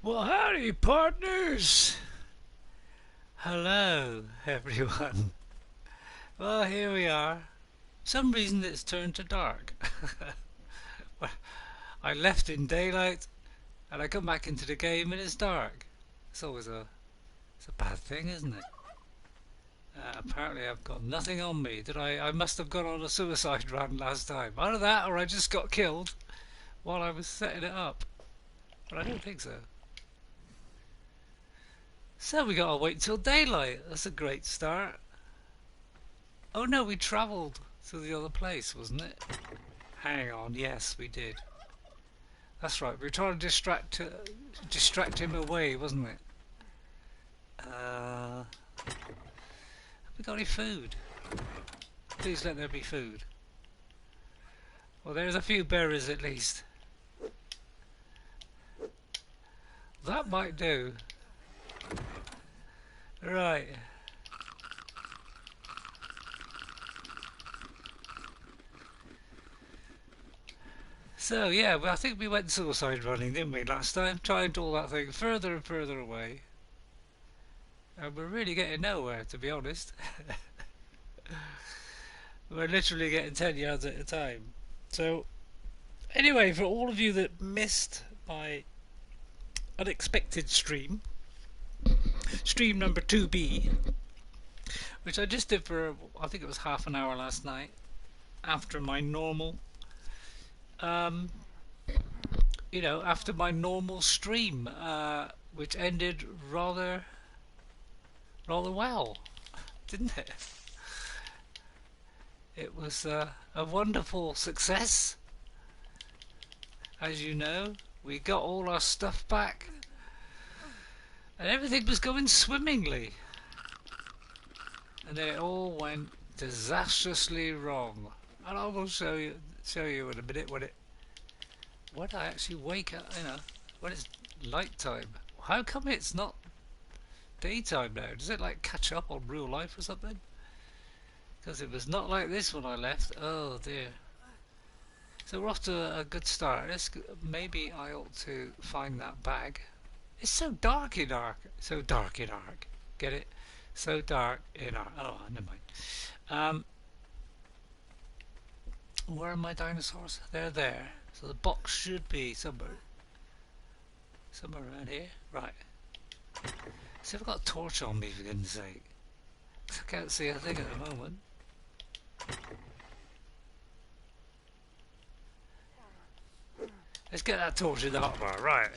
Well, howdy, partners! Hello, everyone. Well, here we are. For some reason it's turned to dark. Well, I left in daylight and I come back into the game and it's dark. It's a bad thing, isn't it? Apparently I've got nothing on me. I must have gone on a suicide run last time. Either that or I just got killed while I was setting it up. But I don't think so. So we gotta wait till daylight. That's a great start. Oh no, we travelled to the other place, wasn't it? Hang on, yes, we did. That's right. We were trying to distract him away, wasn't it? Have we got any food? Please let there be food. Well, there's a few berries at least. That might do. Right. So yeah, well, I think we went suicide running, didn't we, last time? Trying to all that thing further and further away. And we're really getting nowhere, to be honest. We're literally getting 10 yards at a time. So, anyway, for all of you that missed my unexpected stream number 2B, which I just did for, I think it was half an hour last night, after my normal after my normal stream, which ended rather well, didn't it? It was a wonderful success. As you know, we got all our stuff back, and everything was going swimmingly. And then it all went disastrously wrong. And I will show you in a minute when I actually wake up, when it's light time. How come it's not daytime now? Does it like catch up on real life or something? Because it was not like this when I left. Oh dear. So we're off to a good start. Maybe I ought to find that bag. It's so dark in Ark. So dark in Ark. Get it? So dark in Ark. Oh, never mind. Where are my dinosaurs? They're there. So the box should be somewhere around here. Right. See if I've got a torch on me, for goodness sake. I can't see a thing at the moment. Let's get that torch in the hotbar. Right.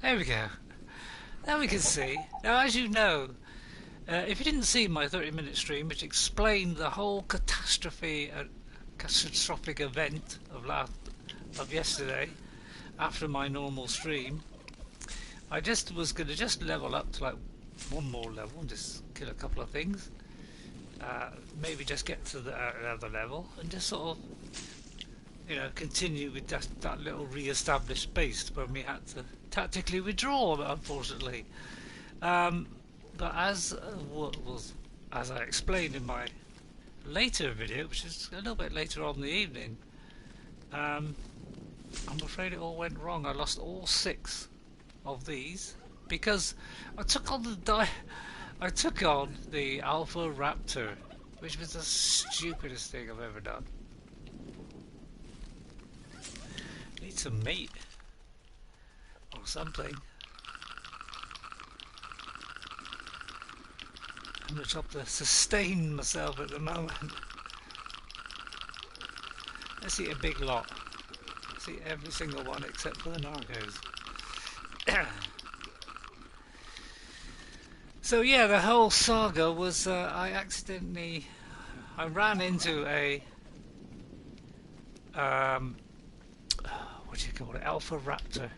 There we go. Now we can see. Now, as you know, if you didn't see my 30-minute stream, which explained the whole catastrophic event of yesterday, after my normal stream, I just was going to just level up to like one more level and just kill a couple of things. Maybe just get to the other level and just sort of, continue with that little re-established base when we had to tactically withdraw, unfortunately. But as I explained in my later video, which is a little bit later on in the evening, I'm afraid it all went wrong. I lost all 6 of these because I took on the Alpha Raptor, which was the stupidest thing I've ever done. Need some meat or something. I'm going to try to sustain myself at the moment. Let's eat a big lot. Let's eat every single one except for the narcos. So yeah, the whole saga was I ran into a what do you call it, Alpha Raptor,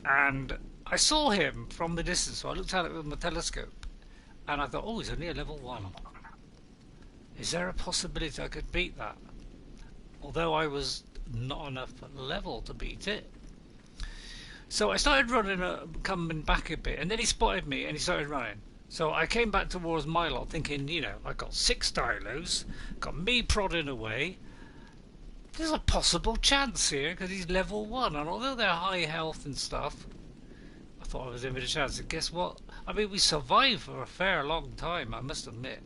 and I saw him from the distance. So I looked at it with my telescope, and I thought, oh, he's only a level 1. Is there a possibility I could beat that? Although I was not enough level to beat it. So I started running, coming back a bit, and then he spotted me and he started running. So I came back towards my lot thinking, I got 6 dinos, got me prodding away. There's a possible chance here because he's level 1, and although they're high health and stuff, thought I was in with a chance. And guess what? I mean, we survived for a fair long time, I must admit.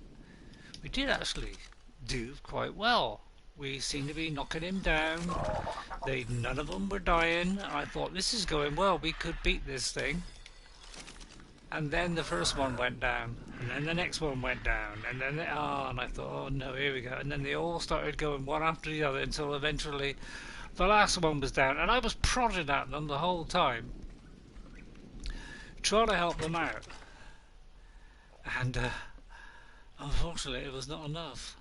We did actually do quite well. We seemed to be knocking him down. None of them were dying. I thought, this is going well. We could beat this thing. And then the first one went down. And then the next one went down. And then, and I thought, oh no, here we go. And then they all started going one after the other until eventually the last one was down. And I was prodding at them the whole time, trying to help them out. And unfortunately, it was not enough.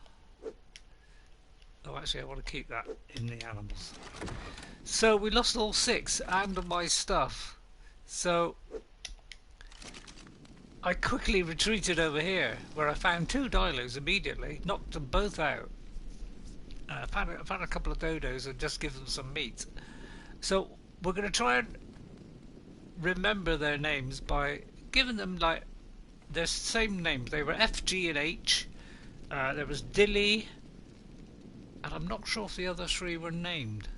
Oh, actually, I want to keep that in the animals. So we lost all 6 and my stuff. So I quickly retreated over here, where I found 2 dilos immediately, knocked them both out. I found a couple of dodos and just give them some meat. So we're going to try and remember their names by giving them like their same names. They were F, G and H. There was Dilly, and I'm not sure if the other 3 were named.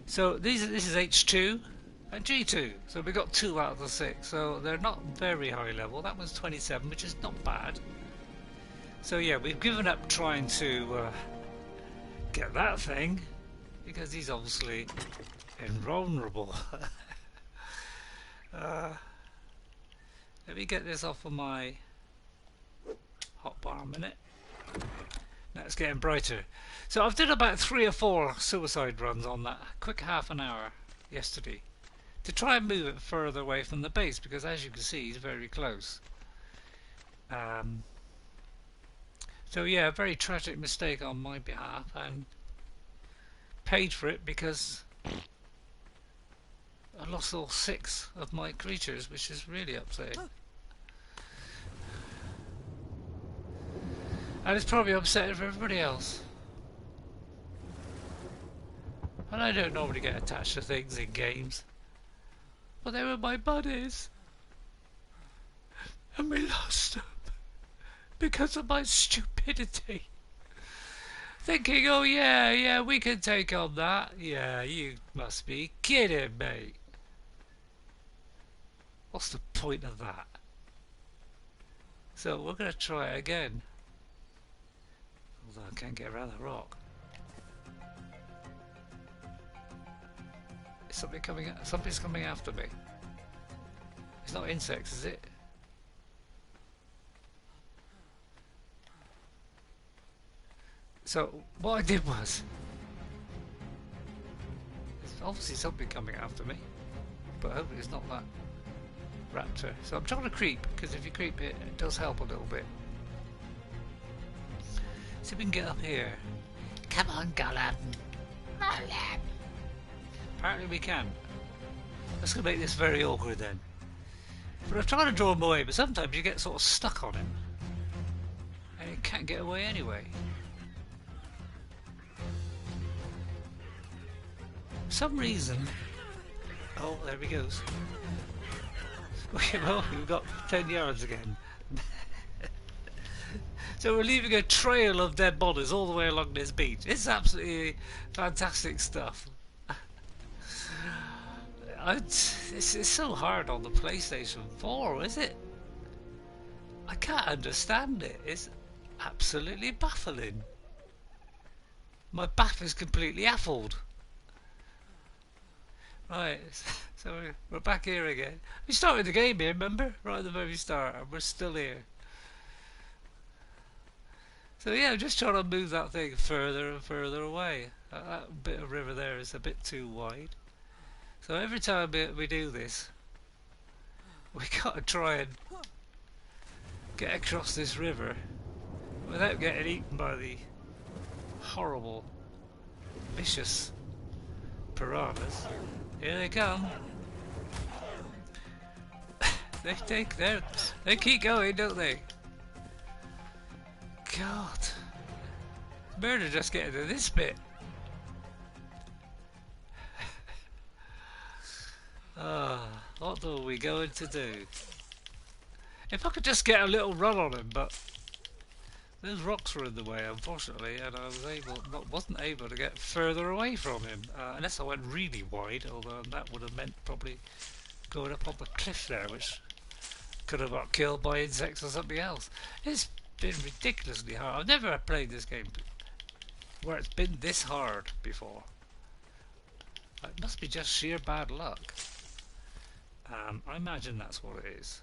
So this is H2 and G2. So we got 2 out of the 6. So they're not very high level. That was 27, which is not bad. So yeah, we've given up trying to get that thing because he's obviously invulnerable. Let me get this off of my hotbar a minute. Now it's getting brighter. So I've done about 3 or 4 suicide runs on that quick half an hour yesterday to try and move it further away from the base, because as you can see he's very close. So yeah, a very tragic mistake on my behalf, and paid for it because I lost all 6 of my creatures, which is really upsetting. And it's probably upsetting for everybody else. And I don't normally get attached to things in games, but they were my buddies, and we lost them because of my stupidity. Thinking, oh yeah, we can take on that. Yeah, you must be kidding me. What's the point of that? So we're going to try it again. Although I can't get around the rock. Is something coming? Something's coming after me. It's not insects, is it? So what I did was, there's obviously something coming after me, but hopefully it's not that raptor. So I'm trying to creep, because if you creep it does help a little bit. See if we can get up here. Come on, Gollum. Gollum. Apparently we can. That's going to make this very awkward then. But I'm trying to draw him away, but sometimes you get sort of stuck on him, and you can't get away anyway. For some reason, oh, there he goes. Well, we've got 10 yards again. So we're leaving a trail of dead bodies all the way along this beach. It's absolutely fantastic stuff. It's so hard on the PlayStation 4, is it? I can't understand it. It's absolutely baffling. My baff is completely affled. Right, so we're back here again. We started the game here, remember? Right at the very start, and we're still here. So yeah, I'm just trying to move that thing further and further away. That bit of river there is a bit too wide. So every time we do this, we got to try and get across this river without getting eaten by the horrible, vicious piranhas. Here they come. They keep going, don't they? God, murder just getting to this bit. What are we going to do? If I could just get a little run on him, but Those rocks were in the way, unfortunately, and I was wasn't able to get further away from him unless I went really wide. Although that would have meant probably going up on the cliff there, which could have got killed by insects or something else. It's been ridiculously hard. I've never played this game where it's been this hard before. It must be just sheer bad luck. I imagine that's what it is.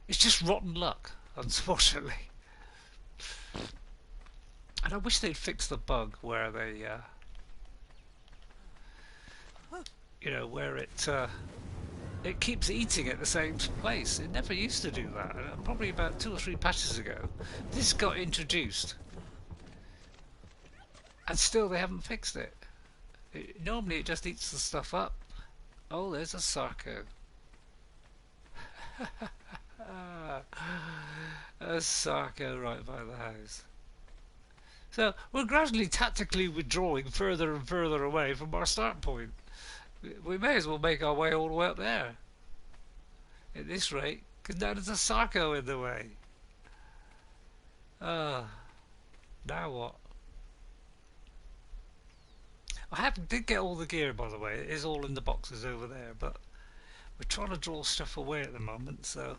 It's just rotten luck, unfortunately. And I wish they'd fix the bug where they, where it keeps eating at the same place. It never used to do that. Probably about 2 or 3 patches ago, this got introduced, and still they haven't fixed it. Normally it just eats the stuff up. Oh, there's a Sarco. A Sarco right by the house. So we're gradually tactically withdrawing further and further away from our start point. We may as well make our way all the way up there at this rate, because now there's a Sarco in the way. Now what? Did get all the gear, by the way. It is all in the boxes over there, but we're trying to draw stuff away at the moment, so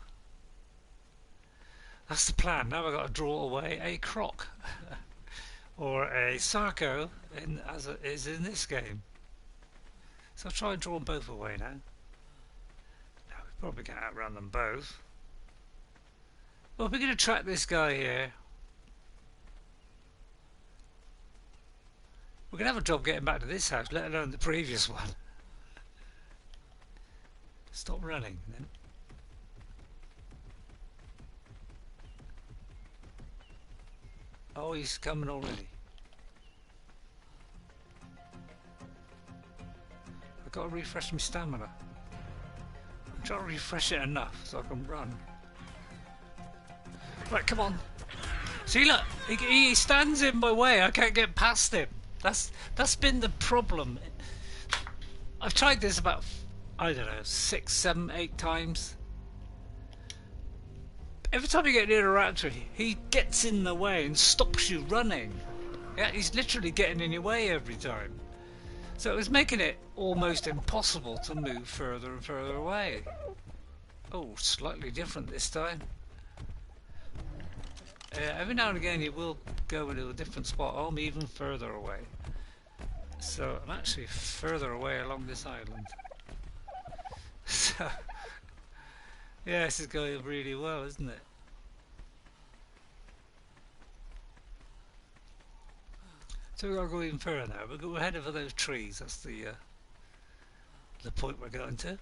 that's the plan. Now I've got to draw away a croc or a Sarco as it is in this game. So I'll try and draw them both away now. No, we probably can't outrun them both. Well, we're going to track this guy here. We're going to have a job getting back to this house, let alone the previous one. Stop running then. Oh, he's coming already. I've got to refresh my stamina. I'm trying to refresh it enough so I can run. Right, come on. See, look, he stands in my way. I can't get past him. That's been the problem. I've tried this about, I don't know, 6, 7, 8 times. Every time you get near a raptor, he gets in the way and stops you running. Yeah, he's literally getting in your way every time. So it was making it almost impossible to move further and further away. Oh, slightly different this time. Every now and again he will go into a different spot. I'm even further away. So I'm actually further away along this island. So yeah, this is going really well, isn't it? So we've got to go even further now. We're heading for those trees. That's the point we're going to.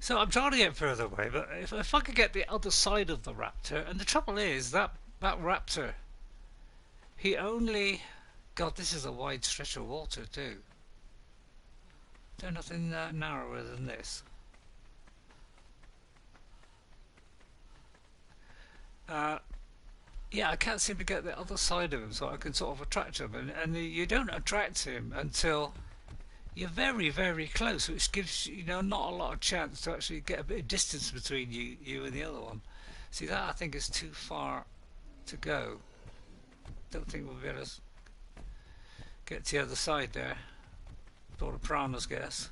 So I'm trying to get further away, but if I could get the other side of the raptor, and the trouble is that raptor, he only, God, this is a wide stretch of water too. There's nothing narrower than this. Yeah, I can't seem to get the other side of him so I can sort of attract him, and you don't attract him until you're very, very close, which gives you not a lot of chance to actually get a bit of distance between you and the other one. See, that I think is too far to go. Don't think we'll be able to get to the other side there. Before the piranhas get us.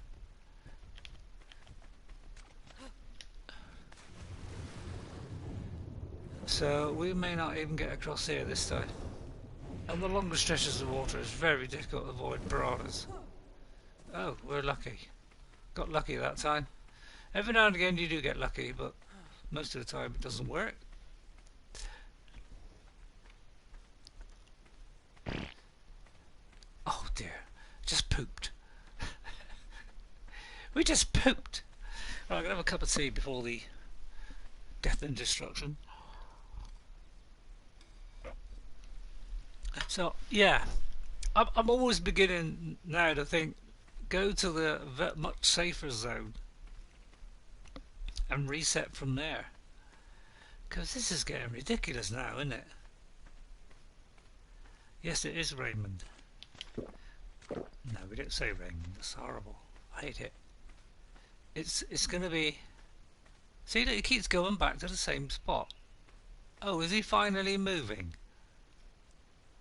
So we may not even get across here this time. On the longer stretches of water, it's very difficult to avoid piranhas. Oh, we're lucky. Got lucky that time. Every now and again you do get lucky, but most of the time it doesn't work. Oh dear, just pooped. We just pooped. Right, I'm going to have a cup of tea before the death and destruction. So, yeah, I'm always beginning now to think, go to the much safer zone and reset from there. Because this is getting ridiculous now, isn't it? Yes, it is Raymond. No, we don't say Raymond. That's horrible. I hate it. It's going to be See that he keeps going back to the same spot. Oh, is he finally moving?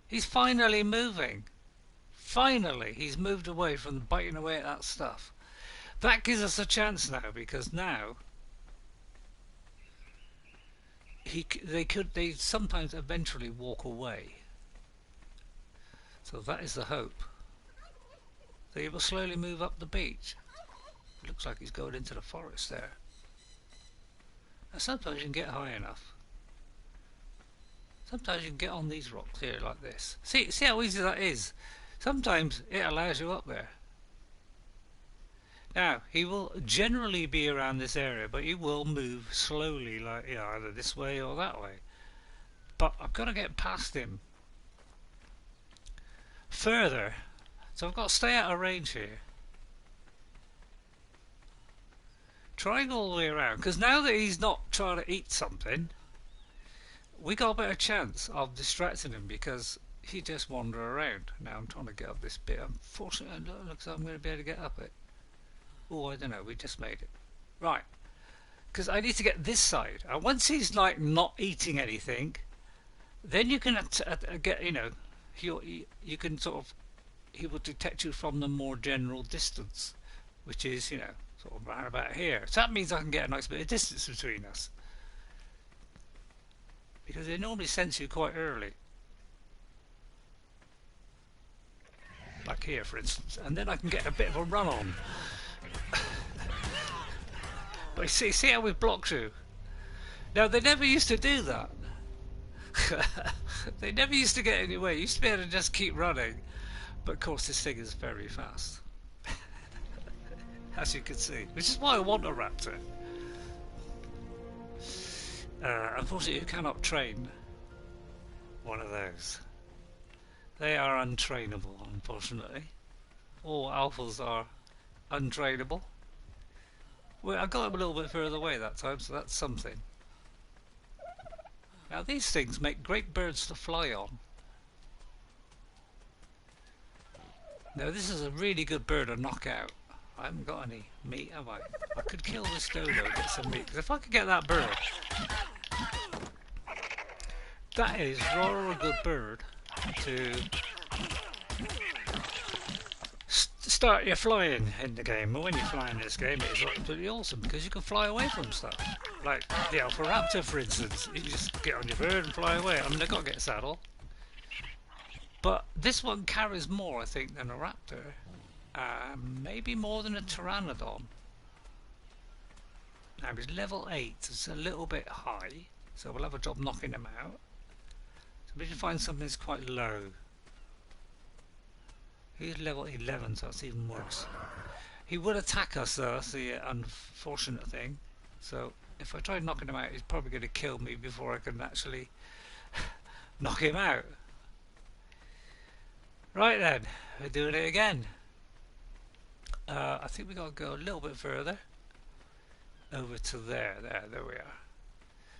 He's finally moving. Finally, he's moved away from biting away at that stuff. That gives us a chance now, because now they sometimes eventually walk away. So that is the hope. So he will slowly move up the beach. It looks like he's going into the forest there. Now sometimes you can get high enough. Sometimes you can get on these rocks here like this. See how easy that is. Sometimes it allows you up there. Now, he will generally be around this area, but he will move slowly, like either this way or that way. But I've got to get past him further, so I've got to stay out of range here. Trying all the way around, because now that he's not trying to eat something, we got a better chance of distracting him, because he just wander around. Now I'm trying to get up this bit. Unfortunately, it looks like I'm going to be able to get up it. Oh, I don't know, we just made it. Right, because I need to get this side. And once he's like not eating anything, then you can get, you can sort of, he will detect you from the more general distance, which is, sort of around about here. So that means I can get a nice bit of distance between us, because they normally sense you quite early. Like here, for instance, and then I can get a bit of a run on. But see how we've blocked you. Now they never used to do that. They never used to get anywhere. You used to be able to just keep running. But of course this thing is very fast. As you can see. Which is why I want a raptor. Unfortunately you cannot train one of those. They are untrainable, unfortunately. All alphas are untrainable. Well, I got him a little bit further away that time, so that's something. Now these things make great birds to fly on. Now this is a really good bird to knock out. I haven't got any meat, have I? I could kill this dodo and get some meat, because if I could get that bird, that is rather a good bird to start your flying in the game. But when you fly in this game, it's absolutely awesome, because you can fly away from stuff. Like the Alpha Raptor, for instance. You can just get on your bird and fly away. I mean, they've got to get a saddle. But this one carries more, I think, than a raptor. Maybe more than a pteranodon. Now he's level 8, it's a little bit high, so we'll have a job knocking him out. So we need to find something that's quite low. He's level 11, so that's even worse. He would attack us though, that's the unfortunate thing. So if I try knocking him out, he's probably going to kill me before I can actually knock him out. Right then, we're doing it again. I think we got to go a little bit further. Over to there we are.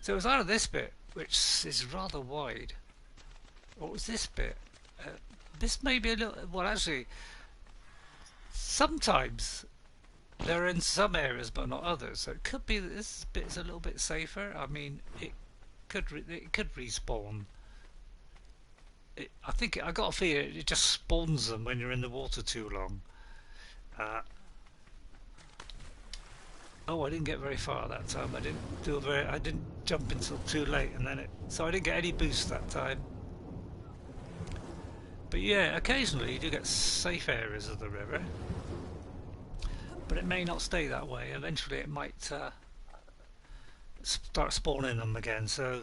So it was out of this bit, which is rather wide. What was this bit? This may be a little, well actually, sometimes they're in some areas but not others. So it could be that this bit's a little bit safer. I mean, it could respawn. I think I got a feeling it just spawns them when you're in the water too long. Oh, I didn't get very far that time. I didn't jump until too late, and then so I didn't get any boost that time. But yeah, occasionally you do get safe areas of the river, but it may not stay that way. Eventually, it might start spawning them again. So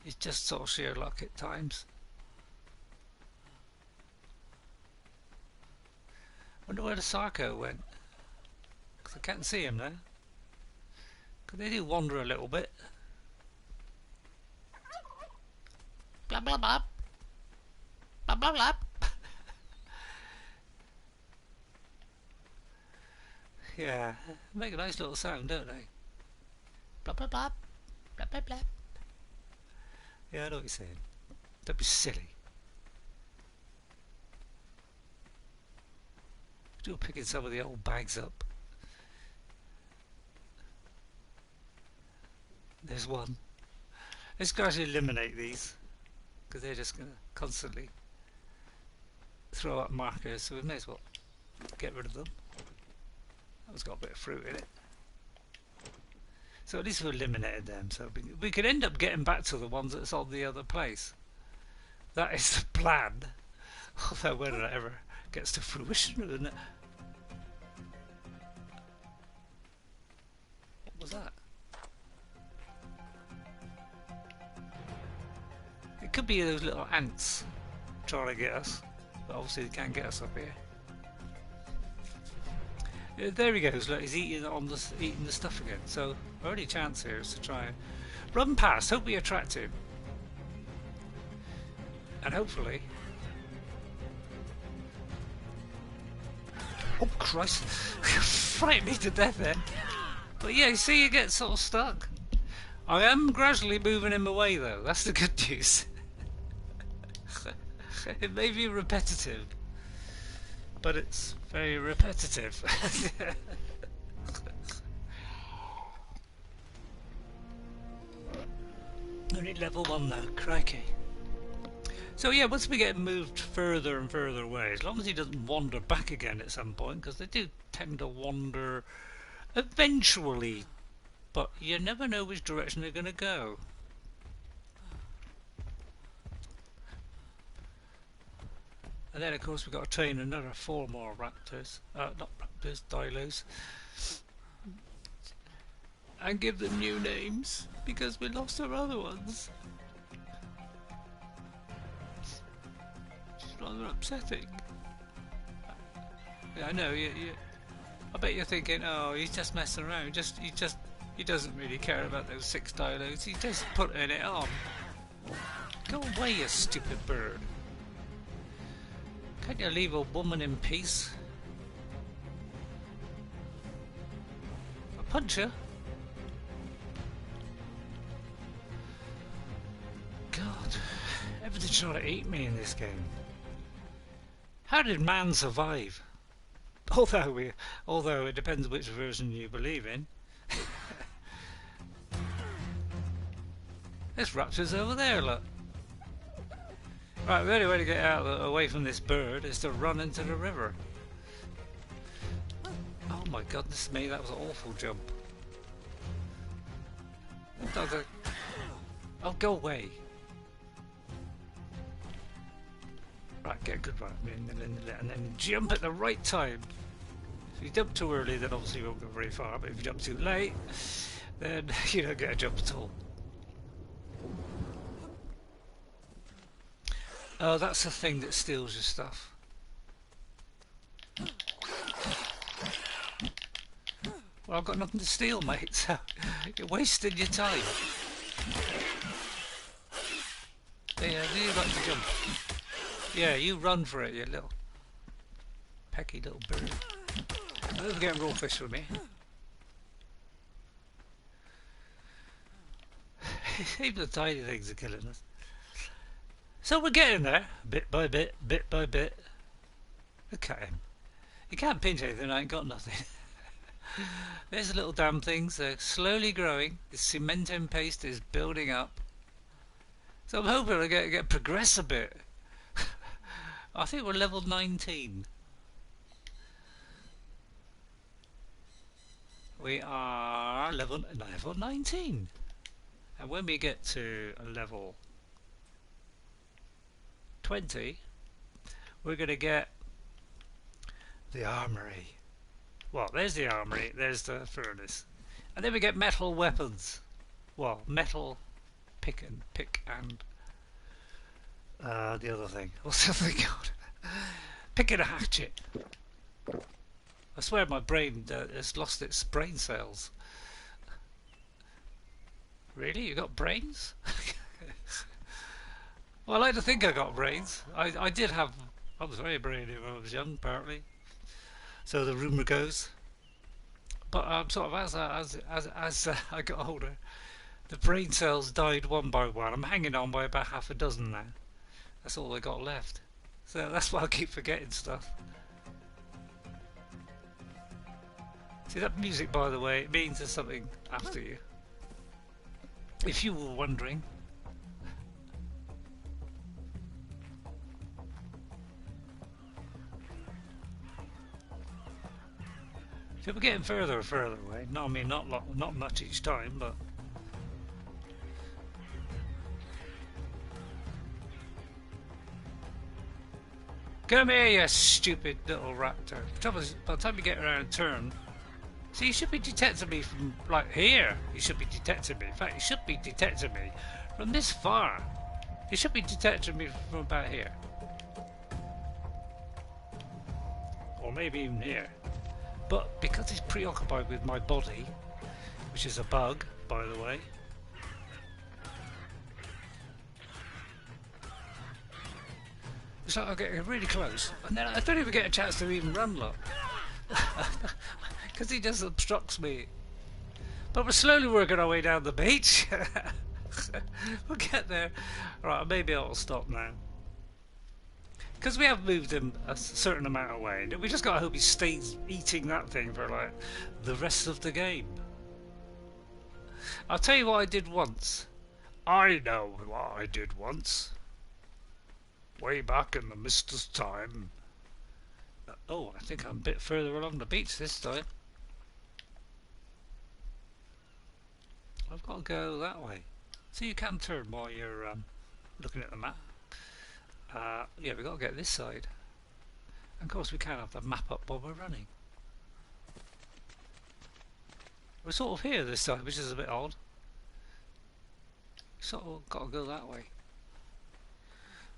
it's just sort of sheer luck at times. Wonder where the Sarco went. I can't see him now. Because they do wander a little bit. Blah blah blah. Blah blah blah. Yeah, make a nice little sound, don't they? Blah blah blah. Blah blah blah. Yeah, I know what you're saying. Don't be silly. Still picking some of the old bags up. There's one. Let's gradually eliminate these because they're just going to constantly throw up markers, so we may as well get rid of them. That one's got a bit of fruit in it. So at least we've eliminated them, so we could end up getting back to the ones that's on the other place. That is the plan. Although whether that ever gets to fruition, isn't it? What was that? It could be those little ants trying to get us, but obviously they can't get us up here. Yeah, there he goes. Look, he's eating the stuff again. So our only chance here is to try and run past. Hope we attract him, and hopefully. Oh Christ! Frightened me to death then. But yeah, you see, you get sort of stuck. I am gradually moving him away though. That's the good news. It may be repetitive, but it's very repetitive. Only level 1 though, crikey. So yeah, once we get moved further and further away, as long as he doesn't wander back again at some point, because they do tend to wander eventually, but you never know which direction they're going to go. And then of course we've got to train another 4 more raptors, not raptors, dilos, and give them new names, because we lost our other ones. It's rather upsetting. Yeah, I know, I bet you're thinking, oh, he's just messing around, he doesn't really care about those 6 dilos, he's just putting it on. Go away, you stupid bird. Can't you leave a woman in peace? I'll punch her. God, everything's trying to eat me in this game. How did man survive? Although it depends which version you believe in. There's raptors over there, look. Right, the only way to get away from this bird is to run into the river. Oh my goodness me, that was an awful jump. Oh, go away. Right, get a good run, and then jump at the right time. If you jump too early, then obviously you won't go very far, but if you jump too late, then you don't get a jump at all. Oh, that's the thing that steals your stuff. Well, I've got nothing to steal, mate, so you're wasting your time. Yeah, do you like to jump? Yeah, you run for it, you little pecky little bird. Don't forget raw fish with me. Even the tiny things are killing us. So we're getting there, bit by bit, bit by bit. Look at him. You can't pinch anything, I ain't got nothing. There's the little damn things, they're slowly growing. The cementing paste is building up. So I'm hoping I get progress a bit. I think we're level 19. We are level 19. And when we get to a level 20, we're going to get the armory. Well, there's the armory, there's the furnace, and then we get metal weapons. Well, metal pick and the other thing. What's the other thing called? Pick and a hatchet. I swear my brain has lost its brain cells. Really? You got brains? Well, I like to think I got brains. I was very brainy when I was young, apparently. So the rumour goes. But sort of as I got older, the brain cells died one by one. I'm hanging on by about half a dozen now. That's all I got left. So that's why I keep forgetting stuff. See that music, by the way, it means there's something after you. if you were wondering. So we're getting further and further away. No, I mean not much each time, but come here, you stupid little raptor. The trouble is, by the time you get around a turn, see, you should be detecting me from like here. You should be detecting me. In fact, you should be detecting me from this far. You should be detecting me from about here, or maybe even here. But because he's preoccupied with my body, which is a bug, by the way. So I get really close, and then I don't even get a chance to even run, look. Because he just obstructs me. But we're slowly working our way down the beach. We'll get there. Right, maybe I'll stop now. Because we have moved him a certain amount away. We just gotta hope he stays eating that thing for like the rest of the game. I'll tell you what I did once. I know what I did once. Way back in the mister's time. Oh, I think I'm a bit further along the beach this time. I've got to go that way. So you can turn while you're looking at the map. Yeah, we've got to get this side. And of course we can't have the map up while we're running. We're sort of here this side, which is a bit odd. Sort of got to go that way.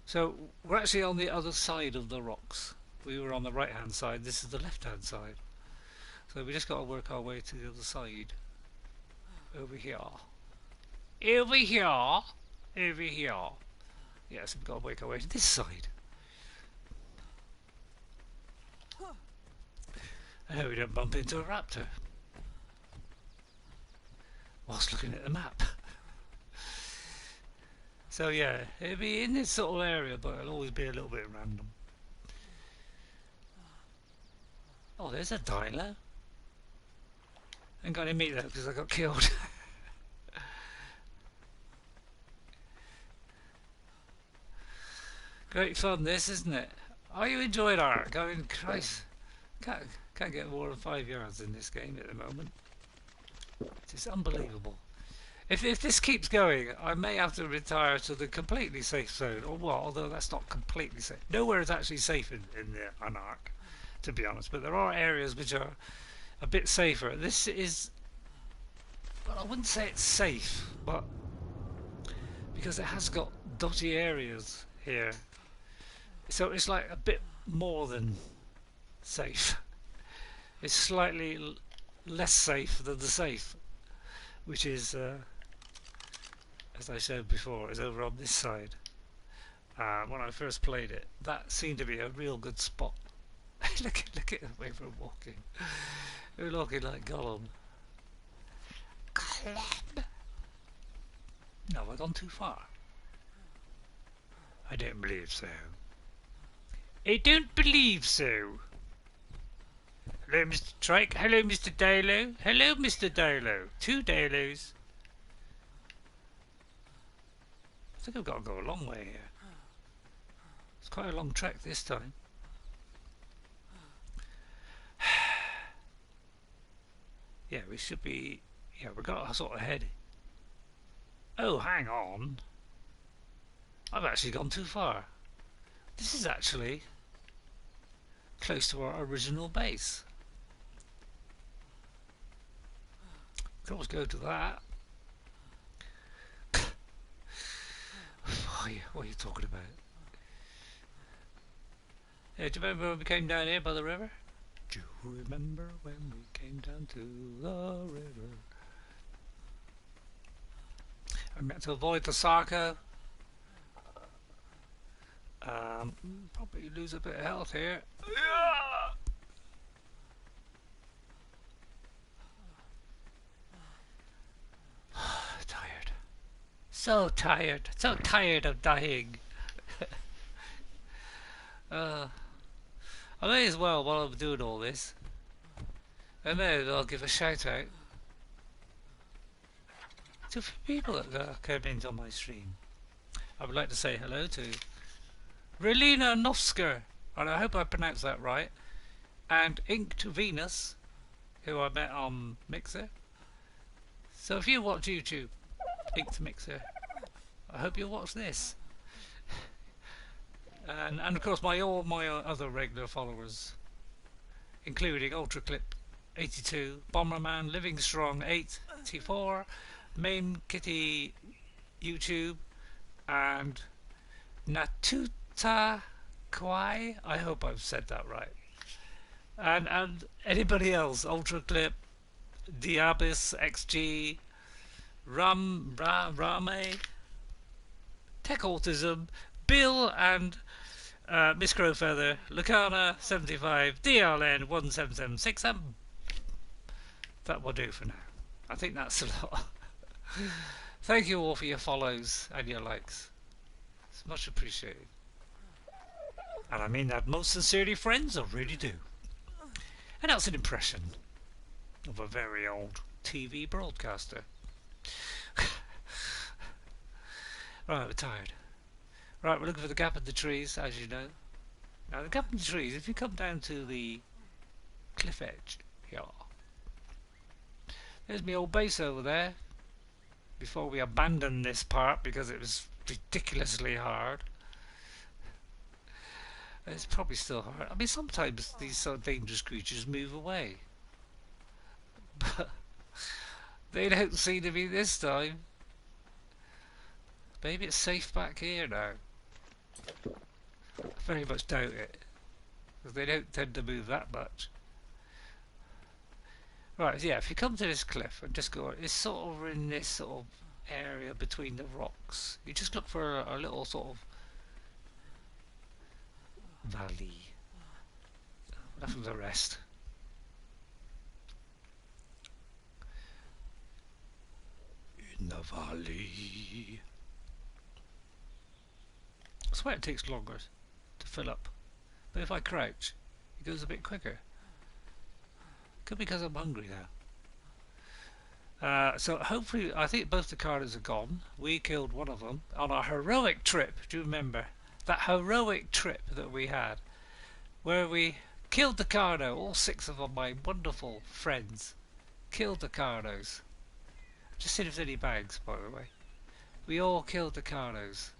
So we're actually on the other side of the rocks. We were on the right hand side, this is the left hand side. So we just got to work our way to the other side. Over here. Over here. Over here. Yes, we've got to work our way to this side. I hope we don't bump into a raptor whilst looking at the map. So yeah, it'll be in this sort of area, but it'll always be a little bit random. Oh, there's a dino. I ain't got any meat though because I got killed. Great fun this, isn't it? Are you enjoying Ark? I mean, Christ, can't get more than 5 yards in this game at the moment. It's unbelievable. If this keeps going, I may have to retire to the completely safe zone, or what? Although that's not completely safe. Nowhere is actually safe in an Ark, to be honest. But there are areas which are a bit safer. This is, well, I wouldn't say it's safe, but because it has got dotty areas here, so it's like a bit more than safe. It's slightly less safe than the safe, which is, as I showed before, is over on this side. When I first played it, that seemed to be a real good spot. look at the way we're walking. We're walking like Gollum. Gollum! No, I've gone too far. I don't believe so. I don't believe so. Hello, Mr. Trike. Hello, Mr. Dilo. Hello, Mr. Dilo. 2 Dilos. I think I've got to go a long way here. It's quite a long trek this time. Yeah, we should be... Yeah, we've got to sort of head. Oh, hang on. I've actually gone too far. This is actually close to our original base. Could always go to that. What are you talking about? Yeah, do you remember when we came down here by the river? Do you remember when we came down to the river? I meant to avoid the Sarko. Probably lose a bit of health here. Tired. So tired. So tired of dying. I may as well, while I'm doing all this, I may as well give a shout out to a few people that came into my stream. I would like to say hello to Relina Novsker, and I hope I pronounced that right, and Inked Venus, who I met on Mixer. So if you watch YouTube, Inked Mixer, I hope you'll watch this. And of course all my other regular followers, including UltraClip 82, Bomberman, Living Strong 84, Main Kitty YouTube, and Natuta Kwai. I hope I've said that right. And anybody else, UltraClip, Diabis XG, Rame, Tech Autism, Bill, and Miss Crowfeather, Lucana 75, DLN 1776. That will do for now. I think that's a lot. Thank you all for your follows and your likes. It's much appreciated. And I mean that most sincerely, friends. I really do. And that's an impression of a very old TV broadcaster. Right, we're tired. Right, we're looking for the gap in the trees, as you know. Now, the gap in the trees, if you come down to the cliff edge here, there's my old base over there. Before we abandoned this part because it was ridiculously hard. It's probably still hard. I mean, sometimes these sort of dangerous creatures move away. But they don't seem to be this time. Maybe it's safe back here now. I very much doubt it, because they don't tend to move that much. Right, yeah, if you come to this cliff and just go, it's sort of in this sort of area between the rocks. You just look for a little sort of valley. Enough of the rest. In the valley. I swear it takes longer to fill up, but if I crouch, it goes a bit quicker. Could be because I'm hungry now. So hopefully, I think both the Cardos are gone. We killed one of them on our heroic trip. Do you remember that heroic trip that we had, where we killed the Cardo? All 6 of my wonderful friends killed the Cardos. Just see if there's any bags, by the way. We all killed the Cardos.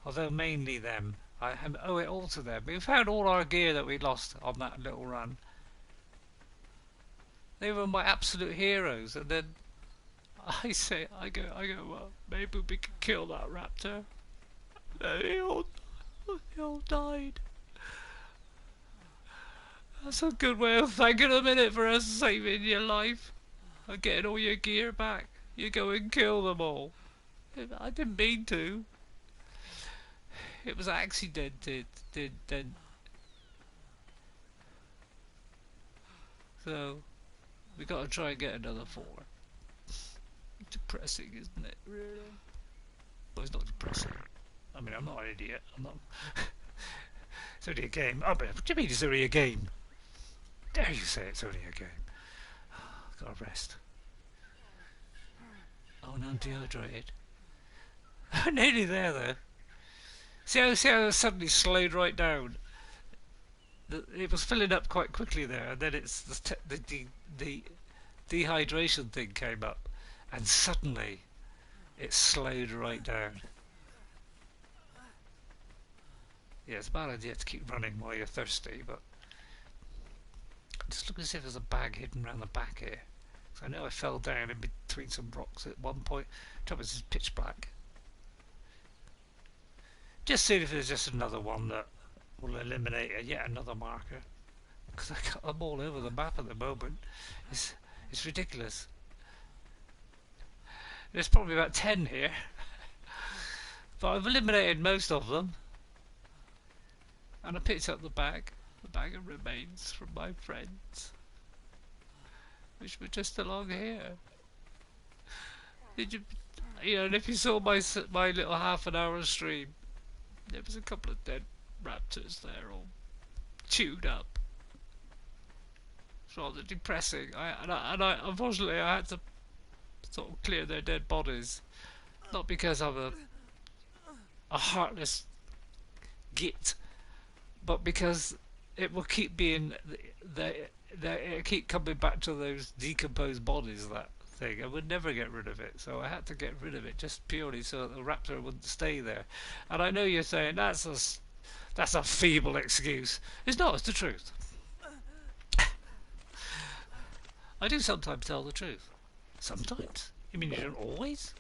Although mainly them. I owe it all to them. We found all our gear that we lost on that little run. They were my absolute heroes, and then I go, well, maybe we could kill that raptor. They all died. That's a good way of thanking them, innit, for us saving your life and getting all your gear back. You go and kill them all. I didn't mean to. It was accidented. So we got to try and get another 4. Depressing, isn't it? Really? Well, it's not depressing. I mean, I'm not an idiot. I'm not. It's only a game. Oh, but what do you mean it's only a game? Dare you say it's only a game? Gotta rest. Oh, no, I'm dehydrated. I'm nearly there, though. See how it suddenly slowed right down? It was filling up quite quickly there, and then the dehydration thing came up, and suddenly it slowed right down. Yeah, it's a bad idea to keep running while you're thirsty, but just look as if there's a bag hidden around the back here. So I know I fell down in between some rocks at one point. Trouble is, it's pitch black. Just see if there's just another one that will eliminate yet another marker. Because I got them all over the map at the moment. It's ridiculous. There's probably about 10 here. But I've eliminated most of them. And I picked up the bag of remains from my friends, which were just along here. Did you know, and if you saw my little half an hour stream, there was a couple of dead raptors there, all chewed up. It's rather depressing. I unfortunately I had to sort of clear their dead bodies. Not because I'm a heartless git, but because it will keep being they keep coming back to those decomposed bodies. That thing, I would never get rid of it, so I had to get rid of it just purely so that the raptor wouldn't stay there. And I know you're saying that's a feeble excuse. It's not. It's the truth. I do sometimes tell the truth. Sometimes. You mean you don't always?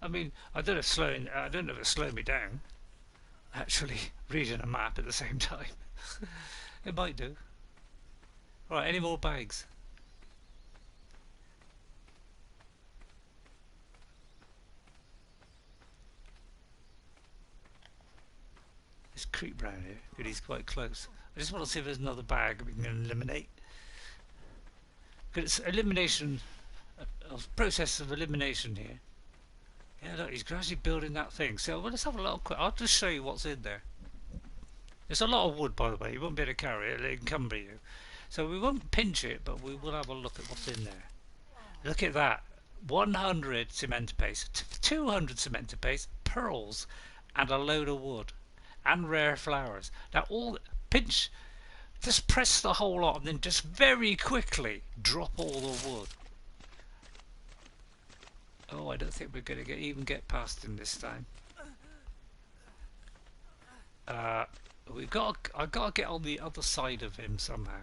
I mean, I don't know if it slowed me down. Actually, reading a map at the same time. It might do. Right, any more bags? Let's creep round here, because he's quite close. I just want to see if there's another bag we can eliminate. Because it's elimination, a process of elimination here. Yeah, look, he's gradually building that thing. So well, let's have a little quick. I'll just show you what's in there. There's a lot of wood, by the way. You won't be able to carry it; it'll encumber you. So we won't pinch it, but we will have a look at what's in there. Look at that: 100 cement paste, 200 cement paste, pearls, and a load of wood, and rare flowers. Now, all pinch, just press the whole lot, and then just very quickly drop all the wood. Oh, I don't think we're going to even get past him this time. I've got to get on the other side of him somehow.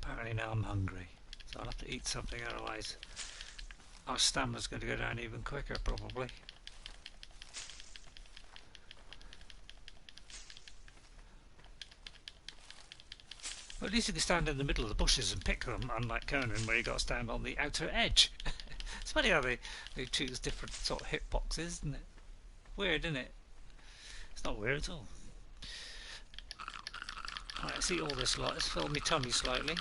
Apparently now I'm hungry, so I'll have to eat something, otherwise our stamina's going to go down even quicker probably. Well, at least you can stand in the middle of the bushes and pick them, unlike Conan where you got to stand on the outer edge. It's funny how they choose different sort of hitboxes, isn't it? Weird, isn't it? It's not weird at all. Alright, let's eat all this lot. Let's fill my tummy slightly.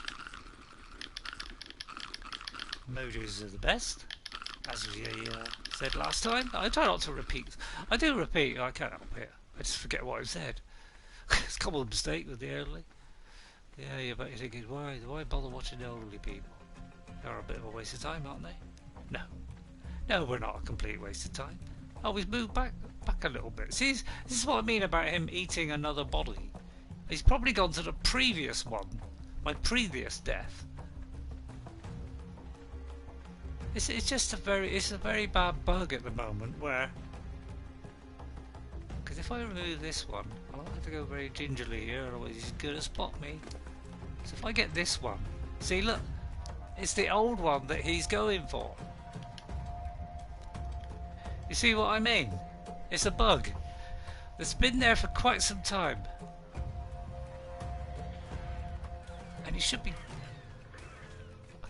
Emojis are the best, as we said last time. I try not to repeat. I do repeat, I can't help it. I just forget what I've said. It's a common mistake with the elderly. Yeah, but you're thinking, why bother watching elderly people? They're a bit of a waste of time, aren't they? No, we're not a complete waste of time. Oh, we've moved back a little bit. See, this is what I mean about him eating another body. He's probably gone to the previous one, my previous death. It's just a very bad bug at the moment where, because if I remove this one, I'll have to go very gingerly here, otherwise he's going to spot me. So if I get this one, see, look, it's the old one that he's going for. You see what I mean? It's a bug that's been there for quite some time, and he should be.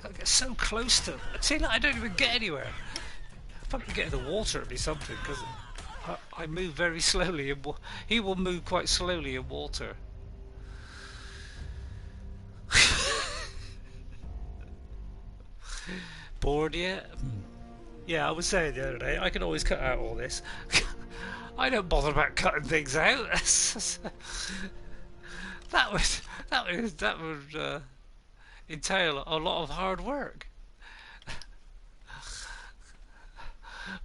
I get so close to him. See, look, I don't even get anywhere. If I could get in the water, it'd be something, because I move very slowly. He will move quite slowly in water. Bored yet? Yeah, I was saying the other day, I can always cut out all this. I don't bother about cutting things out. that would entail a lot of hard work.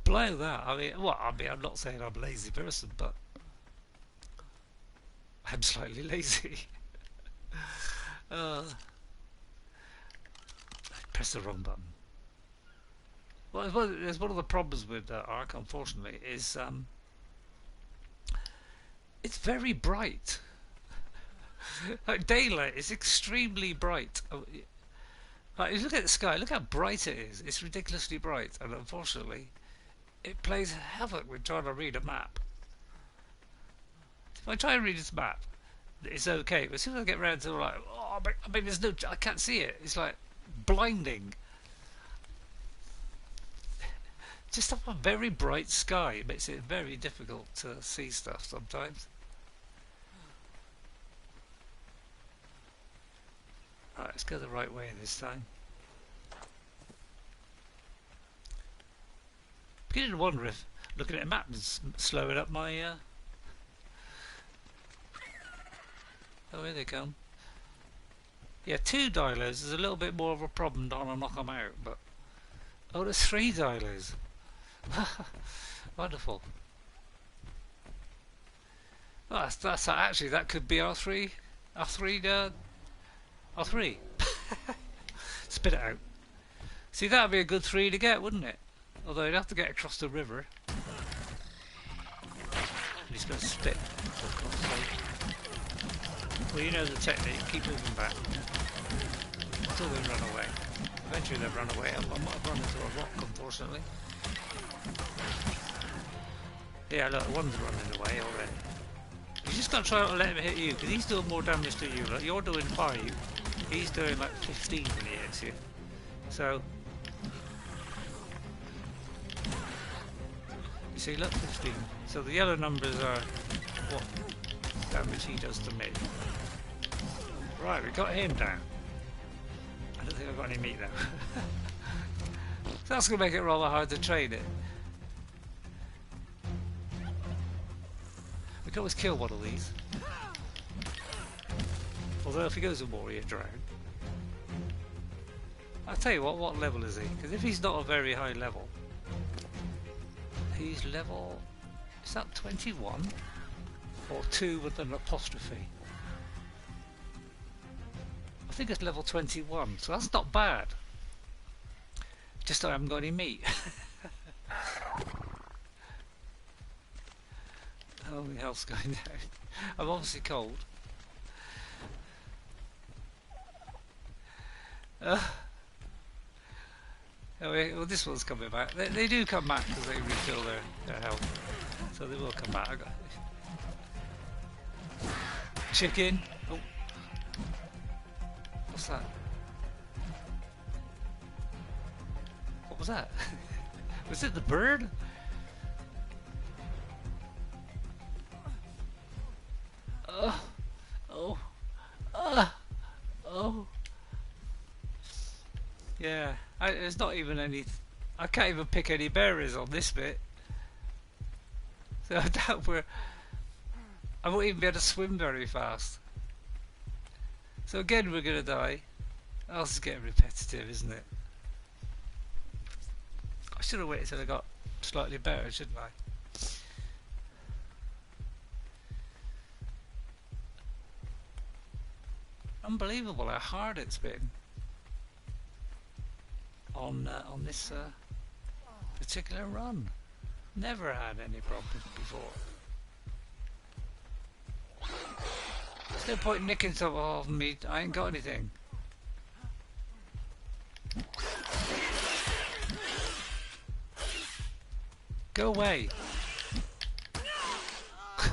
Blow that. I mean, I'm not saying I'm a lazy person, but I'm slightly lazy. I pressed the wrong button. Well, there's one of the problems with Ark, unfortunately, is it's very bright. Like daylight is extremely bright. Like, you look at the sky, look how bright it is. It's ridiculously bright, and unfortunately, it plays havoc with trying to read a map. If I try and read this map, it's okay. But as soon as I get round to like, I mean, I can't see it. It's like blinding. Just have a very bright sky. It makes it very difficult to see stuff sometimes. Right, let's go the right way this time. I'm beginning to wonder if looking at a map is slowing up my Oh, here they come. Yeah, 2 dilos is a little bit more of a problem trying to knock them out, but oh, there's 3 dilos. Wonderful. Well, that's actually that could be our three. Spit it out. See, that'd be a good 3 to get, wouldn't it? Although you'd have to get across the river. He's going to spit. Well, you know the technique. Keep moving back. Until they run away. Eventually they'll run away. I might have run into a rock, unfortunately. Yeah, look, one's running away already. You just got to try not to let him hit you, because he's doing more damage to you. Like, you're doing 5. He's doing like 15 when he hits you. So... you see, look, 15. So the yellow numbers are what damage he does to me. Right, we got him down. I don't think I've got any meat though. So that's going to make it rather hard to trade it. We can always kill one of these. Although if he goes in war, he'll drown. I'll tell you what level is he? Because if he's not a very high level, he's level... is that 21? Or 2 with an apostrophe? I think it's level 21, so that's not bad. Just that I haven't got any meat. Oh, my health's going down. I'm obviously cold. Well, this one's coming back. They do come back because they refill their health. So they will come back. I got chicken. Oh. What's that? What was that? Was it the bird? Oh. Yeah, there's not even any... I can't even pick any berries on this bit. So I doubt I won't even be able to swim very fast. So again we're going to die. Oh, this is getting repetitive, isn't it? I should have waited till I got slightly better, shouldn't I? Unbelievable how hard it's been on this particular run. Never had any problems before. There's no point nicking stuff off me. I ain't got anything. Go away. I'm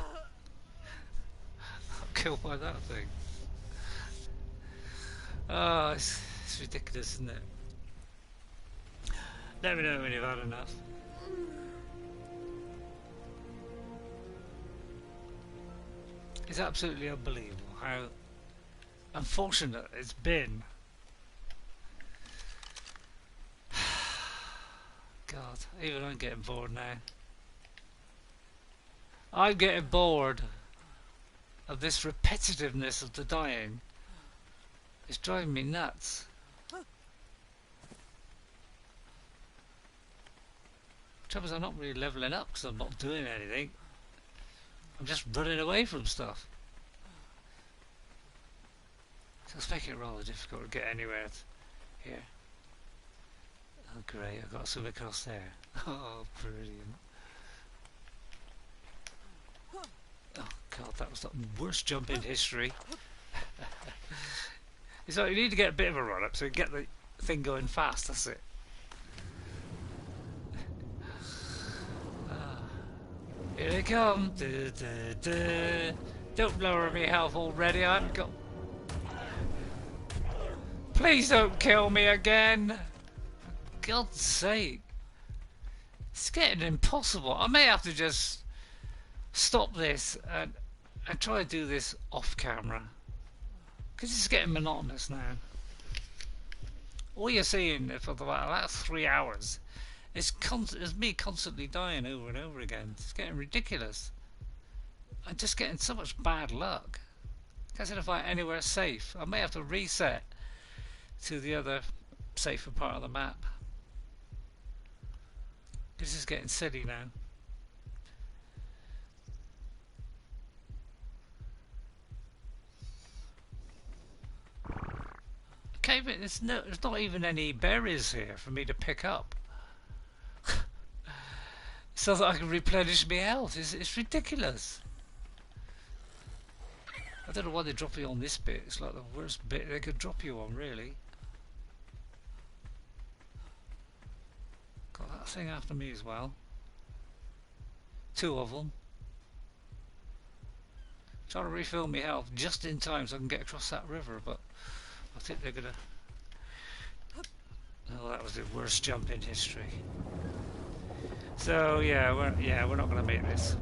killed by that thing. Oh, it's ridiculous, isn't it? Let me know when you've had enough. It's absolutely unbelievable how unfortunate it's been. God, even I'm getting bored now. I'm getting bored of this repetitiveness of the dying. It's driving me nuts. Trouble is, I'm not really leveling up because I'm not doing anything. I'm just running away from stuff. So it's making it rather difficult to get anywhere here. Oh great, I've got to swim across there. Oh, brilliant. Oh god, that was the worst jump in history. So you need to get a bit of a run up so you get the thing going fast, that's it. Here they come. Don't lower me health already, I haven't got... Please don't kill me again! For God's sake. It's getting impossible. I may have to just stop this and try to do this off camera. Because it's getting monotonous now. All you're seeing for the last 3 hours is me constantly dying over and over again. It's getting ridiculous. I'm just getting so much bad luck. Can't seem to find anywhere safe. I may have to reset to the other safer part of the map. This is getting silly now. Okay, but there's not even any berries here for me to pick up. So that I can replenish my health. It's ridiculous. I don't know why they drop you on this bit. It's like the worst bit they could drop you on, really. Got that thing after me as well. 2 of them. Trying to refill my health just in time so I can get across that river, but I think they're gonna... Oh, that was the worst jump in history. So yeah, we're not gonna make this.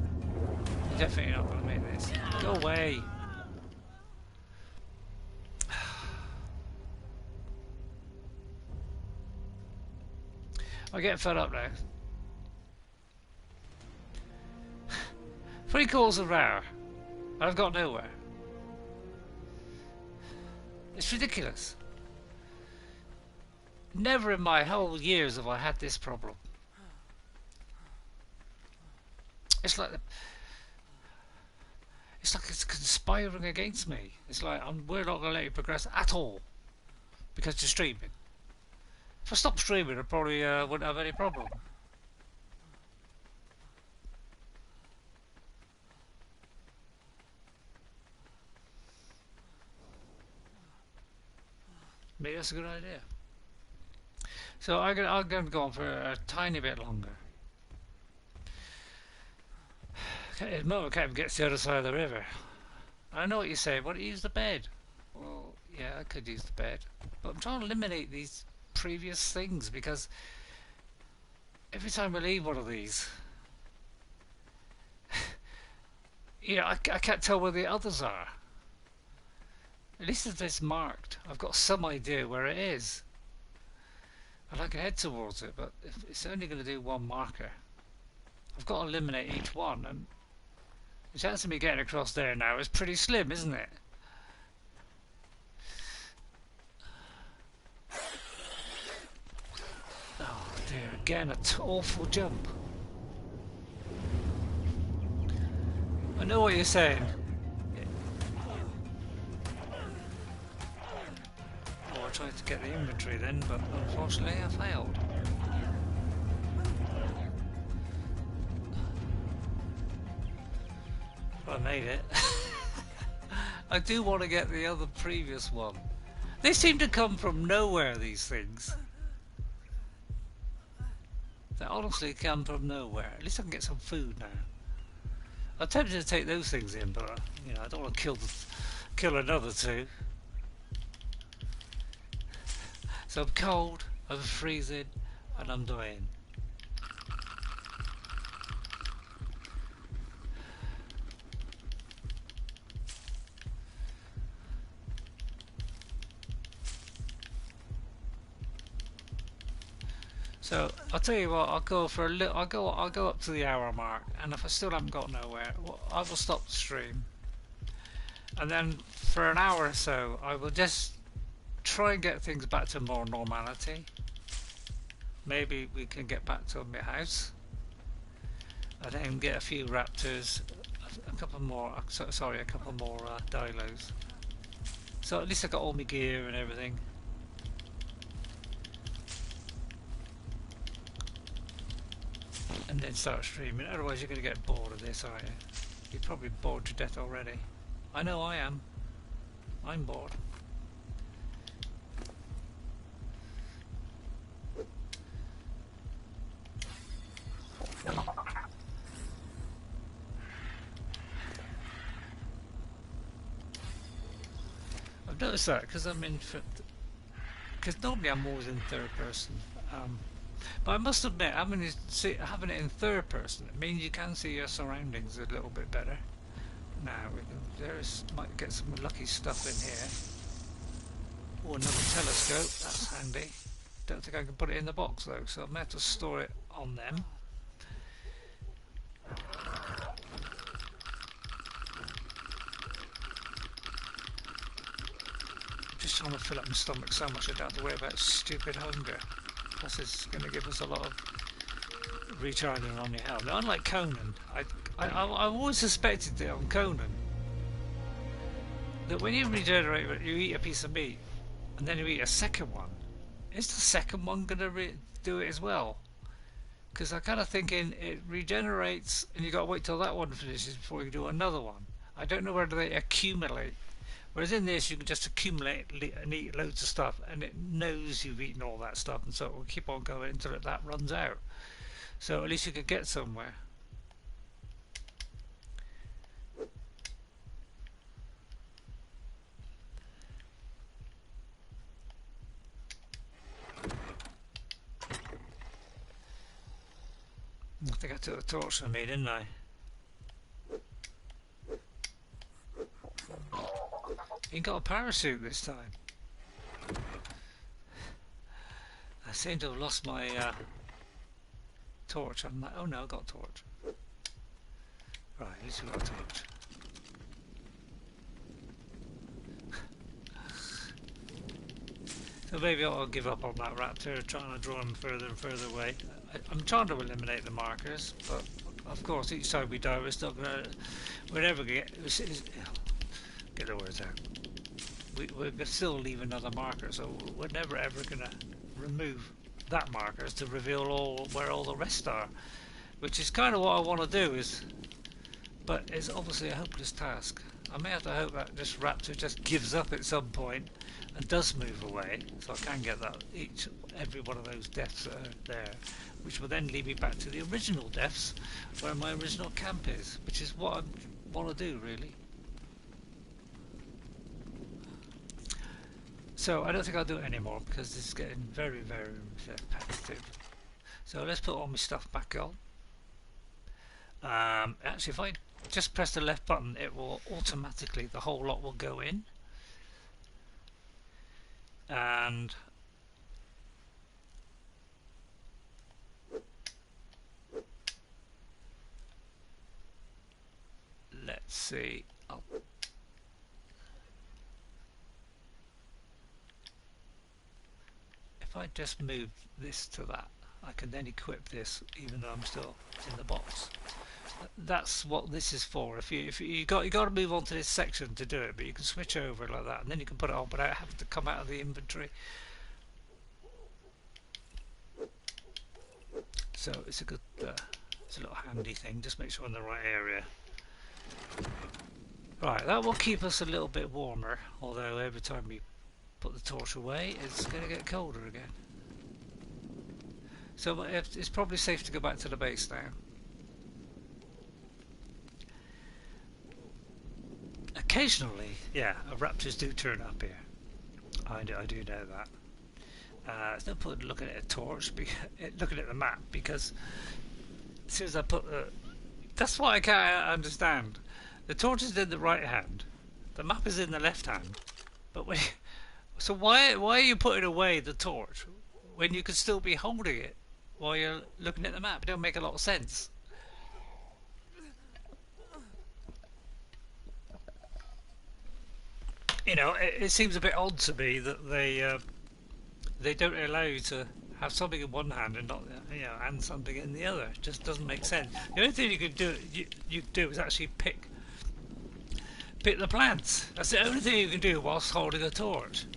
We're definitely not gonna make this. Go away. I'm getting fed up now. 3 calls an hour. I've got nowhere. It's ridiculous. Never in my whole years have I had this problem. It's like it's conspiring against me. It's like we're not going to let you progress at all because you're streaming. If I stopped streaming, I probably wouldn't have any problem. Maybe that's a good idea. So I'm going to go on for a tiny bit longer. Okay, the moment Captain gets to the other side of the river. I know what you're saying. Why don't you use the bed? Well, yeah, I could use the bed. But I'm trying to eliminate these previous things because every time I leave one of these, I can't tell where the others are. At least if it's marked, I've got some idea where it is. And I can head towards it, but if it's only going to do one marker, I've got to eliminate each one, and the chance of me getting across there now is pretty slim, isn't it? Oh dear, again an awful jump. I know what you're saying. Oh, I tried to get the inventory then, but unfortunately I failed. I made it. I do want to get the other previous one. They seem to come from nowhere, these things. They honestly come from nowhere. At least I can get some food now. I'm tempted to take those things in, but I don't want to kill another 2. So I'm cold, I'm freezing, and I'm dying. So I'll tell you what, I'll go for a little. I'll go up to the hour mark, and if I still haven't got nowhere, I will stop the stream. And then for an hour or so, I will just try and get things back to more normality. Maybe we can get back to my house, and then get a few raptors, a couple more. Sorry, a couple more dilos. So at least I got all my gear and everything. And then start streaming, otherwise you're going to get bored of this, aren't you? You're probably bored to death already. I know I am. I'm bored. I've noticed that because normally I'm always in third person. But I must admit, having it in third person, it means you can see your surroundings a little bit better. Now might get some lucky stuff in here. Oh, another telescope. That's handy. Don't think I can put it in the box though, so I may have to store it on them. trying to fill up my stomach so much I don't have to worry about stupid hunger. Plus it's going to give us a lot of recharging on your health. Now, unlike Conan, I've always suspected that on Conan, that when you regenerate, you eat a piece of meat, and then you eat a second one. Is the second one going to do it as well? Because I kind of thinking it regenerates, and you got to wait till that one finishes before you do another one. I don't know whether they accumulate. Whereas in this, you can just accumulate and eat loads of stuff, and it knows you've eaten all that stuff, and so it will keep on going until that runs out. So at least you could get somewhere. I think I took the torch from me, didn't I? You got a parachute this time. I seem to have lost my torch. I'm like, oh no, I got a torch. Right, at least we got a torch. So maybe I'll give up on that raptor, trying to draw him further and further away. I'm trying to eliminate the markers, but of course each time we die we're still gonna, we're never gonna get the words out. We're gonna still leave another marker, so we're never ever gonna remove that marker to reveal where all the rest are, which is kind of what I want to do. But it's obviously a hopeless task. I may have to hope that this raptor just gives up at some point and does move away, so I can get that every one of those deaths that are there, which will then lead me back to the original deaths where my original camp is, which is what I want to do really. So I don't think I'll do it anymore because this is getting very, very repetitive. So let's put all my stuff back on. Actually, if I just press the left button, it will automatically, the whole lot will go in. And let's see. If I just move this to that, I can then equip this even though I'm still in the box. That's what this is for. If you got to move on to this section to do it, but you can switch over like that, and then you can put it on without having to come out of the inventory. So it's a good, it's a little handy thing. Just make sure in the right area. Right, that will keep us a little bit warmer. Although every time we put the torch away, it's going to get colder again. So it's probably safe to go back to the base now. Occasionally, yeah, raptors do turn up here. I do know that. It's no point looking at a torch, looking at the map, because as soon as I put the... That's what I can't understand. The torch is in the right hand, the map is in the left hand, but when... So why are you putting away the torch when you could still be holding it while you're looking at the map? It don't make a lot of sense. You know, it seems a bit odd to me that they don't allow you to have something in one hand and not, you know, and something in the other. It just doesn't make sense. The only thing you can do is actually pick the plants. That's the only thing you can do whilst holding a torch.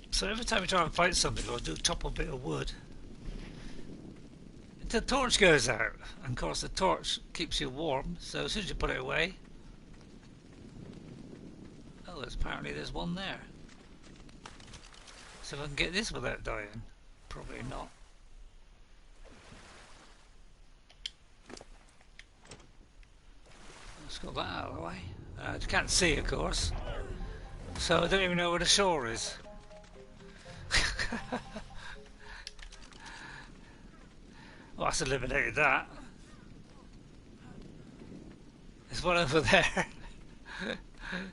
So every time you try and fight something or chop a bit of wood, the torch goes out. And of course the torch keeps you warm, so as soon as you put it away... Oh, apparently there's one there. So if I can get this without dying, probably not. Let's got that out of the way. You can't see, of course, so I don't even know where the shore is. Well, that's eliminated that. There's one over there.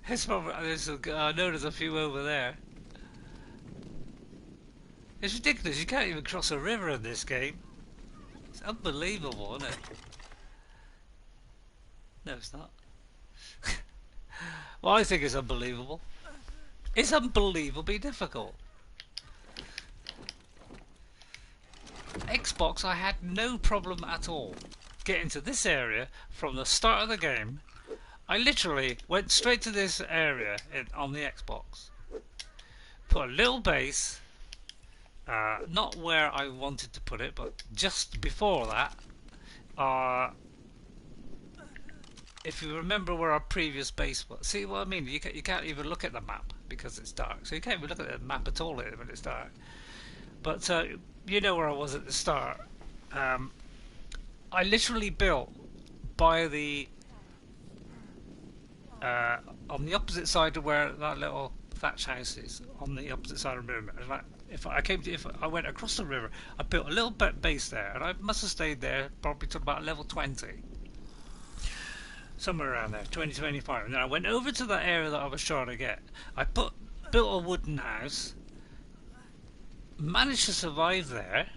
It's probably, I know there's a few over there. It's ridiculous, you can't even cross a river in this game. It's unbelievable, isn't it? No, it's not. Well, I think it's unbelievable. It's unbelievably difficult. Xbox, I had no problem at all getting to this area from the start of the game. I literally went straight to this area on the Xbox. Put a little base, not where I wanted to put it, but just before that. If you remember where our previous base was, see what I mean? You can't even look at the map because it's dark. So you can't even look at the map at all when it's dark. But you know where I was at the start. I literally built by the on the opposite side of where that little thatch house is, on the opposite side of the river. If I went across the river, I built a little bit base there, and I must have stayed there probably till about level 20, somewhere around there, 20-25. And then I went over to that area that I was trying to get. I built a wooden house, managed to survive there.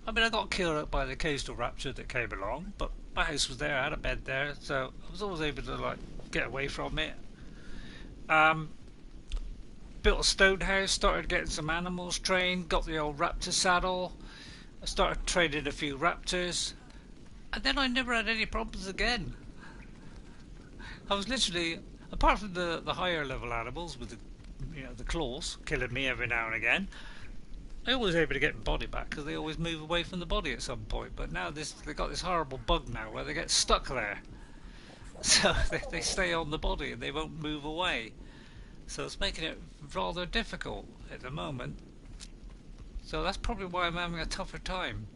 I mean, I got killed up by the coastal raptor that came along, but my house was there. I had a bed there, so I was always able to like get away from it. Built a stone house, started getting some animals trained, got the old raptor saddle. I started training a few raptors, and then I never had any problems again. I was literally, apart from the higher level animals with the claws killing me every now and again, I was able to get my body back because they always move away from the body at some point. But now they got this horrible bug now where they get stuck there, so they stay on the body and they won't move away. So it's making it rather difficult at the moment. So that's probably why I'm having a tougher time.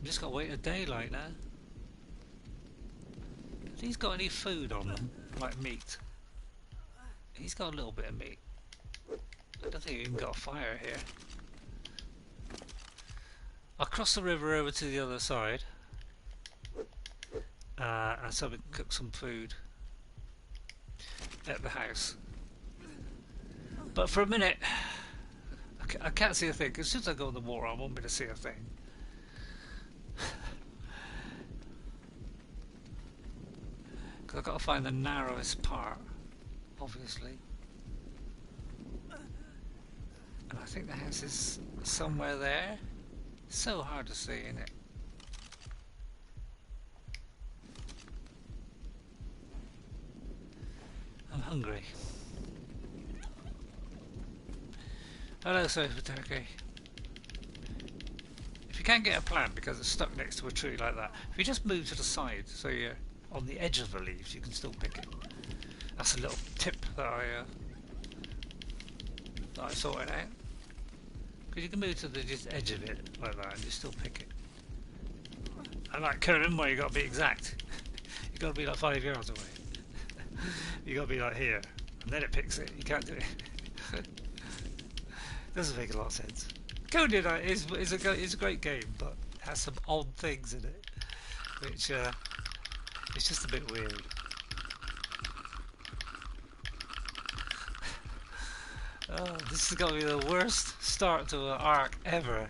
Just got to wait a daylight now. Have these got any food on them, like meat? He's got a little bit of meat. I don't think he even got a fire here. I'll cross the river over to the other side, and so we can cook some food at the house. But for a minute, I can't see a thing. As soon as I go in the water, I won't be able to see a thing. Because I've got to find the narrowest part, obviously. And I think the house is somewhere there. So hard to see, isn't it? I'm hungry. Hello, Sofa Turkey. If you can't get a plant because it's stuck next to a tree like that, if you just move to the side so you're on the edge of the leaves, you can still pick it. That's a little tip that I sorted out. Because you can move to the just edge of it like that and you still pick it. And like Conan, where you got to be exact. You got to be like 5 yards away. You got to be like here, and then it picks it. You can't do it. Doesn't make a lot of sense. Conan is a great game, but it has some odd things in it, which it's just a bit weird. Oh, this is going to be the worst start to an Ark ever.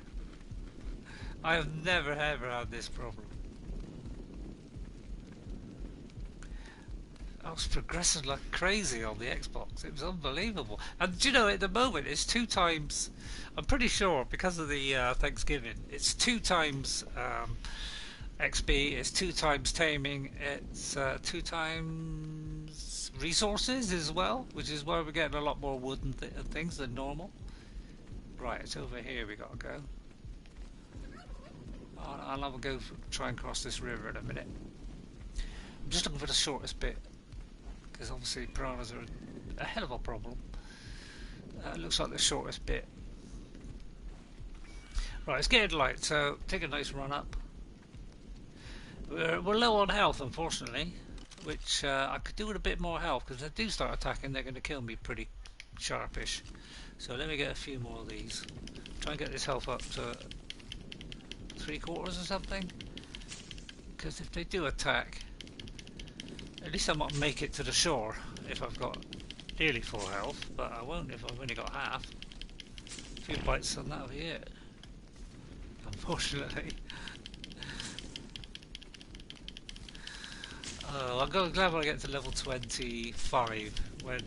I have never ever had this problem. I was progressing like crazy on the Xbox. It was unbelievable. And do you know, at the moment it's 2 times, I'm pretty sure because of the Thanksgiving, it's 2 times XP, it's 2 times taming, it's 2 times resources as well, which is why we're getting a lot more wood and things than normal. Right, it's over here we gotta go. I'll have a go try and cross this river in a minute. I'm just looking for the shortest bit, because obviously piranhas are a hell of a problem. It looks like the shortest bit. Right, it's getting light, so take a nice run up. We're low on health, unfortunately, which I could do with a bit more health, because if they do start attacking, they're going to kill me pretty sharpish. So let me get a few more of these. Try and get this health up to 3/4 or something, because if they do attack, at least I might make it to the shore if I've got nearly full health, but I won't if I've only got half. A few bites and that'll be it, unfortunately. I'm glad when I get to level 25 when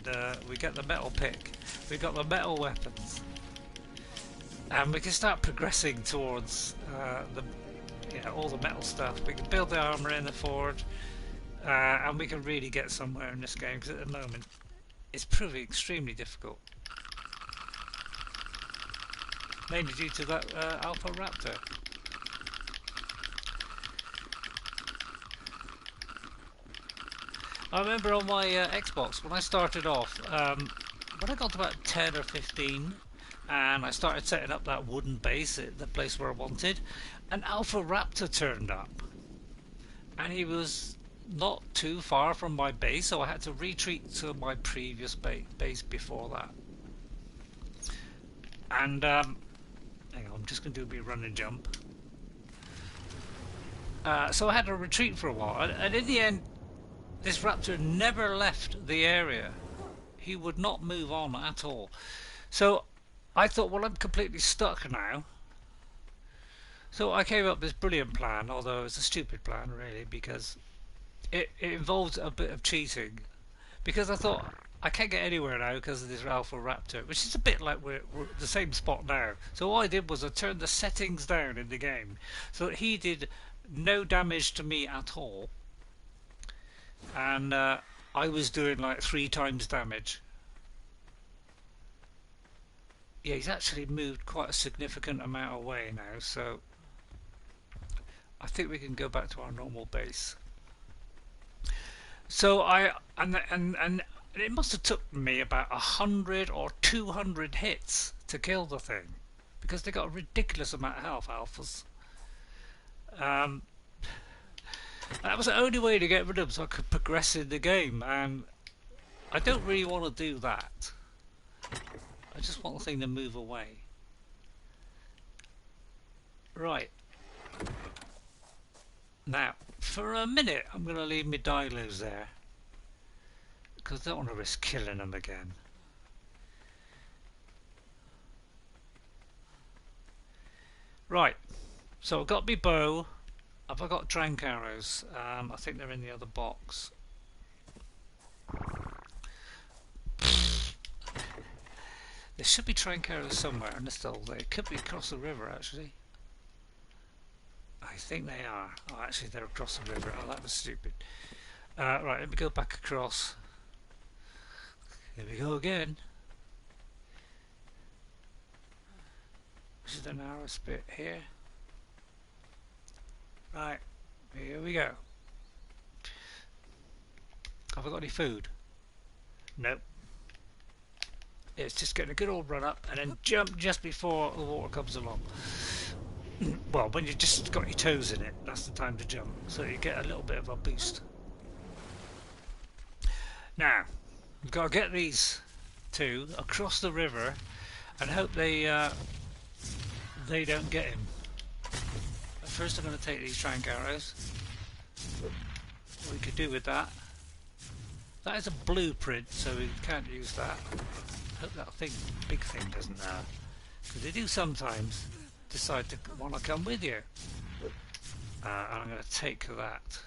we get the metal pick. We got the metal weapons, and we can start progressing towards all the metal stuff. We can build the armor in the forge, and we can really get somewhere in this game, because at the moment it's proving extremely difficult, mainly due to that Alpha Raptor. I remember on my Xbox when I started off, when I got to about 10 or 15, and I started setting up that wooden base at the place where I wanted, an Alpha Raptor turned up, and he was not too far from my base, so I had to retreat to my previous base before that. And hang on, I'm just going to do a bit run and jump. So I had to retreat for a while, and in the end this raptor never left the area. He would not move on at all. So I thought, well, I'm completely stuck now. So I came up with this brilliant plan, although it's a stupid plan really, because it involves a bit of cheating. Because I thought, I can't get anywhere now because of this Alpha Raptor, which is a bit like we're the same spot now. So all I did was I turned the settings down in the game so that he did no damage to me at all. And I was doing like 3 times damage. Yeah, he's actually moved quite a significant amount away now, so I think we can go back to our normal base. So and it must have took me about 100 or 200 hits to kill the thing, because they got a ridiculous amount of health, alphas. That was the only way to get rid of them, so I could progress in the game, and I don't really want to do that. I just want the thing to move away. Right. Now, for a minute, I'm going to leave my dilos there, because I don't want to risk killing them again. Right. So I've got my bow. Have I got trank arrows? I think they're in the other box. There should be trank arrows somewhere in the stall. They could be across the river actually. I think they are. Oh, actually they're across the river. Oh, that was stupid. Right, let me go back across. Here we go again. This is the narrowest bit here. Right, here we go. Have I got any food? Nope. It's just getting a good old run up and then jump just before the water comes along. Well, when you've just got your toes in it, that's the time to jump, so you get a little bit of a boost. Now, we've got to get these two across the river and hope they don't get him. But first I'm going to take these trank arrows. What we could do with that. That is a blueprint, so we can't use that. Hope that big thing doesn't know, because they do sometimes decide to want to come with you. And I'm going to take that.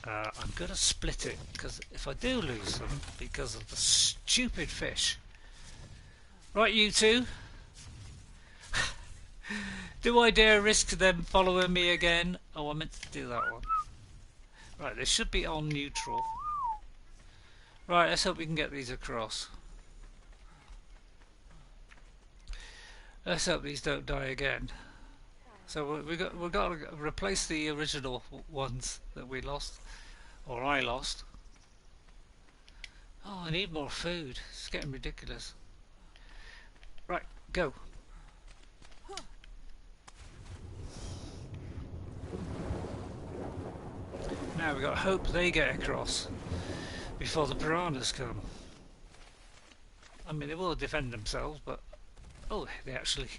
I'm going to split it, because if I do lose them because of the stupid fish. Right, you two. Do I dare risk them following me again? Oh, I meant to do that one. Right, they should be on neutral. Right, let's hope we can get these across. Let's hope these don't die again. So we've got to replace the original ones that we lost, or I lost. Oh, I need more food. It's getting ridiculous. Right, go. Now we've got to hope they get across before the piranhas come. I mean, they will defend themselves, but oh, they actually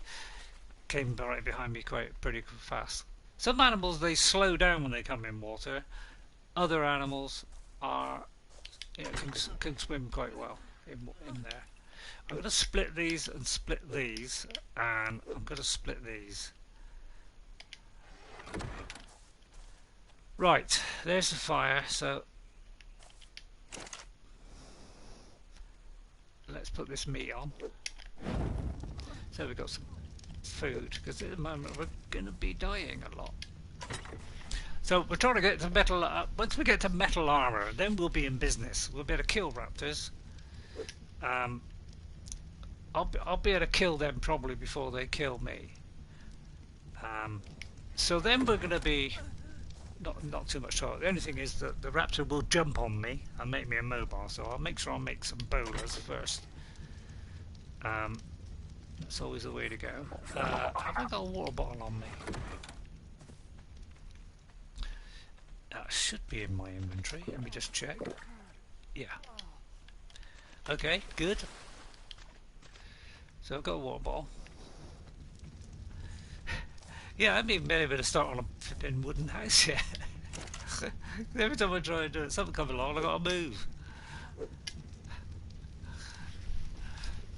came right behind me pretty fast. Some animals, they slow down when they come in water. Other animals are, can swim quite well in there. I'm going to split these and split these, and I'm going to split these. Right, there's the fire. So let's put this meat on. So we've got some food, because at the moment we're going to be dying a lot. So we're trying to get to metal. Once we get to metal armor, then we'll be in business. We'll be able to kill raptors. I'll be able to kill them probably before they kill me. So then we're going to be not too much trouble. The only thing is that the raptor will jump on me and make me immobile. So I'll make sure I make some bowlers first. That's always the way to go. Have I got a water bottle on me? That should be in my inventory. Let me just check. Yeah. Okay, good. So I've got a water bottle. Yeah, I haven't even been able to start on a flipping wooden house yet. Every time I try and do it, something comes along and I've got to move.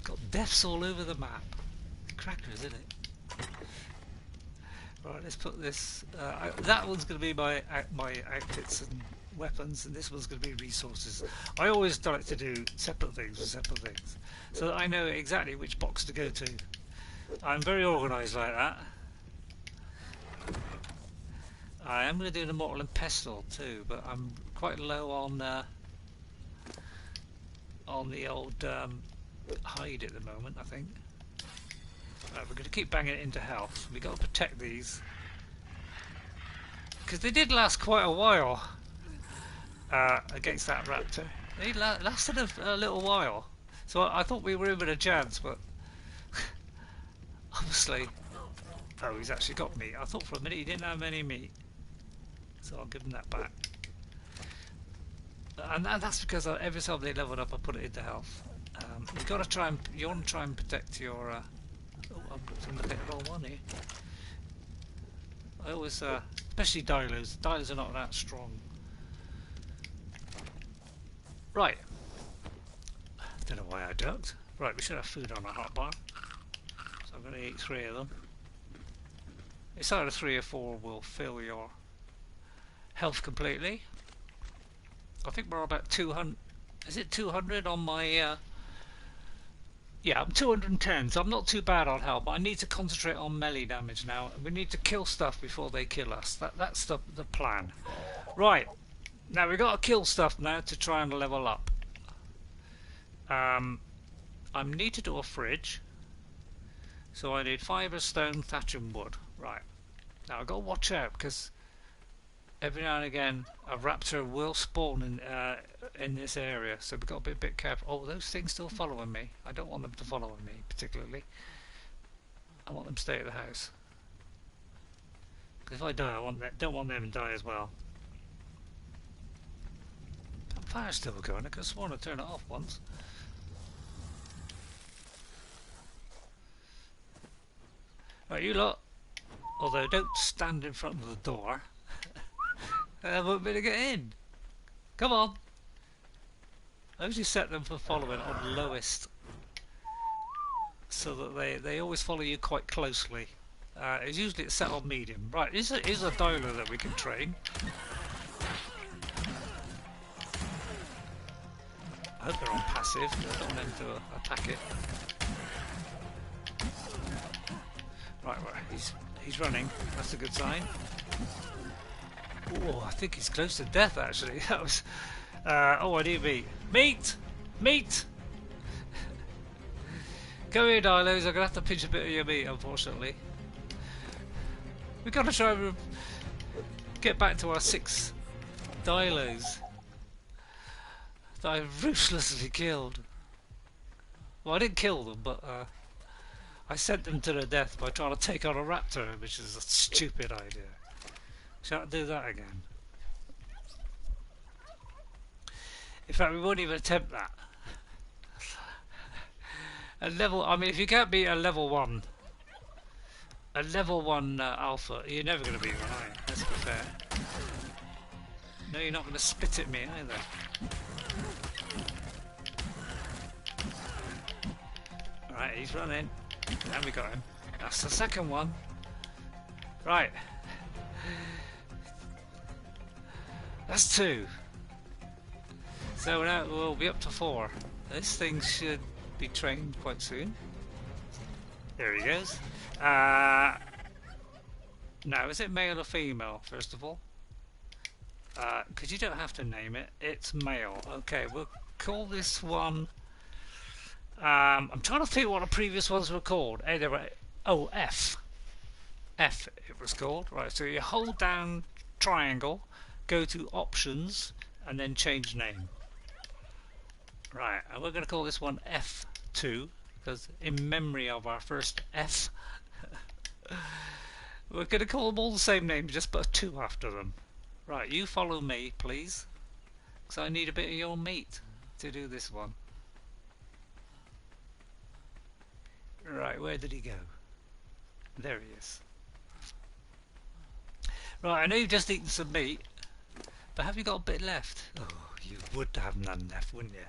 Got deaths all over the map. Crackers, isn't it? Right, let's put this. That one's going to be my outfits and weapons, and this one's going to be resources. I always like to do separate things with separate things, so that I know exactly which box to go to. I'm very organised like that. I am going to do the mortal and pestle too, but I'm quite low on the old hide at the moment, I think. Right, we're going to keep banging it into health. We've got to protect these, because they did last quite a while against that raptor. They lasted a little while, so I thought we were in with a chance, but obviously, oh, he's actually got meat. I thought for a minute he didn't have any meat, so I'll give him that back. And that's because every time they leveled up, I put it into health. You want to try and protect your. Oh, I'm looking at the wrong one here. I always, especially dilos. Dilos are not that strong. Right. Don't know why I ducked. Right, we should have food on our hotbar. So I'm going to eat 3 of them. It's either 3 or 4 will fill your health completely. I think we're about 200. Is it 200 on my? Yeah, I'm 210, so I'm not too bad on health, but I need to concentrate on melee damage now. We need to kill stuff before they kill us. That's the plan. Right, now we've got to kill stuff now to try and level up. I need to do a fridge, so I need fibre, stone, thatch and wood. Right, now I've got to watch out, because every now and again a raptor will spawn in this area, so we've got to be a bit careful. Oh, those things still following me. I don't want them to follow me particularly. I want them to stay at the house. Because if I die, don't want them to die as well. That fire's still going. I could have sworn I turned it off once. Right, you lot. Although don't stand in front of the door. I won't be able to get in. Come on. I usually set them for following on lowest, so that they always follow you quite closely. It's usually set on medium. Right, here's a dialer that we can train. I hope they're on passive. I don't want them to attack it. Right, he's running. That's a good sign. Oh, I think he's close to death actually. That was. Oh, I need meat. Meat! Meat! Come here, Dilos. I'm gonna have to pinch a bit of your meat, unfortunately. We've got to try and get back to our 6 Dilos that I've ruthlessly killed. Well, I didn't kill them, but I sent them to their death by trying to take on a raptor, which is a stupid idea. Shall I do that again? In fact, we won't even attempt that. I mean, if you can't beat a level 1 alpha, you're never going to beat one, are you? Let's be fair. No, you're not going to spit at me either. Right, he's running. And we got him. That's the second one. Right. That's 2. So now we'll be up to 4. This thing should be trained quite soon. There he goes. Now, is it male or female, first of all? Because you don't have to name it. It's male. Okay, we'll call this one... I'm trying to think what the previous ones were called. Hey, they were... Oh, F. F it was called. Right, so you hold down triangle, go to options, and then change name. Right, and we're going to call this one F2, because in memory of our first F, we're going to call them all the same name, just put a 2 after them. Right, you follow me, please, because I need a bit of your meat to do this one. Right, where did he go? There he is. Right, I know you've just eaten some meat, but have you got a bit left? Oh, you would have none left, wouldn't you?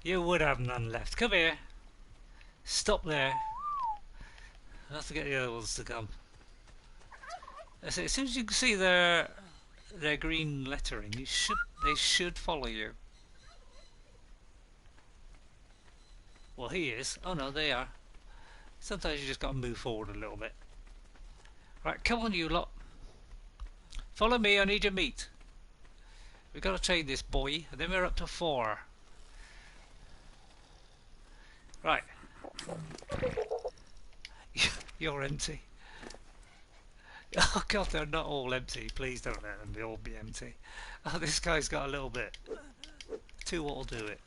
You would have none left. Come here. Stop there. I'll have to get the other ones to come. As soon as you can see their green lettering, they should follow you. Well, he is. Oh no, they are. Sometimes you just got to move forward a little bit. Right, come on you lot. Follow me, I need your meat. We've got to train this boy, and then we're up to 4. Right. You're empty. Oh god, they're not all empty. Please don't let them all be empty. Oh, this guy's got a little bit. 2 will do it.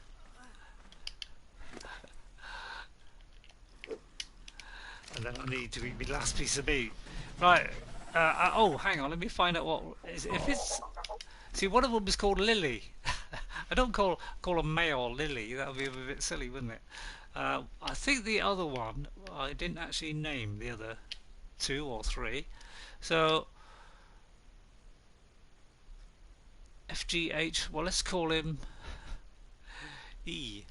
And then I need to eat my last piece of meat. Right. Oh, hang on. Let me find out what is. If it's. See, one of them is called Lily. I don't call a male Lily. That would be a bit silly, wouldn't it? I think the other one I didn't actually name the other 2 or 3. So FGH. Well, let's call him E.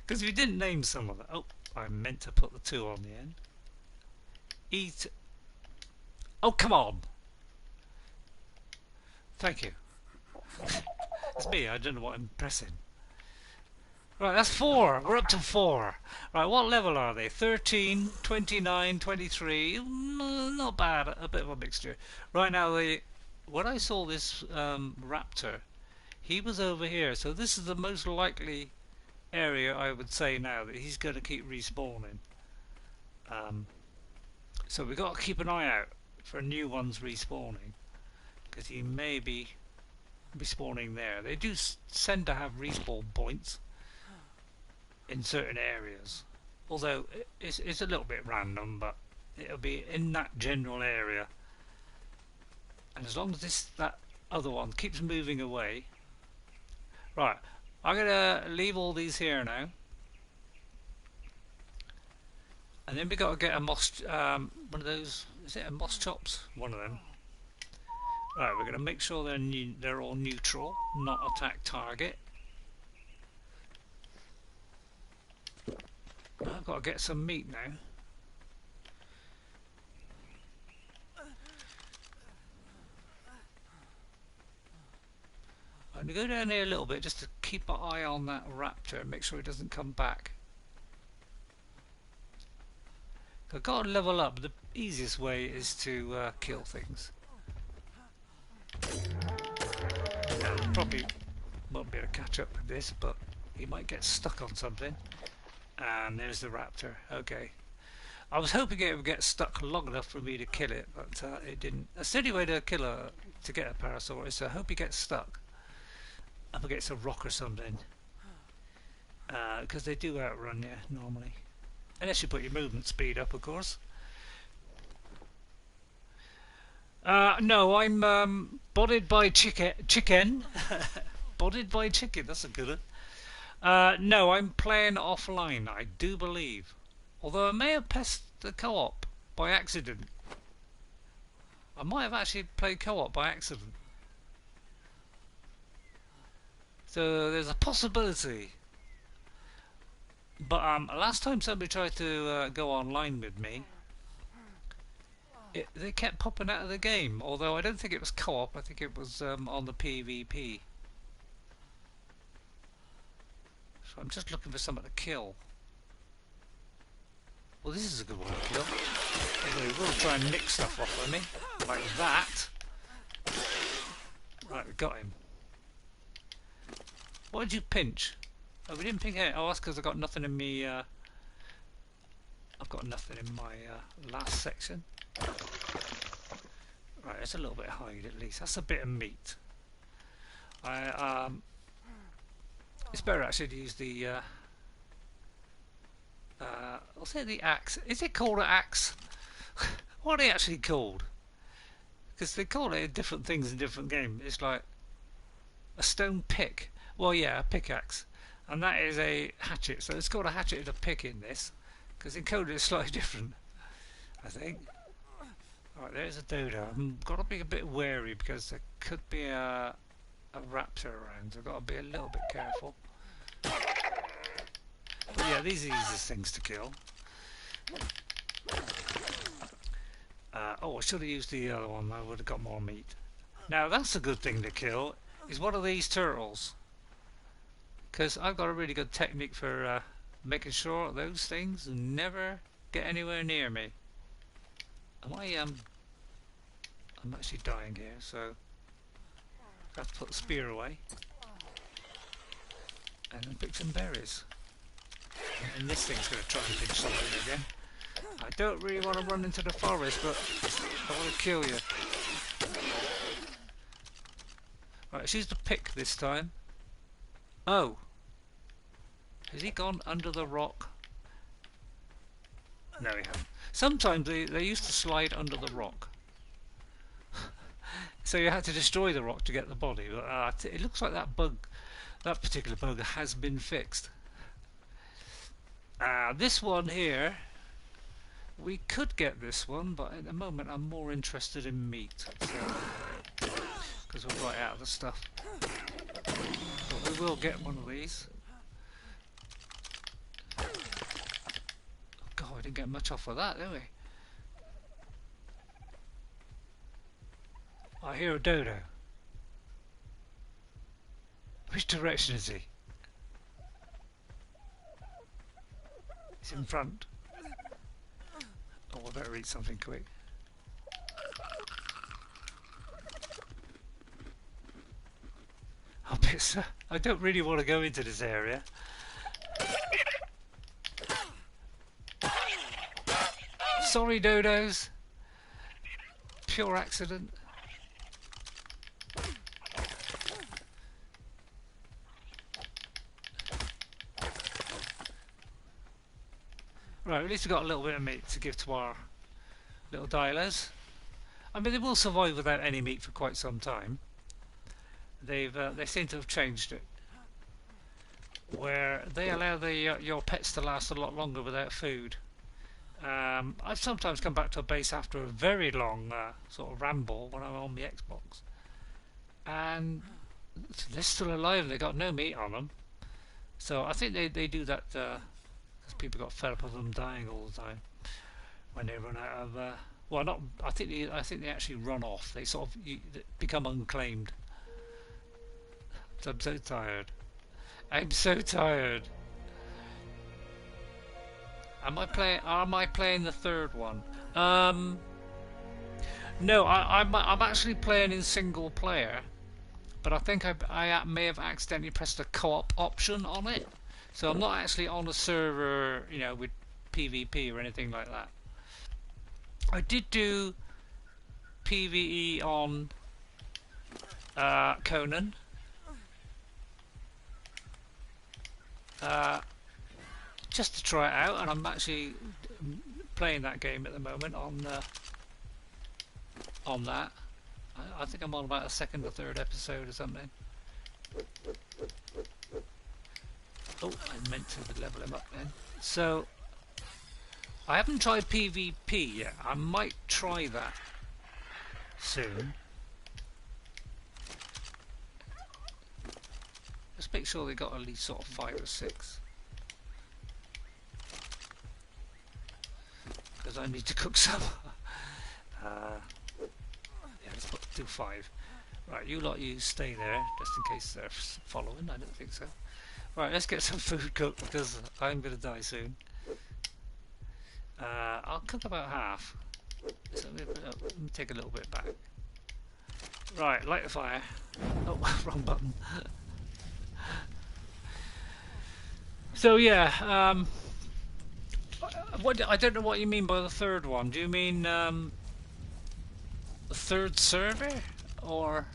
Because we didn't name some of them. Oh, I meant to put the 2 on the end. Eat. Oh, come on. Thank you. It's me, I don't know what I'm pressing. Right, that's 4. We're up to 4. Right, what level are they? 13, 29, 23. Not bad, a bit of a mixture. Right now, when I saw this raptor, he was over here. So this is the most likely area, I would say now, that he's going to keep respawning. So we've got to keep an eye out for new ones respawning, because he may be respawning there. They do tend to have respawn points in certain areas, although it's a little bit random, but it'll be in that general area. And as long as that other one keeps moving away. Right, I'm gonna leave all these here now, and then we got to get a moss, one of those. Is it a moss chops? One of them. Right, we're gonna make sure they're all neutral, not attack target. I've got to get some meat now. I'm going to go down here a little bit just to keep an eye on that raptor and make sure he doesn't come back. I've got to level up. The easiest way is to kill things. Probably won't be able to catch up with this, but he might get stuck on something. And there's the raptor. Okay. I was hoping it would get stuck long enough for me to kill it, but it didn't. That's the only way to get a parasaur is to hope he gets stuck up against a rock or something. Because they do outrun you normally. Unless you put your movement speed up, of course. No, I'm bodied by chicken. Bodied by chicken, that's a good one. No, I'm playing offline, I do believe. Although I may have passed the co-op by accident. I might have actually played co-op by accident. So there's a possibility. But last time somebody tried to go online with me, they kept popping out of the game. Although I don't think it was co-op, I think it was on the PvP. So I'm just looking for something to kill. Well, this is a good one to kill. Although he will try and nick stuff off of me. Like that. Right, we got him. What did you pinch? Oh, we didn't pinch it. Oh, that's because I've got nothing in me. I've got nothing in my last section. Right, it's a little bit hide at least. That's a bit of meat. It's better actually to use the. I'll say the axe. Is it called an axe? What are they actually called? Because they call it different things in different games. It's like a stone pick. Well, yeah, a pickaxe, and that is a hatchet. So it's called a hatchet and a pick in this, because in Conan it's slightly different, I think. Right, there's a dodo. I've got to be a bit wary because there could be a raptor around. So I've got to be a little bit careful. But yeah, these are the easiest things to kill. Oh, I should have used the other one. I would have got more meat. Now that's a good thing to kill. Is one of these turtles. Because I've got a really good technique for making sure those things never get anywhere near me. I'm actually dying here, so I have to put the spear away and then pick some berries. And this thing's going to try and pinch something again. I don't really want to run into the forest, but I want to kill you. Right, let's use the pick this time. Oh! Has he gone under the rock? No, he hasn't. Sometimes they used to slide under the rock. So you had to destroy the rock to get the body. But it looks like that particular bug has been fixed. This one here, we could get this one, but at the moment I'm more interested in meat. Because we're right out of the stuff. But we will get one of these. Oh God, we didn't get much off of that, did we? I hear a dodo. Which direction is he? He's in front. Oh, I better eat something quick. I don't really want to go into this area. Sorry, dodos. Pure accident. Right, at least we've got a little bit of meat to give to our little dialers. I mean, they will survive without any meat for quite some time. They seem to have changed it, where they allow your pets to last a lot longer without food. I've sometimes come back to a base after a very long sort of ramble when I'm on the Xbox, and they're still alive. They got no meat on them, so I think they do that because people got fed up of them dying all the time when they run out of. Well, not. I think they actually run off. They sort of become unclaimed. I'm so tired. I'm so tired. Am I playing the third one? No, I'm actually playing in single player, but I think I may have accidentally pressed a co-op option on it, so I'm not actually on a server, you know, with PvP or anything like that. I did do PvE on Conan. Just to try it out, and I'm actually playing that game at the moment on that. I think I'm on about a second or third episode or something. Oh, I meant to level him up then. So I haven't tried PvP yet. I might try that soon. Let's make sure they got at least sort of 5 or 6. Because I need to cook some. Yeah, let's do 5. Right, you lot, you stay there just in case they're following. I don't think so. Right, let's get some food cooked because I'm going to die soon. I'll cook about half. So let me take a little bit back. Right, light the fire. Oh, wrong button. So yeah, what I don't know what you mean by the third one. Do you mean the third server or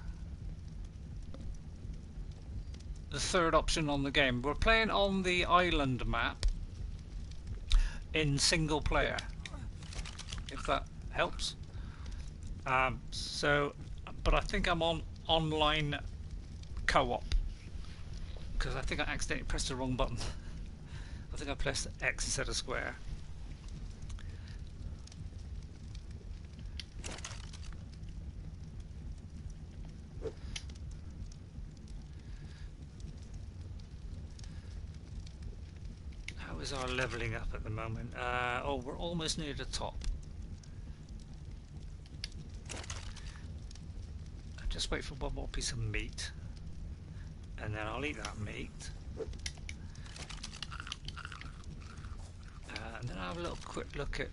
the third option on the game? We're playing on the island map in single player, if that helps. But I think I'm on online co-op because I think I accidentally pressed the wrong button. I think I pressed X instead of square. How is our leveling up at the moment? Oh, we're almost near the top. I'll just wait for one more piece of meat, and then I'll eat that meat. And then I'll have a little quick look at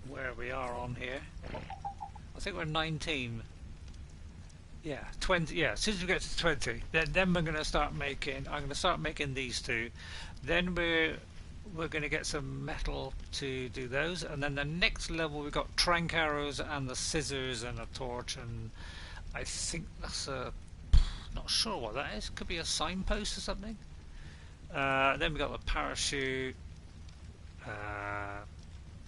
where we are on here. I think we're 19. Yeah, 20. Yeah, as soon as we get to 20, then we're going to start making. I'm going to start making these two. Then we're going to get some metal to do those, and then the next level we've got trank arrows and the scissors and a torch, and I think that's a. Not sure what that is. Could be a signpost or something. Then we've got the parachute.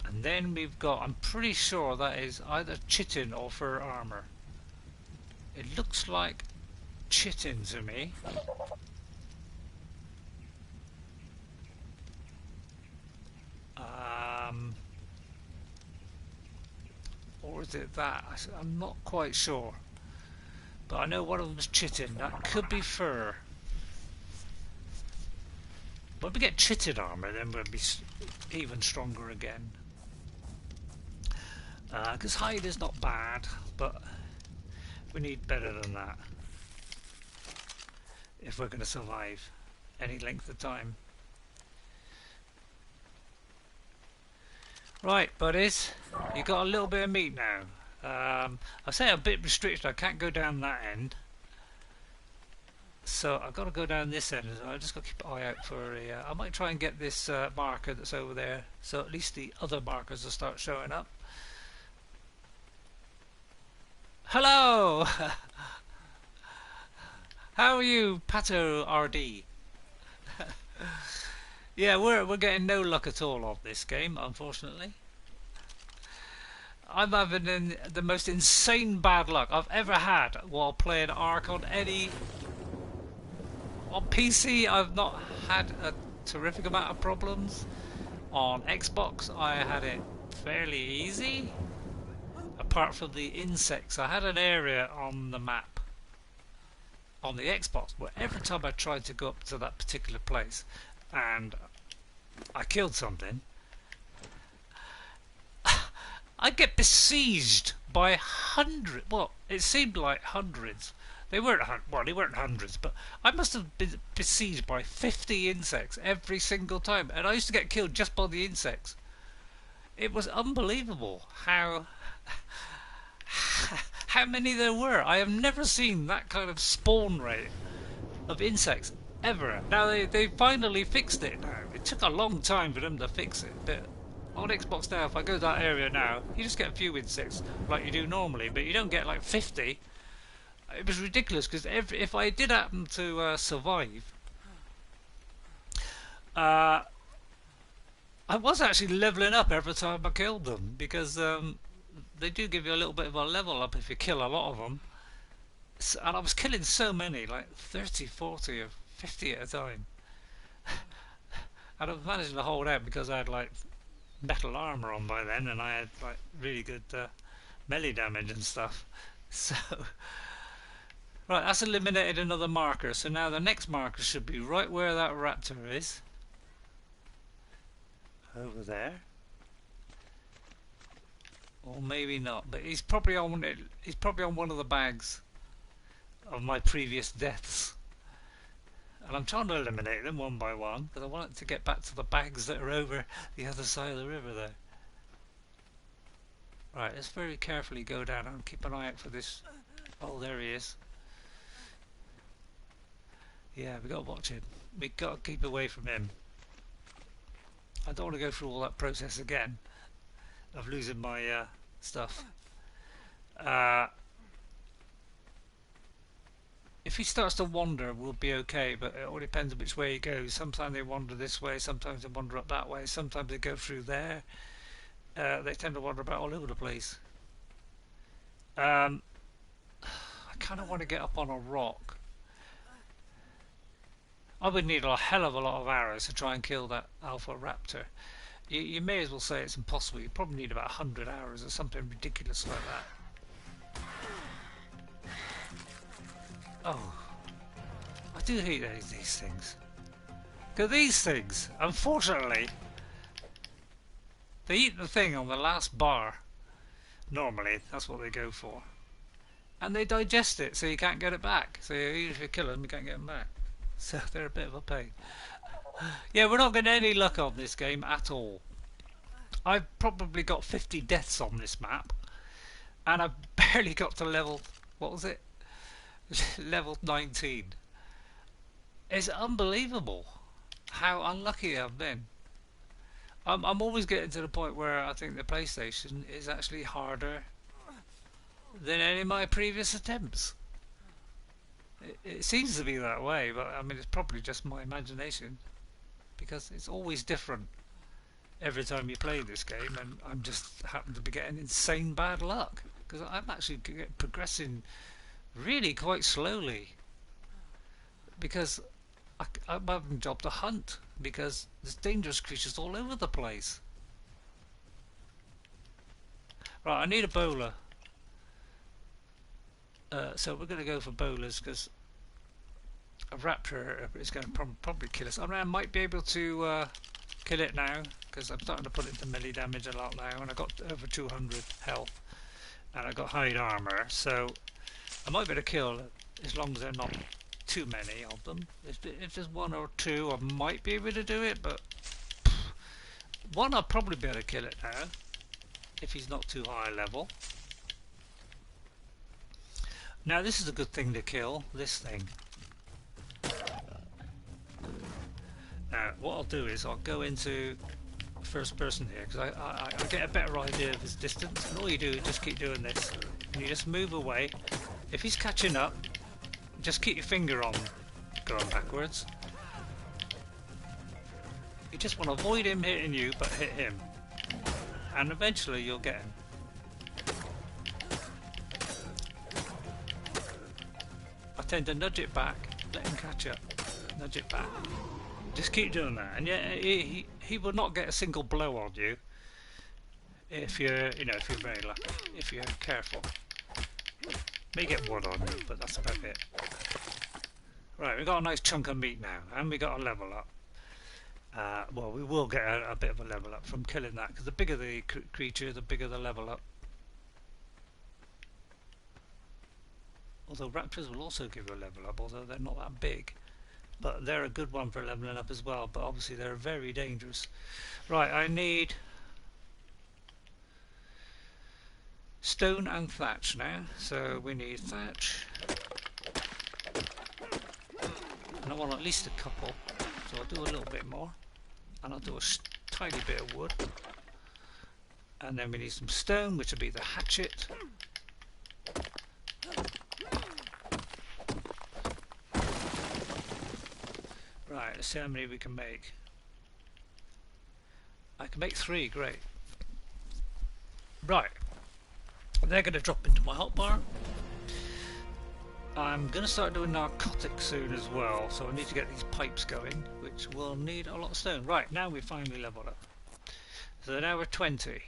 And then we've got, I'm pretty sure that is either chitin or fur armor. It looks like chitin to me. Or is it that? I'm not quite sure. But I know one of them is chitin. That could be fur. When we get chitin armor, then we'll be even stronger again. Because hide is not bad, but we need better than that if we're going to survive any length of time. Right, buddies, you got a little bit of meat now. I say I'm a bit restricted. I can't go down that end. So I've got to go down this end. I just got to keep an eye out for a. I might try and get this marker that's over there, so at least the other markers will start showing up. Hello. How are you, Pato RD? Yeah, we're getting no luck at all on this game, unfortunately. I'm having the most insane bad luck I've ever had while playing Ark on any. On PC, I've not had a terrific amount of problems. On Xbox, I had it fairly easy. Apart from the insects, I had an area on the map on the Xbox where every time I tried to go up to that particular place and I killed something, I'd get besieged by hundreds. Well, it seemed like hundreds. They weren't hundreds, but I must have been besieged by 50 insects every single time, and I used to get killed just by the insects. It was unbelievable how many there were. I have never seen that kind of spawn rate of insects ever. Now they finally fixed it now. It took a long time for them to fix it, but on Xbox now, if I go to that area now, you just get a few insects like you do normally, but you don't get like 50. It was ridiculous because if I did happen to survive, I was actually leveling up every time I killed them because they do give you a little bit of a level up if you kill a lot of them. And I was killing so many, like 30, 40 or 50 at a time. And I was managing to hold out because I had like metal armor on by then and I had like really good melee damage and stuff. So right, that's eliminated another marker, so now the next marker should be right where that raptor is. Over there. Or maybe not, but he's probably on one of the bags of my previous deaths. And I'm trying to eliminate them one by one because I want it to get back to the bags that are over the other side of the river there. Right, let's very carefully go down and keep an eye out for this. Oh, there he is. Yeah, we got to watch him. We got to keep away from him. I don't want to go through all that process again of losing my stuff. If he starts to wander, we'll be okay, but it all depends on which way he goes. Sometimes they wander this way, sometimes they wander up that way, sometimes they go through there. They tend to wander about all over the place. I kind of want to get up on a rock. I would need a hell of a lot of arrows to try and kill that Alpha Raptor. You may as well say it's impossible. You probably need about 100 arrows or something ridiculous like that. Oh, I do hate these things. Because these things, unfortunately, they eat the thing on the last bar. Normally, that's what they go for. And they digest it, so you can't get it back. So even if you kill them, you can't get them back. So they're a bit of a pain. Yeah, we're not getting any luck on this game at all. I've probably got 50 deaths on this map. And I've barely got to level... what was it? Level 19. It's unbelievable how unlucky I've been. I'm always getting to the point where I think the PlayStation is actually harder than any of my previous attempts. It seems to be that way, but I mean it's probably just my imagination, because it's always different every time you play this game, and I'm just happen to be getting insane bad luck because I'm actually progressing really quite slowly, because I'm having a job to hunt because there's dangerous creatures all over the place. Right, I need a bowler. So we're going to go for bowlers because a raptor is going to probably kill us. I mean, I might be able to kill it now because I'm starting to put it into melee damage a lot now, and I got over 200 health and I got hide armor, so I might be able to kill it as long as they're not too many of them. If there's one or two, I might be able to do it, but one I'll probably be able to kill it now if he's not too high level. Now this is a good thing to kill, this thing. Now what I'll do is I'll go into first person here because I get a better idea of his distance, and all you do is just keep doing this and you just move away. If he's catching up, just keep your finger on going backwards. You just want to avoid him hitting you but hit him, and eventually you'll get him. I tend to nudge it back, let him catch up, nudge it back. Just keep doing that, and yeah, he will not get a single blow on you if you're, if you're very lucky, if you're careful. May get one on you, but that's about it. Right, we've got a nice chunk of meat now, and we got a level up. Well, we will get a bit of a level up from killing that, because the bigger the creature, the bigger the level up. Although raptors will also give you a level up, although they're not that big. But they're a good one for leveling up as well, but obviously they're very dangerous. Right, I need stone and thatch now, so we need thatch. And I want at least a couple, so I'll do a little bit more. And I'll do a tiny bit of wood. And then we need some stone, which will be the hatchet. Right, let's see how many we can make. I can make 3, great. Right, they're going to drop into my hotbar. I'm going to start doing narcotics soon as well, so I need to get these pipes going, which will need a lot of stone. Right, now we finally leveled up. So now we're 20.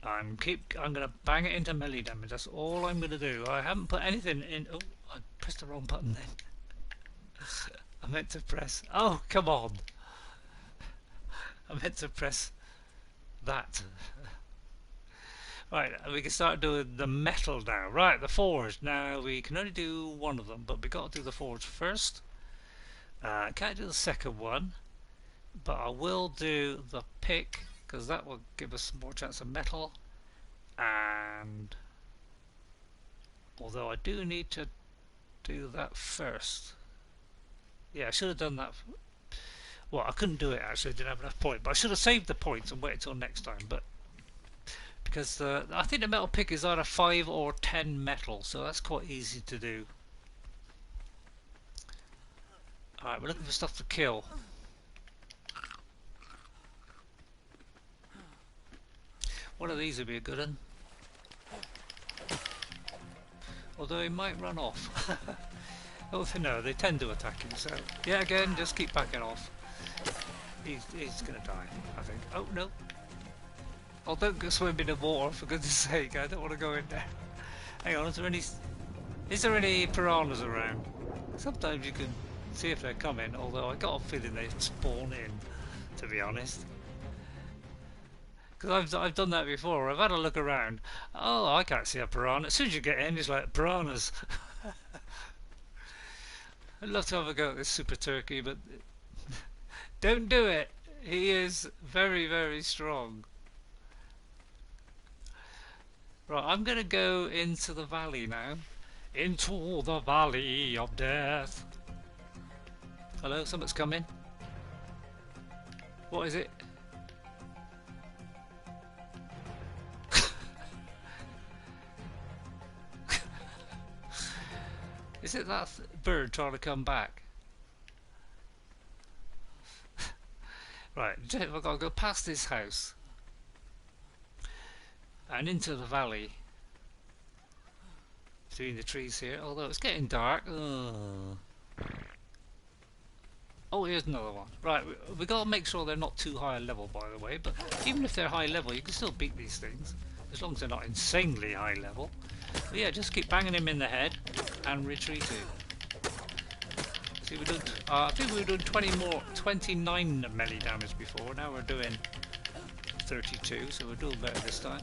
I'm going to bang it into melee damage, that's all I'm going to do. I haven't put anything in... Oh, I pressed the wrong button then. I meant to press... Oh, come on! I meant to press that. Right, we can start doing the metal now. Right, the forge. Now we can only do one of them, but we got to do the forge first. Can't do the second one, but I will do the pick because that will give us more chance of metal. And although I do need to do that first. Yeah, I should have done that. Well, I couldn't do it actually. I didn't have enough points, but I should have saved the points and waited till next time. But because I think the metal pick is either 5 or 10 metal, so that's quite easy to do. Alright, we're looking for stuff to kill. One of these would be a good one. Although he might run off. Oh no, they tend to attack him, so yeah, again, just keep backing off. He's gonna die, I think. Oh no. Oh, don't go swim in the water, for goodness sake, I don't want to go in there. Hang on, is there any piranhas around? Sometimes you can see if they're coming, although I got a feeling they spawn in, to be honest. Because I've done that before. I've had a look around. Oh, I can't see a piranha. As soon as you get in, it's like piranhas. I'd love to have a go at this super turkey, but don't do it. He is very, very strong. Right, I'm going to go into the valley now. Into the valley of death. Hello, something's coming. What is it? Is it that bird trying to come back? Right, I've got to go past this house and into the valley between the trees here, although it's getting dark. Oh, here's another one. Right, we got to make sure they're not too high a level, by the way, but even if they're high level, you can still beat these things, as long as they're not insanely high level. But yeah, just keep banging him in the head and retreating. See, I think we were doing 29 melee damage before. Now we're doing 32, so we're doing better this time.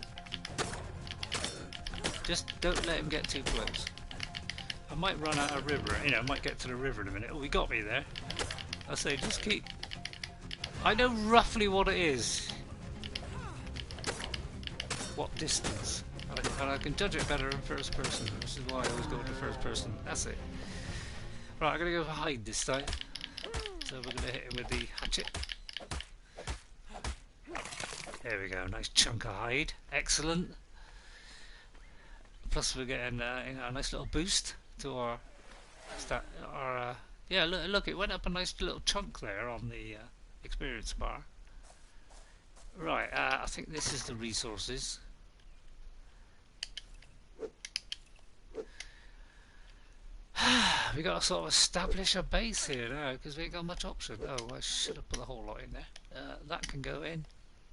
Just don't let him get too close. I might run out of river. You know, I might get to the river in a minute. Oh, he got me there. I say, just keep. I know roughly what it is. What distance. And I can judge it better in first person, which is why I always go to first person. That's it. Right, I'm going to go for hide this time. So we're going to hit him with the hatchet. There we go, nice chunk of hide. Excellent. Plus we're getting a nice little boost to our stat. Yeah, look, it went up a nice little chunk there on the experience bar. Right, I think this is the resources. We got to sort of establish a base here now because we ain't got much option. Oh, I should have put a whole lot in there. That can go in.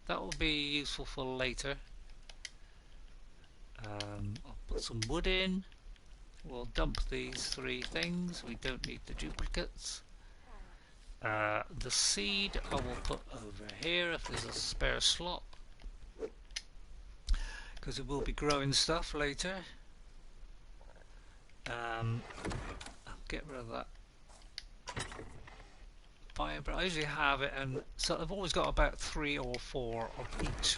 That will be useful for later. I'll put some wood in. We'll dump these 3 things. We don't need the duplicates. The seed I will put over here if there's a spare slot, because it will be growing stuff later. I'll get rid of that fibre. I usually have it, and so I've always got about 3 or 4 of each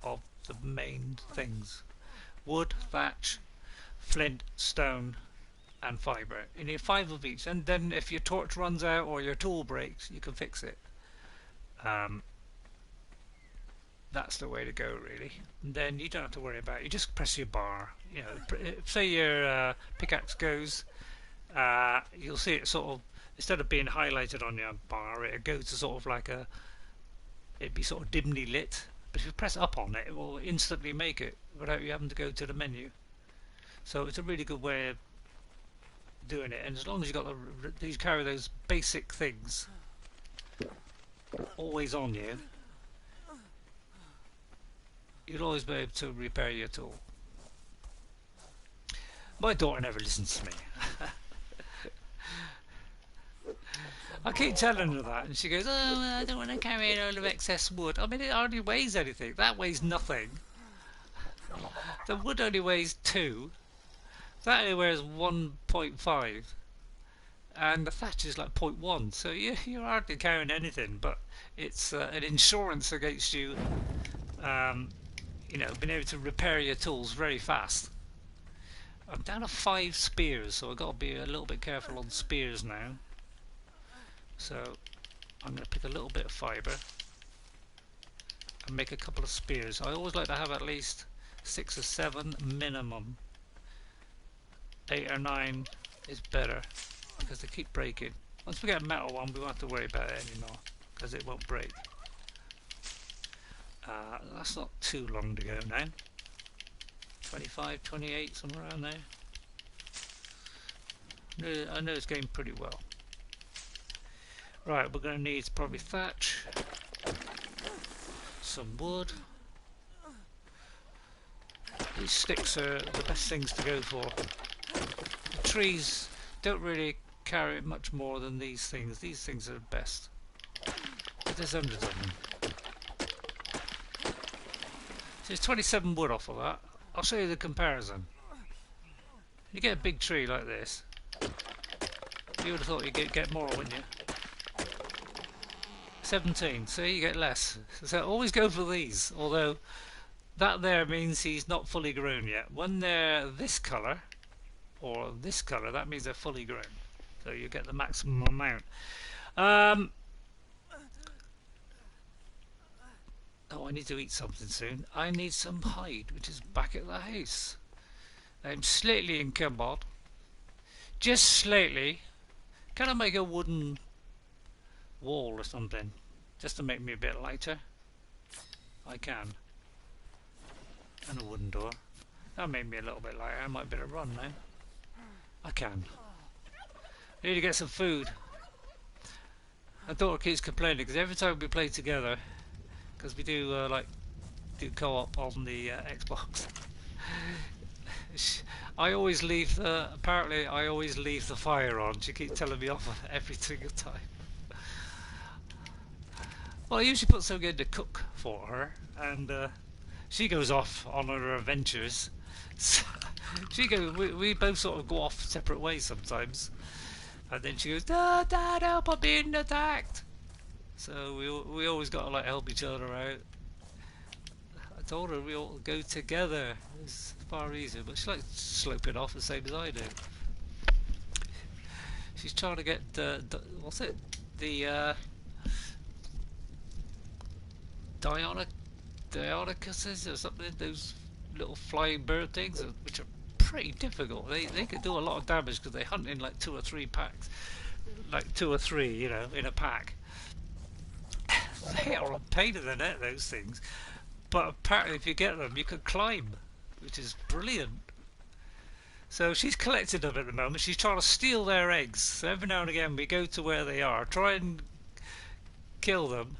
of the main things: wood, thatch, flint, stone, and fibre. You need 5 of each, and then if your torch runs out or your tool breaks, you can fix it. That's the way to go, really. And then you don't have to worry about it. You just press your bar. You know, say your pickaxe goes, you'll see it sort of, instead of being highlighted on your bar, it goes to sort of like it'd be sort of dimly lit. But if you press up on it, it will instantly make it without you having to go to the menu. So it's a really good way of doing it. And as long as you carry those basic things always on you, you'll always be able to repair your tool. My daughter never listens to me. I keep telling her that, and she goes, "Oh, well, I don't want to carry a load of excess wood." I mean, it hardly weighs anything. That weighs nothing. The wood only weighs 2. That only weighs 1.5. And the thatch is like 0.1. So you're hardly carrying anything. But it's an insurance against you, being able to repair your tools very fast. I'm down to 5 spears, so I've got to be a little bit careful on spears now. So I'm going to pick a little bit of fibre and make a couple of spears. I always like to have at least 6 or 7 minimum. 8 or 9 is better because they keep breaking. Once we get a metal one, we won't have to worry about it anymore because it won't break. That's not too long to go now. 25, 28, somewhere around there. I know it's going pretty well. Right, we're going to need probably thatch, some wood. These sticks are the best things to go for. The trees don't really carry much more than these things. These things are the best. But there's hundreds of them. So there's 27 wood off of that. I'll show you the comparison. You get a big tree like this, you would have thought you'd get more, wouldn't you? 17, so you get less. So always go for these, although that there means he's not fully grown yet. When they're this colour, or this colour, that means they're fully grown. So you get the maximum amount. Oh, I need to eat something soon. I need some hide, which is back at the house. I'm slightly encumbered. Just slightly. Can I make a wooden wall or something? Just to make me a bit lighter? I can. And a wooden door. That'll make me a little bit lighter. I might be able to run now. I can. I need to get some food. My daughter keeps complaining because every time we play together, because we do do co-op on the Xbox, I always leave the fire on. She keeps telling me off every single time. Well, I usually put something in to cook for her, and she goes off on her adventures. So we both sort of go off separate ways sometimes, and then she goes, "No, Dad, help! I'm being attacked." So we always got to like help each other out. I told her we all go together. It's far easier, but she likes sloping off the same as I do. She's trying to get what's it? The Dionycuses or something. Those little flying bird things, which are pretty difficult. They could do a lot of damage because they hunt in like 2 or 3 packs, like 2 or 3, in a pack. They are a pain in the neck, those things. But apparently if you get them, you can climb, which is brilliant. So she's collected them at the moment. She's trying to steal their eggs. So every now and again we go to where they are, try and kill them,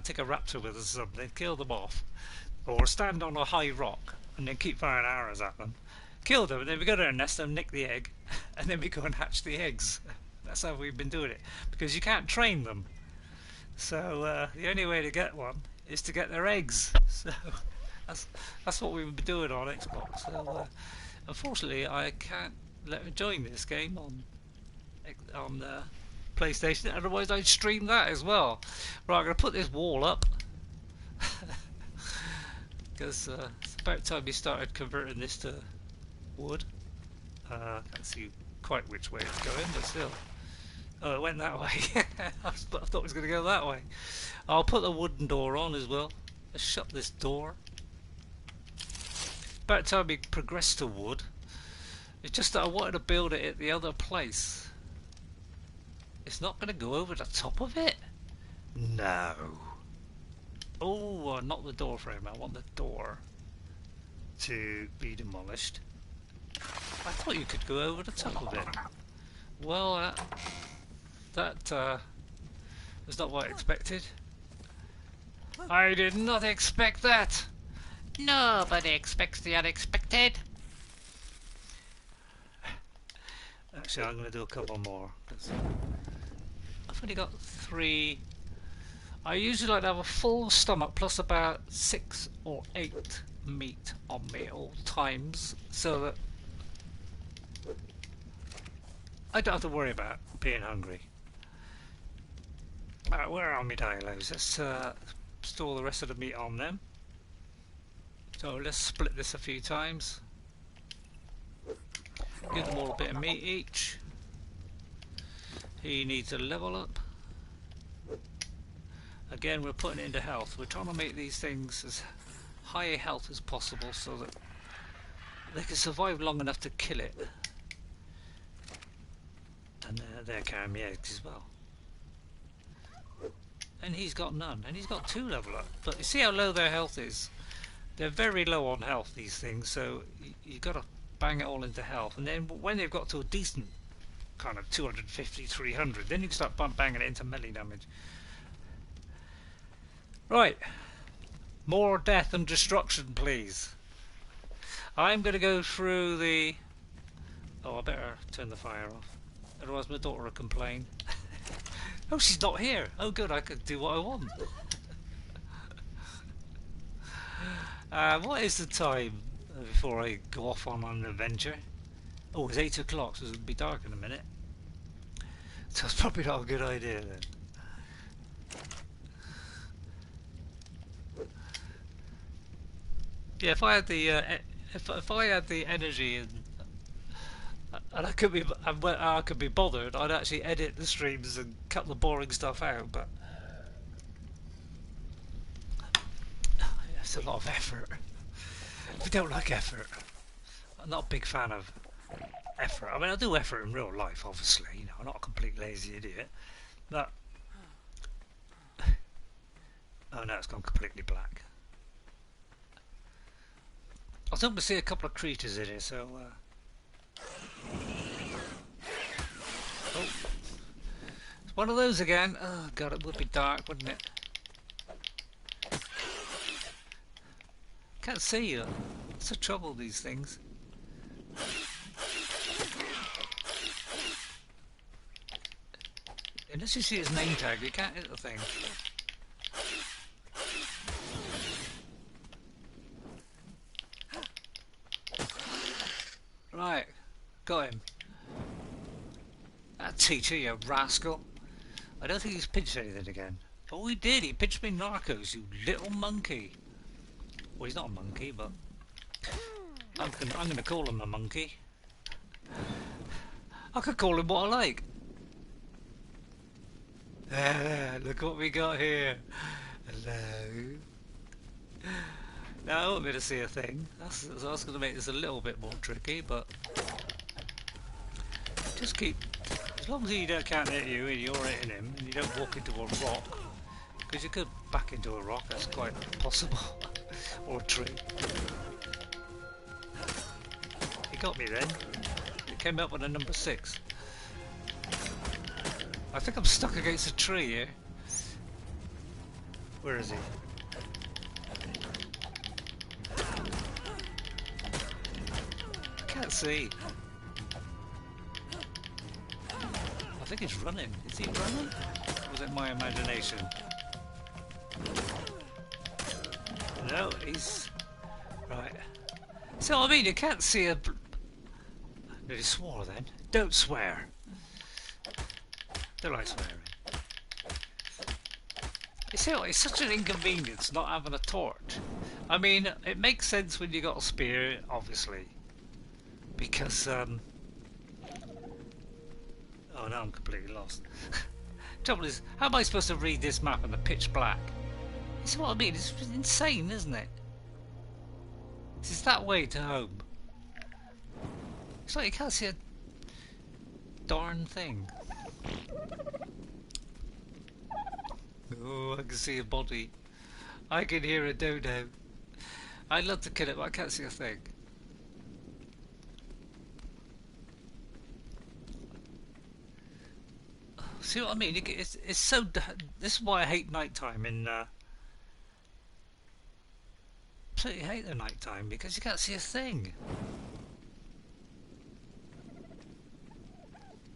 take a raptor with us or something, kill them off. Or stand on a high rock and then keep firing arrows at them. Kill them, and then we go to their nest and nick the egg, and then we go and hatch the eggs. That's how we've been doing it. Because you can't train them. So the only way to get one is to get their eggs. So that's what we've been doing on Xbox. So unfortunately, I can't let her join this game on PlayStation. Otherwise, I'd stream that as well. Right, I'm going to put this wall up because it's about time we started converting this to wood. Can't see quite which way it's going, but still. Oh, it went that way. I thought it was going to go that way. I'll put the wooden door on as well. Let's shut this door. About time we progress to wood. It's just that I wanted to build it at the other place. It's not going to go over the top of it? No. Oh, not the door frame. I want the door to be demolished. I thought you could go over the top of it. Well, that was not what I expected. I did not expect that. Nobody expects the unexpected. Actually, I'm going to do a couple more. I've only got 3. I usually like to have a full stomach plus about 6 or 8 meat on me at all times so that I don't have to worry about being hungry. Alright, where are my dialos? Let's store the rest of the meat on them. So let's split this a few times. Give them all a bit of meat each. He needs a level up. Again, we're putting it into health. We're trying to make these things as high a health as possible so that they can survive long enough to kill it. And they're carrying me eggs as well. And he's got none. And he's got 2 level up. But you see how low their health is? They're very low on health, these things. So you've got to bang it all into health. And then when they've got to a decent kind of 250, 300, then you can start banging it into melee damage. Right. More death and destruction, please. I'm going to go through the... Oh, I better turn the fire off. Otherwise my daughter will complain. Oh, she's not here. Oh, good, I could do what I want. What is the time before I go off on an adventure? Oh, it's 8 o'clock, so it'll be dark in a minute. So it's probably not a good idea then. Yeah, if I had the if I had the energy and I could be bothered, I'd actually edit the streams and cut the boring stuff out. But it's a lot of effort. If you don't like effort, I'm not a big fan of effort. I mean, I do effort in real life, obviously. You know, I'm not a complete lazy idiot. But oh no, it's gone completely black. I was hoping to see a couple of creatures in here, so oh, it's one of those again. Oh god, it would be dark, wouldn't it? Can't see you. It's the trouble, these things. Unless you see his name tag, you can't hit the thing. Right, got him. That teacher, you rascal. I don't think he's pinched anything again. Oh, he did. He pinched me narcos, you little monkey. Well, he's not a monkey, but I'm going to call him a monkey. I could call him what I like. Look what we got here. Hello. Now, I want me to see a thing. That's going to make this a little bit more tricky, but just keep... As long as he can't hit you and you're hitting him and you don't walk into a rock, because you could back into a rock, that's quite possible. Or a tree. He got me then. It came up with a number 6. I think I'm stuck against a tree here. Where is he? I can't see. I think he's running. Is he running? Or was it my imagination? No, he's... Right. So I mean, you can't see a... I nearly swore then. Don't swear. Don't like swearing. You see what, it's such an inconvenience not having a torch. I mean, it makes sense when you got a spear, obviously. Because, oh no, I'm completely lost. Trouble is, how am I supposed to read this map in the pitch black? You see what I mean? It's insane, isn't it? It's that way to home. It's like you can't see a darn thing. Oh, I can see a body. I can hear a dodo. I'd love to kill it, but I can't see a thing. See what I mean? It's so... This is why I hate nighttime in... Absolutely hate the nighttime, because you can't see a thing.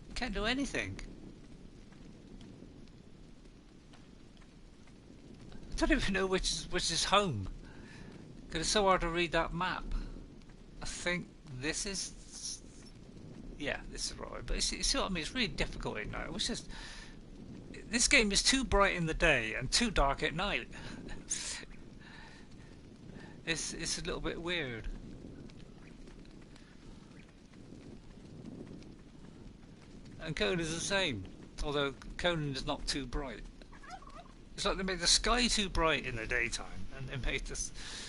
You can't do anything. I don't even know which is home. Because it's so hard to read that map. I think this is... Yeah, this is right. But you see what I mean? It's really difficult at night. It's just... This game is too bright in the day and too dark at night. It's a little bit weird. And Conan is the same, although Conan is not too bright. It's like they made the sky too bright in the daytime and they made the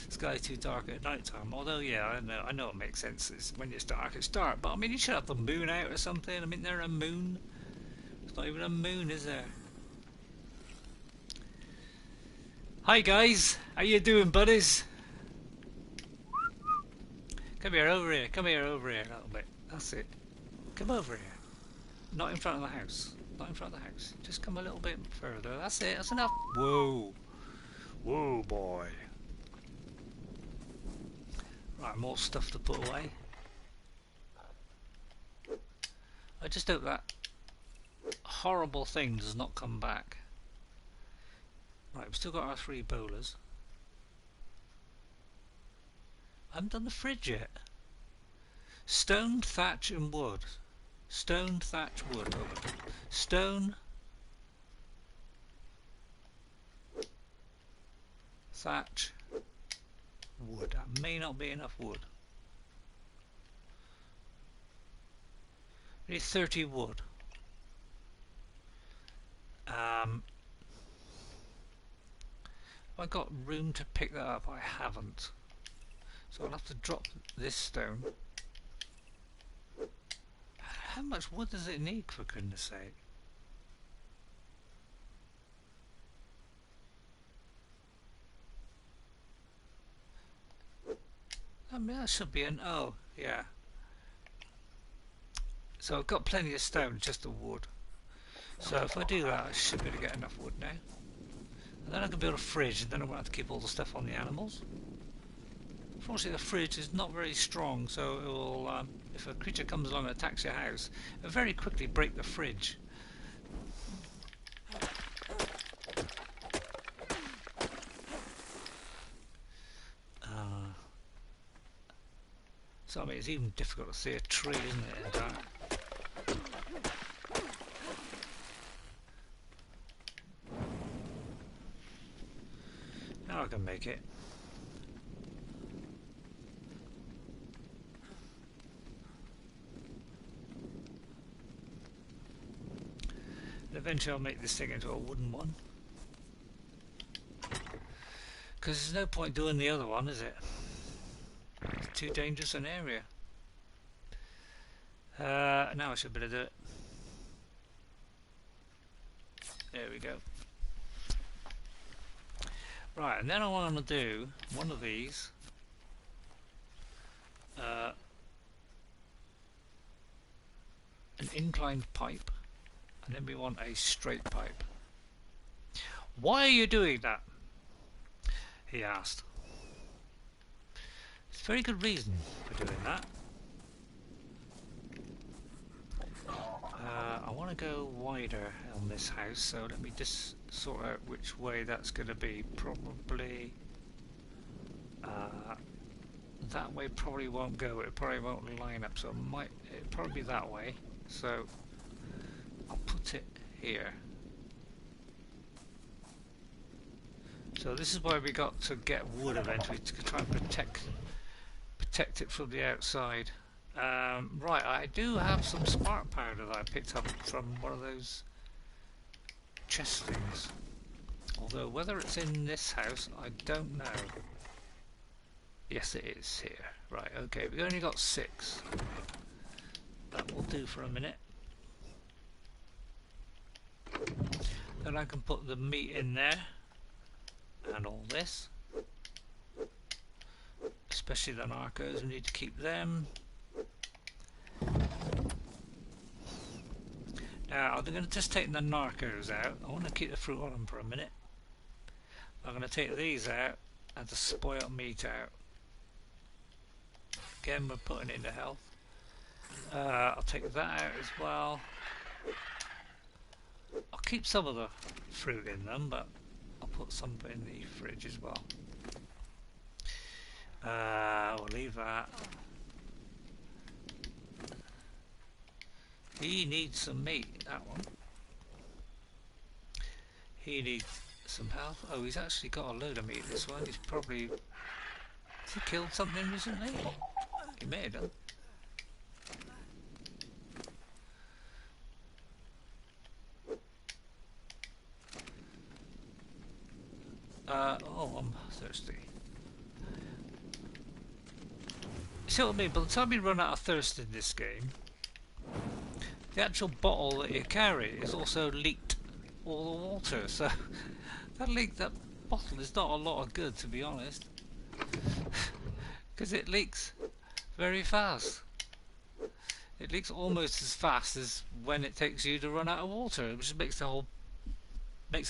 sky too dark at night time. Although, yeah, I know it makes sense. When it's dark. But I mean, you should have the moon out or something. I mean, there's a moon. It's not even a moon, is there? Hi guys, how you doing, buddies? Come here, over here. Come here, over here a little bit. That's it. Come over here. Not in front of the house. Not in front of the house. Just come a little bit further. That's it. That's enough. Whoa. Whoa, boy. Right, more stuff to put away. I just hope that horrible thing does not come back. Right, we've still got our 3 bowlers. I haven't done the fridge yet. Stone, thatch and wood. Stone, thatch, wood. Stone, thatch, wood. That may not be enough wood. We need 30 wood. Have I got room to pick that up? I haven't. So I'll have to drop this stone. How much wood does it need, for goodness sake? I mean, that should be an... Oh, yeah. So I've got plenty of stone, just the wood. So if I do that, I should be able to get enough wood now. And then I can build a fridge, and then I won't have to keep all the stuff on the animals. Unfortunately, the fridge is not very strong, so it will, if a creature comes along and attacks your house, it will very quickly break the fridge. So I mean, it's even difficult to see a tree, isn't it, in the dark? Now I can make it. And eventually I'll make this thing into a wooden one. Because there's no point doing the other one, is it? It's too dangerous an area. Now I should be able to do it. There we go. Right, and then I want to do one of these. An inclined pipe, and then we want a straight pipe. Why are you doing that? He asked. It's a very good reason for doing that. I want to go wider on this house, so let me just sort out which way that's going to be. Probably that way probably won't go. It probably won't line up, so it'll probably be that way. So I'll put it here. So this is why we got to get wood eventually, to try and protect it from the outside. Right, I do have some spark powder that I picked up from one of those chest things. Although whether it's in this house, I don't know. Yes, it is here. Right, okay, we only got 6. That will do for a minute. Then I can put the meat in there. And all this. Especially the narcos, we need to keep them. Now, I'm going to just take the narcos out. I want to keep the fruit on them for a minute. I'm going to take these out and the spoiled meat out. Again, we're putting it into health. I'll take that out as well. I'll keep some of the fruit in them, but I'll put some in the fridge as well. leave that. He needs some meat, that one. He needs some health. Oh, he's actually got a load of meat, this one. He's probably... Has he killed something recently? He may have done. Oh, I'm thirsty. See what I mean? By the time you run out of thirst in this game, the actual bottle that you carry is also leaked all the water. So that bottle is not a lot of good, to be honest, because it leaks very fast. It leaks almost as fast as when it takes you to run out of water, which makes the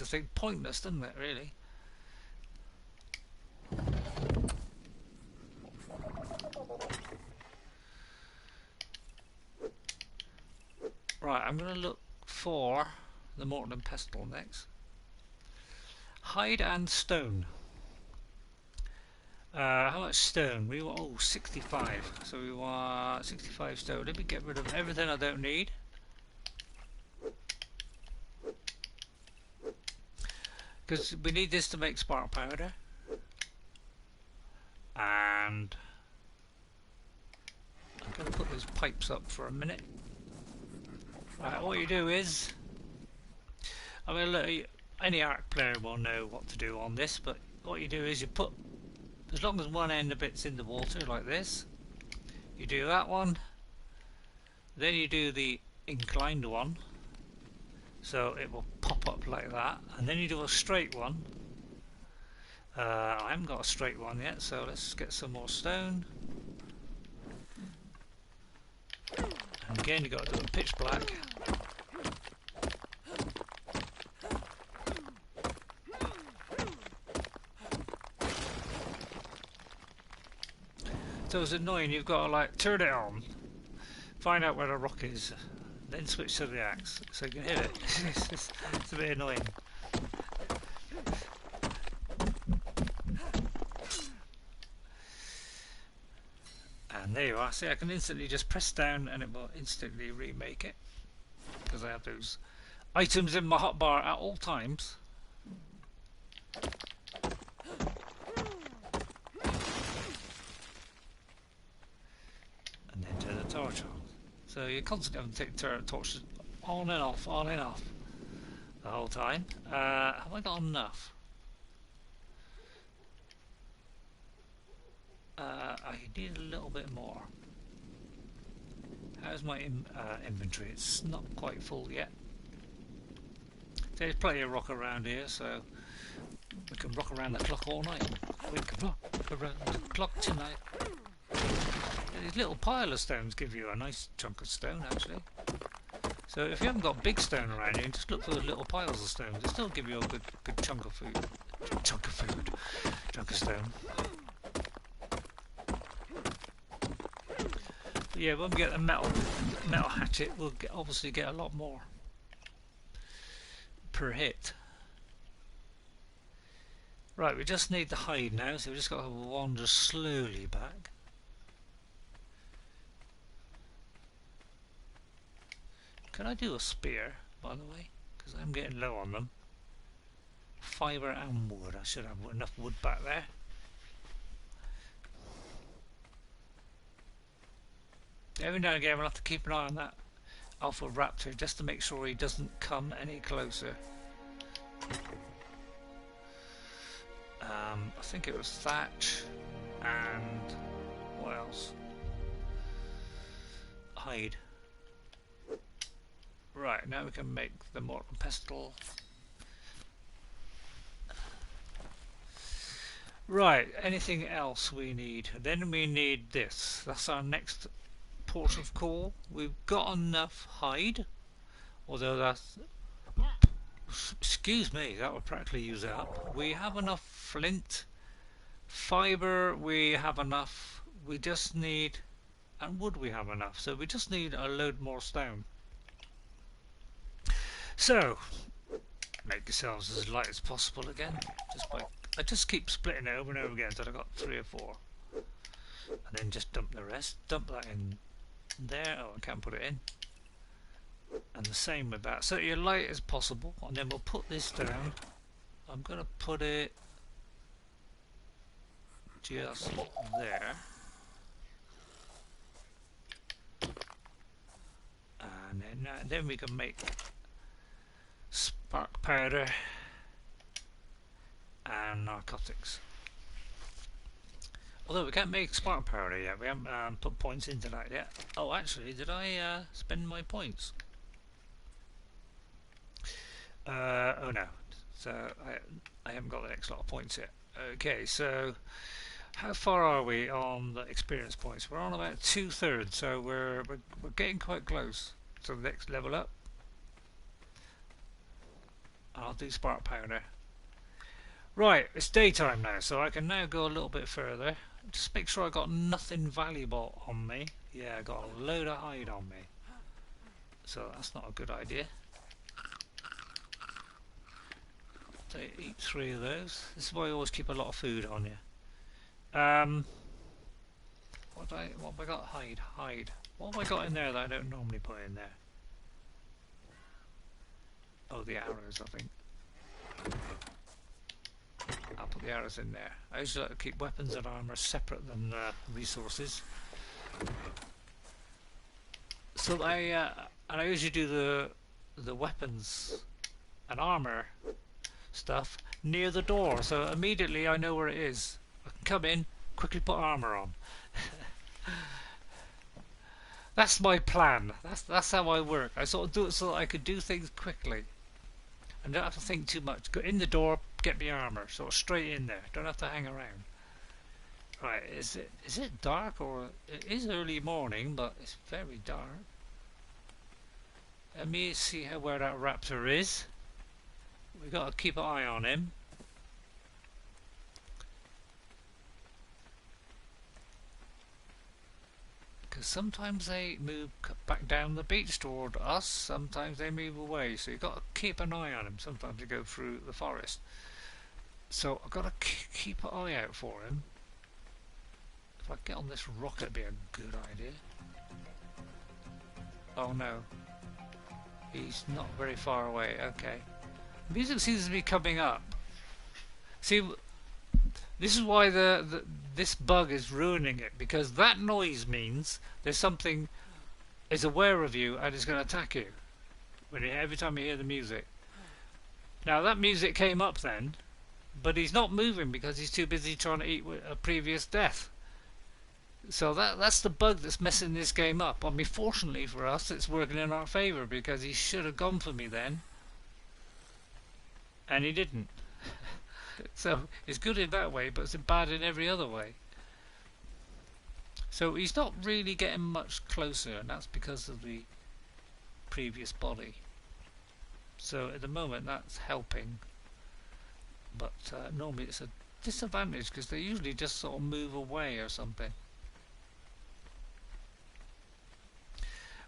thing pointless, doesn't it? Really. Right, I'm going to look for the mortar and pestle next. Hide and stone. How much stone? We want 65. So we want 65 stone. Let me get rid of everything I don't need. Because we need this to make spark powder. And I'm going to put those pipes up for a minute. Right, what you do is, I mean, look, any Ark player will know what to do on this, but what you do is you put, as long as one end of it's in the water like this, you do that one, then you do the inclined one, so it will pop up like that, and then you do a straight one. I haven't got a straight one yet, so let's get some more stone. And again, you've got to do it pitch black. So it's annoying, you've got to like turn it on, find out where the rock is, then switch to the axe so you can hit it. It's a bit annoying. And there you are. See, I can instantly just press down and it will instantly remake it, because I have those items in my hotbar at all times. And then turn the torch on. So you're constantly having to take the torch on and off the whole time. Have I got enough? I need a little bit more. How's my inventory? It's not quite full yet. There's plenty of rock around here, so we can rock around the clock all night. We can rock around the clock tonight. These little pile of stones give you a nice chunk of stone, actually. So if you haven't got big stone around you, just look for the little piles of stones. They still give you a good chunk of food. Chunk of stone. But yeah, when we get the metal hatchet, we'll obviously get a lot more per hit. Right, we just need the hide now, so we just got to wander slowly back. Can I do a spear, by the way? Because I'm getting low on them. Fibre and wood. I should have enough wood back there. Every now and again we'll have to keep an eye on that Alpha Raptor just to make sure he doesn't come any closer. I think it was thatch and what else? Hide. Right, now we can make the mortar and pestle. Right, anything else we need? Then we need this. That's our next port of call. We've got enough hide, although that's... Excuse me, that would practically use it up. We have enough flint. Fibre, we have enough. We just need... And wood we have enough. So we just need a load more stone. So, make yourselves as light as possible again. I just keep splitting it over and over again until I got 3 or 4. and then just dump the rest. Dump that in there. Oh, I can't put it in. And the same with that. So you're light as possible, and then we'll put this down. I'm going to put it just there. And then we can make spark powder and narcotics. Although we can't make spark powder yet, we haven't put points into that yet. Oh, actually, did I spend my points? Oh no, so I haven't got the next lot of points yet. Okay, so how far are we on the experience points? We're on about 2/3, so we're getting quite close to the next level up. I'll do spark powder. Right, it's daytime now, so I can now go a little bit further. Just make sure I got nothing valuable on me. Yeah, I got a load of hide on me, so that's not a good idea. So eat 3 of those. This is why I always keep a lot of food on you. What have I got? Hide. What have I got in there that I don't normally put in there? Oh, the arrows, I think. I'll put the arrows in there. I usually like to keep weapons and armour separate than resources. So and I usually do the weapons and armour stuff near the door, so immediately I know where it is. I can come in, quickly put armour on. That's my plan. That's how I work. I sort of do it so that I could do things quickly and don't have to think too much. Go in the door, get me armour, sort of straight in there. Don't have to hang around. Right, is it dark, or it is early morning, but it's very dark. Let me see where that raptor is. We got to keep an eye on him. Because sometimes they move back down the beach toward us, sometimes they move away, so you've got to keep an eye on him. Sometimes they go through the forest. So I've got to keep an eye out for him. If I get on this rock, it'd be a good idea. Oh no. He's not very far away, okay. Music seems to be coming up. See, this is why this bug is ruining it, because that noise means there's something is aware of you and is going to attack you every time you hear the music. Now that music came up then, but he's not moving because he's too busy trying to eat a previous death. So that's the bug that's messing this game up. I mean, fortunately for us, it's working in our favour, because he should have gone for me then, and he didn't. So it's good in that way, but it's bad in every other way. So he's not really getting much closer, and that's because of the previous body. So at the moment that's helping, but normally it's a disadvantage because they usually just sort of move away or something.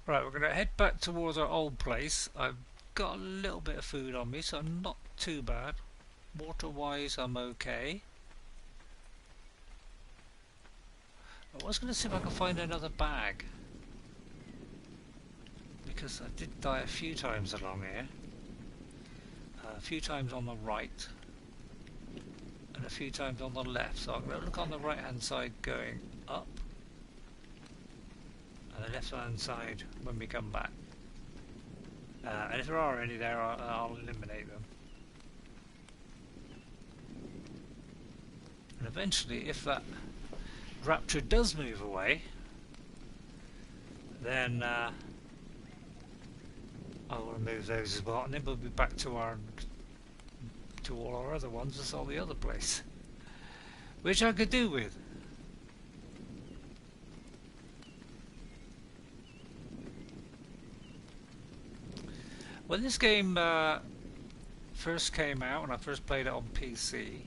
Right, we're going to head back towards our old place. I've got a little bit of food on me, so not too bad. Water wise I'm okay. I was going to see if I can find another bag, because I did die a few times along here. A few times on the right and a few times on the left, so I'm going to look on the right hand side going up and the left hand side when we come back, and if there are any there, I'll eliminate them. And eventually, if that raptor does move away, then I'll remove those as well, and then we'll be back to all our other ones. That's all the other place, which I could do with. When this game first came out, when I first played it on PC,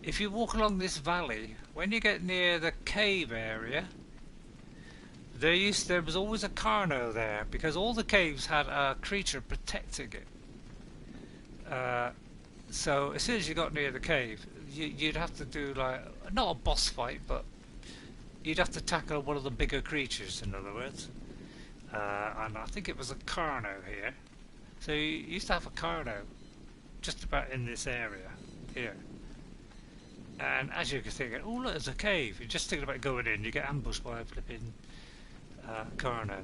if you walk along this valley, when you get near the cave area, there was always a Carno there, because all the caves had a creature protecting it. So as soon as you got near the cave, you'd have to do like not a boss fight, but you'd have to tackle one of the bigger creatures. In other words, and I think it was a Carno here. So you used to have a Carno just about in this area here. And as you can think, oh look, there's a cave. You're just thinking about going in, you get ambushed by a flipping Carno.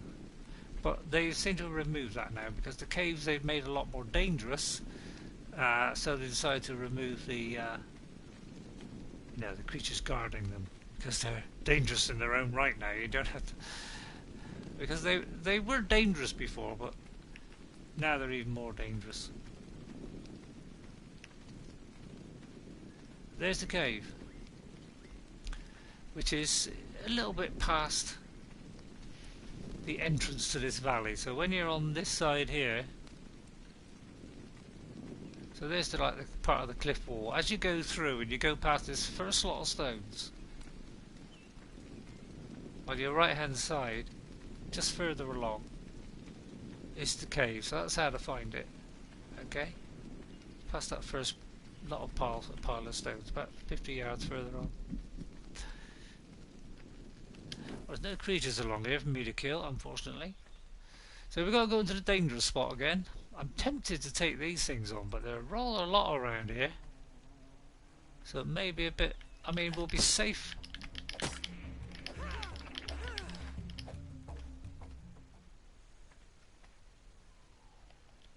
But they seem to have removed that now because the caves they've made a lot more dangerous. So they decided to remove the the creatures guarding them because they're dangerous in their own right now. You don't have to, because they were dangerous before, but now they're even more dangerous. There's the cave, which is a little bit past the entrance to this valley. So when you're on this side here, so there's the part of the cliff wall. As you go through and you go past this first lot of stones, on your right hand side, just further along, is the cave. So that's how to find it. Okay, past that first lot of pile of stones, about 50 yards further on. There's no creatures along here for me to kill, unfortunately. So we've got to go into the dangerous spot again. I'm tempted to take these things on, but there are rather a lot around here. So it may be a bit... I mean, we'll be safe.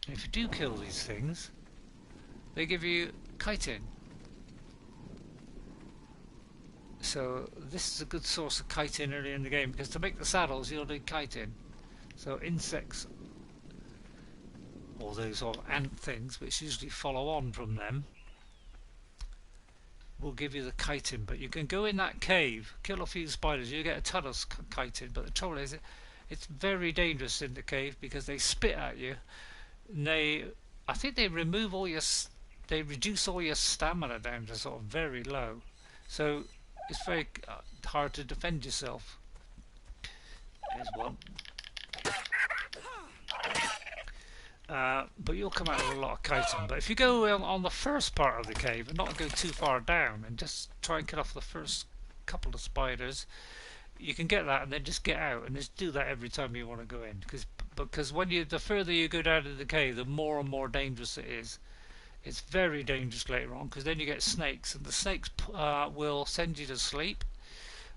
If you do kill these things, they give you chitin. So this is a good source of chitin early in the game, because to make the saddles you'll need chitin. So insects, or those sort of ant things which usually follow on from them, will give you the chitin. But you can go in that cave, kill a few spiders, you get a ton of chitin, but the trouble is it's very dangerous in the cave because they spit at you. And I think they remove all your... They reduce all your stamina down to sort of very low, so it's very hard to defend yourself. There's one. But you'll come out with a lot of chitin. But if you go on the first part of the cave and not go too far down and just try and kill off the first couple of spiders, you can get that and then just get out and just do that every time you want to go in. Because when the further you go down into the cave, the more and more dangerous it is. It's very dangerous later on because then you get snakes, and the snakes will send you to sleep.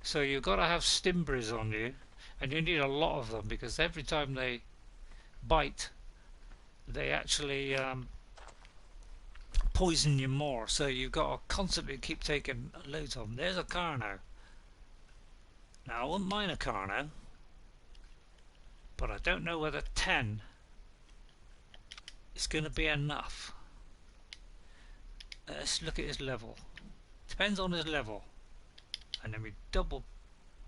So you've got to have stimbries on you, and you need a lot of them because every time they bite, they actually poison you more. So you've got to constantly keep taking loads of them. There's a Carno. Now I wouldn't mind a Carno, but I don't know whether 10 is going to be enough. Let's look at his level. Depends on his level. And then we double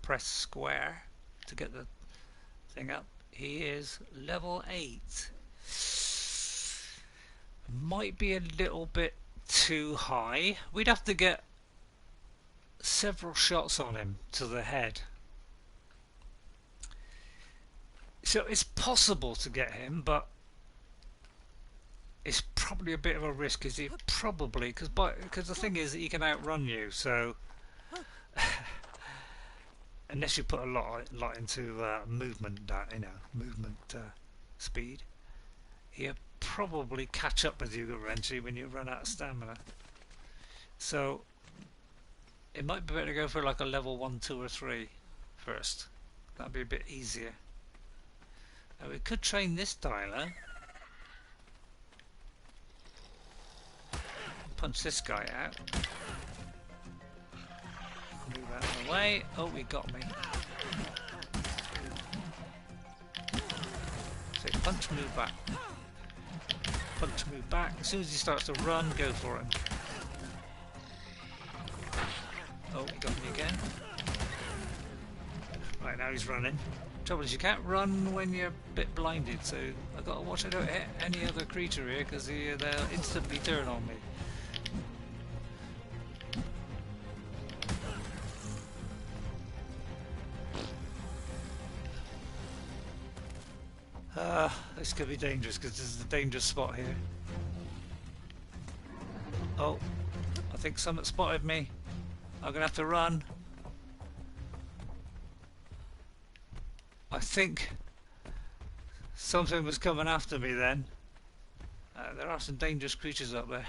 press square to get the thing up. He is level 8. Might be a little bit too high. We'd have to get several shots on him to the head. So it's possible to get him, but it's probably a bit of a risk, because the thing is that he can outrun you. So unless you put a lot into movement, speed, he'll probably catch up with you eventually when you run out of stamina. So it might be better to go for like a level 1, 2 or 3 first. That'd be a bit easier. Now we could train this dialer. Punch this guy out. Move out of the way. Oh, he got me. So punch, move back. Punch, move back. As soon as he starts to run, go for him. Oh, he got me again. Right, now he's running. Trouble is you can't run when you're a bit blinded, so I've got to watch I don't hit any other creature here, because they'll instantly turn on me. This could be dangerous, because this is a dangerous spot here. Oh, I think someone spotted me. I'm gonna have to run. I think something was coming after me then. There are some dangerous creatures up there.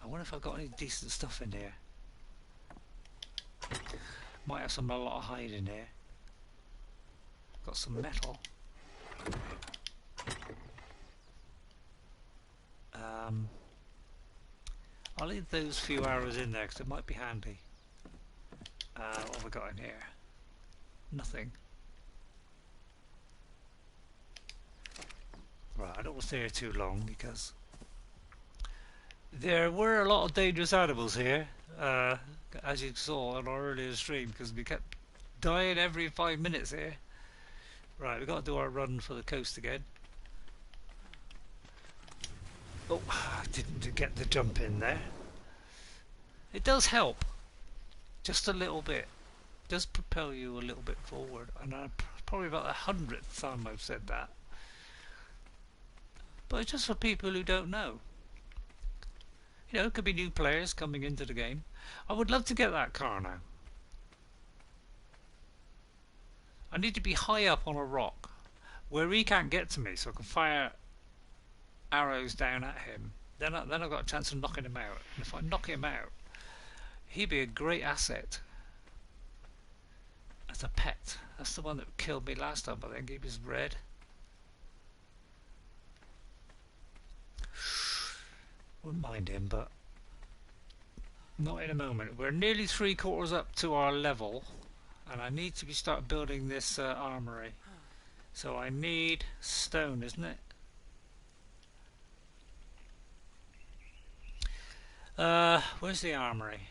I wonder if I've got any decent stuff in here. Might have a lot of hide in here. Got some metal. I'll leave those few arrows in there because it might be handy. What have we got in here? Nothing. Right, I don't want to stay here too long because there were a lot of dangerous animals here, as you saw on our earlier stream, because we kept dying every 5 minutes here. Right, we've got to do our run for the coast again. Oh, I didn't get the jump in there. It does help, just a little bit. It does propel you a little bit forward, and probably about the 100th time I've said that. But it's just for people who don't know. You know, it could be new players coming into the game. I would love to get that car now. I need to be high up on a rock where he can't get to me, so I can fire arrows down at him. Then I've got a chance of knocking him out. And if I knock him out, he'd be a great asset as a pet. That's the one that killed me last time, I think. He was red. Wouldn't mind him, but not in a moment. We're nearly 3/4 up to our level, and I need to start building this armory. So I need stone, isn't it? Where's the armory?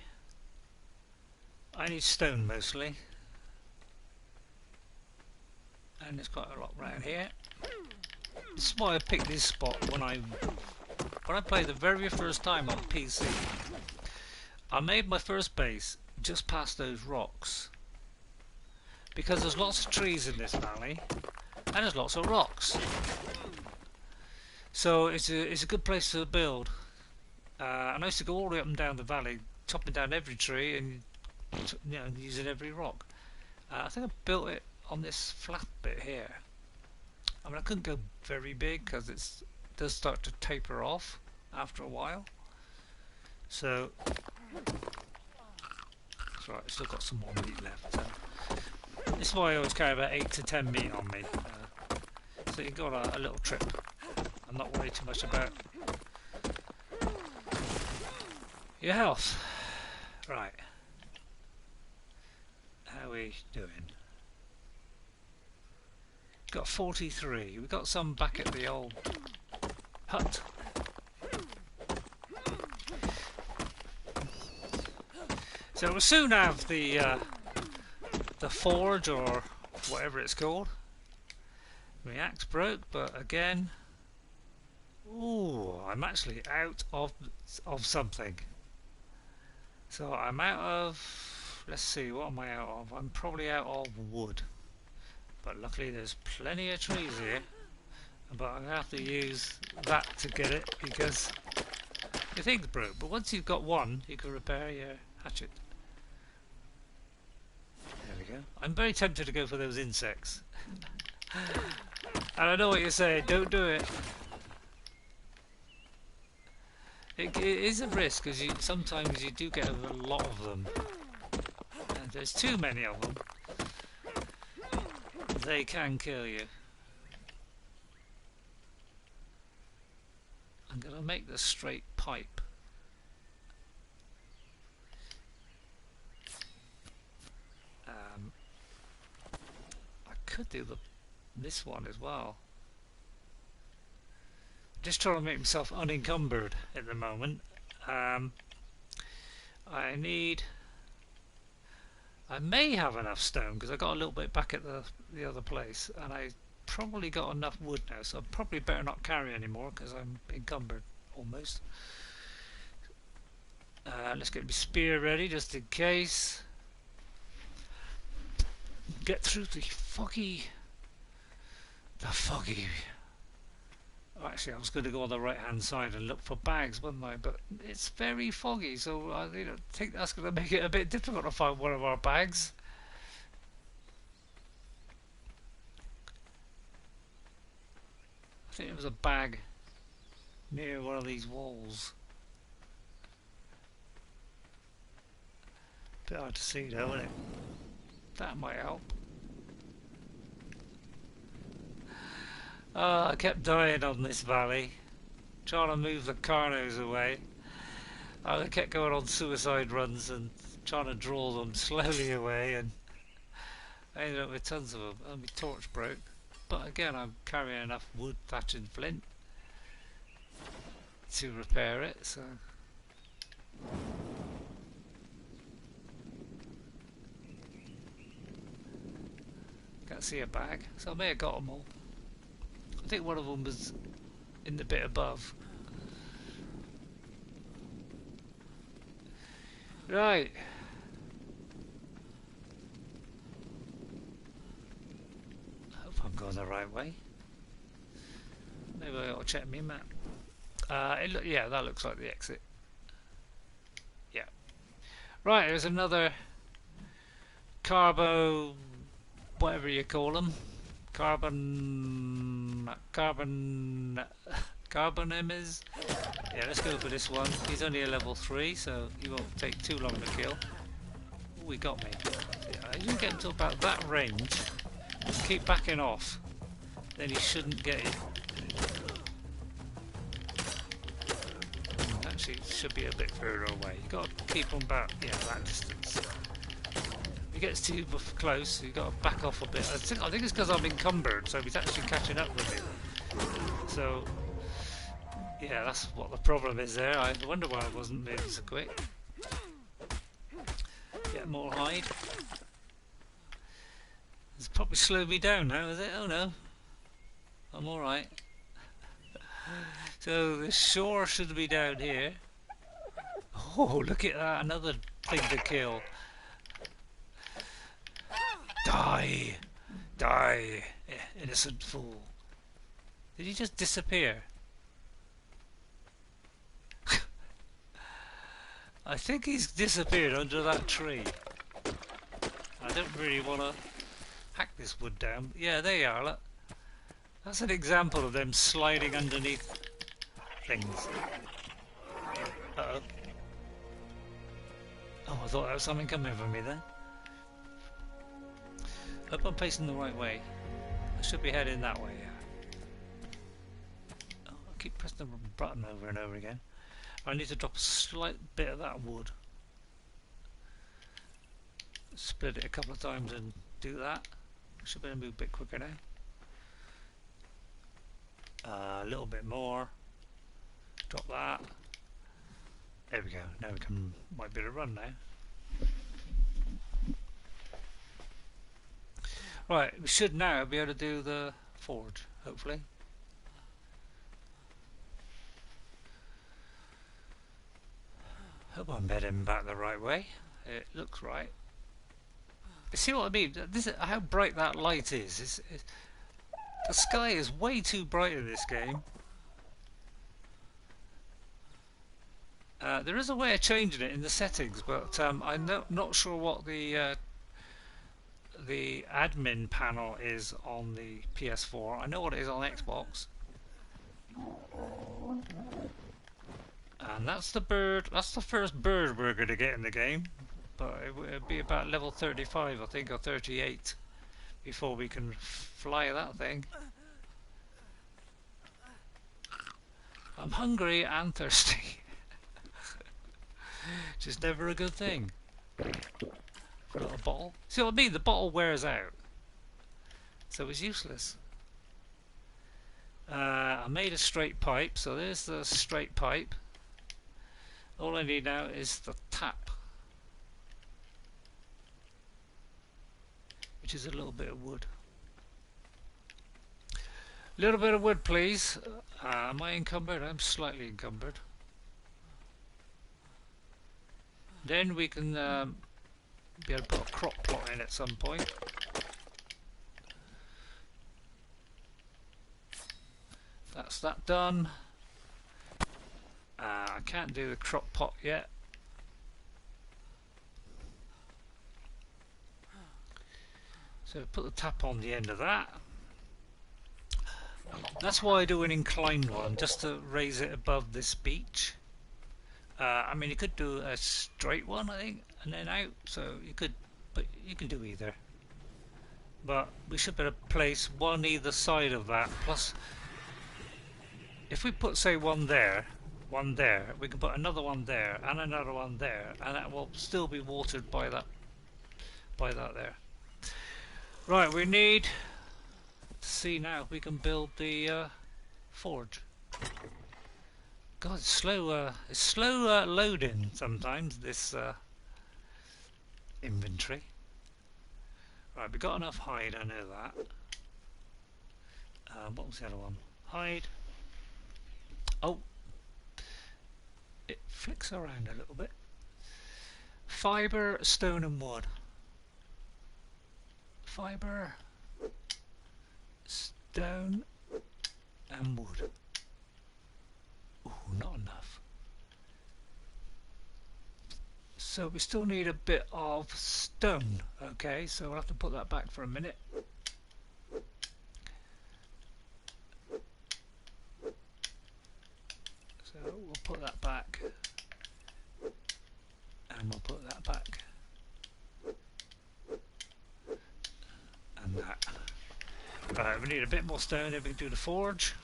I need stone mostly, and there's quite a lot around here. This is why I picked this spot when I played the very first time on PC. I made my first base just past those rocks because there's lots of trees in this valley and there's lots of rocks, so it's a good place to build. And I used to go all the way up and down the valley, chopping down every tree and using every rock. I think I built it on this flat bit here. I mean, I couldn't go very big because it does start to taper off after a while. So that's right, I've still got some more meat left. This is why I always carry about 8 to 10 meat on me. So you've got a little trip. I'm not worried too much about your health. Right. How are we doing? Got 43. We've got some back at the old hut. So we'll soon have the forge or whatever it's called. My axe broke, but again, ooh, I'm actually out of something. So I'm out of, let's see, what am I out of? I'm probably out of wood. But luckily there's plenty of trees here. But I'm going to have to use that to get it because your thing's broke. But once you've got one, you can repair your hatchet. There we go. I'm very tempted to go for those insects. And I know what you're saying, don't do it. It is a risk because sometimes you do get a lot of them. And there's too many of them. They can kill you. I'm going to make the straight pipe. I could do this one as well. Just trying to make myself unencumbered at the moment. I may have enough stone because I got a little bit back at the other place, and I probably got enough wood now, so I probably better not carry anymore because I'm encumbered almost. Let's get my spear ready just in case. Get through the foggy Actually, I was going to go on the right hand side and look for bags, wasn't I? But it's very foggy, so I think that's going to make it a bit difficult to find one of our bags. I think it was a bag near one of these walls. Bit hard to see though, isn't it? That might help. I kept dying on this valley, trying to move the carnos away. I kept going on suicide runs and trying to draw them slowly away, and I ended up with tons of them, and my torch broke. But again, I'm carrying enough wood, thatch and flint to repair it, so... Can't see a bag, so I may have got them all. I think one of them was in the bit above. Right. I hope I'm going the right way. Maybe I ought to check my map. Yeah, that looks like the exit. Yeah. Right, there's another carbo, whatever you call them. Carbon emitters. Yeah, let's go for this one. He's only a level 3, so he won't take too long to kill. Ooh, he got me. Yeah, you get to about that range, keep backing off, then he shouldn't get it. Actually, it should be a bit further away. You got to keep on back, yeah, that distance. If he gets too close, you got to back off a bit. I think it's because I'm encumbered, so he's actually catching up with me. So, yeah, that's what the problem is there. I wonder why I wasn't moving so quick. Get more hide. It's probably slowed me down now, is it? Oh no, I'm alright. So the shore should be down here. Oh, look at that, another thing to kill. Die! Die, innocent fool. Did he just disappear? I think he's disappeared under that tree. I don't really want to hack this wood down. Yeah, there you are, look. That's an example of them sliding underneath things. Uh-oh. Oh, I thought there was something coming for me then. Hope I'm facing the right way. I should be heading that way, yeah. Oh, I keep pressing the button over and over again. I need to drop a slight bit of that wood. Split it a couple of times and do that. Should be able to move a bit quicker now. A little bit more. Drop that. There we go. Now we can might be able to run now. Right, we should now be able to do the forge, hopefully. Hope I'm heading back the right way. It looks right. You see what I mean? This is how bright that light is. The sky is way too bright in this game. There is a way of changing it in the settings, but I'm not sure what the admin panel is on the PS4. I know what it is on Xbox. And that's the bird. That's the first bird we're going to get in the game. But it'll be about level 35, I think, or 38, before we can fly that thing. I'm hungry and thirsty. Which is never a good thing. Got a bottle. See what I mean? The bottle wears out, so it's useless. I made a straight pipe, so there's the straight pipe. All I need now is the tap, which is a little bit of wood. A little bit of wood, please. Am I encumbered? I'm slightly encumbered. Then we can be able to put a crock pot in at some point. That's that done. I can't do the crock pot yet. So put the tap on the end of that. That's why I do an inclined one, just to raise it above this beach. I mean, you could do a straight one, I think, and then out. So you could, but you can do either. But we should better place one either side of that. Plus, if we put, say, one there, we can put another one there and another one there, and that will still be watered by that there. Right, we need to see now if we can build the forge. God, it's slow loading sometimes, this inventory. Right, we got enough hide, I know that. What was the other one? Hide. Oh, it flicks around a little bit. Fibre, stone and wood. Fibre, stone and wood. Ooh, not enough. So we still need a bit of stone. Okay, so we'll have to put that back for a minute. So we'll put that back, and we'll put that back, and that. Right, we need a bit more stone, then we can do the forge.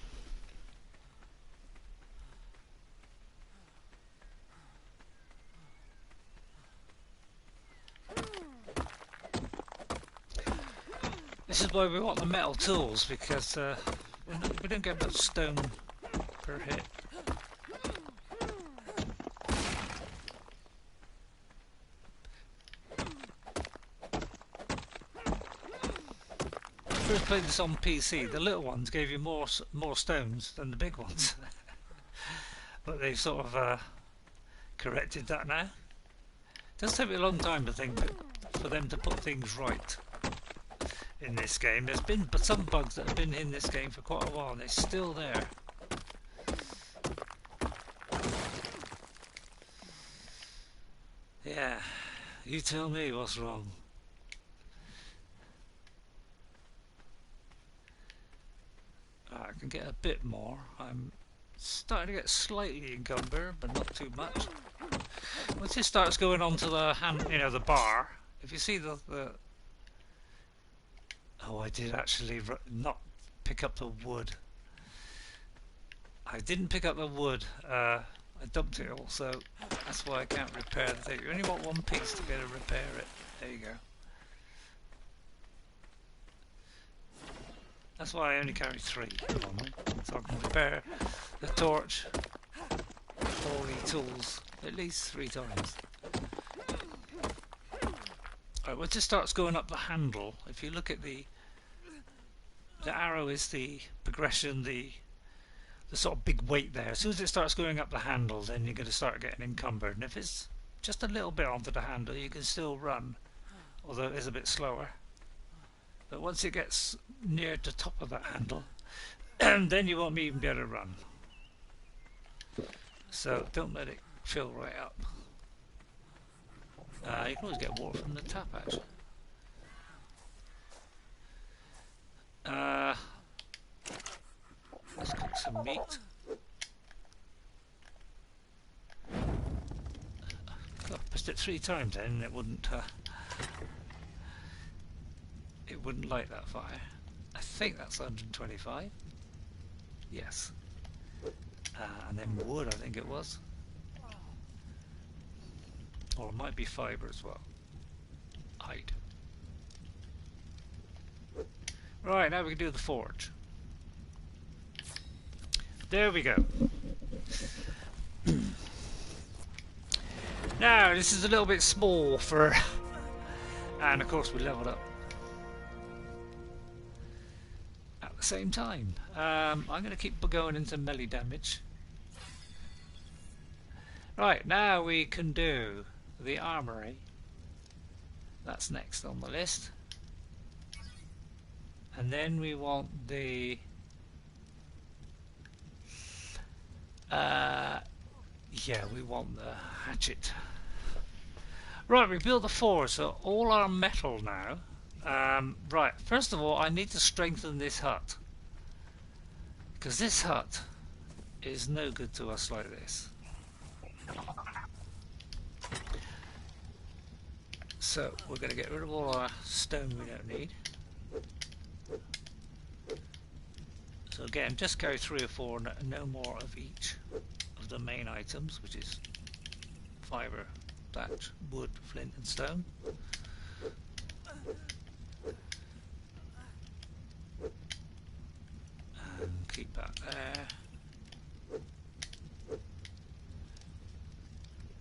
This is why we want the metal tools, because we don't get much stone per hit. First played this on PC, the little ones gave you more stones than the big ones. But they've sort of corrected that now. It does take me a long time to think for them to put things right in this game. There's been some bugs that have been in this game for quite a while and they're still there. Yeah, you tell me what's wrong. I can get a bit more. I'm starting to get slightly encumbered, but not too much. Once it starts going onto the hand, you know, the bar. If you see the oh, I did actually not pick up the wood. I didn't pick up the wood. I dumped it all, so that's why I can't repair the thing. You only want one piece to be able to repair it. There you go. That's why I only carry 3 on me, so I can repair the torch, all the tools, at least 3 times. Alright, once it starts going up the handle, if you look at the arrow is the progression, the sort of big weight there. As soon as it starts going up the handle, then you're going to start getting encumbered. And if it's just a little bit onto the handle, you can still run, although it is a bit slower. But once it gets near the top of that handle, then you won't even be able to run. So don't let it fill right up. You can always get water from the tap, actually. Let's cook some meat. I pressed it 3 times then and it wouldn't light that fire. I think that's 125. Yes. And then wood, I think it was. Or it might be fibre as well. Hide. Right, now we can do the forge. There we go. Now, this is a little bit small for... and of course we leveled up at the same time. I'm going to keep going into melee damage. Right, now we can do the armory. That's next on the list. And then we want the Uh, yeah, we want the hatchet. Right, we built the 4, so all our metal now. Right, first of all, I need to strengthen this hut. Because this hut is no good to us like this. So, we're going to get rid of all our stone we don't need. So again, just carry 3 or 4, no more of each of the main items, which is fibre, thatch, wood, flint and stone. And keep that there.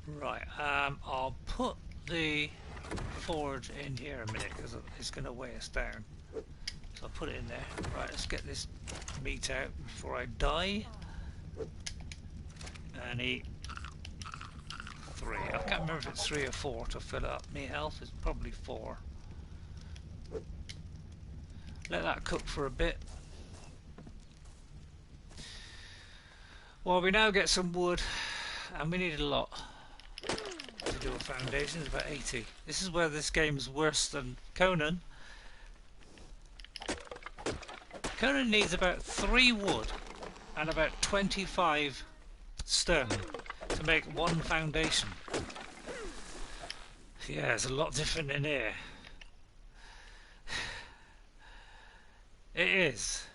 Right, I'll put the forge in here a minute because it's going to weigh us down. So I'll put it in there. Right, let's get this meat out before I die. And eat 3. I can't remember if it's 3 or 4 to fill up. My health is probably 4. Let that cook for a bit. Well, we now get some wood, and we need a lot to do a foundation. It's about 80. This is where this game's worse than Conan. Conan needs about 3 wood and about 25 stone to make 1 foundation. Yeah, it's a lot different in here. It is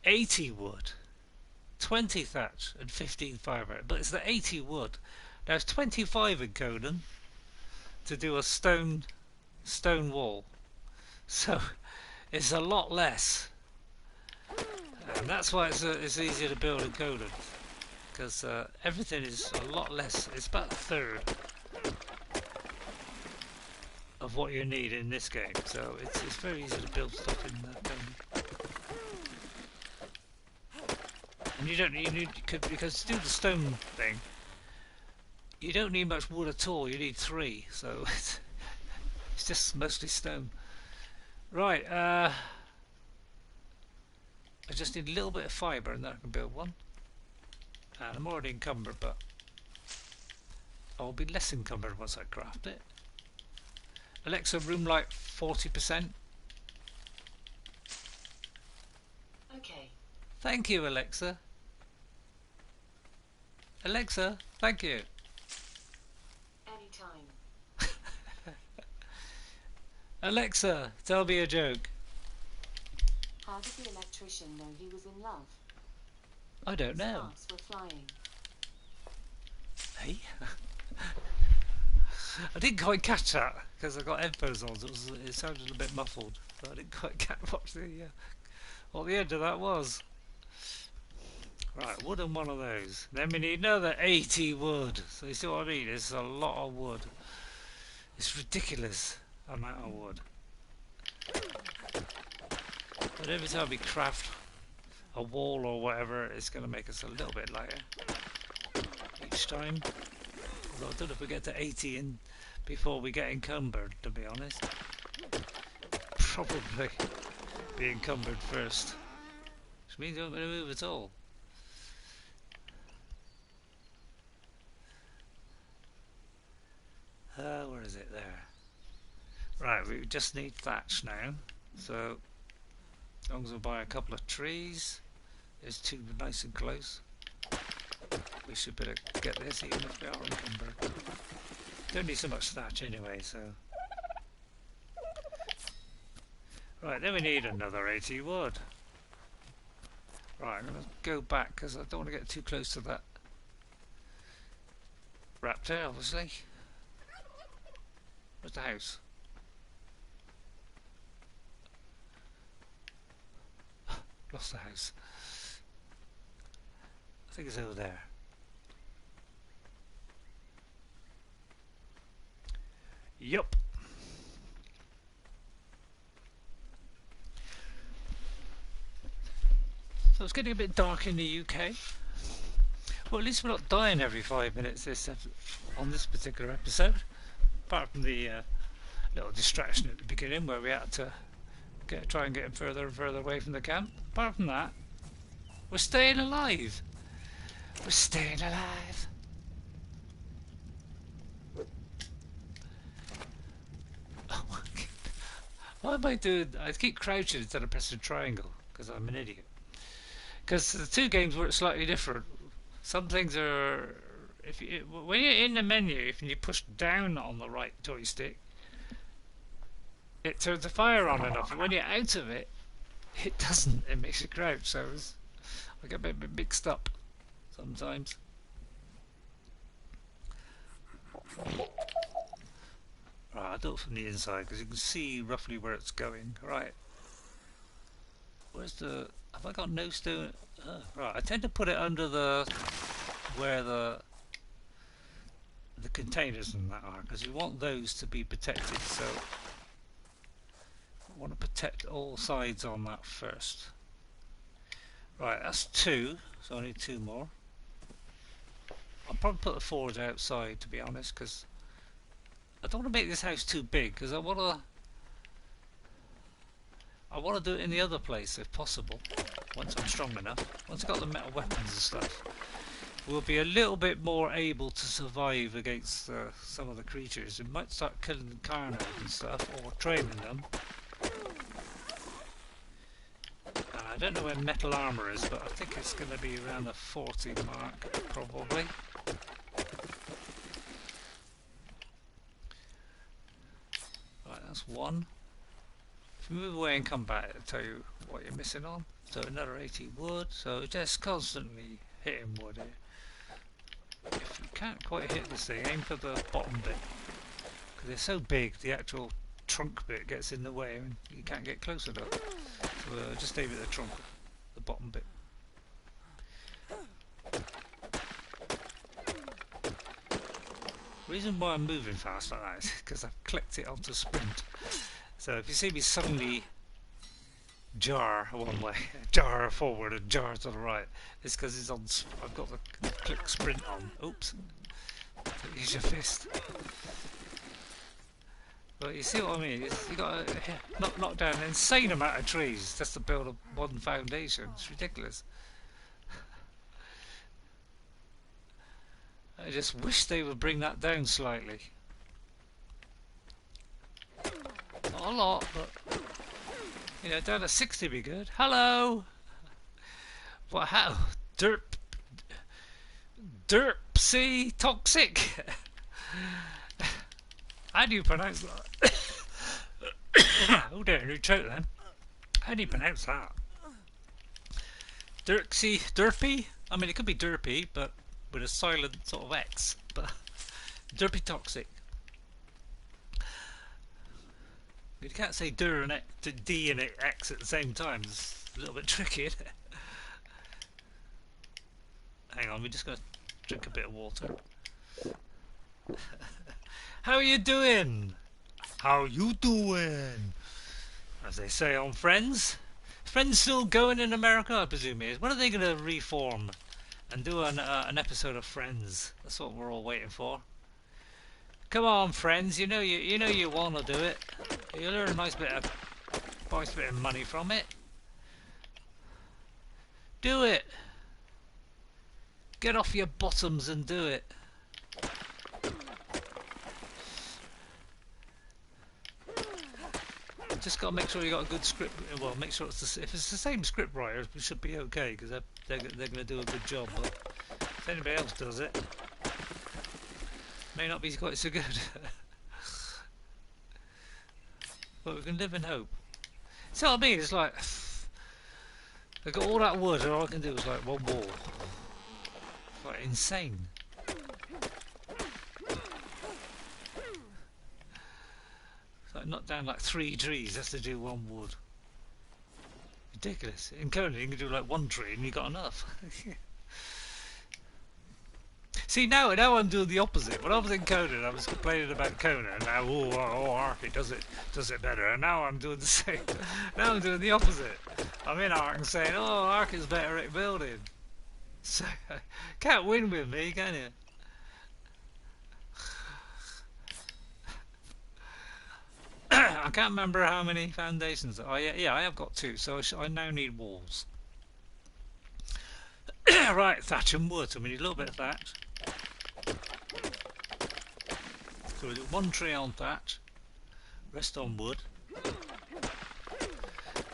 80 wood, 20 thatch and 15 fibre, but it's the 80 wood. Now it's 25 in Conan to do a stone wall, so it's a lot less, and that's why it's easier to build in Conan, because everything is a lot less. It's about a third of what you need in this game, so it's very easy to build stuff in Conan. And you need because to do the stone thing, you don't need much wood at all. You need 3, so it's just mostly stone. Right, I just need a little bit of fibre and then I can build 1. And I'm already encumbered, but I'll be less encumbered once I craft it. Alexa, room light 40%. Okay. Thank you, Alexa. Alexa, thank you. Anytime. Alexa, tell me a joke. How did the electrician know he was in love? I don't know. Sparks were flying. Hey? I didn't quite catch that because I got headphones on, so it sounded a bit muffled. So I didn't quite catch what the end of that was. Right, wood and 1 of those. Then we need another 80 wood. So you see what I mean? It's a lot of wood. It's ridiculous amount of wood. But every time we craft a wall or whatever, it's going to make us a little bit lighter each time. Although I don't know if we get to 80 in before we get encumbered, to be honest. Probably be encumbered first, which means I'm not going to move at all. Where is it? There. Right, we just need thatch now. So, as long as we buy a couple of trees, it's 2 nice and close. We should better get this even if we are encumbered. Don't need so much thatch anyway, so. Right, then we need another 80 wood. Right, I'm going to go back because I don't want to get too close to that raptor, obviously. Where's the house? Lost the house. I think it's over there. Yup. So it's getting a bit dark in the UK. Well, at least we're not dying every 5 minutes on this particular episode. Apart from the little distraction at the beginning where we had to try and get further and further away from the camp. Apart from that, we're staying alive. We're staying alive. Oh my God. What am I doing? I keep crouching instead of pressing triangle because I'm an idiot. Because the two games work slightly different. Some things are, if you, when you're in the menu, if you push down on the right joystick, it turns the fire on enough. And when you're out of it, it doesn't. It makes you crouch. So I get a bit mixed up sometimes. Right, I'll do it from the inside because you can see roughly where it's going. Right. Where's the... Have I got no stone? Right, I tend to put it under the... where the containers and that are, because you want those to be protected, so I want to protect all sides on that first. Right, that's 2, so I need 2 more. I'll probably put the 4s outside, to be honest, because I don't want to make this house too big, because I want to do it in the other place if possible, once I'm strong enough. Once I've got the metal weapons and stuff, we'll be a little bit more able to survive against some of the creatures. We might start killing the carnivores and stuff, or training them. I don't know where metal armour is, but I think it's going to be around the 40 mark, probably. Right, that's 1. If you move away and come back, it'll tell you what you're missing on. So another 80 wood, so just constantly hitting wood here. If you can't quite hit this thing, aim for the bottom bit, because they're so big the actual trunk bit gets in the way and you can't get close enough. So just aim at the trunk, the bottom bit. The reason why I'm moving fast like that is because I've clicked it onto sprint. So if you see me suddenly jar one way, jar forward and jar to the right, it's because it's on. I've got the click sprint on. Oops! Use your fist. But you see what I mean? You got to knock down an insane amount of trees just to build one foundation. It's ridiculous. I just wish they would bring that down slightly. Not a lot, but you know, down to 60 be good. Hello. What? How? Derpsy toxic. How do you pronounce that? Oh dear, new trout then. How do you pronounce that? Derpy? I mean, it could be derpy, but with a silent sort of X. But derpy toxic. You can't say D and X at the same time. It's a little bit tricky, isn't it? Hang on, we're just going to drink a bit of water. How are you doing? How you doing? As they say on Friends. Friends still going in America, I presume it is. When are they going to reform and do an episode of Friends? That's what we're all waiting for. Come on, Friends. You know you want to do it. You'll earn a nice bit of money from it. Do it. Get off your bottoms and do it. Just got to make sure you got a good script. Well, make sure if it's the same script writer, we should be okay because they're going to do a good job. But if anybody else does it, may not be quite so good. But we can live in hope. See what I mean? It's like I got all that wood, and all I can do is like one wall. It's like insane. Like knock down like 3 trees just to do 1 wood. Ridiculous. In Conan you can do like 1 tree and you got enough. See now I'm doing the opposite. When I was in Conan I was complaining about Conan and now Ark does it better, and now I'm doing the same. Now I'm doing the opposite. I'm in Ark and saying, oh, Ark is better at building. So can't win with me, can you? I can't remember how many foundations. Oh yeah, I have got 2, so I now need walls. Right, thatch and wood. So we need a little bit of thatch. So we do one tree on thatch, rest on wood.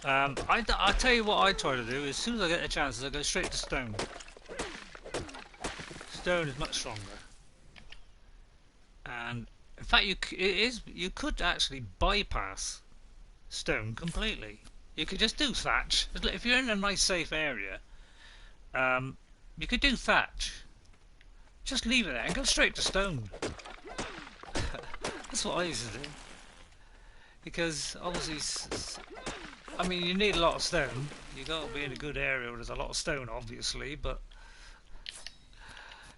I tell you what I try to do. As soon as I get the chances, I go straight to stone. Stone is much stronger. And in fact, you could actually bypass stone completely. You could just do thatch. If you're in a nice safe area, you could do thatch. Just leave it there and go straight to stone. That's what I used to do. Because obviously, I mean, you need a lot of stone. You got to be in a good area where there's a lot of stone, obviously. But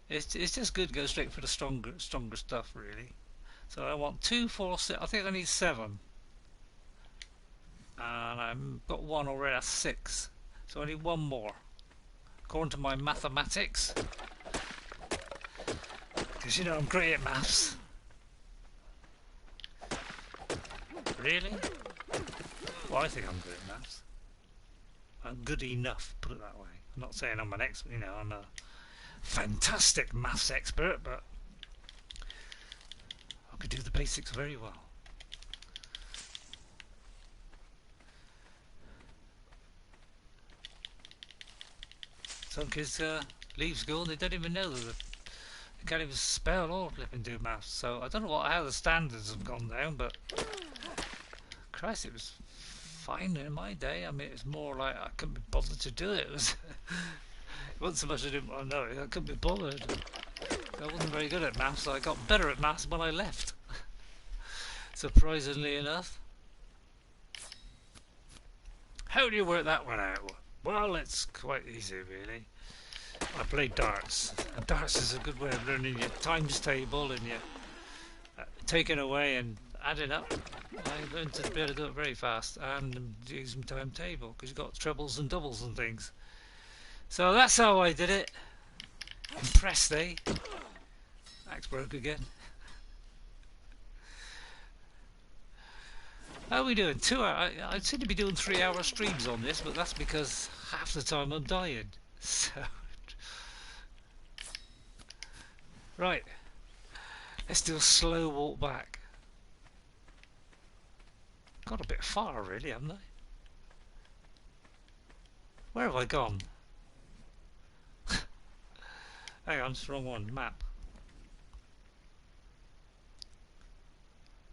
it's just good to go straight for the stronger stuff, really. So I want 2, 4, 6. I think I need 7. And I've got 1 already. That's 6. So I need 1 more. According to my mathematics. Because you know I'm great at maths. Really? Well, I think I'm good at maths. I'm good enough, put it that way. I'm not saying I'm an expert, you know, I'm a fantastic maths expert, but I could do the basics very well. Some kids leave school and they don't even know that they can't even spell or flipping do maths. So I don't know how the standards have gone down, but Christ, it was fine in my day. I mean, it was more like I couldn't be bothered to do it. It wasn't so much I didn't want to know it, I couldn't be bothered. I wasn't very good at maths, so I got better at maths when I left. Surprisingly enough. How do you work that one out? Well, it's quite easy, really. I play darts, and darts is a good way of learning your times table and your taking away and adding up. I learned to be able to do it very fast and use my timetable because you've got trebles and doubles and things. So that's how I did it. Impressed, eh? Axe broke again. How are we doing? 2 hours? I seem to be doing 3-hour streams on this, but that's because half the time I'm dying. So, right, let's do a slow walk back. Got a bit far, really, haven't I? Where have I gone? Hang on, it's the wrong one. Map.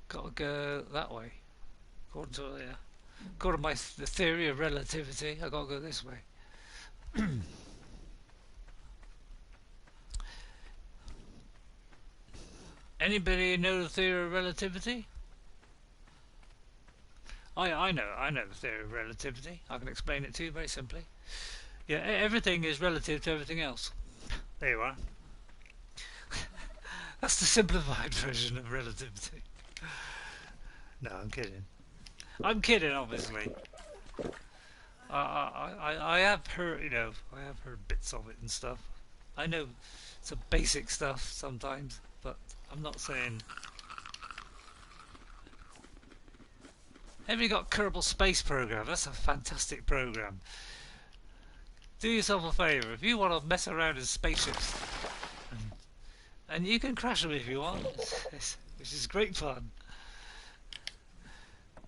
Got to go that way. According to the theory of relativity, I got to go this way. Anybody know the theory of relativity? I know the theory of relativity. I can explain it to you very simply. Yeah, everything is relative to everything else. There you are. That's the simplified version of relativity. No, I'm kidding. I'm kidding, obviously. I have heard, you know, I have heard bits of it and stuff. I know some basic stuff sometimes, but I'm not saying. Have you got Kerbal Space Program? That's a fantastic program. Do yourself a favour, if you want to mess around in spaceships, and you can crash them if you want, which is great fun.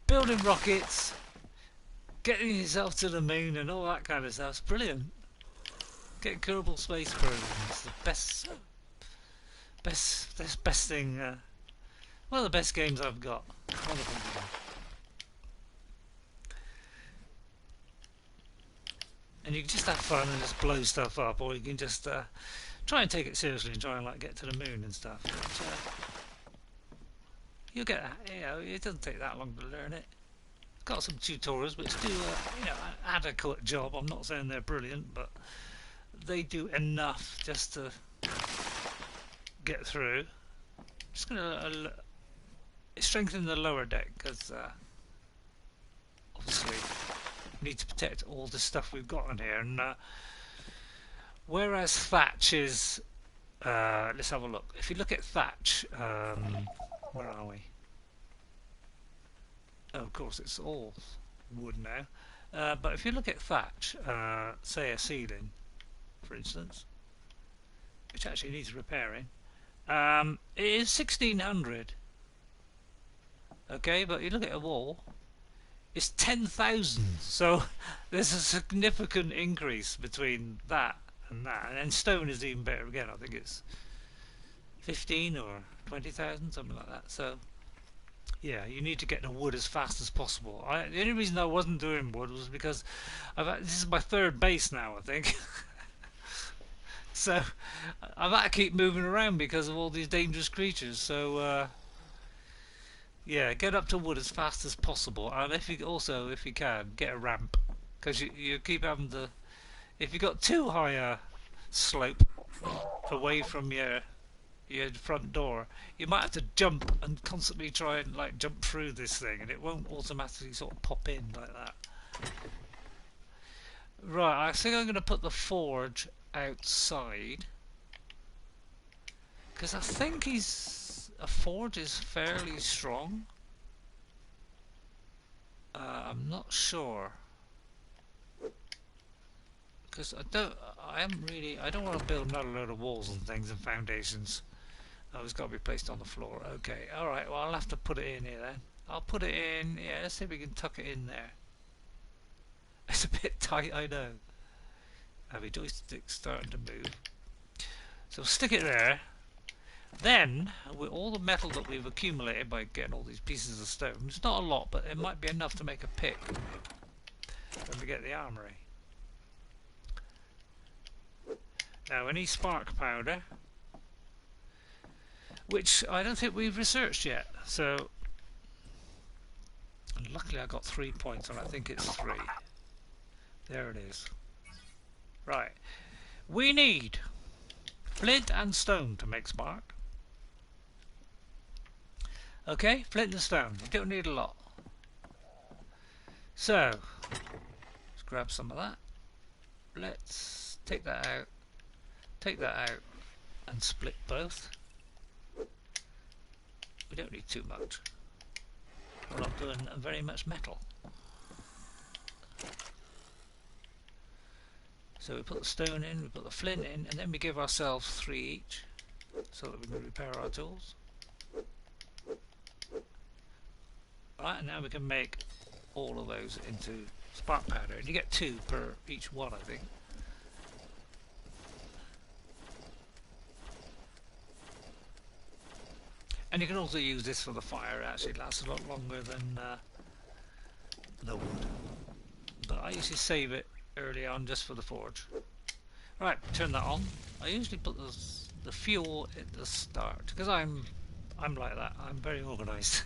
Building rockets, getting yourself to the moon and all that kind of stuff. It's brilliant. Get Kerbal Space Program. It's the best thing. One of the best games I've got. Wonderful game. And you can just have fun and just blow stuff up, or you can just try and take it seriously and try and like get to the moon and stuff. But, you'll get that. You know, it doesn't take that long to learn it. Got some tutorials which do you know, an adequate job. I'm not saying they're brilliant, but they do enough just to get through. Just gonna strengthen the lower deck because obviously we need to protect all the stuff we've got in here. And whereas thatch is, let's have a look. If you look at thatch, where are we? Oh, of course, it's all wood now. But if you look at thatch, say a ceiling, for instance, which actually needs repairing, it is 1600. Okay, but you look at a wall, it's 10,000. So there's a significant increase between that and that. And then stone is even better again. I think it's 15 or 20,000, something like that. So yeah, you need to get the wood as fast as possible. The only reason I wasn't doing wood was because this is my third base now, I think. So I've had to keep moving around because of all these dangerous creatures. So yeah, get up to wood as fast as possible, and if you can, get a ramp, because you keep having to. If you got too high a slope away from your front door, you might have to jump and constantly try and like jump through this thing, and it won't automatically sort of pop in like that. Right, I think I'm going to put the forge outside, because I think a forge is fairly strong. I'm not sure, because I don't want to build another load of walls and things and foundations. Oh, it's got to be placed on the floor. Okay, alright, well I'll have to put it in here then. I'll put it in, yeah, let's see if we can tuck it in there. It's a bit tight, I know. My joystick's starting to move. So stick it there. Then, with all the metal that we've accumulated by getting all these pieces of stone, it's not a lot, but it might be enough to make a pick when we get the armory. Now, any spark powder, which I don't think we've researched yet. So, luckily I got 3 points, and I think it's 3. There it is. Right, we need flint and stone to make spark. Okay, flint and stone. You don't need a lot. So, let's grab some of that. Let's take that out, and split both. We don't need too much. We're not doing very much metal. So we put the stone in, we put the flint in, and then we give ourselves 3 each, so that we can repair our tools. Right, and now we can make all of those into spark powder, and you get 2 per each one, I think. And you can also use this for the fire. It actually lasts a lot longer than the wood. But I usually save it early on just for the forge. Right, turn that on. I usually put the fuel at the start because I'm like that. I'm very organised.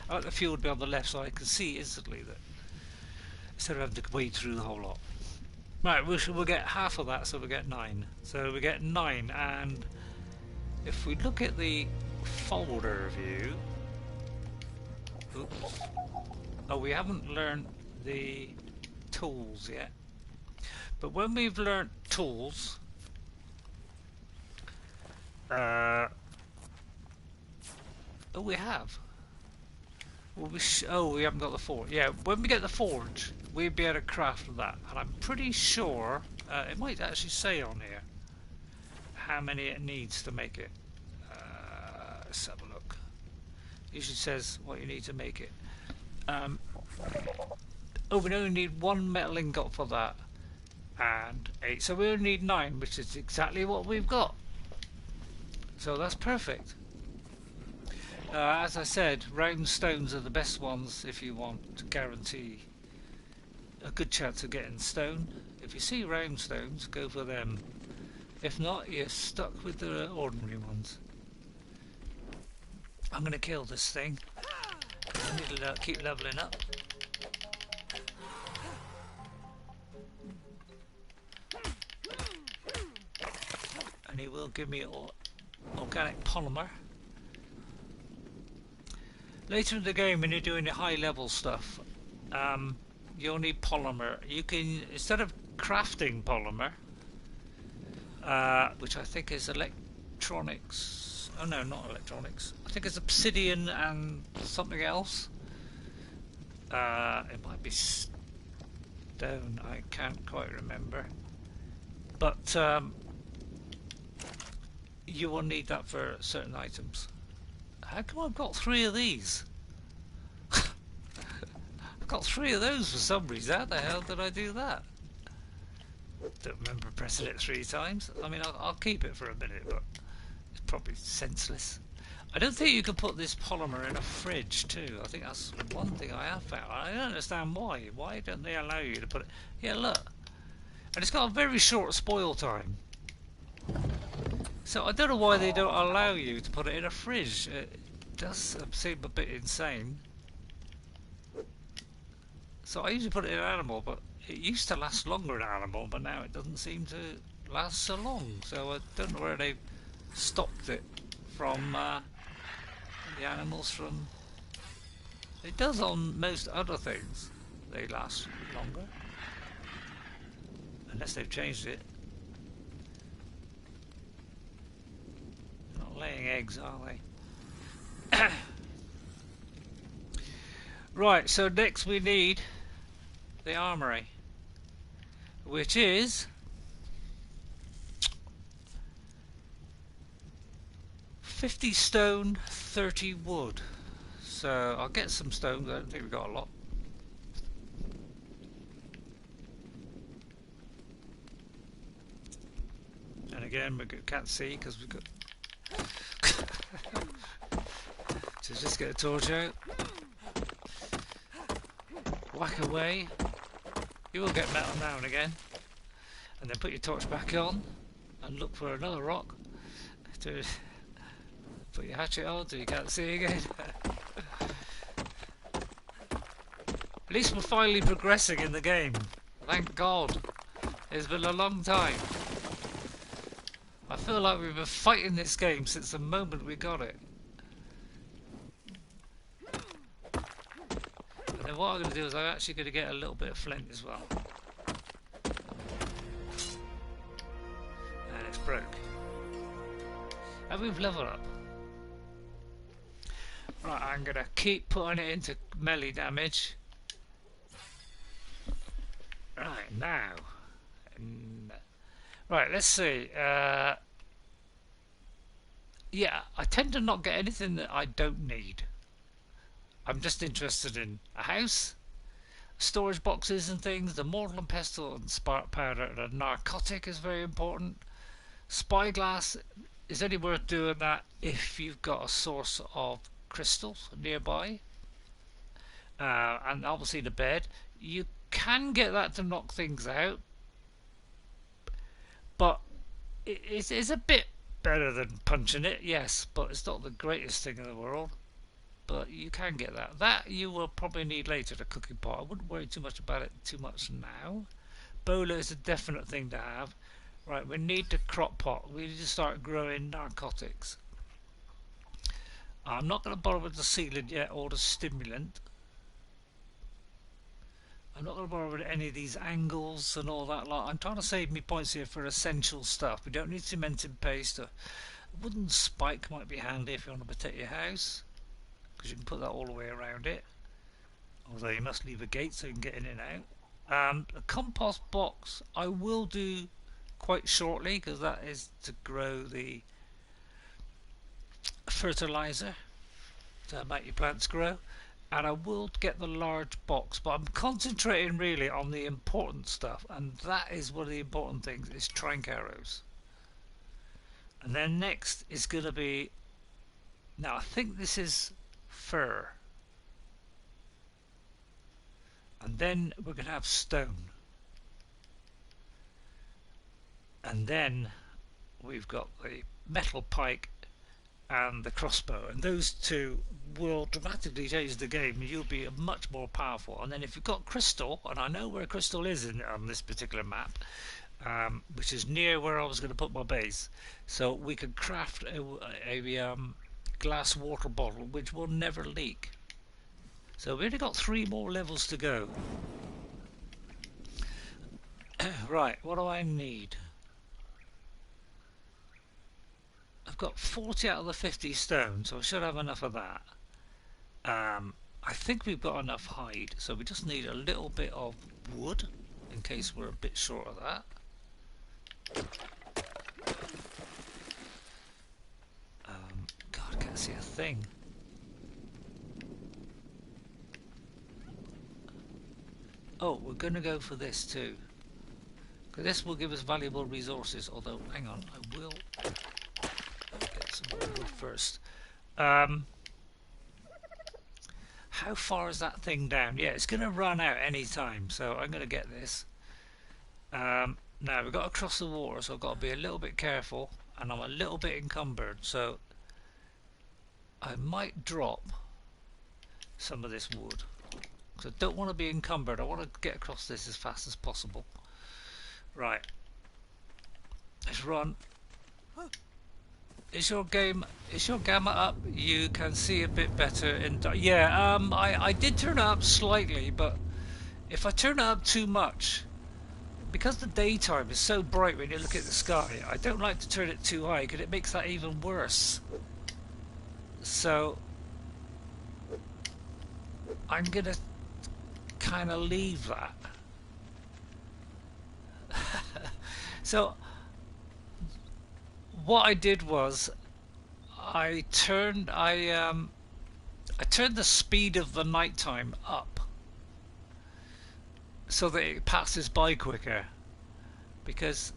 I like the fuel to be on the left so I can see instantly that instead of having to wade through the whole lot. Right, we'll get half of that, so we get 9. So we get 9, and if we look at the folder view, oops. Oh, we haven't learned the tools yet. But when we've learnt tools, oh, we have. Well, we haven't got the forge. Yeah, when we get the forge, we'll be able to craft that. And I'm pretty sure it might actually say on here how many it needs to make it. Let's have a look. It usually says what you need to make it. Oh, we only need 1 metal ingot for that, and 8. So we only need 9, which is exactly what we've got. So that's perfect. As I said, round stones are the best ones if you want to guarantee a good chance of getting stone. If you see round stones, go for them. If not, you're stuck with the ordinary ones. I'm going to kill this thing. I need to keep leveling up. And he will give me organic polymer. Later in the game, when you're doing the high level stuff, you'll need polymer. You can, instead of crafting polymer, which I think is electronics. Oh no, not electronics. I think it's obsidian and something else. It might be stone. I can't quite remember. But you will need that for certain items. How come I've got 3 of these? I've got 3 of those for some reason. How the hell did I do that? Don't remember pressing it 3 times. I mean, I'll keep it for a minute, but it's probably senseless. I don't think you can put this polymer in a fridge too. I think that's one thing I have found. I don't understand why. Why don't they allow you to put it? Yeah, look. And it's got a very short spoil time. So I don't know why they don't allow you to put it in a fridge. It does seem a bit insane. So I usually put it in an animal, but it used to last longer in animal, but now it doesn't seem to last so long. So I don't know where they stopped it from. The animals from. It does on most other things. They last longer, unless they've changed it. They're not laying eggs, are they? Right. So next we need the armory, which is 50 stone, 30 wood. So I'll get some stones. I don't think we've got a lot. And again, we can't see because we've got. So just get a torch out. Whack away. You will get metal now and again. And then put your torch back on and look for another rock. Put your hatchet on so you can't see again. At least we're finally progressing in the game. Thank God. It's been a long time. I feel like we've been fighting this game since the moment we got it. And then what I'm going to do is I'm actually going to get a little bit of flint as well. And it's broke. And we've leveled up. Right, I'm going to keep putting it into melee damage. Right, now. Right, let's see. Yeah, I tend to not get anything that I don't need. I'm just interested in a house, storage boxes and things. The mortal and pestle and spark powder and a narcotic is very important. Spyglass is only worth doing that if you've got a source of crystals nearby, and obviously the bed. You can get that to knock things out, but it's a bit better than punching it, yes, but it's not the greatest thing in the world. But you can get that. That you will probably need later, the cooking pot. I wouldn't worry too much about it too much now. Bola is a definite thing to have. Right, we need the crop pot. We need to start growing narcotics. I'm not going to bother with the sealant yet or the stimulant. I'm not going to bother with any of these angles and all that lot. I'm trying to save me points here for essential stuff. We don't need cementing paste. A wooden spike might be handy if you want to protect your house, because you can put that all the way around it. Although you must leave a gate so you can get in and out. A compost box I will do quite shortly, because that is to grow the fertilizer to make your plants grow. And I will get the large box, but I'm concentrating really on the important stuff, and that is one of the important things, is trank arrows. And then next is going to be, now I think this is fur, and then we're going to have stone, and then we've got the metal pike and the crossbow, and those two will dramatically change the game. You'll be much more powerful. And then if you've got crystal, and I know where crystal is on this particular map, which is near where I was going to put my base, so we can craft a glass water bottle which will never leak. So we've only got 3 more levels to go. Right, what do I need? I've got 40 out of the 50 stone, so I should have enough of that. I think we've got enough hide, so we just need a little bit of wood in case we're a bit short of that. God, I can't see a thing. Oh, we're going to go for this too. Because this will give us valuable resources, although, hang on, I will get some more wood first. How far is that thing down? Yeah, it's going to run out any time, so I'm going to get this. Now, we've got to cross the water, so I've got to be a little bit careful, and I'm a little bit encumbered, so I might drop some of this wood. So I don't want to be encumbered, I want to get across this as fast as possible. Right. Let's run. Is your gamma up? You can see a bit better in yeah, I did turn it up slightly, but if I turn it up too much, because the daytime is so bright when you look at the sky, I don't like to turn it too high because it makes that even worse. So I'm gonna kind of leave that. So what I did was I turned the speed of the nighttime up so that it passes by quicker, because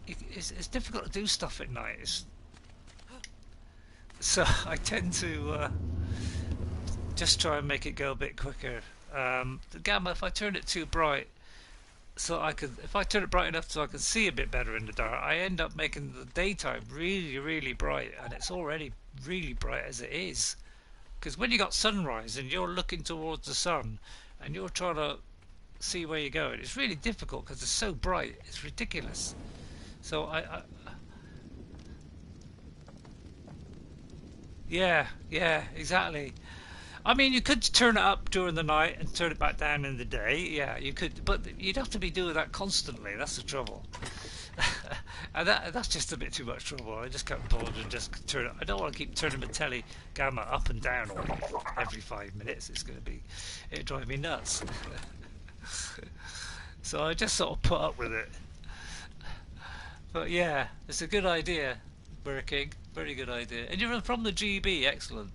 it's difficult to do stuff at night. So I tend to just try and make it go a bit quicker. The gamma, if I turn it too bright, if I turn it bright enough so I can see a bit better in the dark, I end up making the daytime really, really bright, and it's already really bright as it is. Because when you got sunrise and you're looking towards the sun and you're trying to see where you're going, it's really difficult because it's so bright. It's ridiculous. So yeah, exactly. I mean, you could turn it up during the night and turn it back down in the day. Yeah, you could, but you'd have to be doing that constantly. That's the trouble. And that's just a bit too much trouble. I just can't bother to just turn it. I don't want to keep turning the telly gamma up and down every 5 minutes. It'd drive me nuts. So I just sort of put up with it. But yeah, it's a good idea, Burking. Very good idea. And you're from the GB, excellent.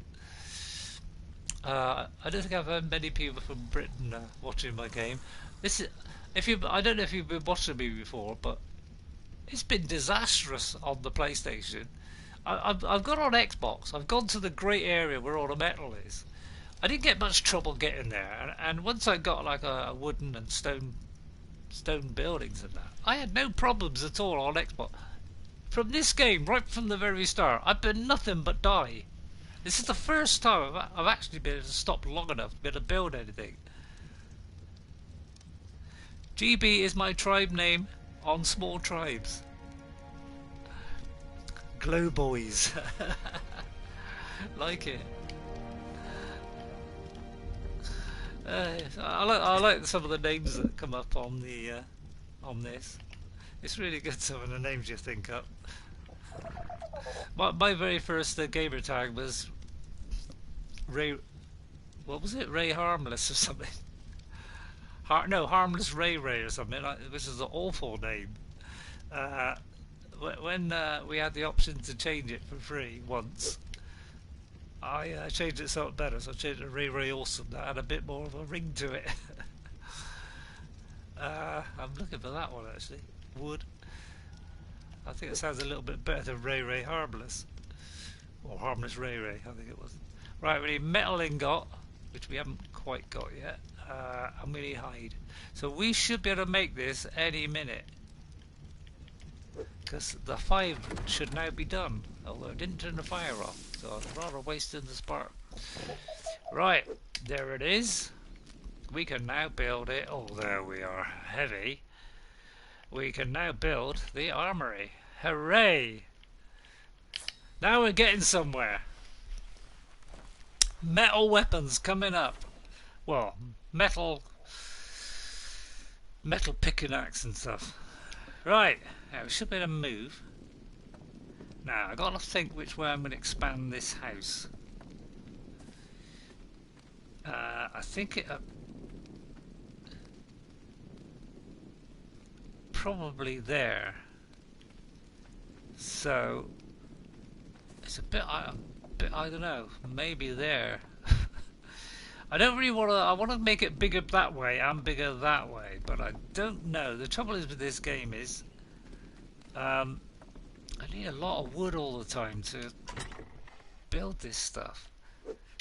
I don't think I've had many people from Britain watching my game. I don't know if you've been watching me before, but it's been disastrous on the PlayStation. I've gone on Xbox. I've gone to the great area where all the metal is. I didn't get much trouble getting there, and once I got like a wooden and stone buildings and that, I had no problems at all on Xbox. From this game, right from the very start, I've been nothing but die. This is the first time I've actually been able to stop long enough to be able to build anything. GB is my tribe name on small tribes. Glow boys. Like it. I like some of the names that come up on this. It's really good, some of the names you think up. My very first gamer tag was Ray. What was it? Ray Harmless or something. Harmless Ray or something. This is an awful name. When we had the option to change it for free once, I changed it something better. So I changed it to Ray Awesome. That had a bit more of a ring to it. I'm looking for that one actually. Wood. I think it sounds a little bit better than Ray Harmless. Or Harmless Ray, I think it was. Right, we need metal ingot, which we haven't quite got yet. And we need hide. So we should be able to make this any minute. Because the 5 should now be done. Although I didn't turn the fire off. So I'd rather wasting the spark. Right, there it is. We can now build it. Oh, there we are. Heavy. We can now build the armory. Hooray! Now we're getting somewhere. Metal weapons coming up. Well, metal picking axe and stuff. Right, now we should be able to move. Now I've got to think which way I'm going to expand this house. I think it probably there. So it's a bit, I don't know, maybe there. I don't really want to. I want to make it bigger that way and bigger that way, but I don't know. The trouble is with this game is, I need a lot of wood all the time to build this stuff.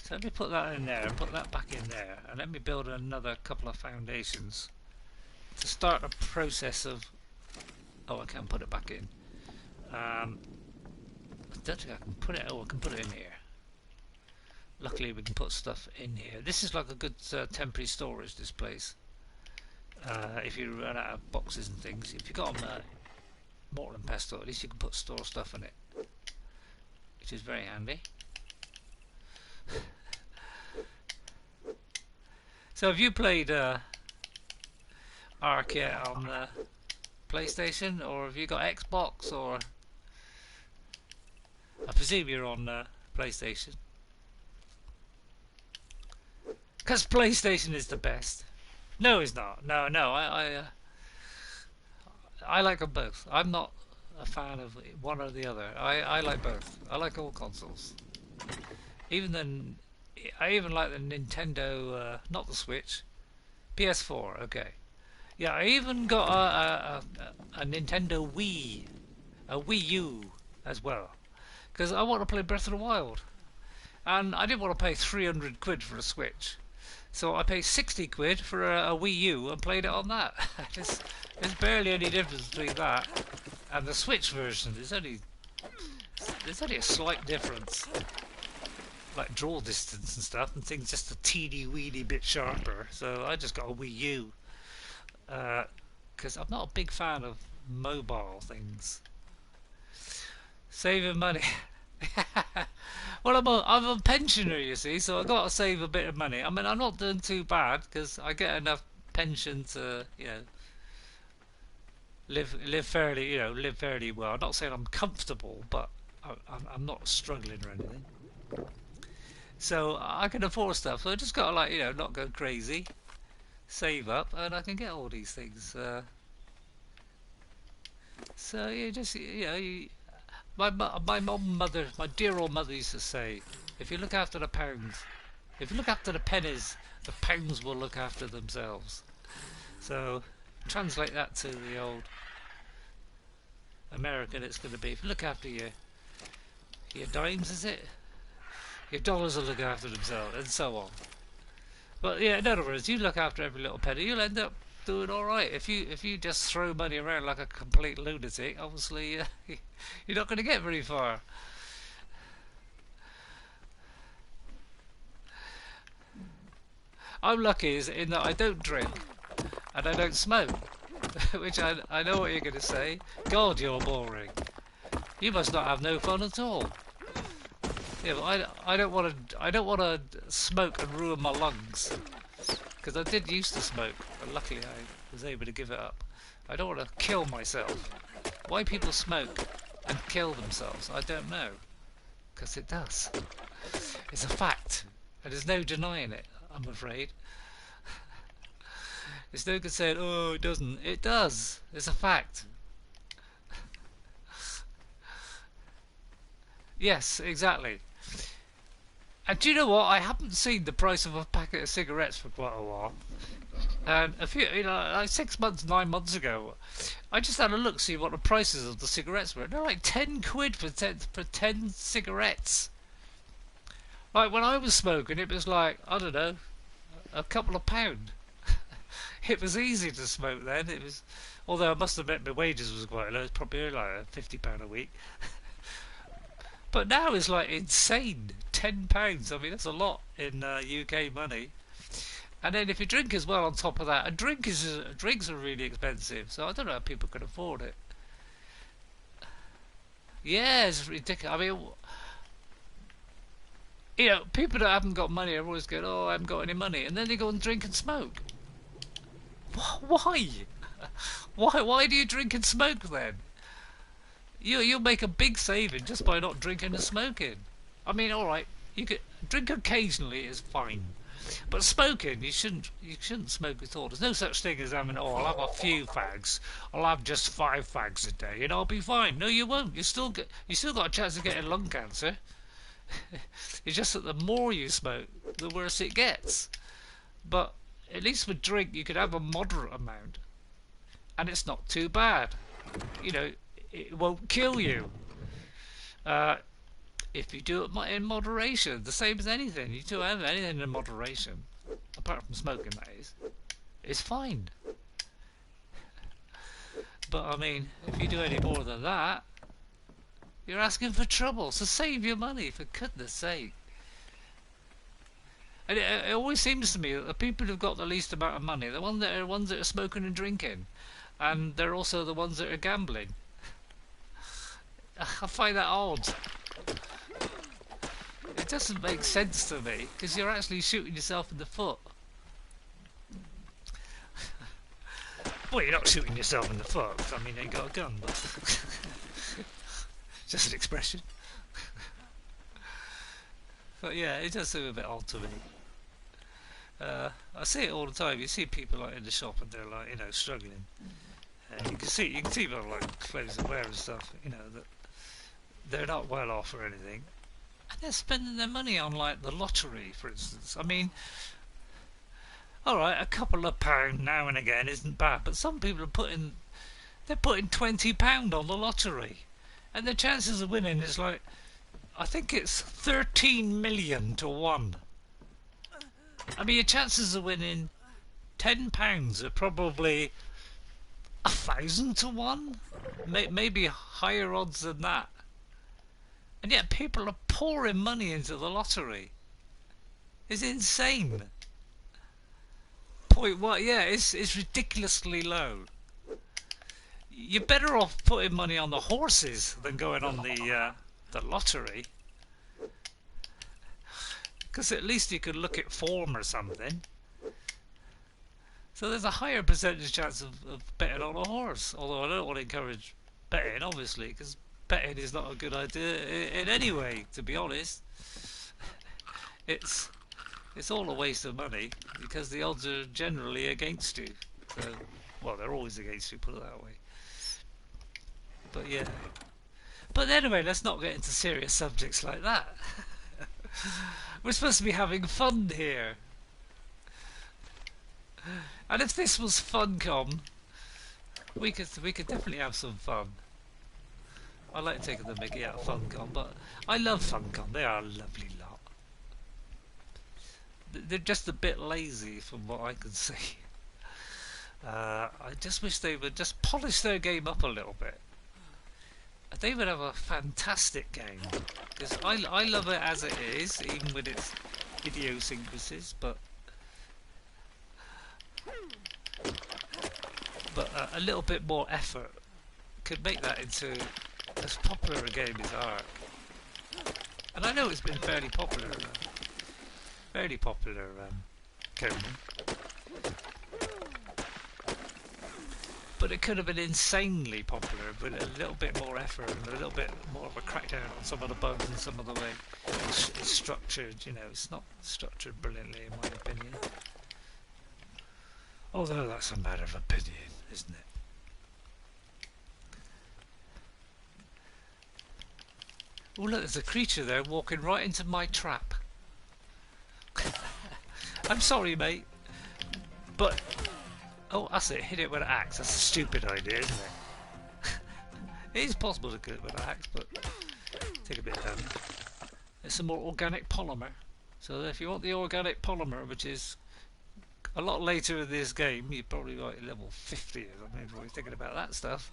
So let me put that in there and put that back in there, and let me build another couple of foundations to start a process of. Oh, I can put it back in. I don't think I can put it. Oh, I can put it in here. Luckily, we can put stuff in here. This is like a good temporary storage. This place. If you run out of boxes and things, if you've got them mortar and pestle, at least you can store stuff in it, which is very handy. So, have you played Ark yet on the PlayStation, or have you got Xbox, or I presume you're on PlayStation? Because PlayStation is the best. No, it's not. No, I like them both. I'm not a fan of one or the other. I like both. I like all consoles. I even like the Nintendo, not the Switch, PS4. Okay. Yeah, I even got a Nintendo Wii, a Wii U as well, because I want to play Breath of the Wild, and I didn't want to pay 300 quid for a Switch. So I paid 60 quid for a Wii U and played it on that. There's barely any difference between that and the Switch version. There's only a slight difference, like draw distance and stuff, and things just a teeny weeny bit sharper. So I just got a Wii U because I'm not a big fan of mobile things. Saving money. Well, I'm a pensioner, you see, so I've got to save a bit of money. I mean, I'm not doing too bad because I get enough pension to, live fairly well. I'm not saying I'm comfortable, but I'm not struggling or anything. So I can afford stuff. So I just got to not go crazy, save up, and I can get all these things. So you just my mother, my dear old mother used to say, if you look after the pounds, if you look after the pennies, the pounds will look after themselves. So translate that to the old American, it's going to be, if you look after your dimes, is it? Your dollars will look after themselves, and so on. But yeah, in other words, you look after every little penny, you'll end up doing all right. If you just throw money around like a complete lunatic, obviously you're not going to get very far. I'm lucky in that I don't drink and I don't smoke, which I know what you're going to say. God, you're boring. You must not have no fun at all. Yeah, but I don't want to smoke and ruin my lungs. Because I did used to smoke, but luckily I was able to give it up. I don't want to kill myself. Why people smoke and kill themselves, I don't know. Because it does. It's a fact. And there's no denying it, I'm afraid. It's no good saying, oh, it doesn't. It does. It's a fact. Yes, exactly. And do you know what? I haven't seen the price of a packet of cigarettes for quite a while. And a few, like 6 months, 9 months ago, I just had a look, see what the prices of the cigarettes were. They're like 10 quid for 10 cigarettes. Like when I was smoking, it was like, I don't know, a couple of pound. It was easy to smoke then. It was, although I must admit my wages was quite low. It's probably like £50 a week. But now it's like insane. £10. I mean, that's a lot in UK money. And then if you drink as well on top of that, and drinks are really expensive. So I don't know how people can afford it. Yeah, it's ridiculous. I mean, people that haven't got money are always going, "Oh, I haven't got any money," and then they go and drink and smoke. Why? Why do you drink and smoke then? You'll make a big saving just by not drinking and smoking. I mean, all right, you could drink occasionally is fine, But smoking, you shouldn't smoke at all. There's no such thing as having, oh, I'll have a few fags. I'll have just 5 fags a day and I'll be fine. No, you won't. You still got a chance of getting lung cancer. It's just that the more you smoke, the worse it gets. But at least with drink, you could have a moderate amount, and it's not too bad. You know, it won't kill you. Uh, if you do it in moderation, the same as anything. You do anything in moderation, apart from smoking, that is, it's fine. But I mean, if you do any more than that, you're asking for trouble. So save your money, for goodness sake. And it always seems to me that the people who've got the least amount of money are the ones that are smoking and drinking, and they're also the ones that are gambling. I find that odd. It doesn't make sense to me, because you're actually shooting yourself in the foot. Well, you're not shooting yourself in the foot. I mean, you ain't got a gun, but just an expression. But yeah, it does seem a bit odd to me. I see it all the time. You see people like in the shop and they're like, struggling. You can see by like clothes they wear and stuff, that they're not well off or anything, and they're spending their money on like the lottery, for instance. I mean, all right, a couple of pound now and again isn't bad, but some people are putting £20 on the lottery, and the chances of winning is like, I think it's 13 million to 1. I mean, your chances of winning £10 are probably 1,000 to 1, maybe higher odds than that. And yet people are pouring money into the lottery. It's insane. Point what? Yeah, it's ridiculously low. You're better off putting money on the horses than going on the lottery. Because at least you could look at form or something. So there's a higher percentage chance of betting on a horse. Although I don't want to encourage betting, obviously, because betting is not a good idea in any way, to be honest. It's all a waste of money, because the odds are generally against you. So, well, they're always against you, put it that way. But yeah. But anyway, let's not get into serious subjects like that. We're supposed to be having fun here. And if this was Funcom, we could definitely have some fun. I like taking the mickey out of Funcom, but I love Funcom. They are a lovely lot. They're just a bit lazy from what I can see. I just wish they would just polish their game up a little bit. They would have a fantastic game, because I love it as it is, even with its idiosyncrasies, but a little bit more effort could make that into as popular a game as Ark. And I know it's been fairly popular, Conan. But it could have been insanely popular with a little bit more effort and a little bit more of a crackdown on some of the bugs and some of the way it's structured. It's not structured brilliantly, in my opinion. Although that's a matter of opinion, isn't it? Oh look, there's a creature there walking right into my trap. I'm sorry, mate, but... Oh, that's it, hit it with an axe. That's a stupid idea, isn't it? It is possible to kill it with an axe, but take a bit of damage. It's some more organic polymer. So if you want the organic polymer, which is a lot later in this game, you're probably like level 50 or something before you're thinking about that stuff.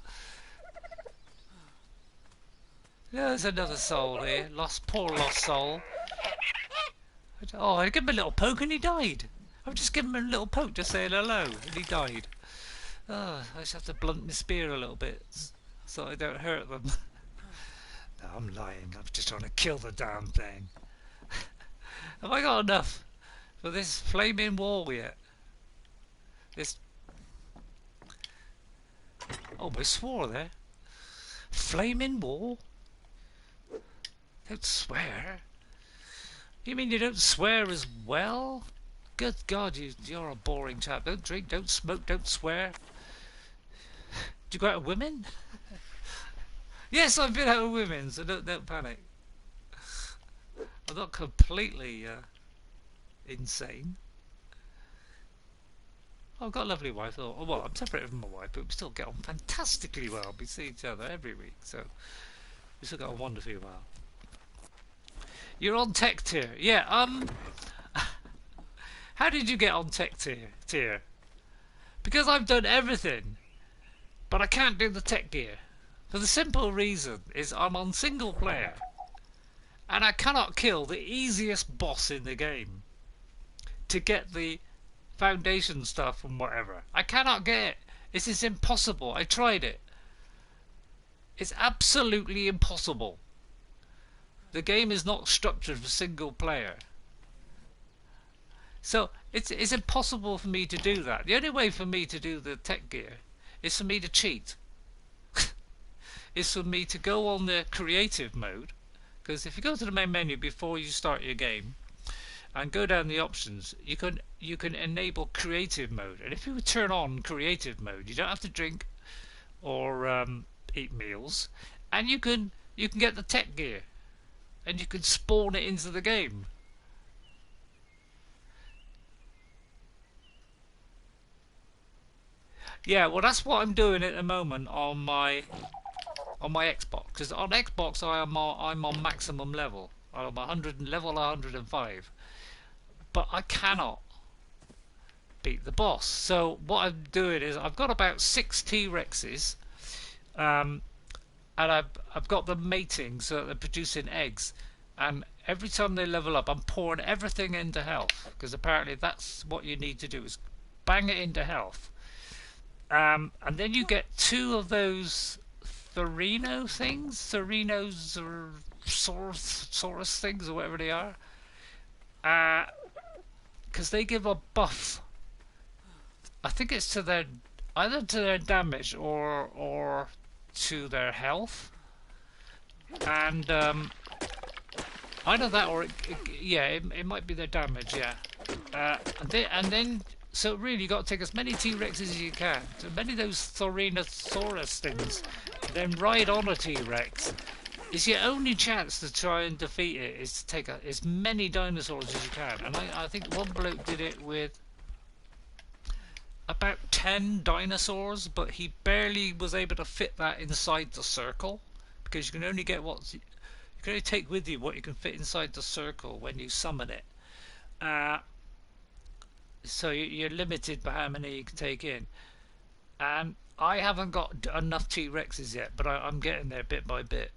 Yeah, there's another soul here. Poor lost soul. Oh, I gave him a little poke and he died. I've just given him a little poke, just saying hello, and he died. Oh, I just have to blunt my spear a little bit so I don't hurt them. No, I'm lying. I'm just trying to kill the damn thing. Have I got enough for this flaming wall yet? This... Oh, I swore there. Flaming wall? Don't swear. You mean you don't swear as well? Good God, you're a boring chap. Don't drink, don't smoke, don't swear. Do you go out with women? Yes, I've been out with women, so don't panic. I'm not completely insane. I've got a lovely wife. Oh, well, I'm separated from my wife, but we still get on fantastically well. We see each other every week, so we still get on wonderfully well. You're on tech tier, yeah. How did you get on tech tier? Because I've done everything, but I can't do the tech gear. For the simple reason is I'm on single player, and I cannot kill the easiest boss in the game to get the foundation stuff and whatever. I cannot get it. This is impossible. I tried it. It's absolutely impossible. The game is not structured for single player. So it's impossible for me to do that. The only way for me to do the tech gear is for me to cheat. Is for me to go on the creative mode, because if you go to the main menu before you start your game and go down the options, you can enable creative mode, and if you turn on creative mode, you don't have to drink or eat meals, and you can get the tech gear, and you can spawn it into the game. Yeah, well, that's what I'm doing at the moment on my Xbox, because on Xbox I'm on maximum level. I'm level 105, but I cannot beat the boss. So what I'm doing is I've got about 6 T-Rexes, and I've got them mating so that they're producing eggs, and every time they level up I'm pouring everything into health, because apparently that's what you need to do, is bang it into health. And then you get 2 of those Thorino things, Saurus things, or whatever they are, because they give a buff. I think it's to their either to their damage or to their health, and either that or it might be their damage. Yeah, and then. So really, you got to take as many T-Rexes as you can, so many of those Thorinosaurus things, then ride on a T-Rex. It's your only chance to try and defeat it, is to take as many dinosaurs as you can. And I think one bloke did it with about 10 dinosaurs, but he barely was able to fit that inside the circle, because you can only get you can only take with you what you can fit inside the circle when you summon it. So you're limited by how many you can take in, and I haven't got enough T-Rexes yet, but I'm getting there bit by bit,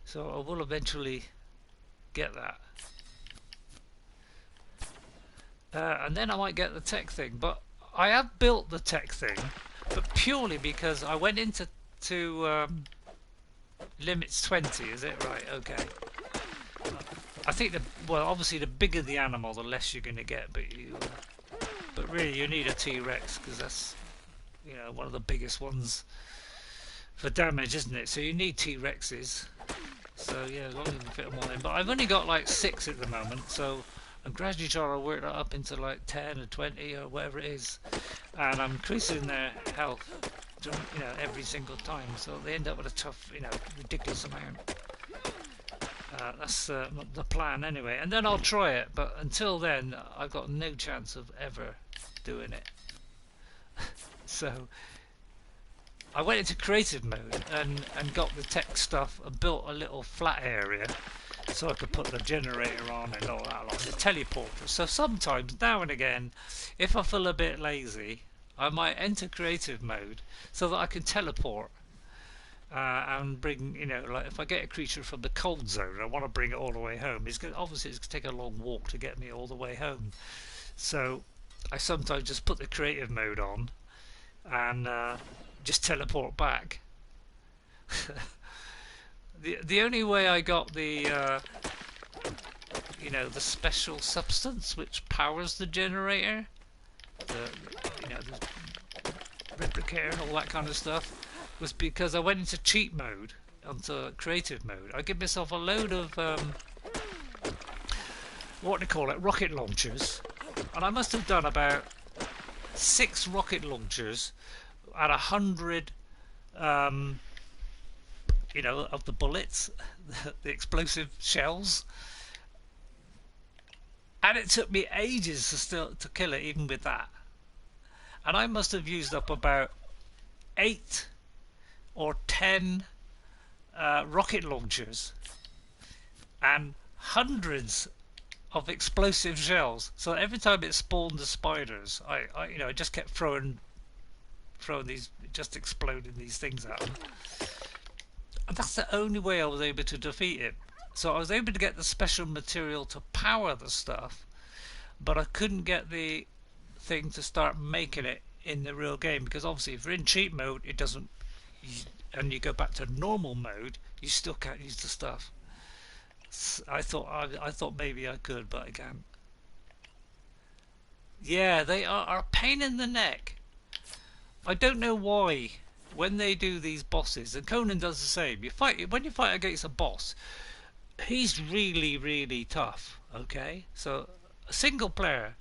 so I will eventually get that, and then I might get the tech thing. But I have built the tech thing, but purely because I went into limits 20, is it right? Okay. I think obviously the bigger the animal, the less you're going to get, but really you need a T-Rex, because that's one of the biggest ones for damage, isn't it? So you need T-Rexes. So yeah, as long as you can fit them all in. But I've only got like 6 at the moment, so I'm gradually trying to work that up into like 10 or 20 or whatever it is, and I'm increasing their health, every single time, so they end up with a tough, ridiculous amount. That's the plan anyway, and then I'll try it, but until then I've got no chance of ever doing it. So I went into creative mode and got the tech stuff and built a little flat area so I could put the generator on and all that, like the teleporter. So sometimes, now and again, if I feel a bit lazy, I might enter creative mode so that I can teleport. And bring, like if I get a creature from the cold zone, I want to bring it all the way home. Obviously it's going to take a long walk to get me all the way home. So I sometimes just put the creative mode on and just teleport back. The only way I got the the special substance which powers the generator, the replicator and all that kind of stuff, was because I went into cheat mode, onto creative mode. I give myself a load of what do you call it, rocket launchers, and I must have done about 6 rocket launchers at 100, you know, of the bullets, the explosive shells, and it took me ages to kill it, even with that. And I must have used up about 8 or 10 rocket launchers and hundreds of explosive shells. So every time it spawned the spiders, I just kept throwing these, just exploding these things at them. And that's the only way I was able to defeat it. So I was able to get the special material to power the stuff, but I couldn't get the thing to start making it in the real game, because obviously if you're in cheat mode, it doesn't, and you go back to normal mode, you still can't use the stuff. I thought maybe I could, but I can't. Yeah, they are a pain in the neck. I don't know why when they do these bosses, and Conan does the same. When you fight against a boss, he's really tough. Okay, so a single player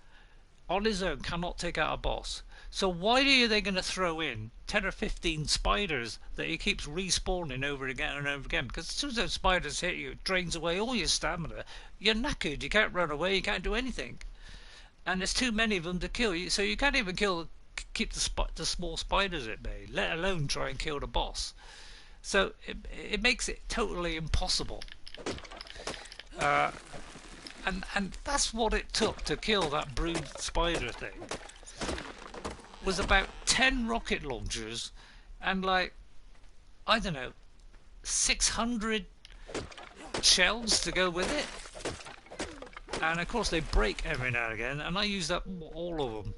on his own cannot take out a boss. So why are they going to throw in 10 or 15 spiders that he keeps respawning over again and over again? Because as soon as those spiders hit you, it drains away all your stamina. You're knackered. You can't run away. You can't do anything. And there's too many of them to kill you, so you can't even keep the small spiders at bay, let alone try and kill the boss. So it makes it totally impossible. And that's what it took to kill that brood spider thing. Was about 10 rocket launchers and, like, I don't know, 600 shells to go with it. And of course they break every now and again, and I used up all of them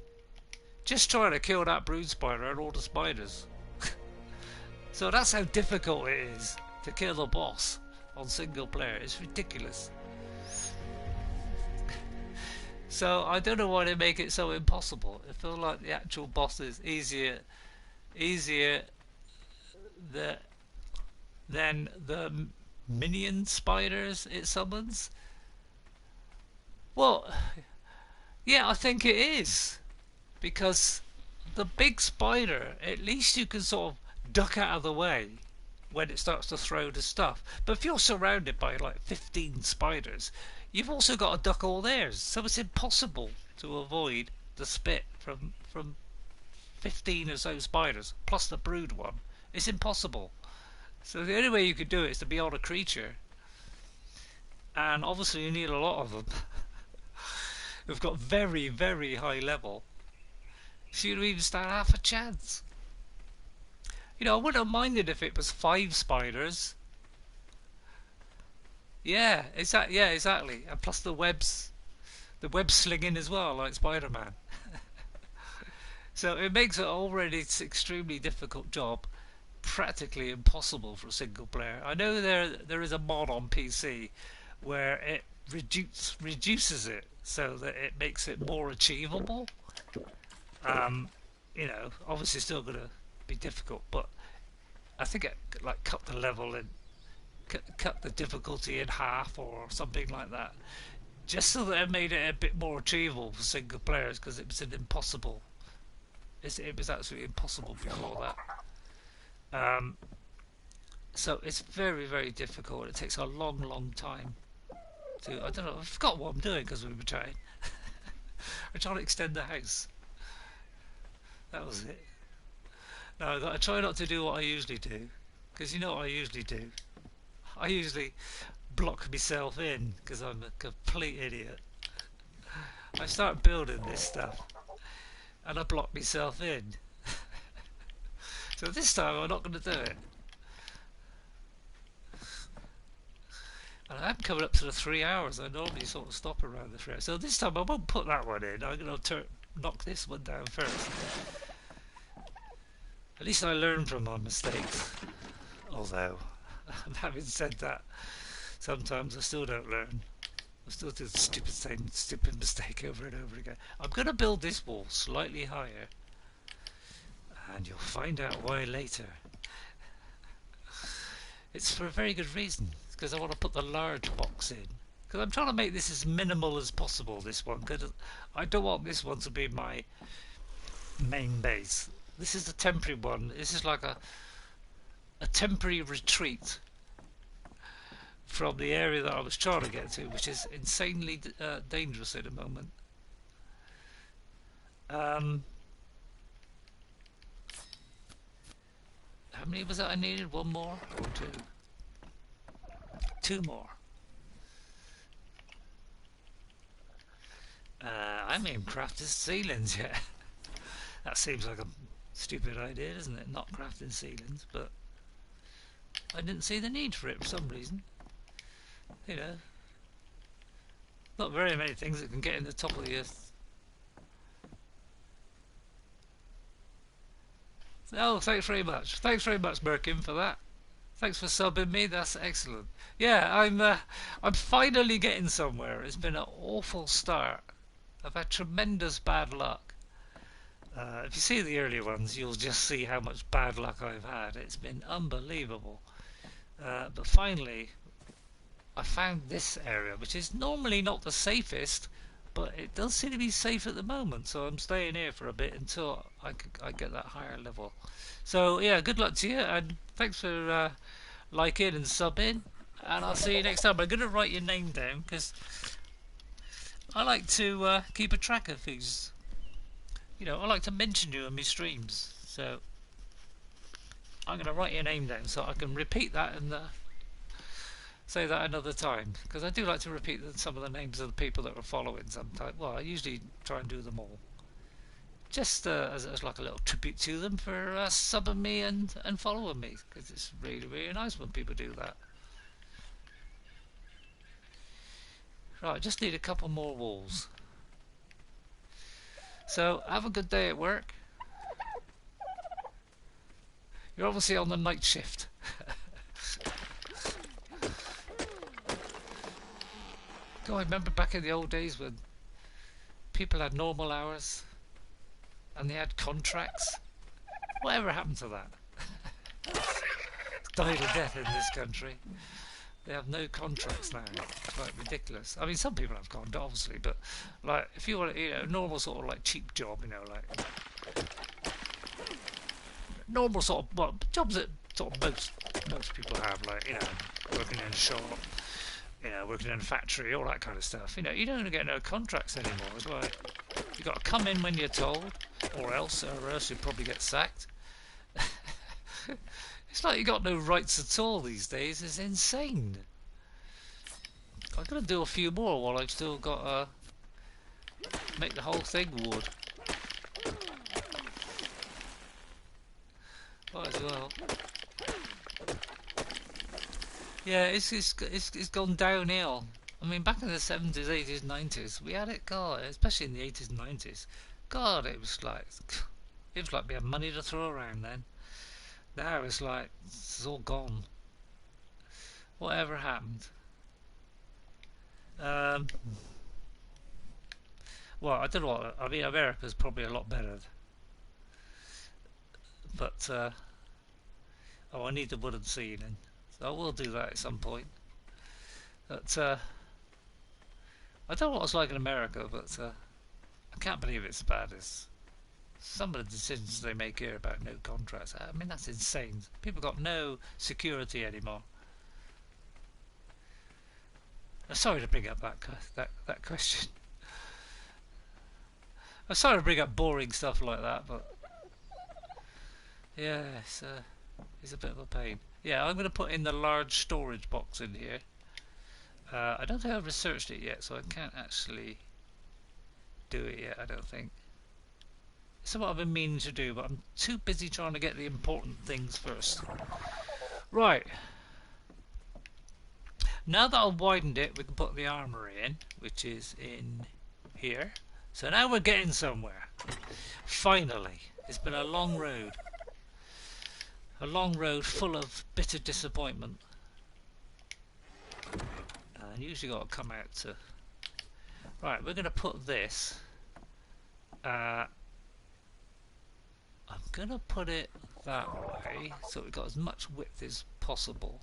just trying to kill that brood spider and all the spiders. So that's how difficult it is to kill the boss on single player. It's ridiculous. So I don't know why they make it so impossible. I feel like the actual boss is easier than the minion spiders it summons. Well, yeah, I think it is, because the big spider, at least you can sort of duck out of the way when it starts to throw the stuff. But if you're surrounded by like 15 spiders, you've also got to duck all theirs, so it's impossible to avoid the spit from 15 or so spiders, plus the brood one. It's impossible. So the only way you could do it is to be on a creature, and obviously you need a lot of them. Who've got very high level, so you don't even stand half a chance. You know, I wouldn't have minded if it was 5 spiders. Yeah, exactly. And plus the web slinging as well, like Spider-Man. So it makes it already an extremely difficult job, practically impossible for a single player. I know there is a mod on PC where it reduces it so that it makes it more achievable. You know, obviously still going to be difficult, but I think it like cut the level and cut the difficulty in half or something like that, just so that it made it a bit more achievable for single players, because it was an impossible. It was absolutely impossible before that. So it's very difficult. It takes a long time to. I don't know. I forgot what I'm doing because we were trying. We're trying to extend the house. That was it. No, I try not to do what I usually do, because you know what I usually do. I usually block myself in because I'm a complete idiot. I start building this stuff and I block myself in. So this time I'm not going to do it. And I'm coming up to the 3 hours. I normally sort of stop around the 3 hours. So this time I won't put that one in. I'm going to knock this one down first. At least I learn from my mistakes. Although, having said that, sometimes I still don't learn. I still do the same stupid mistake over and over again. I'm going to build this wall slightly higher, and you'll find out why later. It's for a very good reason. It's because I want to put the large box in. because I'm trying to make this as minimal as possible, this one, because I don't want this one to be my main base. This is the temporary one. This is like a temporary retreat from the area that I was trying to get to, which is insanely dangerous at the moment. How many was that I needed? One more or two? Two more. I haven't even crafted ceilings yet. That seems like a stupid idea, doesn't it? Not crafting ceilings, but I didn't see the need for it for some reason. You know, not very many things that can get in the top of the earth. Oh, thanks very much. Thanks very much, Merkin, for that. Thanks for subbing me. That's excellent. Yeah, I'm finally getting somewhere. It's been an awful start. I've had tremendous bad luck. If you see the earlier ones, you'll just see how much bad luck I've had. It's been unbelievable. But finally, I found this area, which is normally not the safest, but it does seem to be safe at the moment. So I'm staying here for a bit until I get that higher level. So yeah, good luck to you, and thanks for liking and subbing. And I'll see you next time. I'm going to write your name down because I like to keep a track of things. You know, I like to mention you in my streams. So I'm going to write your name down so I can repeat that and say that another time. Because I do like to repeat some of the names of the people that are following sometimes. Well, I usually try and do them all. Just as like a little tribute to them for subbing me and following me. Because it's really, really nice when people do that. Right, just need a couple more walls. So, have a good day at work. You're obviously on the night shift. God, I remember back in the old days when people had normal hours and they had contracts. Whatever happened to that? It's died a death in this country. They have no contracts now. It's like ridiculous. I mean, some people have contracts, obviously, but like if you want, you know, normal sort of like cheap job, you know, like normal sort of jobs that sort of most people have, like, you know, working in a shop, you know, working in a factory, all that kind of stuff. You know, you don't get no contracts anymore. It's like you got to come in when you're told, or else you'll probably get sacked. It's like you got no rights at all these days. It's insane. I'm gonna do a few more while I've still got make the whole thing wood. Might as well. Yeah, it's gone downhill. I mean, back in the 70s, 80s, 90s, we had it. God, especially in the 80s and 90s. God, it was like we had money to throw around then. Now it's like it's all gone. Whatever happened? Well, I don't know what. I mean, America's probably a lot better. But oh, I need the wooden ceiling, so I will do that at some point. But I don't know what it's like in America, but I can't believe it's as bad as some of the decisions they make here about no contracts. I mean, that's insane. People got no security anymore. I'm sorry to bring up that question. I'm sorry to bring up boring stuff like that, but yeah, it's a bit of a pain. Yeah, I'm going to put in the large storage box in here. I don't think I've researched it yet, so I can't actually do it yet, I don't think. It's what I've been meaning to do, but I'm too busy trying to get the important things first. Right. Now that I've widened it, we can put the armory in, which is in here. So now we're getting somewhere. Finally. It's been a long road. A long road full of bitter disappointment. And usually got to come out to... Right, we're going to put this... I'm going to put it that way, so we've got as much width as possible.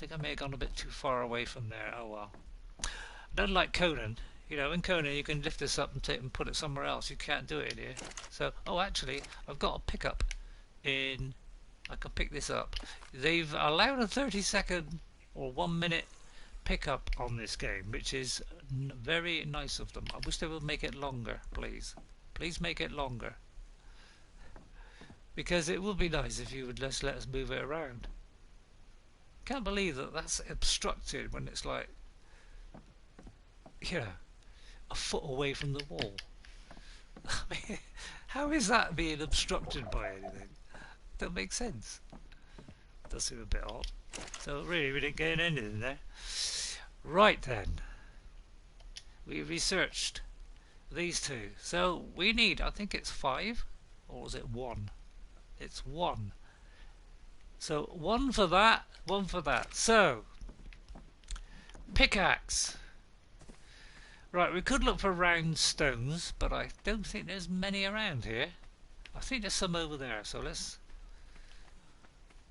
think I may have gone a bit too far away from there. Oh well. I don't like Conan. You know, in Conan you can lift this up and take and put it somewhere else. You can't do it in here. So, oh, actually, I've got a pickup in. I can pick this up. They've allowed a 30-second or 1 minute pickup on this game, which is very nice of them. I wish they would make it longer, please. Please make it longer. Because it would be nice if you would just let us move it around. Can't believe that that's obstructed when it's like, you know, a foot away from the wall. I mean, how is that being obstructed by anything? Don't make sense. Does seem a bit odd. So really, we didn't get anything there. Right then, we researched these two. So we need, I think it's 5, or was it 1? It's 1. So 1 for that, 1 for that. So pickaxe. Right, we could look for round stones, but I don't think there's many around here. I think there's some over there, so let's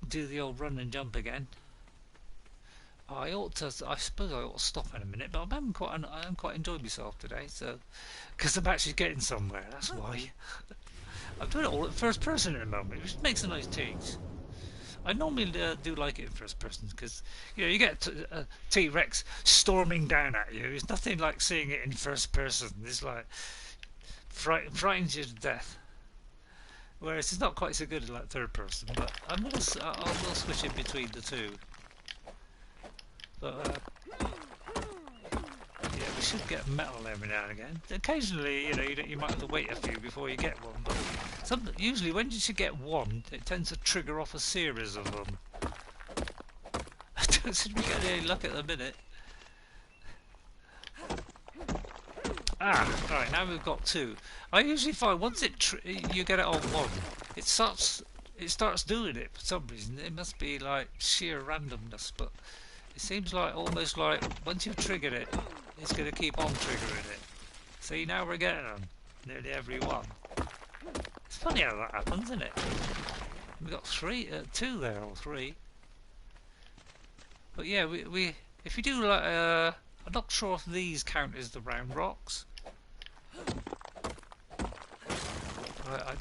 do the old run and jump again. I suppose I ought to stop in a minute, but I am quite enjoying myself today, so because I'm actually getting somewhere. That's why. I'm doing it all at first person at the moment, which makes a nice change. I normally do like it in first person because you know you get a T-Rex storming down at you. It's nothing like seeing it in first person. It's like frightens you to death. Whereas it's not quite so good like third person. But I will switch in between the two. But yeah, we should get metal every now and again. Occasionally, you know, you might have to wait a few before you get one. But usually, when you should get one, it tends to trigger off a series of them. I don't seem to be getting any luck at the minute. Right, now we've got 2. I usually find once you get it on 1, it starts doing it for some reason. It must be like sheer randomness, but it seems like almost like once you've triggered it, it's going to keep on triggering it. See, now we're getting them, nearly every one. It's funny how that happens, isn't it? We've got 2 there, or 3. But yeah, we if you do like, I'm not sure if these count as the round rocks. I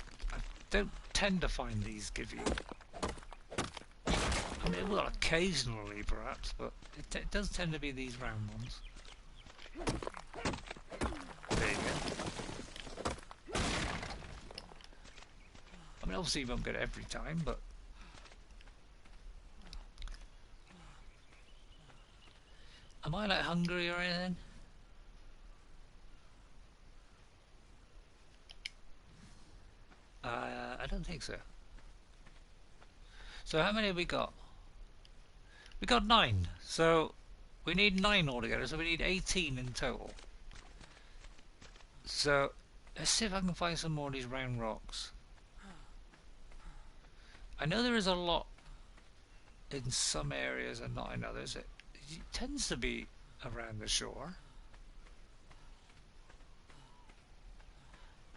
don't tend to find these give you. I mean, well, occasionally perhaps, but it does tend to be these round ones. There you go. I mean, obviously you won't get it every time, but am I like hungry or anything? I don't think so. So how many have we got? We got 9. So we need 9 altogether. So we need 18 in total. So let's see if I can find some more of these round rocks. I know there is a lot in some areas and not in others. It tends to be around the shore.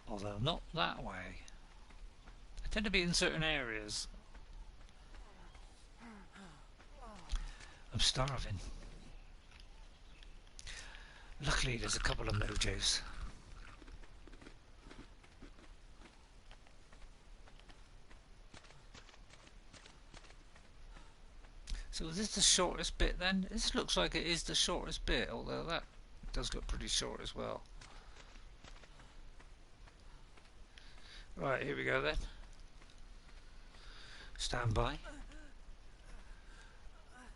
Although not that way. They tend to be in certain areas. I'm starving. Luckily there's a couple of mojos. So is this the shortest bit then? This looks like it is the shortest bit, although that does look pretty short as well. Right, here we go then. Stand by.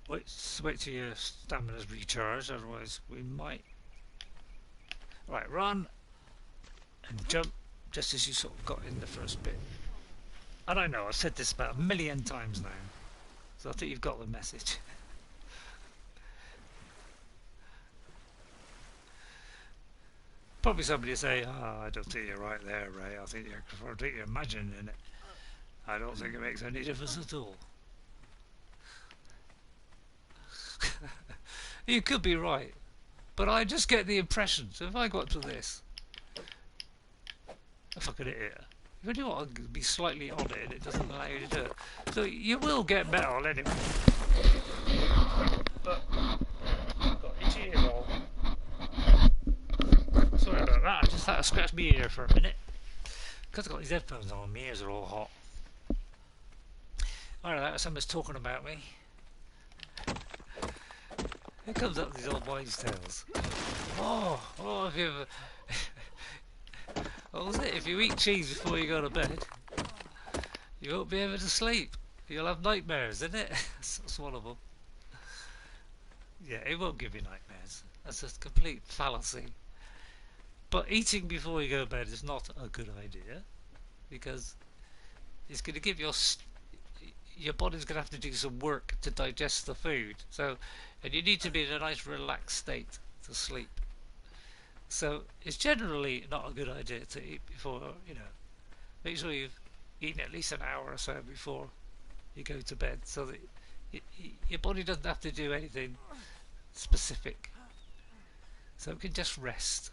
Wait till your stamina's recharged, otherwise we might... Right, run and jump just as you sort of got in the first bit. And I know, I've said this about 1,000,000 times now, so I think you've got the message. Probably somebody will say, "Oh, I don't think you're right there, Ray. I think you're imagining it. I don't think it makes any difference at all." You could be right, but I just get the impression. So if I go up to this, if I could hit it, if I do want to be slightly on it, and it doesn't allow you to do it. So you will get metal anyway. That'll scratch me ear for a minute. Because I've got these headphones on, my ears are all hot. Alright, somebody's talking about me. Who comes up with these old wives' tales? If you ever... What was it? If you eat cheese before you go to bed, you won't be able to sleep. You'll have nightmares, isn't it? That's one of them. Yeah, it won't give you nightmares. That's a complete fallacy. But eating before you go to bed is not a good idea, because it's going to give your body's going to have to do some work to digest the food. And you need to be in a nice relaxed state to sleep. So it's generally not a good idea to eat before, make sure you've eaten at least an hour or so before you go to bed, so that your body doesn't have to do anything specific. So it can just rest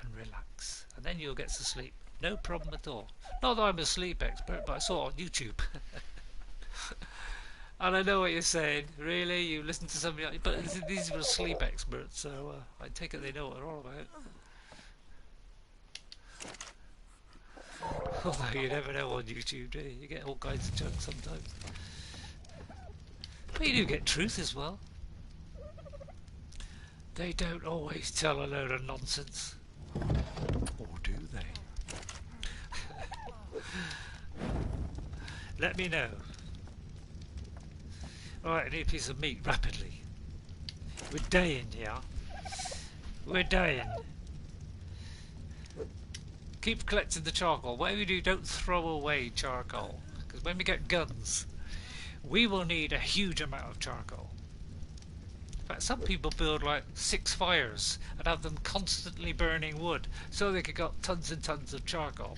and relax, and then you'll get to sleep. No problem at all. Not that I'm a sleep expert, but I saw it on YouTube. And I know what you're saying. Really? You listen to somebody else? But these were sleep experts, so I take it they know what they're all about. Although you never know on YouTube, do you? You get all kinds of junk sometimes. But you do get truth as well. They don't always tell a load of nonsense. Or do they? Let me know. Alright, I need a piece of meat rapidly. We're dying here. We're dying. Keep collecting the charcoal. Whatever you do, don't throw away charcoal. Because when we get guns, we will need a huge amount of charcoal. In fact, some people build like 6 fires and have them constantly burning wood so they could get tons and tons of charcoal.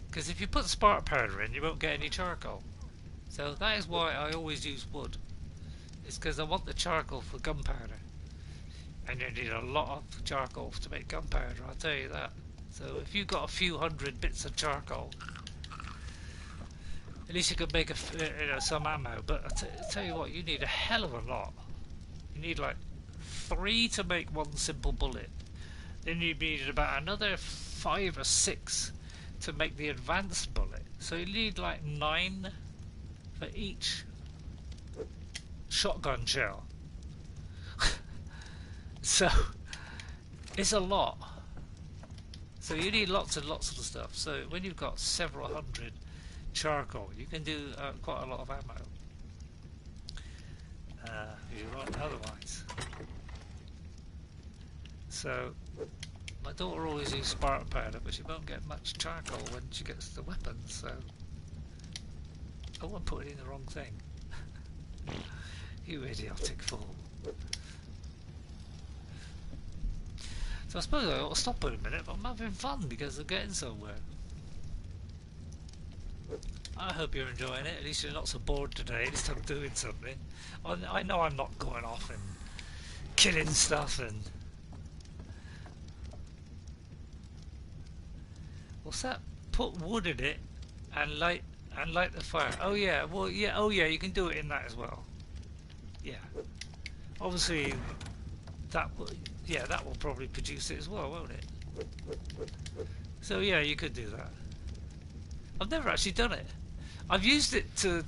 Because if you put spark powder in, you won't get any charcoal. So that is why I always use wood. It's because I want the charcoal for gunpowder. And you need a lot of charcoal to make gunpowder, I'll tell you that. So if you've got a few hundred bits of charcoal, at least you could make some ammo. But I tell you what, you need a hell of a lot. You need like 3 to make one simple bullet. Then you need about another 5 or 6 to make the advanced bullet. So you need like 9 for each shotgun shell. So it's a lot. So you need lots and lots of stuff. So when you've got several hundred charcoal, you can do quite a lot of ammo. You won't otherwise. So my daughter always uses spark powder, but she won't get much charcoal when she gets the weapons. So I won't put it in the wrong thing. You idiotic fool. So I suppose I ought to stop in a minute, but I'm having fun because I'm getting somewhere. I hope you're enjoying it. At least you're not so bored today. At least I'm doing something. I know I'm not going off and killing stuff and... What's that? Put wood in it and light the fire. Oh yeah, well yeah, oh yeah, you can do it in that as well. Yeah. Obviously that will, yeah, that will probably produce it as well, won't it? So yeah, you could do that. I've never actually done it. I've used it to...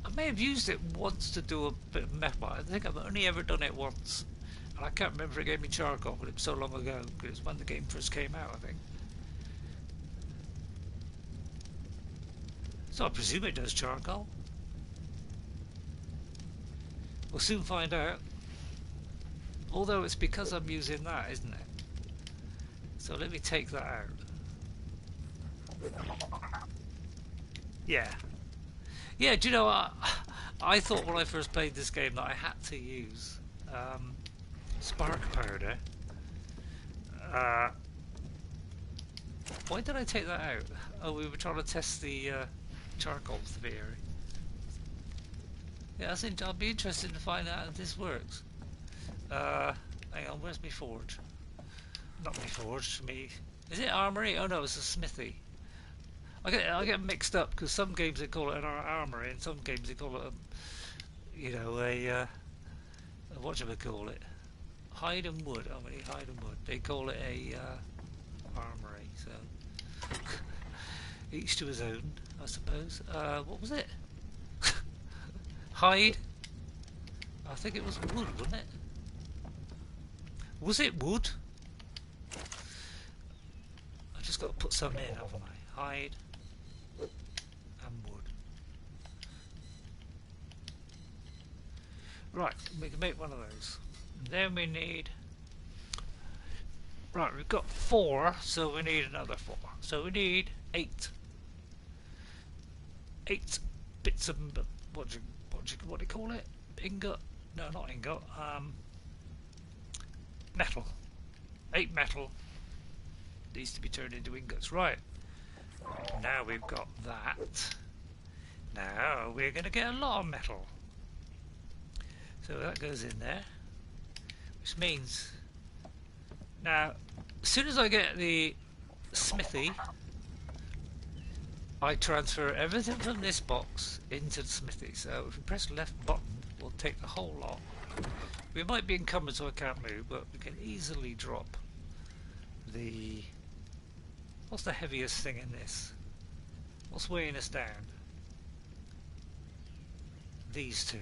I may have used it once to do a bit of meth, but I think I've only ever done it once. And I can't remember if it gave me charcoal, but it was so long ago, because it was when the game first came out, I think. So I presume it does charcoal. We'll soon find out. Although it's because I'm using that, isn't it? So let me take that out. Yeah. Yeah, do you know what? I thought when I first played this game that I had to use spark powder. Why did I take that out? Oh, we were trying to test the charcoal theory. Yeah, I'll be interested to find out if this works. Hang on, where's my forge? Not my forge, me. Is it armory? Oh no, it's a smithy. I get mixed up because some games they call it an armory, and some games they call it a, you know, a what do we call it? hide and wood. Oh, we need hide and wood. They call it a armory, so each to his own, I suppose. What was it? Hide? I think it was wood, wasn't it? Was it wood? I just got to put something in, haven't I? Hide and wood. Right, we can make one of those. And then we need... Right, we've got 4, so we need another 4. So we need 8. 8 bits of... What do you call it? Ingot? No, not ingot. Metal. 8 metal needs to be turned into ingots. Right. Now we've got that. Now we're going to get a lot of metal. So that goes in there. Which means... Now, as soon as I get the smithy, I transfer everything from this box into the smithy. So if we press the left button, we'll take the whole lot. We might be encumbered so I can't move, but we can easily drop the... What's the heaviest thing in this? What's weighing us down? These two.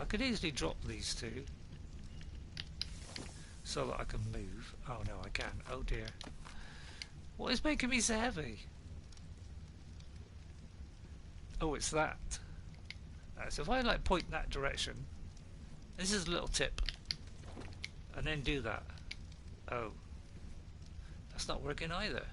I could easily drop these two so that I can move. Oh no, I can't. Oh dear. What is making me so heavy? Oh, it's that. So if I like point that direction, this is a little tip, and then do that. Oh, that's not working either.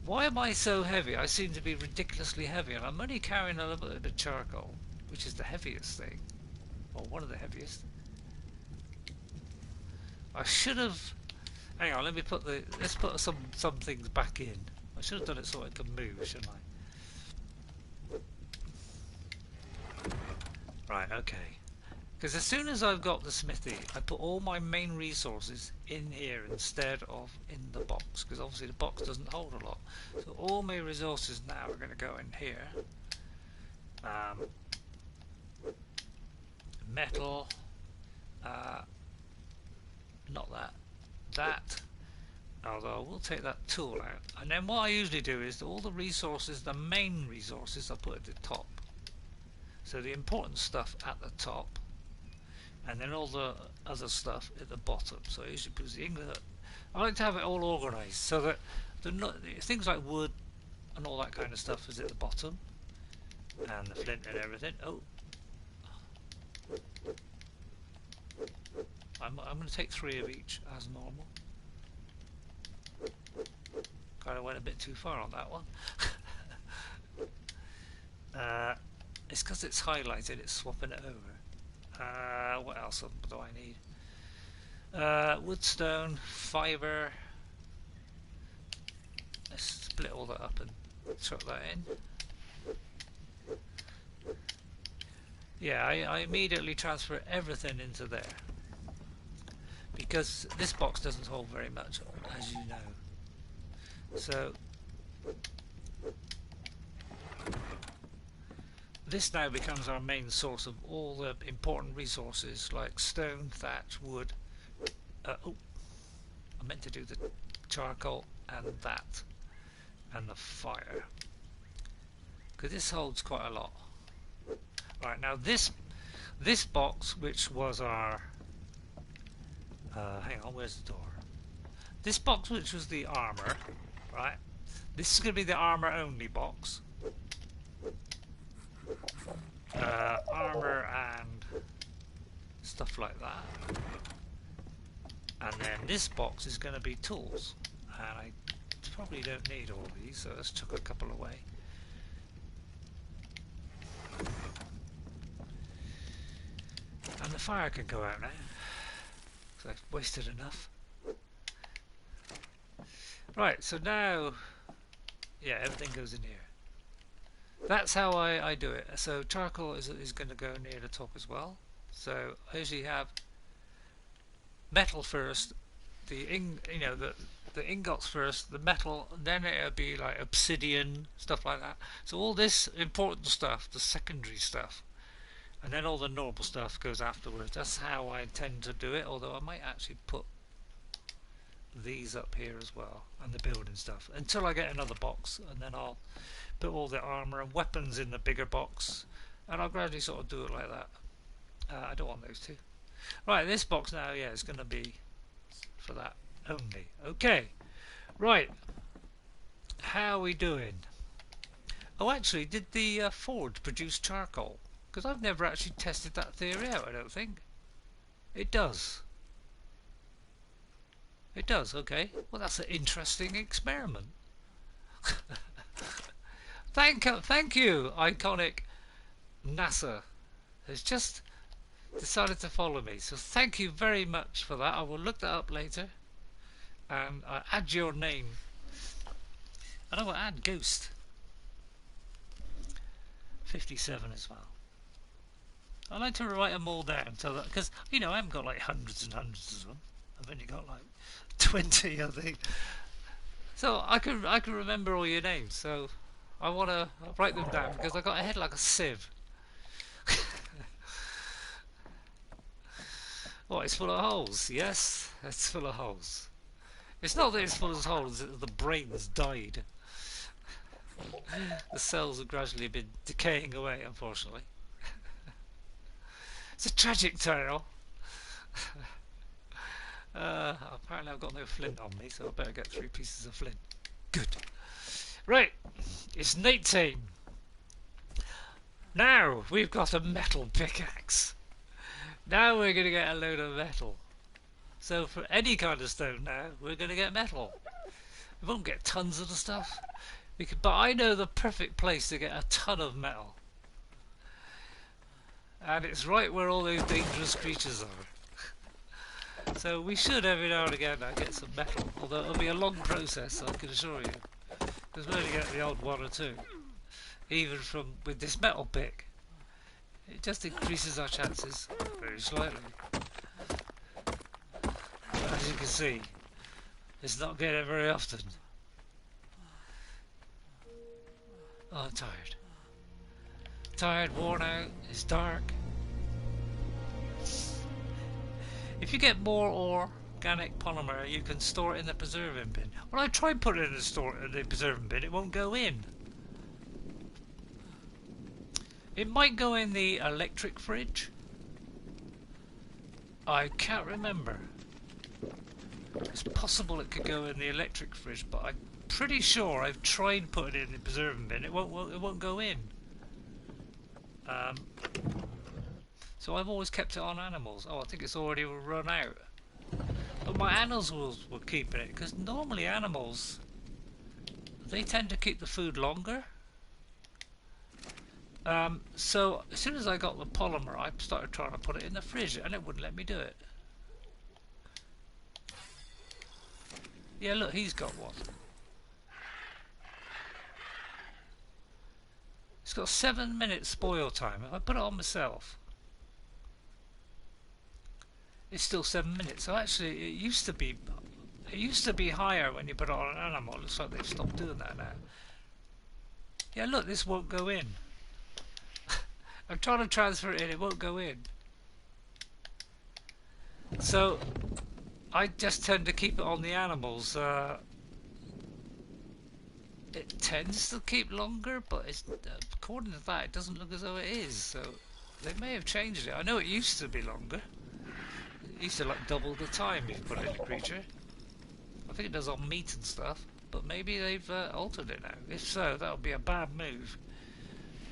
Why am I so heavy? I seem to be ridiculously heavy, and I'm only carrying a little bit of charcoal, which is the heaviest thing, or one of the heaviest. I should have... Hang on, let me put the... Let's put some things back in. I should have done it so I could move, shouldn't I? Right, okay. Because as soon as I've got the smithy, I put all my main resources in here instead of in the box, because obviously the box doesn't hold a lot. So all my resources now are going to go in here. Metal, not that, that, although we'll take that tool out. And then what I usually do is all the resources, the main resources, I put at the top. So the important stuff at the top, and then all the other stuff at the bottom. So I usually put the ingot. I like to have it all organised so that things like wood and all that kind of stuff is at the bottom, and the flint and everything. Oh, I'm going to take 3 of each as normal. Kind of went a bit too far on that one. It's because it's highlighted, it's swapping it over. What else do I need? Woodstone, fibre. Let's split all that up and chuck that in. Yeah, I immediately transfer everything into there, because this box doesn't hold very much, as you know. So this now becomes our main source of all the important resources like stone, thatch, wood. Oh, I meant to do the charcoal and that, and the fire, because this holds quite a lot. Right, now this box, which was our hang on, where's the door? This box, which was the armor, right? This is going to be the armor only box. Armor and stuff like that. And then this box is going to be tools, and I probably don't need all these, so let's chuck a couple away. And the fire can go out now, so I've wasted enough. Right, so now, yeah, everything goes in here. That's how I do it. So charcoal is going to go near the top as well. So I usually have metal first, the ingots first, the metal, then it'll be like obsidian, stuff like that. So all this important stuff, the secondary stuff, and then all the normal stuff goes afterwards. That's how I intend to do it, although I might actually put these up here as well, and the building stuff, until I get another box, and then I'll put all the armour and weapons in the bigger box, and I'll gradually sort of do it like that. I don't want those two. Right, this box now, yeah, it's going to be for that only. Okay, right, how are we doing? Oh, actually, did the forge produce charcoal? Because I've never actually tested that theory out, I don't think. It does. It does, okay. Well, that's an interesting experiment. Thank you, iconic NASA. Has just decided to follow me. So thank you very much for that. I will look that up later. And I add your name. And I will add Ghost. 57 as well. I like to write them all down so that, because you know I haven't got like hundreds and hundreds of them. I've only got like 20, I think. So I can remember all your names. So I want to write them down because I got a head like a sieve. Oh, it's full of holes. Yes, it's full of holes. It's not that it's full of holes; it's that the brain has died. The cells have gradually been decaying away, unfortunately. It's a tragic tale. Apparently I've got no flint on me, so I better get 3 pieces of flint. Good. Right, it's night time. Now we've got a metal pickaxe. Now we're going to get a load of metal. So for any kind of stone now, we're going to get metal. We won't get tons of the stuff. But I know the perfect place to get a ton of metal. And it's right where all those dangerous creatures are. So we should every now and again get some metal. Although it'll be a long process, I can assure you. Because we'll only get the odd 1 or 2. Even with this metal pick. It just increases our chances very slightly. But as you can see, it's not getting very often. Oh, I'm tired. Tired, worn out, it's dark. If you get more organic polymer, you can store it in the preserving bin. Well, I tried putting it in the preserving bin, it won't go in. It might go in the electric fridge. I can't remember. It's possible it could go in the electric fridge, but I'm pretty sure I've tried putting it in the preserving bin. It won't go in. So I've always kept it on animals. Oh, I think it's already run out. But my animals were keeping it, because normally animals, they tend to keep the food longer. So as soon as I got the polymer, I started trying to put it in the fridge, and it wouldn't let me do it. Yeah, look, he's got one. It's got 7 minutes spoil time. If I put it on myself, it's still 7 minutes. So actually, it used to be higher when you put it on an animal. It looks like they've stopped doing that now. Yeah, look, this won't go in. I'm trying to transfer it in, it won't go in. So I just tend to keep it on the animals. It tends to keep longer, but according to that, it doesn't look as though it is. So they may have changed it. I know it used to be longer. It used to like double the time if you put it in a creature. I think it does on meat and stuff, but maybe they've altered it now. If so, that would be a bad move.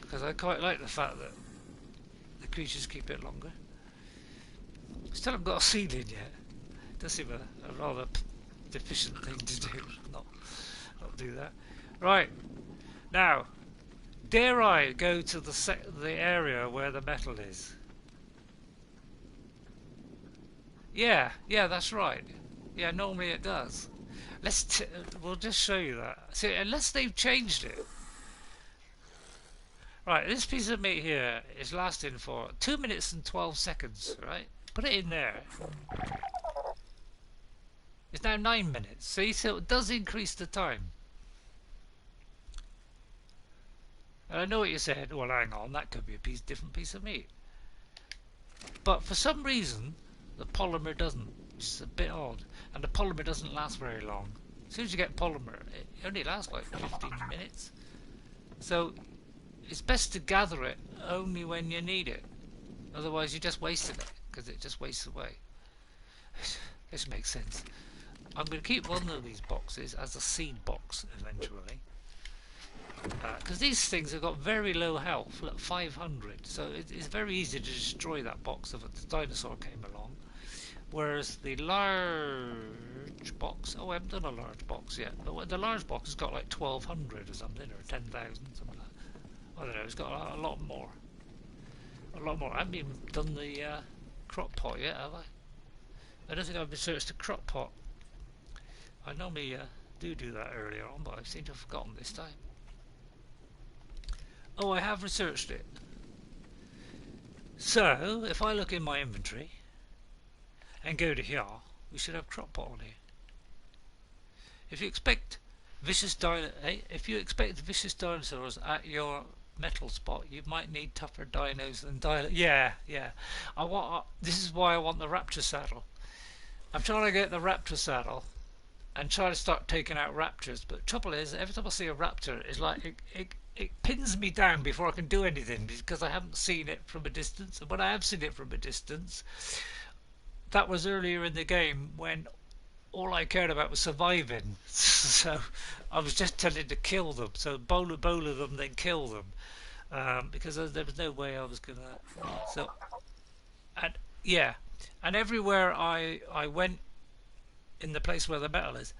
Because I quite like the fact that the creatures keep it longer. Still haven't got a ceiling yet. It does seem a rather deficient thing to do. Not do that. Right. Now, dare I go to the area where the metal is? Yeah, that's right. Yeah, normally it does. We'll just show you that. See, unless they've changed it. Right, this piece of meat here is lasting for 2 minutes and 12 seconds, right? Put it in there. It's now 9 minutes. See, so it does increase the time. And I know what you said. Well, hang on, that could be a different piece of meat. But for some reason, the polymer doesn't. It's a bit odd. And the polymer doesn't last very long. As soon as you get polymer, it only lasts like 15 minutes. So it's best to gather it only when you need it. Otherwise you're just wasting it, because it just wastes away. This makes sense. I'm going to keep one of these boxes as a seed box eventually. Because these things have got very low health, like 500, so it's very easy to destroy that box if a dinosaur came along. Whereas the large box, oh, I haven't done a large box yet, but the large box has got like 1200 or something, or 10,000, something like that. I don't know, it's got a lot more. A lot more. I haven't even done the crock pot yet, have I? I don't think I've researched the crock pot. I normally do that earlier on, but I seem to have forgotten this time. Oh, I have researched it. So, if I look in my inventory and go to here, we should have crock pot on here. If you expect vicious dinosaurs at your metal spot, you might need tougher dinos than Yeah. This is why I want the Raptor saddle. I'm trying to get the Raptor saddle and try to start taking out raptors, but the trouble is, every time I see a raptor, it's like it pins me down before I can do anything, because I haven't seen it from a distance. And when I have seen it from a distance, that was earlier in the game when all I cared about was surviving. So I was just tending to kill them, so bowl of them, then kill them, because there was no way I was gonna. So, and yeah, and everywhere I went in the place where the metal is,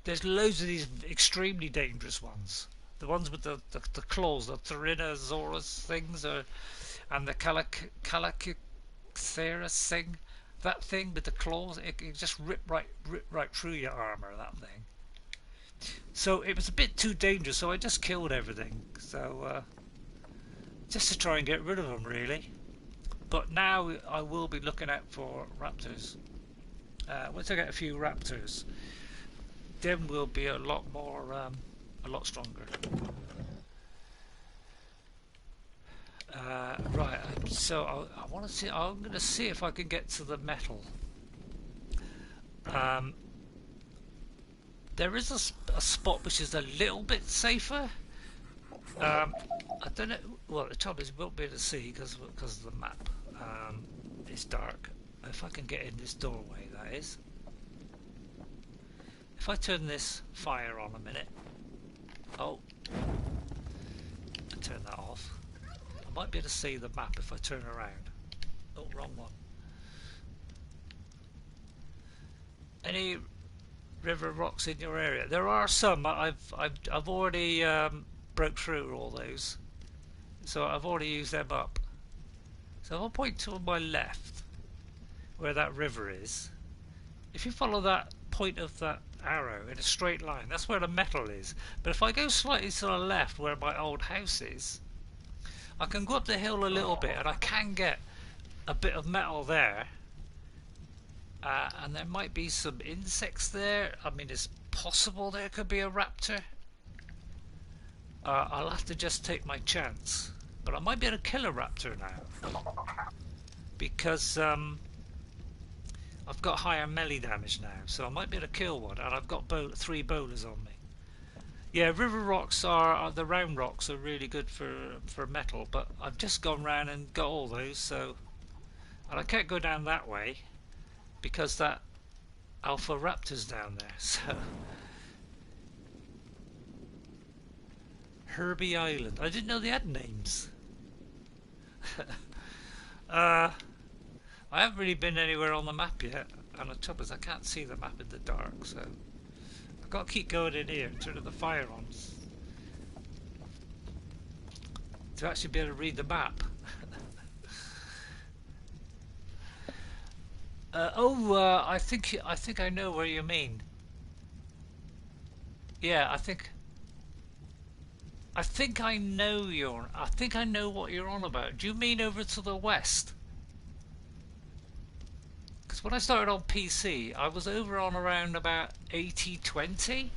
there's loads of these extremely dangerous ones. The ones with the claws, the Tyrannosaurus things, and the Calacatheras thing. That thing with the claws, it just rip right through your armour, that thing. So it was a bit too dangerous, so I just killed everything. So just to try and get rid of them, really. But now I will be looking out for raptors. Once I get a few raptors, then we'll be a lot more, a lot stronger. Right, so I want to see. I'm going to see if I can get to the metal. There is a spot which is a little bit safer. I don't know. Well, the trouble is, we won't be able to see because of the map. It's dark. If I can get in this doorway, that is. If I turn this fire on a minute. Oh, I turn that off. I might be able to see the map if I turn around. Oh, wrong one. Any river rocks in your area? There are some. I've already broke through all those, so I've already used them up. So I'll point to my left, where that river is. If you follow that point of that arrow in a straight line, that's where the metal is. But if I go slightly to the left, where my old house is, I can go up the hill a little bit, and I can get a bit of metal there. And there might be some insects there. I mean, it's possible there could be a raptor. I'll have to just take my chance. But I might be able to kill a raptor now. Because I've got higher melee damage now. So I might be able to kill one. And I've got 3 bowlers on me. Yeah, river rocks the round rocks are really good for metal. But I've just gone round and got all those. So, and I can't go down that way, because that Alpha Raptor's down there. So Herbie Island. I didn't know they had names. I haven't really been anywhere on the map yet, and the trouble is I can't see the map in the dark, so I've got to keep going in here and turning the fire on to actually be able to read the map. I think I know where you mean. Yeah, I think I know what you're on about. Do you mean over to the west? Because when I started on PC, I was over on around about 80-20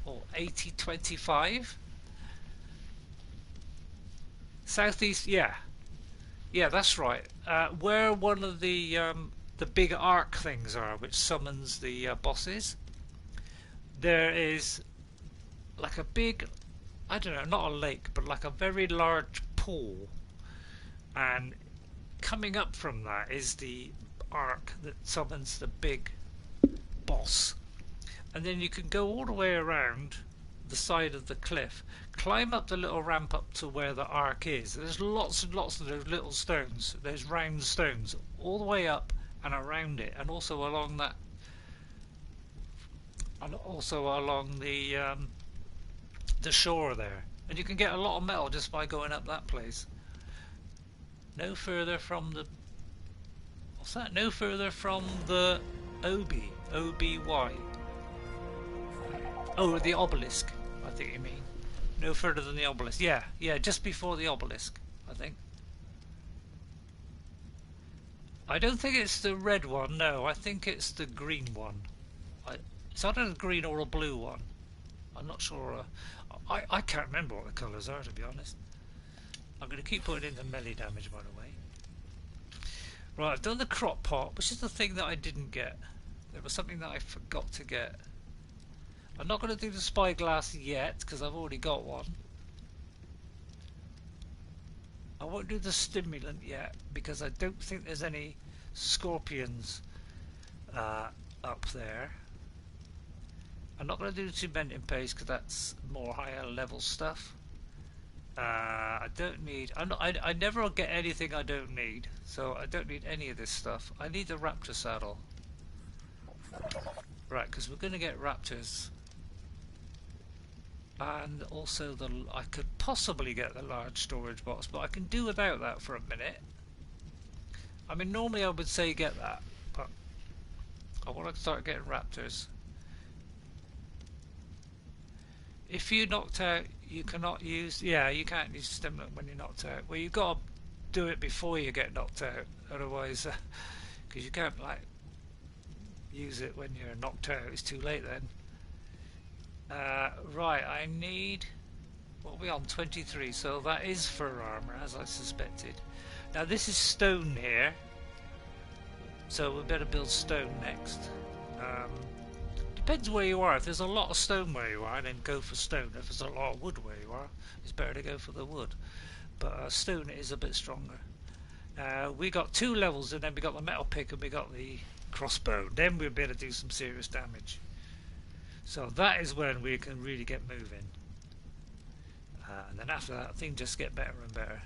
or 80-25. Southeast, yeah. Yeah, that's right. Where one of the big arc things are, which summons the bosses, there is like a big, I don't know, not a lake, but like a very large pool, and coming up from that is the arc that summons the big boss. And then you can go all the way around the side of the cliff, climb up the little ramp up to where the arc is. There's lots and lots of those little stones, those round stones, all the way up and around it, and also along that, and also along the shore there. And you can get a lot of metal just by going up that place. No further from the, what's that? No further from the OBY. Oh, the obelisk, I think you mean. No further than the obelisk. Yeah, yeah, just before the obelisk, I think. I don't think it's the red one, no, I think it's the green one. It's either the green or a blue one. I'm not sure. I can't remember what the colours are, to be honest. I'm going to keep putting in the melee damage, by the way. Right, I've done the crop pot, which is the thing that I didn't get. There was something that I forgot to get. I'm not going to do the spyglass yet, because I've already got one. I won't do the stimulant yet, because I don't think there's any scorpions up there. I'm not going to do the cementing paste, because that's more higher level stuff. I don't need. I never get anything I don't need, so I don't need any of this stuff. I need the raptor saddle, right? Because we're going to get raptors, and also I could possibly get the large storage box, but I can do without that for a minute. I mean, normally I would say get that, but I want to start getting raptors. If you're knocked out, you cannot use. Yeah, you can't use stimulant when you're knocked out. Well, you've got to do it before you get knocked out, otherwise, because you can't like use it when you're knocked out. It's too late then. Right, I need. What are we on? 23. So that is fur armor, as I suspected. Now this is stone here, so we better build stone next. Depends where you are. If there's a lot of stone where you are, then go for stone. If there's a lot of wood where you are, it's better to go for the wood. But stone is a bit stronger. We got 2 levels, and then we got the metal pick, and we got the crossbow. Then we'll be able to do some serious damage. So that is when we can really get moving. And then after that, things just get better and better.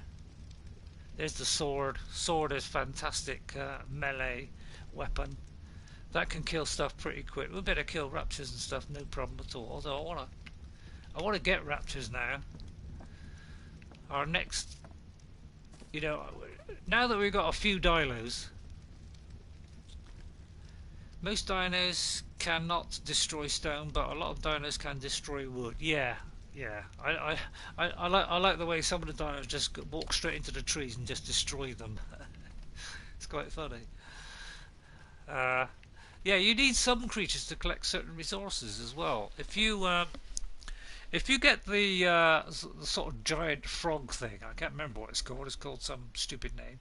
There's the sword. Sword is fantastic melee weapon. That can kill stuff pretty quick. We better kill raptors and stuff, no problem at all. Although I want to get raptors now. Our next, you know, now that we've got a few dinos, most dinos cannot destroy stone, but a lot of dinos can destroy wood. Yeah, yeah. I like the way some of the dinos just walk straight into the trees and just destroy them. It's quite funny. Yeah, you need some creatures to collect certain resources as well. If you get the sort of giant frog thing, I can't remember what it's called. It's called some stupid name.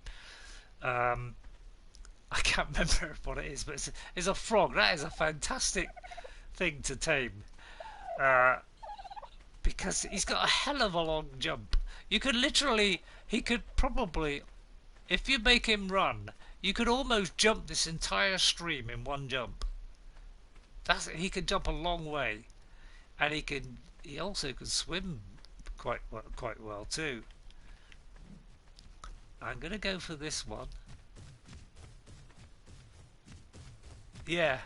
I can't remember what it is, but it's a frog. That is a fantastic thing to tame, because he's got a hell of a long jump. You could literally, he could probably, if you make him run, you could almost jump this entire stream in one jump. He can jump a long way, and he also can swim quite well too. I'm gonna go for this one. Yeah,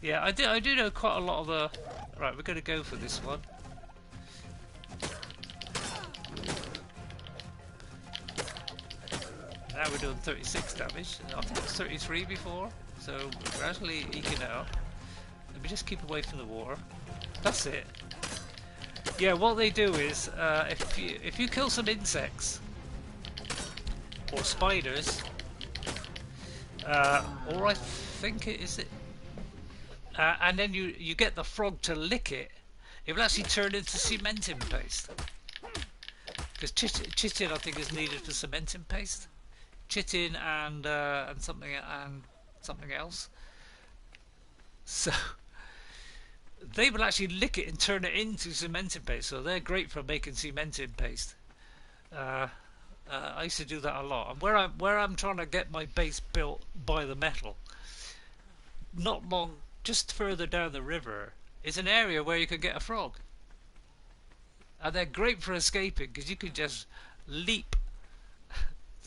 I do know quite a lot of the. Right, we're gonna go for this one. Now we're doing 36 damage. I think it was 33 before, so we're gradually eking it up. Let me just keep away from the water. That's it. Yeah, what they do is, if you kill some insects or spiders, or I think it is it, and then you get the frog to lick it, it will actually turn into cementing paste. Because chitin, I think, is needed for cementing paste. Chitin and something else. So they will actually lick it and turn it into cementing paste. So they're great for making cementing paste. I used to do that a lot. And where I'm trying to get my base built by the metal, not long, just further down the river, is an area where you can get a frog. And they're great for escaping because you can just leap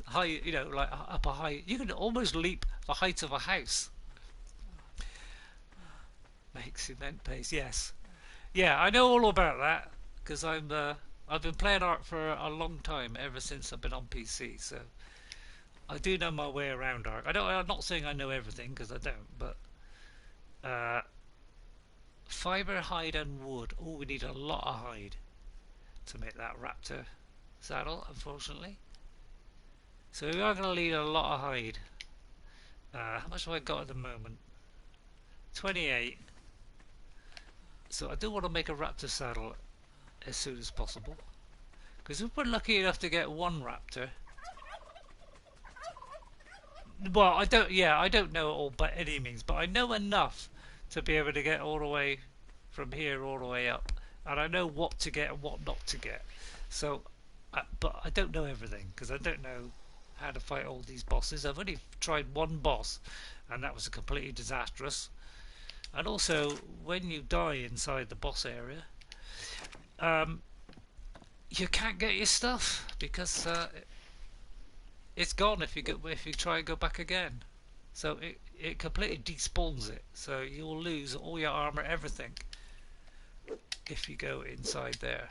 high, you know, like up a high. You can almost leap the height of a house. Make cement paste, yes, yeah, I know all about that because I've been playing Ark for a long time, ever since I've been on PC. So I do know my way around Ark. I'm not saying I know everything because I don't, but fibre, hide, and wood. Oh, we need a lot of hide to make that Raptor saddle, unfortunately. So we are going to need a lot of hide. How much have I got at the moment? 28. So I do want to make a Raptor saddle as soon as possible. Because if we're lucky enough to get one Raptor, well, I don't know it all by any means, but I know enough to be able to get all the way from here all the way up, and I know what to get and what not to get. So, but I don't know everything because I don't know how to fight all these bosses. I've only tried one boss, and that was completely disastrous. And also, when you die inside the boss area, you can't get your stuff because it's gone if you try and go back again. So it completely despawns it. So you will lose all your armor, everything, if you go inside there.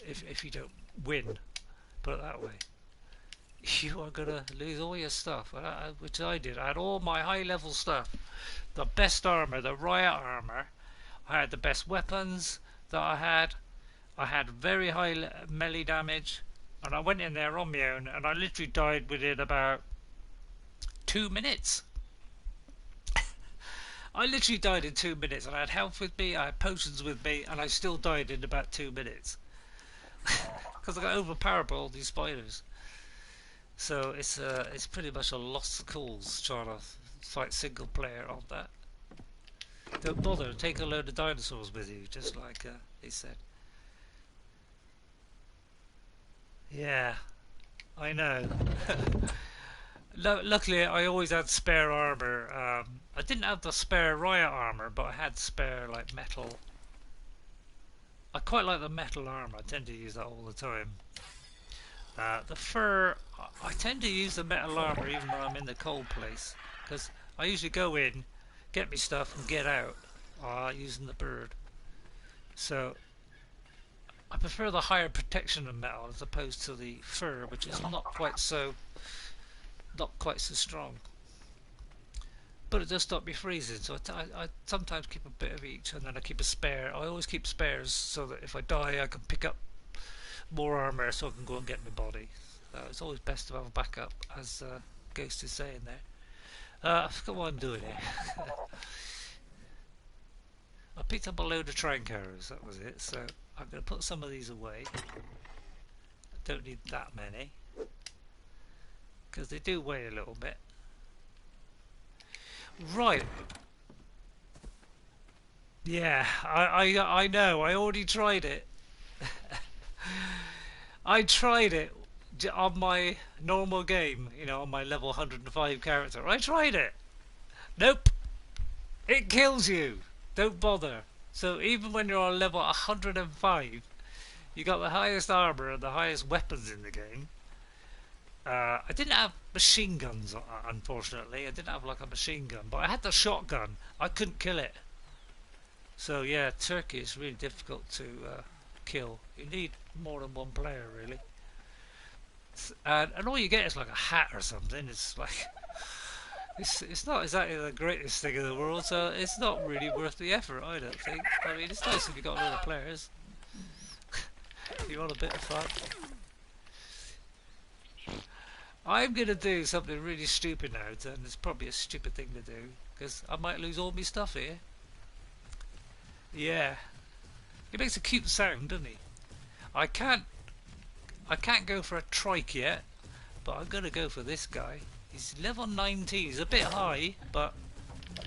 If you don't win, put it that way, you are gonna lose all your stuff. Which I did. I had all my high level stuff, the best armor, the riot armor. I had the best weapons that I had. I had very high melee damage, and I went in there on my own, and I literally died within about 2 minutes. I literally died in 2 minutes, and I had health with me, I had potions with me, and I still died in about 2 minutes. Because I got overpowered by all these spiders. So it's pretty much a lost cause trying to fight single player on that. Don't bother, take a load of dinosaurs with you, just like he said. Yeah, I know. Luckily, I always had spare armor. I didn't have the spare riot armor, but I had spare like metal. I quite like the metal armor. I tend to use that all the time. The fur, I tend to use the metal armor even when I'm in the cold place, because I usually go in, get me stuff, and get out using the bird. So I prefer the higher protection of metal as opposed to the fur, which is not quite so strong. But it does stop me freezing, so I sometimes keep a bit of each, and then I keep a spare. I always keep spares so that if I die, I can pick up more armor so I can go and get my body. It's always best to have a backup, as Ghost is saying there. I forgot what I'm doing here. I picked up a load of train carriers, that was it, so I'm going to put some of these away. I don't need that many, because they do weigh a little bit. Right. Yeah, I know, I already tried it. I tried it on my normal game, you know, on my level 105 character. I tried it. Nope. It kills you. Don't bother. So even when you're on level 105, you got the highest armor and the highest weapons in the game. I didn't have machine guns, unfortunately. I didn't have like a machine gun, but I had the shotgun. I couldn't kill it. So yeah, turkey is really difficult to kill. You need more than one player, really. And all you get is like a hat or something. It's like it's not exactly the greatest thing in the world, so it's not really worth the effort, I don't think. I mean, it's nice if you've got other players. You want a bit of fun. I'm going to do something really stupid now, and it's probably a stupid thing to do, because I might lose all my stuff here. Yeah. He makes a cute sound, doesn't he? I can't I can't go for a trike yet, but I'm gonna go for this guy. He's level 19. He's a bit high, but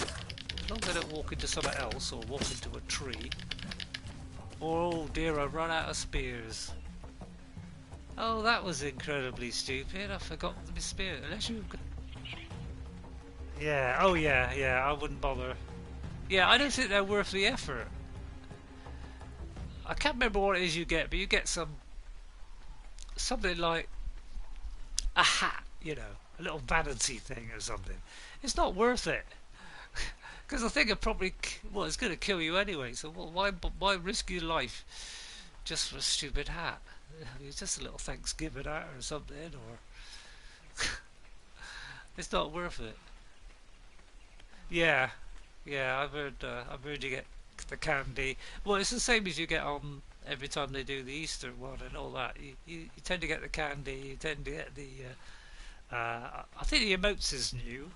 as long as I don't walk into something else or walk into a tree. Oh dear, I've run out of spears. Oh, that was incredibly stupid. I forgot the spear. Unless you... Yeah, oh yeah, I wouldn't bother. Yeah, I don't think they're worth the effort. I can't remember what it is you get, but you get something like a hat, you know, a little vanity thing or something. It's not worth it. Because I think it probably, well, it's going to kill you anyway, so why risk your life just for a stupid hat? It's just a little Thanksgiving hat or something, or... It's not worth it. Yeah, I've heard you get the candy. Well, it's the same as you get on every time they do the Easter one and all that. You tend to get the candy, you tend to get the... I think the emotes is new,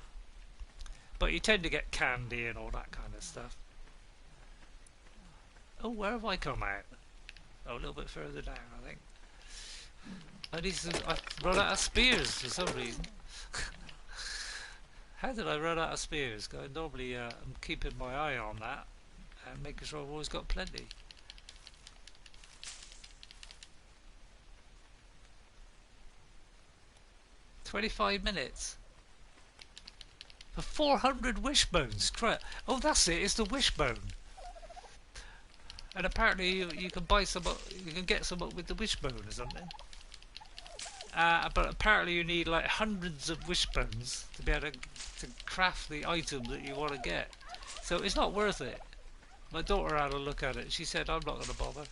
but you tend to get candy and all that kind of stuff. Oh, where have I come out? Oh, a little bit further down, I think. I've run out of spears for some reason. How did I run out of spears? Normally I'm keeping my eye on that and making sure I've always got plenty. $25 for 400 wishbones. Oh, that's it. It's the wishbone. And apparently you can buy some. You can get some up with the wishbone or something. But apparently you need like hundreds of wishbones to be able to craft the item that you want to get. So it's not worth it. My daughter had a look at it. She said, "I'm not going to bother,"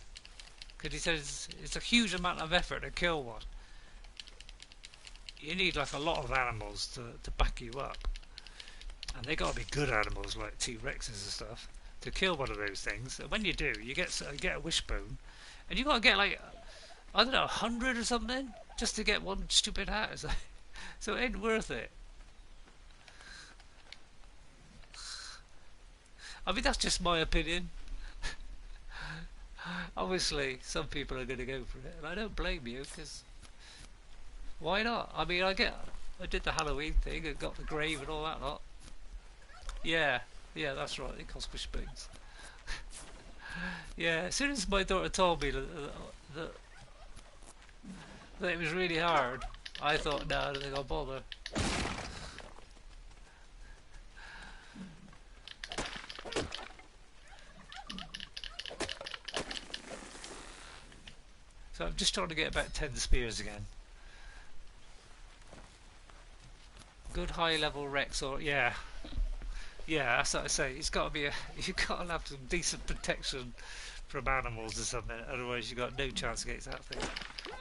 because he says it's a huge amount of effort to kill one. You need like a lot of animals to back you up, and they got to be good animals like T-Rexes and stuff to kill one of those things. And when you do, you get a wishbone, and you got to get like, I don't know, 100 or something just to get one stupid hat. So it ain't worth it. I mean, that's just my opinion. Obviously, some people are going to go for it, and I don't blame you, because why not? I mean, I did the Halloween thing and got the grave and all that lot. Yeah, that's right. It costs wishbones. Yeah, as soon as my daughter told me that it was really hard, I thought, no, I don't think I'll bother. So I'm just trying to get about 10 spears again. Good high level Rex, or yeah, that's what I say. It's got to be you've got to have some decent protection from animals or something. Otherwise, you got no chance against that thing.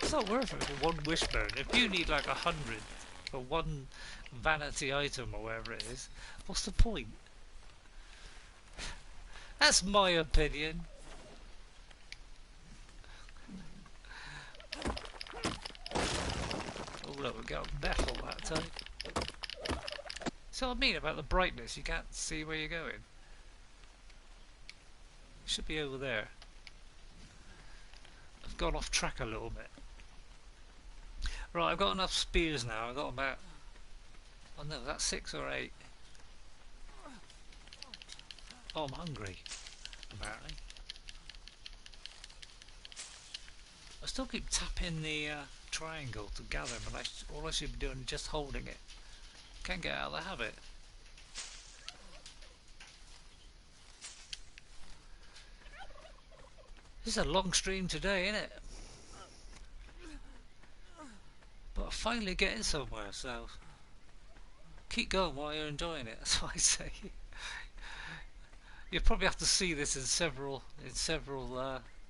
It's not worth it for one wishbone. If you need like 100 for one vanity item or whatever it is, what's the point? That's my opinion. Oh look, we got metal that time. So I mean about the brightness, you can't see where you're going. It should be over there. I've gone off track a little bit. Right, I've got enough spears now. I've got about, oh no, that's 6 or 8. Oh, I'm hungry, apparently. I still keep tapping the triangle to gather, but all I should be doing is just holding it. Can't get out of the habit. This is a long stream today, isn't it? But I'm finally getting somewhere, so keep going while you're enjoying it. That's what I say. You'll probably have to see this in several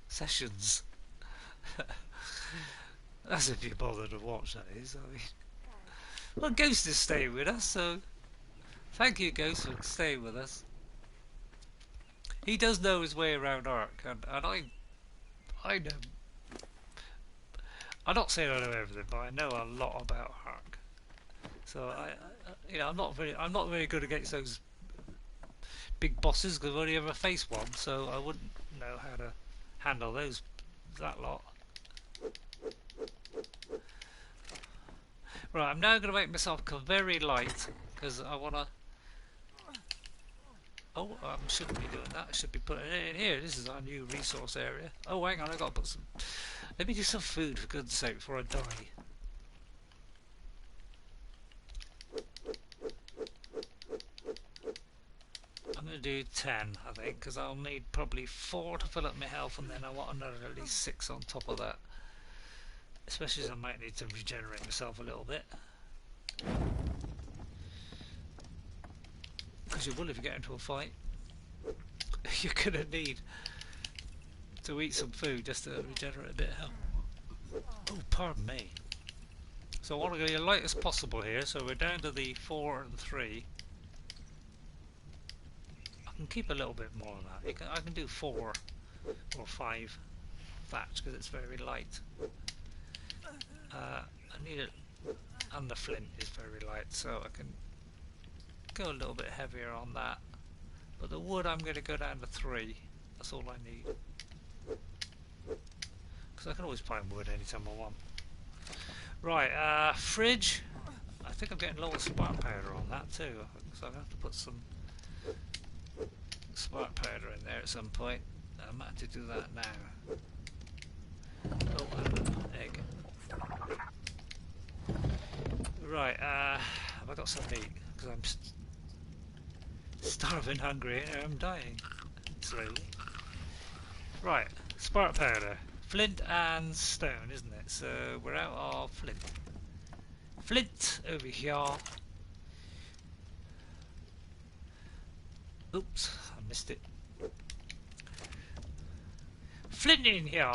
sessions. That's if you bother to watch, that is. I mean, well, Ghost is staying with us, so thank you, Ghost, for staying with us. He does know his way around Ark, and I know. I'm not saying I know everything, but I know a lot about Ark. So I'm not very good against those big bosses because I've only ever faced one, so I wouldn't know how to handle that lot. Right, I'm now going to make myself very light because I want to. Oh, I shouldn't be doing that. I should be putting it in here. This is our new resource area. Oh, hang on, I got to put some. Let me do some food for goodness sake before I die. I'm going to do 10, I think, because I'll need probably 4 to fill up my health, and then I want another at least 6 on top of that. Especially as I might need to regenerate myself a little bit. Because you will if you get into a fight. You're going to need to eat some food just to regenerate a bit of health. Oh, pardon me. So I want to go as light as possible here, so we're down to the 4 and 3. I can keep a little bit more of that. I can do 4 or 5 thatch because it's very light. I need it, and the flint is very light, so I can go a little bit heavier on that. But the wood I'm going to go down to 3. That's all I need. Because I can always find wood anytime I want. Right, fridge. I think I'm getting low on spark powder on that too. So I'm going to have to put some spark powder in there at some point. I might have to do that now. Oh, and an egg. Right, have I got some meat? Because I'm starving, hungry, and I'm dying slowly. Right, spark powder. Flint and stone, isn't it? So we're out of flint. Flint over here. Oops, I missed it. Flint in here,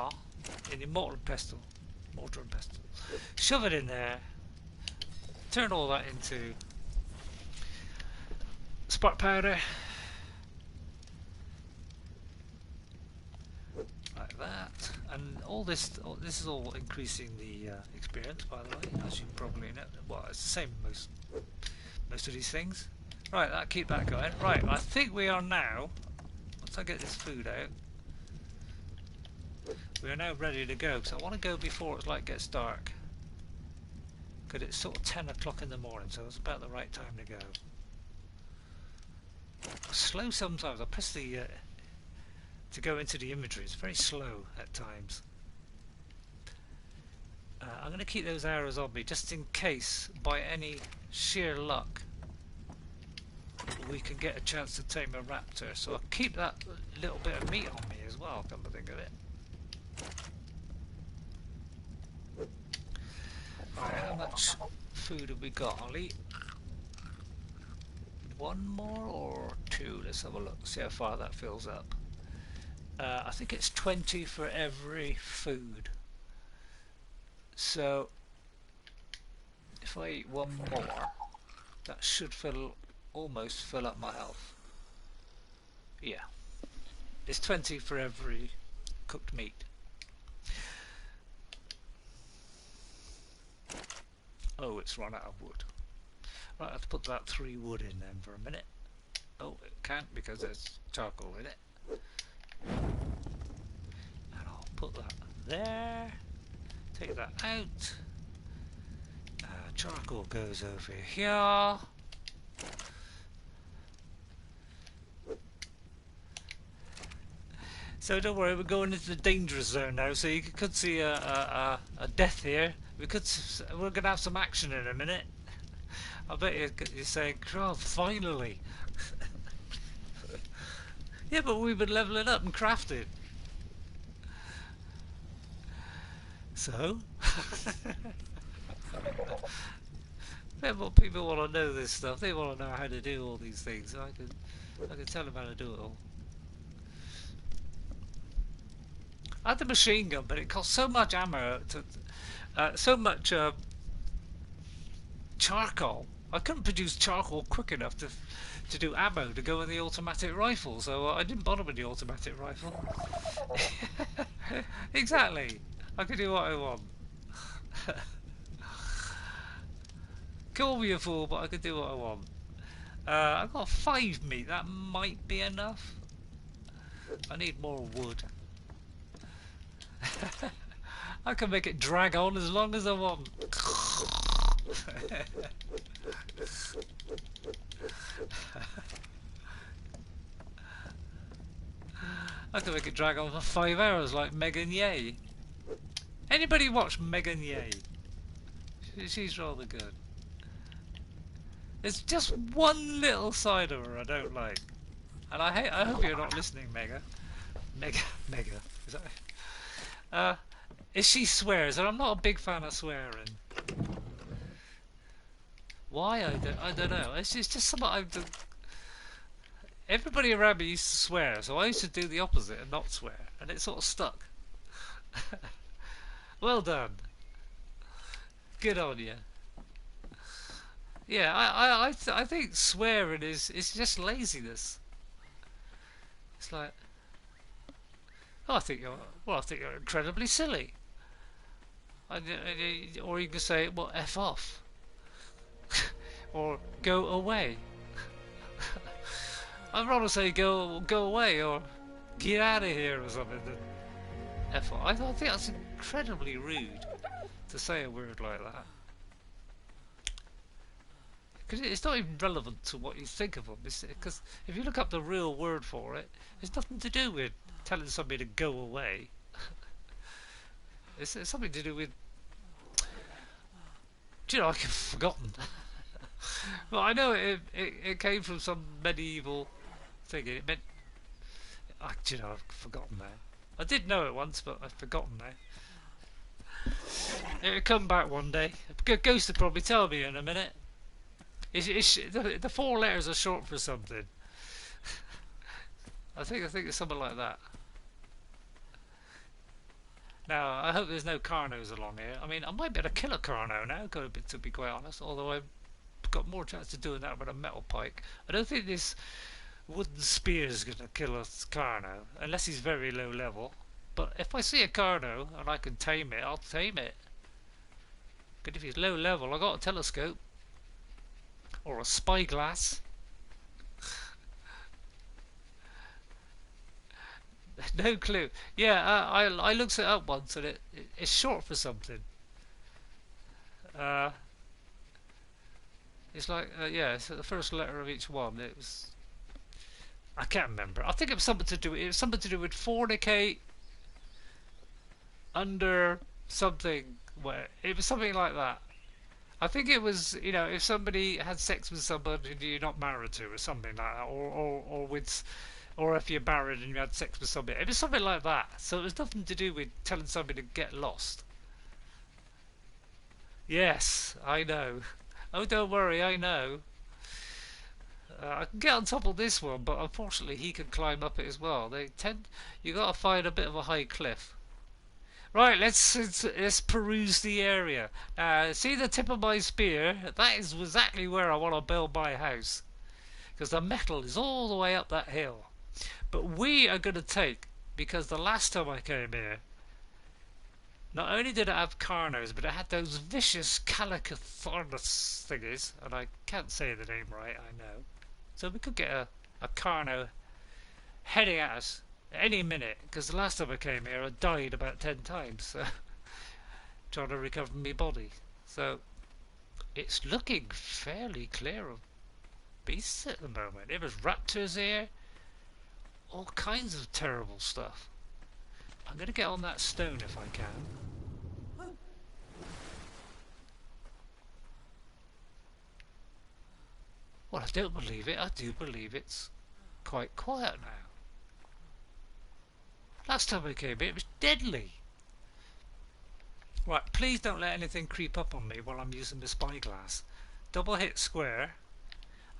in the mortar and pestle. Mortar and pestle. Shove it in there. Turn all that into spark powder. Like that. And all this is all increasing the experience, by the way, as you probably know. Well, it's the same most of these things. Right, I'll keep that going. Right, I think we are now, once I get this food out, we are now ready to go. So I want to go before it's like gets dark. Because it's sort of 10 o'clock in the morning, so it's about the right time to go. Slow sometimes. I press the to go into the imagery. It's very slow at times. I'm going to keep those arrows on me just in case, by any sheer luck, we can get a chance to tame a raptor. So I'll keep that little bit of meat on me as well, come to think of it. Right, how much food have we got? I'll eat 1 more or 2. Let's have a look, see how far that fills up. I think it's 20 for every food. So if I eat 1 more, that should almost fill up my health. Yeah, it's 20 for every cooked meat. Oh, it's run out of wood. Right, I have to put that 3 wood in then for a minute. Oh, it can't because there's charcoal in it. And I'll put that there. Take that out. Charcoal goes over here. So don't worry, we're going into the dangerous zone now. So you could see a death here. We're gonna have some action in a minute. I bet you're saying, "Oh, finally!" Yeah, but we've been leveling up and crafting. So, yeah, but people want to know this stuff. They want to know how to do all these things. I can tell them how to do it all. I had the machine gun, but it cost so much ammo, so much charcoal. I couldn't produce charcoal quick enough to do ammo to go in the automatic rifle, so I didn't bother with the automatic rifle. Exactly. I can do what I want. Call me a fool, but I can do what I want. I've got 5 meat. That might be enough. I need more wood. I can make it drag on as long as I want. I think we could drag on for 5 hours like Megan Ye. Anybody watch Megan Ye? She's rather good. There's just one little side of her I don't like. And I hope you're not listening, Mega. Mega. Is she swears, and I'm not a big fan of swearing. Why? I don't know. It's just something I've done. Everybody around me used to swear, so I used to do the opposite and not swear, and it sort of stuck. Well done. Good on you. Yeah, I think swearing is just laziness. It's like, oh, I think you're incredibly silly. Or you can say, well, F off. Or go away. I'd rather say go away or get out of here or something than F off. I think that's incredibly rude to say a word like that. Because it's not even relevant to what you think of them. Because if you look up the real word for it, it's nothing to do with telling somebody to go away. It's something to do with... Do you know, I've forgotten. Well, I know it came from some medieval thing. It meant... do you know, I've forgotten now. I did know it once, but I've forgotten now. It'll come back one day. Ghost will probably tell me in a minute. The 4 letters are short for something. I think it's something like that. Now, I hope there's no Carnos along here. I mean, I might be able to kill a Carno now, to be quite honest, although I've got more chance of doing that with a metal pike. I don't think this wooden spear is going to kill a Carno, unless he's very low level. But if I see a Carno and I can tame it, I'll tame it. But if he's low level, I've got a telescope. Or a spyglass. No clue. Yeah, I looked it up once and it's short for something. It's like yeah, it's the first letter of each one. It was, I can't remember. I think it was something to do. It was something to do with fornicate under something. Where it was something like that. I think it was, you know, if somebody had sex with somebody you're not married to, or something like that, or if you're married and you had sex with somebody, it was something like that. So it was nothing to do with telling somebody to get lost. Yes, I know. Oh, don't worry, I know. I can get on top of this one, but unfortunately he can climb up it as well. You got to find a bit of a high cliff. Right, let's peruse the area. See the tip of my spear? That is exactly where I want to build my house. Because the metal is all the way up that hill. But we are going to take, because the last time I came here, not only did it have Carnos, but it had those vicious Calicothornus thingies, and I can't say the name right, I know. So we could get a Carno heading at us any minute, because the last time I came here I died about 10 times, so trying to recover my body. So it's looking fairly clear of beasts at the moment. There was raptors here, all kinds of terrible stuff. I'm going to get on that stone if I can. Well, I don't believe it. I do believe it's quite quiet now. Last time I came here, it was deadly. Right, please don't let anything creep up on me while I'm using the spyglass. Double hit square.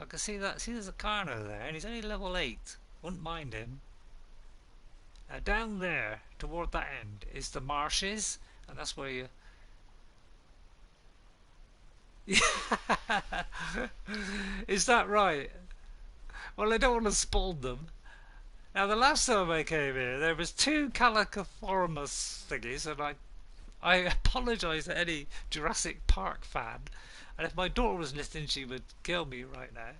I can see that. See, there's a Carno there, and he's only level 8. Wouldn't mind him. Down there, toward that end, is the marshes, and that's where you... Is that right? Well, I don't want to spawn them. Now, the last time I came here, there was 2 Calicothormus thingies, and I apologise to any Jurassic Park fan, and if my daughter was listening, she would kill me right now,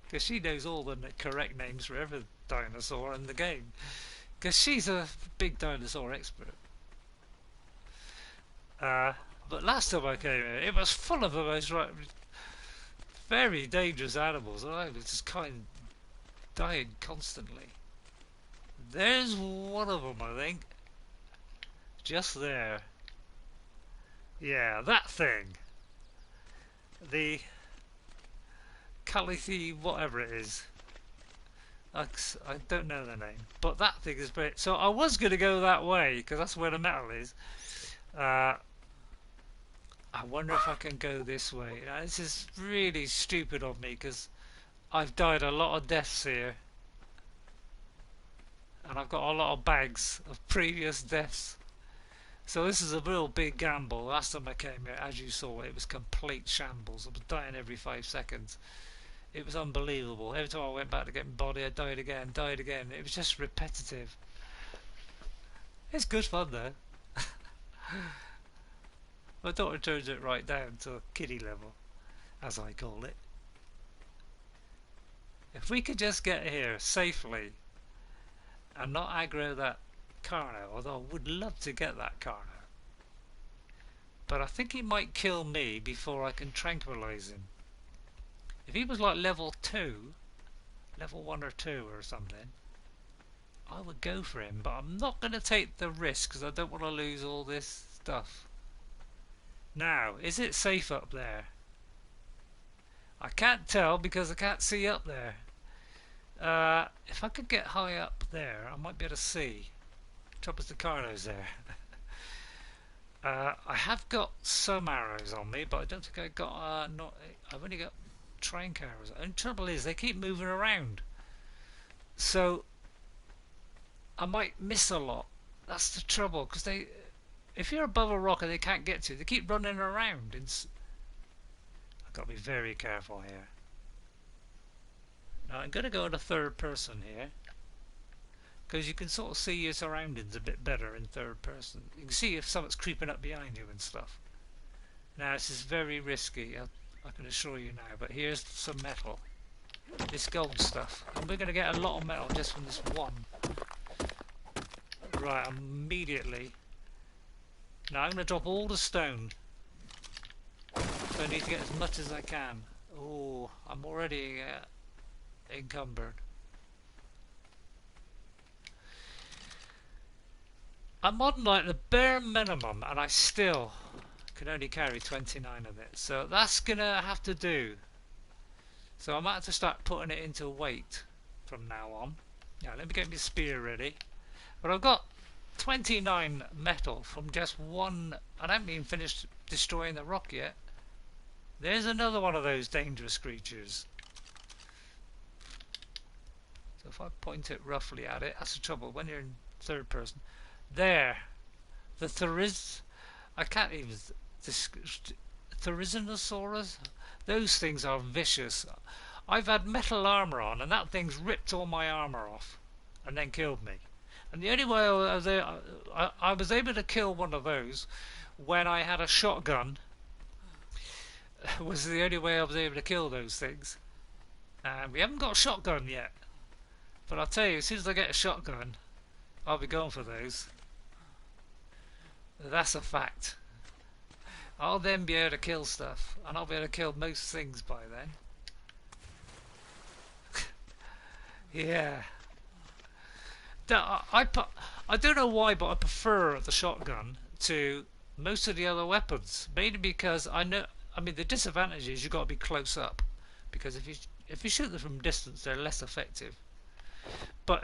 because she knows all the correct names for every dinosaur in the game, because she's a big dinosaur expert. But But last time I came here, it was full of the most very dangerous animals, and I was just kind of dying constantly. There's one of them, I think. Just there. Yeah, that thing. The Calithi, whatever it is. I don't know the name, but that thing is great. So I was going to go that way because that's where the metal is. I wonder if I can go this way. Now, this is really stupid of me because I've died a lot of deaths here, and I've got a lot of bags of previous deaths. So this is a real big gamble. Last time I came here, as you saw, it was complete shambles. I was dying every 5 seconds. It was unbelievable. Every time I went back to get my body, I died again, died again. It was just repetitive. It's good fun though. My daughter turns it right down to kiddie level, as I call it. If we could just get here safely and not aggro that Carno, although I would love to get that Carno. But I think he might kill me before I can tranquilize him. If he was like level 2, level 1 or 2 or something, I would go for him, but I'm not going to take the risk because I don't want to lose all this stuff. Now, is it safe up there? I can't tell because I can't see up there. If I could get high up there, I might be able to see. Trouble is the Carno's there. I have got some arrows on me, but I don't think I got. I've only got trank arrows. And the trouble is, they keep moving around, so I might miss a lot. That's the trouble, because if you're above a rock and they can't get to you, they keep running around. I've got to be very careful here. Now I'm going to go into third person here, because you can sort of see your surroundings a bit better in third person. You can see if someone's creeping up behind you and stuff. Now this is very risky, I can assure you now, but here's some metal. This gold stuff. And we're going to get a lot of metal just from this one. Right, immediately. Now I'm going to drop all the stone. So I need to get as much as I can. Oh, I'm already encumbered. I'm on like the bare minimum and I still can only carry 29 of it. So that's going to have to do. So I might have to start putting it into weight from now on. Now let me get my spear ready. But I've got 29 metal from just one. I haven't even finished destroying the rock yet. There's another one of those dangerous creatures. So if I point it roughly at it, that's the trouble when you're in third person. There, the I can't even Therizinosaurus. Those things are vicious. I've had metal armor on, and that thing's ripped all my armor off, and then killed me. And the only way I was able to kill one of those when I had a shotgun. Was the only way I was able to kill those things. And we haven't got a shotgun yet, but I'll tell you, as soon as I get a shotgun, I'll be going for those. That's a fact. I'll then be able to kill stuff, and I'll be able to kill most things by then. Yeah. I don't know why, but I prefer the shotgun to most of the other weapons. Mainly because I mean, the disadvantage is you've got to be close up, because if you shoot them from distance, they're less effective. But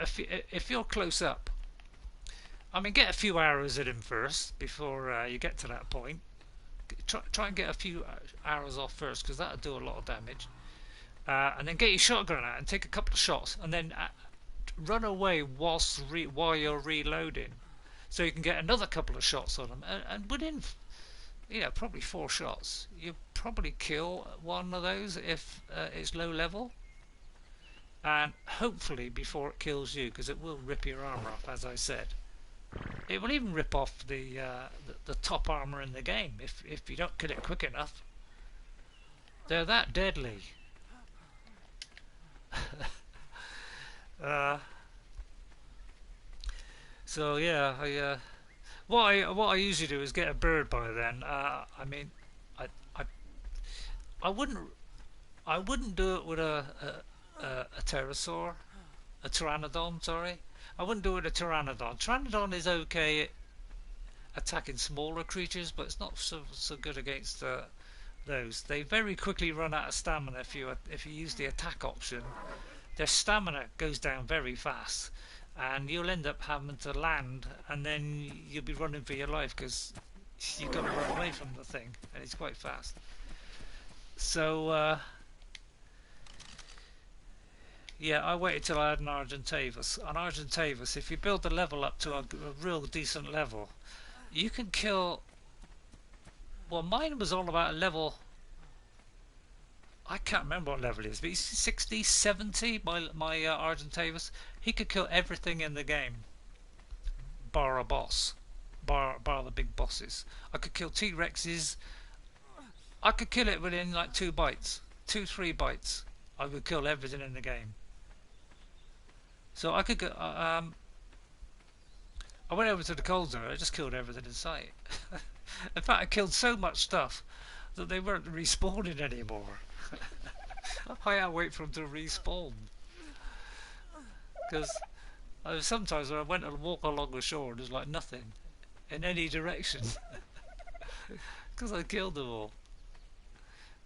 if you're close up, I mean, get a few arrows at him first before you get to that point. Try and get a few arrows off first, because that'll do a lot of damage. And then get your shotgun out and take a couple of shots, and then run away while you're reloading, so you can get another couple of shots on them. And within, probably 4 shots, you probably kill one of those if it's low level. And hopefully before it kills you, because it will rip your armor off, as I said. It will even rip off the top armor in the game if you don't kill it quick enough. They're that deadly. So yeah, What I usually do is get a bird by then. I mean, I I I wouldn't do it with a pterosaur, a pteranodon. Sorry, I wouldn't do it with a pteranodon. Pteranodon is okay at attacking smaller creatures, but it's not so good against those. They very quickly run out of stamina if you use the attack option. Their stamina goes down very fast, and you'll end up having to land, and then you'll be running for your life because you've got to run away from the thing, and it's quite fast. So yeah, I waited till I had an Argentavis. On Argentavis, if you build the level up to a real decent level, you can kill. Well, mine was all about a level. I can't remember what level it is, but he's 60, 70. My Argentavis, he could kill everything in the game, bar a boss, bar the big bosses. I could kill T-Rexes. I could kill it within like 2 bites, 3 bites. I would kill everything in the game. So I could go. I went over to the cold zone. I just killed everything in sight. In fact, I killed so much stuff that they weren't respawning anymore. I had to wait for them to respawn. Because sometimes when I went and walk along the shore, there's like nothing in any direction. Because I killed them all.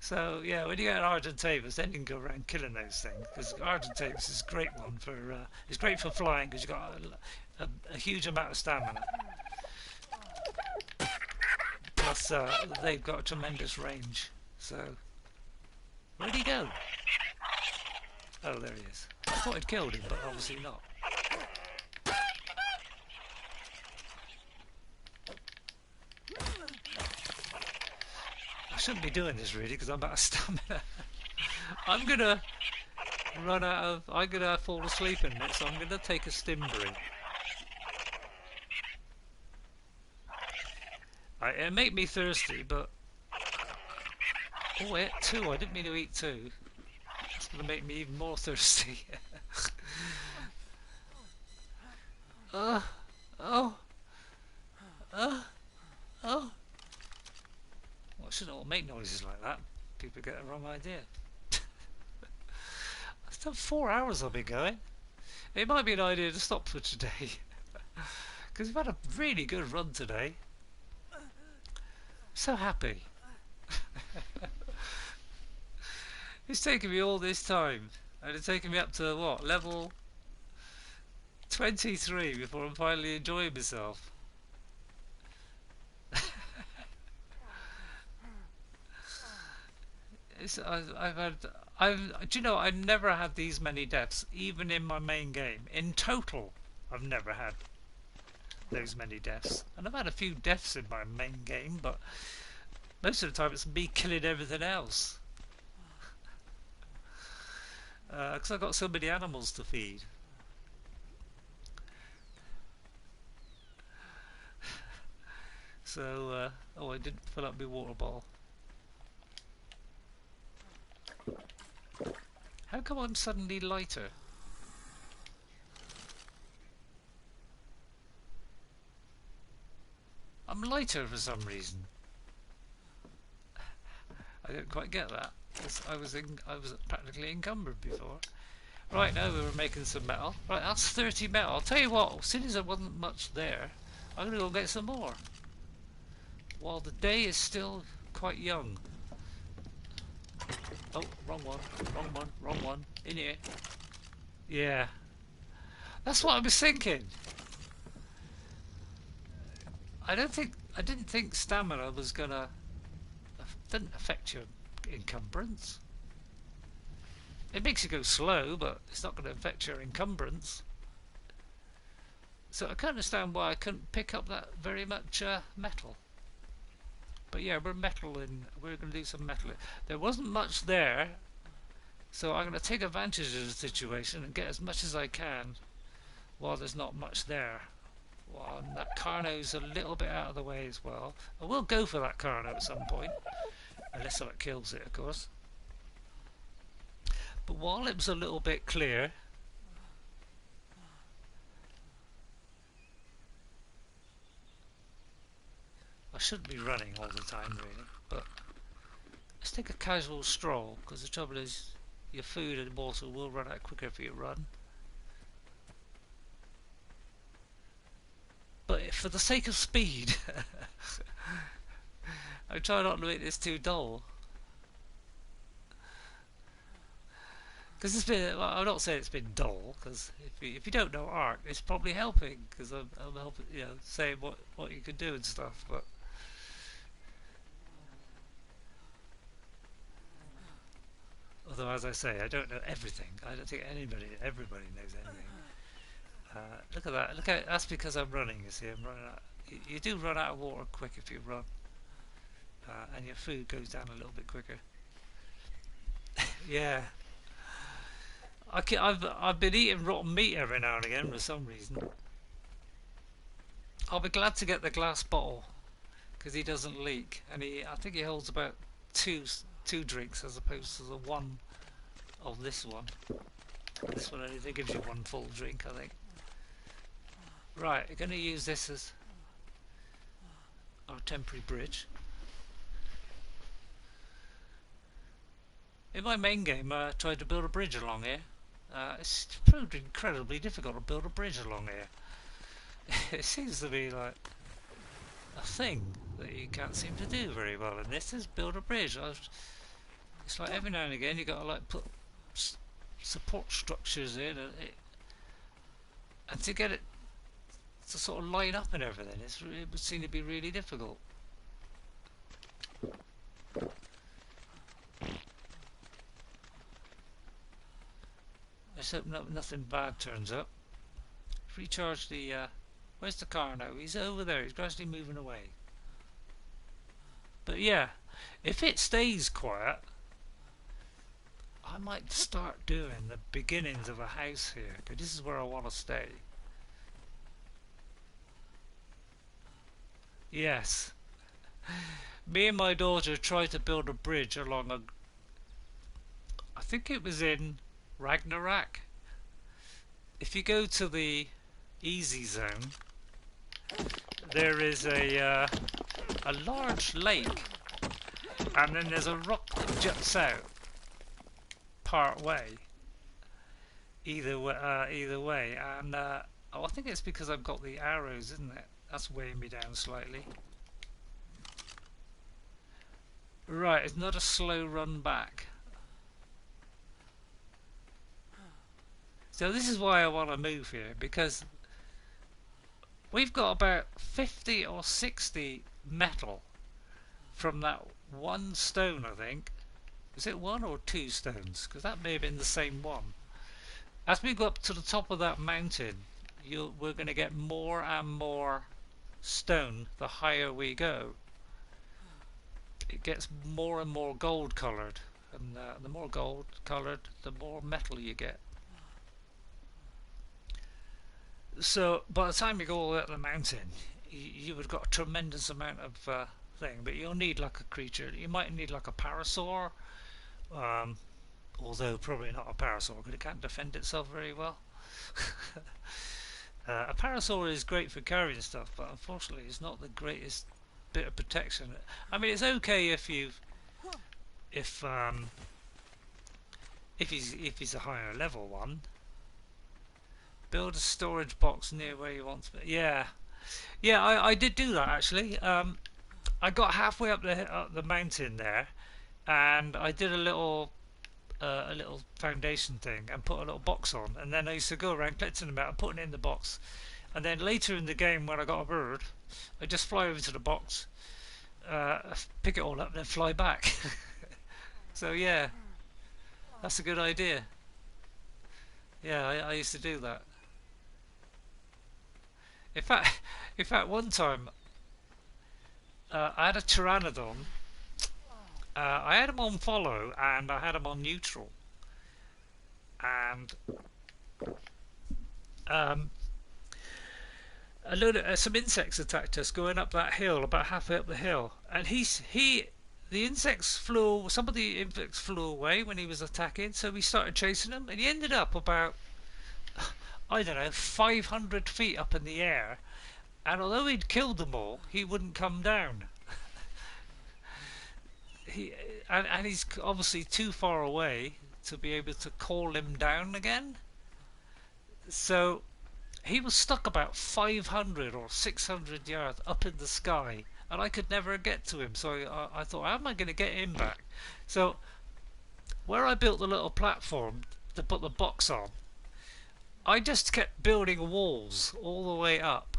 So yeah, when you get an Argentavis, then you can go around killing those things. Because Argentavis is a great one for. It's great for flying because you've got a huge amount of stamina. Plus, they've got a tremendous range. So, where'd he go? Oh, there he is. I thought I'd killed him, but obviously not. I shouldn't be doing this really because I'm out of stamina. I'm gonna run out of. I'm gonna fall asleep in it, so I'm gonna take a stimberry. It'll make me thirsty, but oh, I ate 2. I didn't mean to eat 2. It's gonna make me even more thirsty. Oh, oh. Well, I shouldn't all make noises like that. People get the wrong idea. I've done 4 hours I've been going. It might be an idea to stop for today. Because we've had a really good run today. So happy. It's taken me all this time, and it's taken me up to what, level 23 before I'm finally enjoying myself. Do you know, I've never had these many deaths, even in my main game. In total, I've never had those many deaths. And I've had a few deaths in my main game, but most of the time it's me killing everything else. Because I've got so many animals to feed. So, oh, I didn't fill up my water bottle. How come I'm suddenly lighter? I'm lighter for some reason. I don't quite get that, because I was practically encumbered before. Right, now we were making some metal. Right, that's 30 metal. I'll tell you what, since there wasn't much there, I'm going to go get some more. While the day is still quite young. Oh, wrong one, wrong one, wrong one. In here. Yeah. That's what I was thinking. I didn't think stamina was gonna. Didn't affect your encumbrance. It makes you go slow, but it's not going to affect your encumbrance. So I can't understand why I couldn't pick up that very much metal. But yeah, we're going to do some metal. There wasn't much there, so I'm going to take advantage of the situation and get as much as I can while there's not much there. Well, and that Carno's a little bit out of the way as well. I will go for that Carno at some point, unless someone kills it, of course. But while it was a little bit clear, I shouldn't be running all the time really, but let's take a casual stroll, because the trouble is your food and water will run out quicker if you run. But for the sake of speed, I try not to make this too dull. Because it's been, well, I'm not saying it's been dull, because if you don't know Ark, it's probably helping, because I'm helping, you know, saying what you can do and stuff. But although, as I say, I don't know everything. I don't think everybody knows anything. Look at that. Look at that's because I'm running. You see, I'm running out. You do run out of water quick if you run, and your food goes down a little bit quicker. Yeah. I've been eating rotten meat every now and again for some reason. I'll be glad to get the glass bottle because he doesn't leak, and I think he holds about two drinks as opposed to the one of this one. This one only gives you one full drink, I think. Right, we're going to use this as our temporary bridge. In my main game, I tried to build a bridge along here. It's proved incredibly difficult to build a bridge along here. It seems to be like a thing that you can't seem to do very well, and this is build a bridge. It's like every now and again you got to like put support structures in, and to get it to sort of line up and everything, it would seem to be really difficult. Let's hope nothing bad turns up. Recharge the. Where's the car now? He's over there. He's gradually moving away. But yeah, if it stays quiet, I might start doing the beginnings of a house here, because this is where I want to stay. Yes. Me and my daughter tried to build a bridge along a... I think it was in Ragnarok. If you go to the easy zone, there is a large lake, and then there's a rock that juts out part way. Either way, and oh, I think it's because I've got the arrows, isn't it? That's weighing me down slightly. Right, it's not a slow run back. So this is why I want to move here, because we've got about 50 or 60 metal from that one stone, I think. Is it one or two stones? Because that may have been the same one. As we go up to the top of that mountain, we're going to get more and more stone the higher we go. It gets more and more gold coloured, and the more gold coloured, the more metal you get. So by the time you go all the way up the mountain, you would got a tremendous amount of thing, but you'll need like a creature. You might need like a parasaur, although probably not a parasaur because it can't defend itself very well. A parasaur is great for carrying stuff, but unfortunately it's not the greatest bit of protection. I mean, it's okay if he's a higher level one. Build a storage box near where you want to be. Yeah, I did do that actually. I got halfway up the mountain there, and I did a little foundation thing and put a little box on, and then I used to go around collecting them out and putting it in the box, and then later in the game when I got a bird, I just fly over to the box, pick it all up and then fly back. So yeah, that's a good idea. Yeah, I used to do that. In fact, one time I had a pteranodon. I had him on follow and I had him on neutral, and some insects attacked us going up that hill, about halfway up the hill, and some of the insects flew away when he was attacking, so we started chasing him, and he ended up about, I don't know, 500 feet up in the air, And although he'd killed them all, he wouldn't come down. he and he's obviously too far away to be able to call him down again. So he was stuck about 500 or 600 yards up in the sky, and I could never get to him. So I thought, how am I going to get him back? So where I built the little platform to put the box on, I just kept building walls all the way up.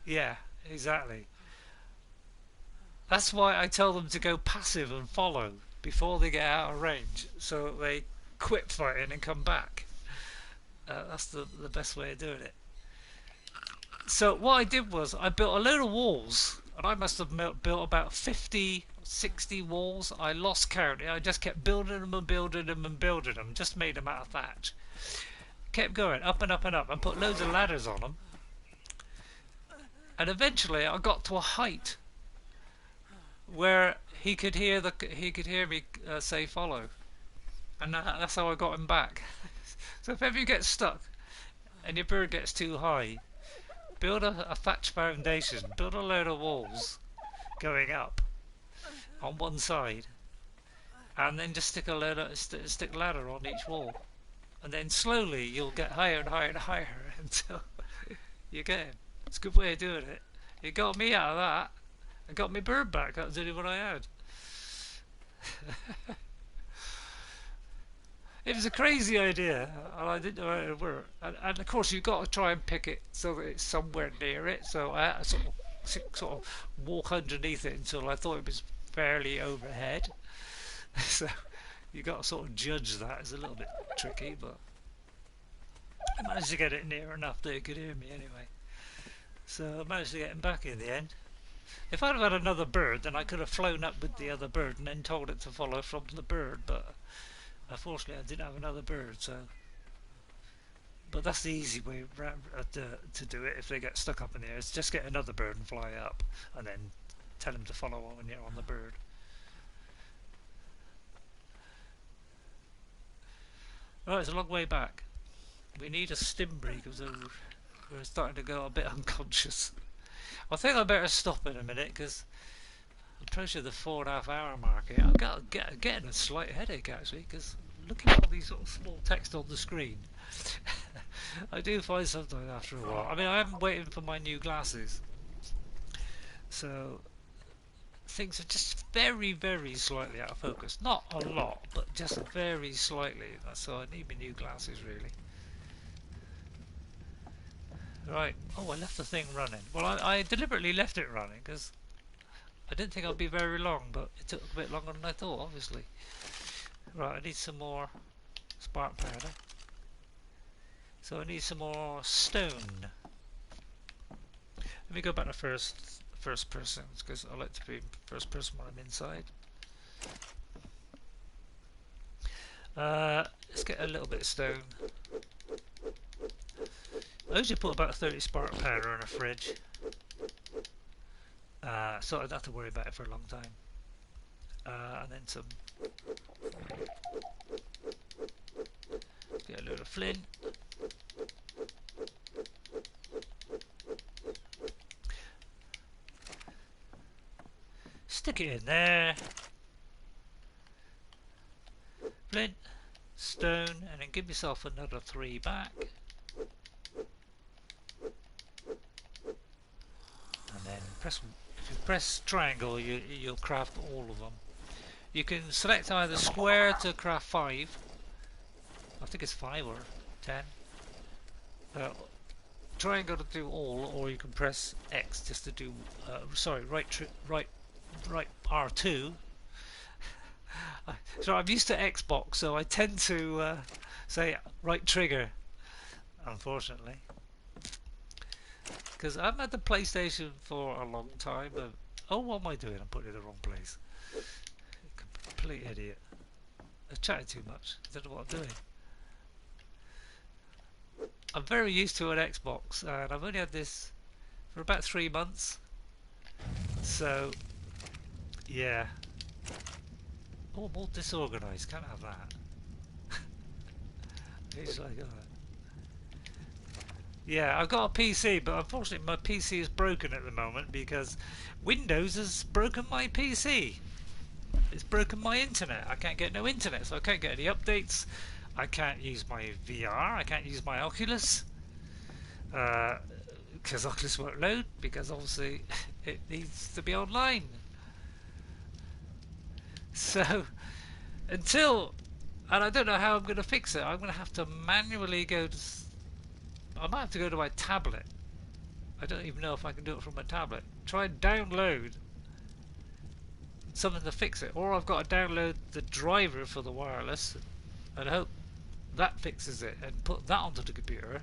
Yeah, exactly. That's why I tell them to go passive and follow before they get out of range, so they quit fighting and come back. That's the best way of doing it. So what I did was I built a load of walls, and I must have built about 50, 60 walls. I lost count. I just kept building them and building them and building them. Just made them out of thatch. Kept going up and up and up, and put loads of ladders on them. And eventually I got to a height where he could hear me say follow, and that's how I got him back. So if ever you get stuck and your bird gets too high, build a thatch foundation, build a load of walls going up on one side, and then just stick a ladder on each wall, and then slowly you'll get higher and higher and higher until you get him. It's a good way of doing it. It got me out of that and got my bird back. That was only what I had. It was a crazy idea, and I didn't know how it would work. And of course, you've got to try and pick it so that it's somewhere near it. So I had to sort of walk underneath it until I thought it was fairly overhead. So you got to sort of judge that. It's a little bit tricky, but I managed to get it near enough that it could hear me anyway. So I managed to get him back in the end. If I'd have had another bird, then I could have flown up with the other bird and then told it to follow from the bird, but unfortunately I didn't have another bird, so... But that's the easy way to do it if they get stuck up in the air, is just get another bird and fly up, and then tell them to follow when you're on the bird. Right, it's a long way back. We need a stimbree because we're starting to go a bit unconscious. I think I better stop in a minute because I'm approaching the 4.5 hour mark here. I'm getting a slight headache actually because looking at all these sort of small text on the screen, I do find sometimes after a while. I mean, I am waiting for my new glasses, so things are just very, very slightly out of focus. Not a lot, but just very slightly. So I need my new glasses really. Right. Oh, I left the thing running. Well, I deliberately left it running because I didn't think I'd be very long, but it took a bit longer than I thought, obviously. Right, I need some more spark powder. So I need some more stone. Let me go back to first person because I like to be first person when I'm inside. Let's get a little bit of stone. I usually put about 30 spark powder in a fridge, so I don't have to worry about it for a long time. And then some. Get a load of flint. Stick it in there. Flint, stone, and then give yourself another 3 back. If you press triangle, you'll craft all of them. You can select either square to craft 5. I think it's 5 or 10. Triangle to do all, or you can press X just to do. Sorry, right R2. So I'm used to Xbox, so I tend to say right trigger. Unfortunately. Because I've had the PlayStation for a long time. Oh, what am I doing? I'm putting it in the wrong place. Complete idiot. I've chatted too much. I don't know what I'm doing. I'm very used to an Xbox, and I've only had this for about 3 months. So, yeah. Oh, more disorganised. Can't have that. It's like, Yeah, I've got a PC, but unfortunately my PC is broken at the moment because Windows has broken my PC. It's broken my internet. I can't get no internet, so I can't get any updates. I can't use my VR. I can't use my Oculus because Oculus won't load because obviously it needs to be online. So until, and I don't know how I'm going to fix it. I'm going to have to manually go to. I might have to go to my tablet. I don't even know if I can do it from my tablet. Try and download something to fix it, or I've got to download the driver for the wireless and hope that fixes it and put that onto the computer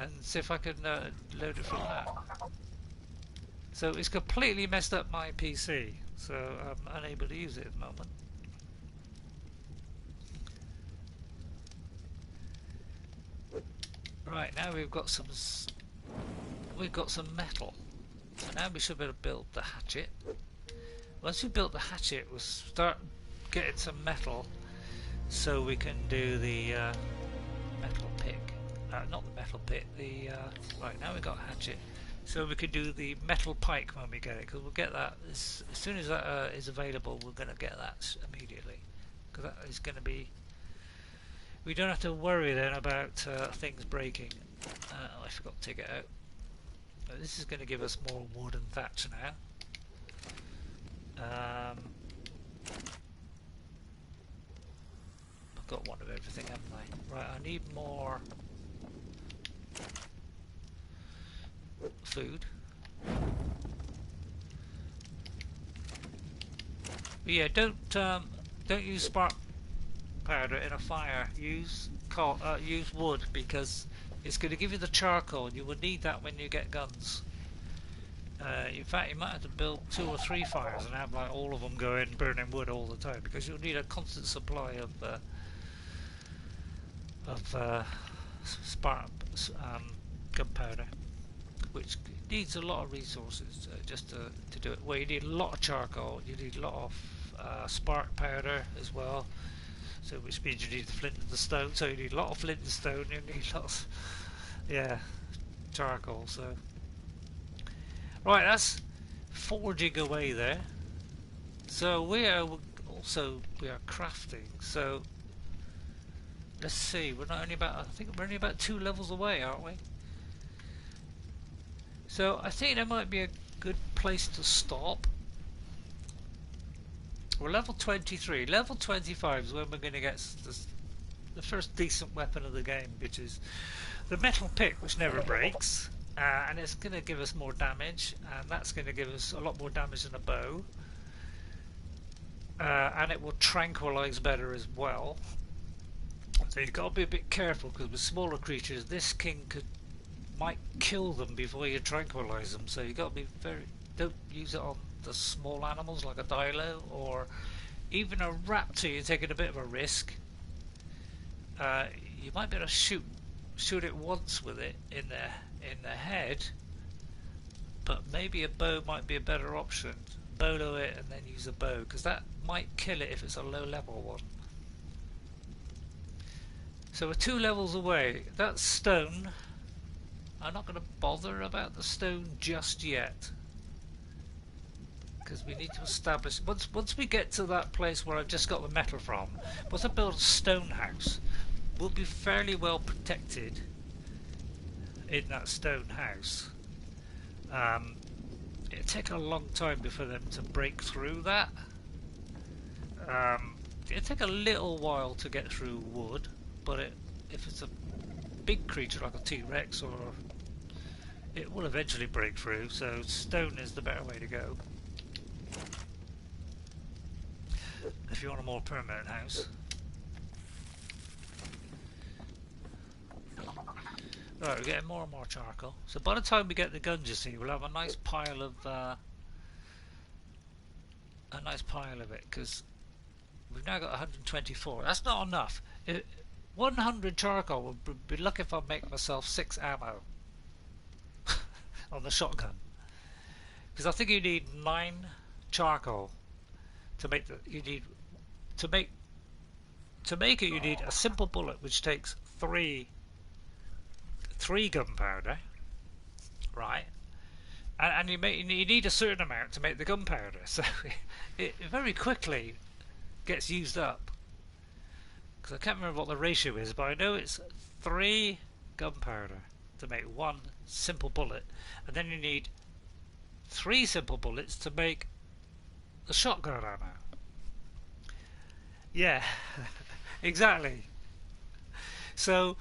and see if I can load it from that. So it's completely messed up my PC, so I'm unable to use it at the moment. Right, now we've got some metal. So now we should be able to build the hatchet. Once we built the hatchet, we'll start getting some metal so we can do the metal pick. Not the metal pick, right, now we've got a hatchet. So we can do the metal pike when we get it, because we'll get that as soon as that is available. We're going to get that immediately, because that is going to be. We don't have to worry then about things breaking. I forgot to take it out. But this is going to give us more wood and thatch now. I've got one of everything, haven't I? Right, I need more food. But yeah, don't use spark powder in a fire. Use wood, because it's going to give you the charcoal. You will need that when you get guns. In fact, you might have to build 2 or 3 fires and have like all of them going burning wood all the time, because you'll need a constant supply of spark gunpowder, which needs a lot of resources just to do it. Well, you need a lot of charcoal, you need a lot of spark powder as well. So, which means you need the flint and the stone. So you need a lot of flint and stone. You need lots, charcoal. So, right, that's forging away there. So we are crafting. So let's see. We're not only about. I think we're only about 2 levels away, aren't we? So I think that might be a good place to stop. We're level 23. Level 25 is when we're going to get the first decent weapon of the game, which is the metal pick, which never breaks, and it's going to give us more damage, and that's going to give us a lot more damage than a bow, and it will tranquilize better as well. So you've got to be a bit careful, because with smaller creatures, this king might kill them before you tranquilize them. So you've got to be don't use it on the small animals like a dilo or even a raptor. You're taking a bit of a risk. You might be able to shoot it once with it in the head, but maybe a bow might be a better option. Bolo it and then use a bow, because that might kill it if it's a low level one. So we're 2 levels away. That's stone. I'm not going to bother about the stone just yet, because we need to establish once we get to that place where I've just got the metal from. Once I build a stone house, we'll be fairly well protected in that stone house. It'll take a long time before them to break through that. It'll take a little while to get through wood, but if it's a big creature like a T-Rex, or it will eventually break through. So stone is the better way to go if you want a more permanent house. Right, we're getting more and more charcoal. So by the time we get the guns, you see, we'll have a nice pile of it, because we've now got 124. That's not enough. 100 charcoal would be lucky if I make myself 6 ammo on the shotgun, because I think you need 9 charcoal to make to make it. You need a simple bullet which takes 3 3 gunpowder, right? And you need a certain amount to make the gunpowder, so it very quickly gets used up. Because I can't remember what the ratio is, but I know it's 3 gunpowder to make 1 simple bullet, and then you need 3 simple bullets to make the shotgun ammo. Yeah, exactly. So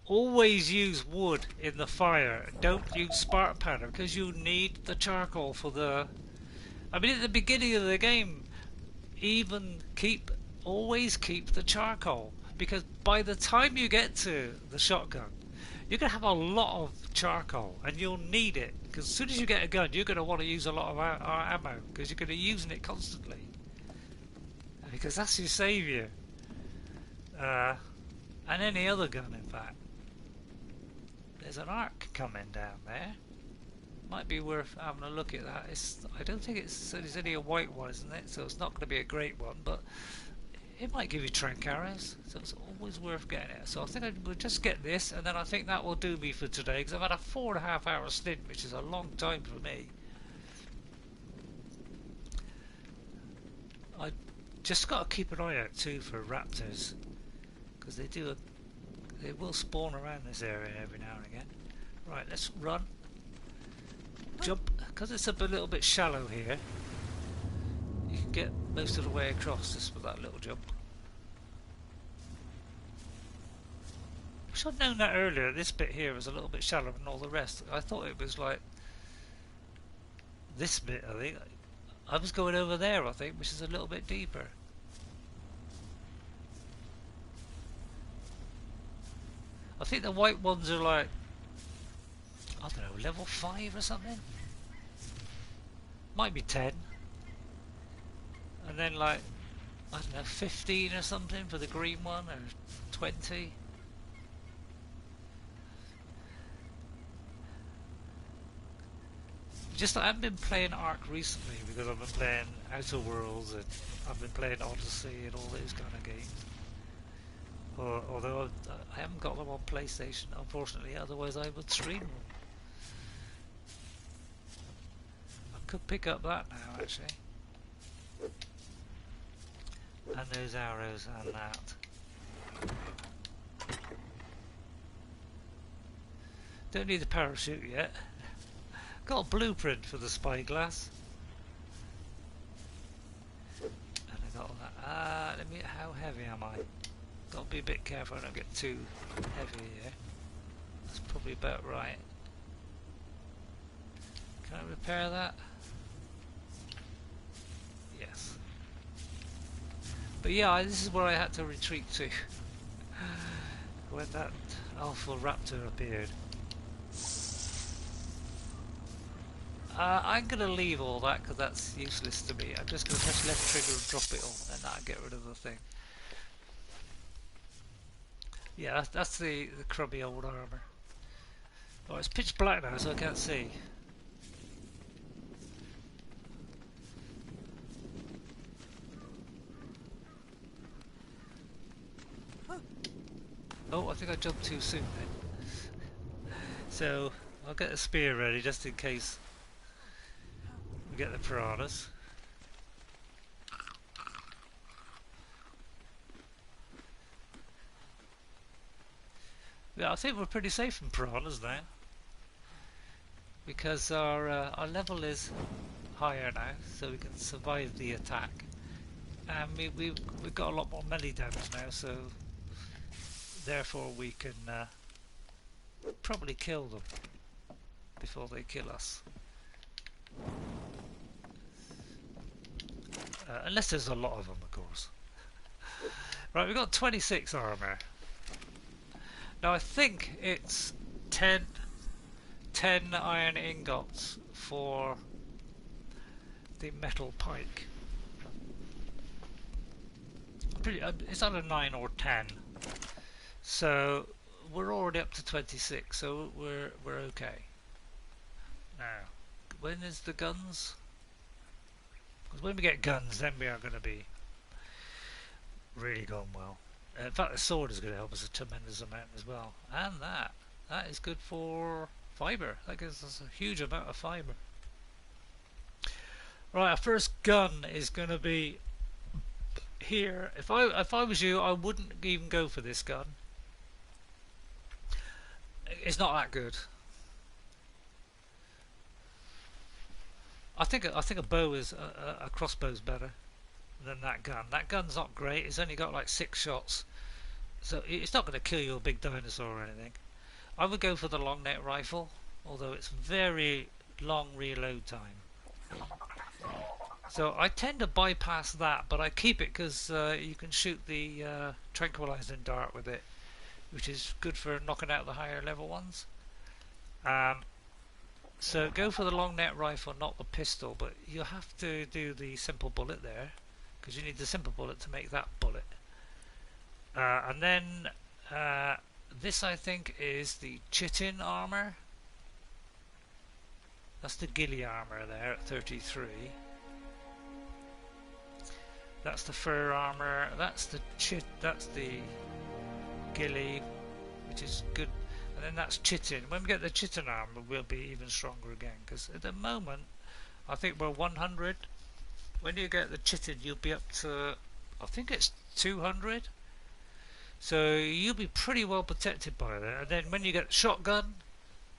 always use wood in the fire. Don't use spark powder because you need the charcoal for the... I mean, at the beginning of the game, even always keep the charcoal, because by the time you get to the shotgun, you're going to have a lot of charcoal and you'll need it, because as soon as you get a gun, you're going to want to use a lot of ammo because you're going to be using it constantly, because that's your saviour. And any other gun, in fact. There's an Ark coming down there. Might be worth having a look at that. I don't think it's only a white one, isn't it? So it's not going to be a great one, but it might give you trank arrows, so it's always worth getting it. So I think we'll just get this, and then I think that will do me for today, because I've had a 4.5 hour stint, which is a long time for me. I just got to keep an eye out too for raptors, because they will spawn around this area every now and again. Right, let's run. Jump, because it's a little bit shallow here. You can get most of the way across just with that little jump. Wish I'd known that earlier. This bit here was a little bit shallower than all the rest. I thought it was like this bit, I think. I was going over there, I think, which is a little bit deeper. I think the white ones are like, I don't know, level 5 or something? Might be 10. And then like, I don't know, 15 or something for the green one, or 20. Just, I haven't been playing Ark recently because I've been playing Outer Worlds and I've been playing Odyssey and all those kind of games. Although I haven't got them on PlayStation, unfortunately, otherwise I would stream them. I could pick up that now, actually. And those arrows and that. Don't need the parachute yet. Got a blueprint for the spyglass. And I got all that. Let me. How heavy am I? Got to be a bit careful I don't get too heavy here. That's probably about right. Can I repair that? Yes. But yeah, this is where I had to retreat to when that Alpha Raptor appeared. I'm going to leave all that because that's useless to me. I'm just going to press left trigger and drop it all, and that'll get rid of the thing. Yeah, that's the crummy old armour. Oh, it's pitch black now, so I can't see. Oh, I think I jumped too soon then. So, I'll get a spear ready just in case we get the piranhas. Yeah, I think we're pretty safe from piranhas now, because our level is higher now, so we can survive the attack. And we've got a lot more melee damage now, so therefore we can probably kill them before they kill us. Unless there's a lot of them, of course. Right, we've got 26 armour. Now I think it's 10 iron ingots for the metal pike. It's either 9 or 10. So we're already up to 26, so we're okay. Now, when is the guns? Because when we get guns, then we are going to be really going well. In fact, the sword is going to help us a tremendous amount as well. And that. That is good for fibre. That gives us a huge amount of fibre. Right, our first gun is going to be here. If I was you, I wouldn't even go for this gun. It's not that good. I think a bow is a crossbow's better than that gun. That gun's not great. It's only got like 6 shots, so it's not going to kill you a big dinosaur or anything. I would go for the long neck rifle, although it's very long reload time. So I tend to bypass that, but I keep it because you can shoot the tranquilizing dart with it, which is good for knocking out the higher level ones. So go for the long neck rifle, not the pistol, but you have to do the simple bullet there, because you need the simple bullet to make that bullet. And then this, I think, is the chitin armor. That's the ghillie armor there at 33. That's the fur armor. That's the ghillie, which is good. And then that's chitin. When we get the chitin armor, we'll be even stronger again. Because at the moment, I think we're 100. When you get the chitin, you'll be up to, I think it's 200. So you'll be pretty well protected by that. And then when you get shotgun,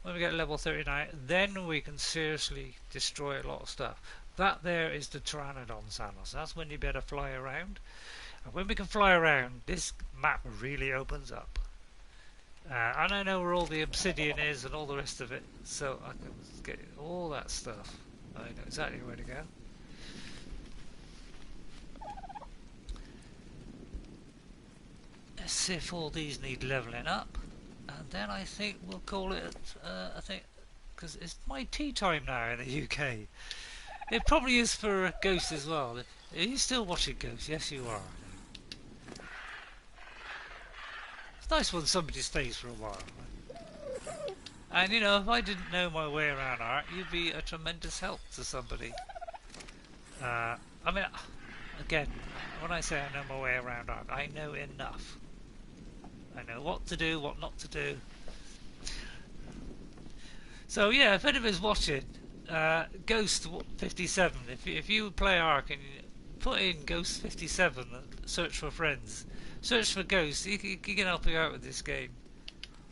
when we get level 39, then we can seriously destroy a lot of stuff. That there is the Pteranodon Sanos. That's when you better fly around. And when we can fly around, this map really opens up. And I know where all the obsidian is and all the rest of it, so I can get all that stuff. I know exactly where to go. Let's see if all these need levelling up, and then I think we'll call it. I think because it's my tea time now in the UK. It probably is for Ghost as well. Are you still watching Ghost? Yes, you are. It's nice when somebody stays for a while. And you know, if I didn't know my way around Ark, you'd be a tremendous help to somebody. I mean, again, when I say I know my way around Ark, I know enough. I know what to do, what not to do. So yeah, if anybody's watching, Ghost 57. If you play Ark and you put in Ghost 57, search for friends, search for Ghost. He can help you out with this game,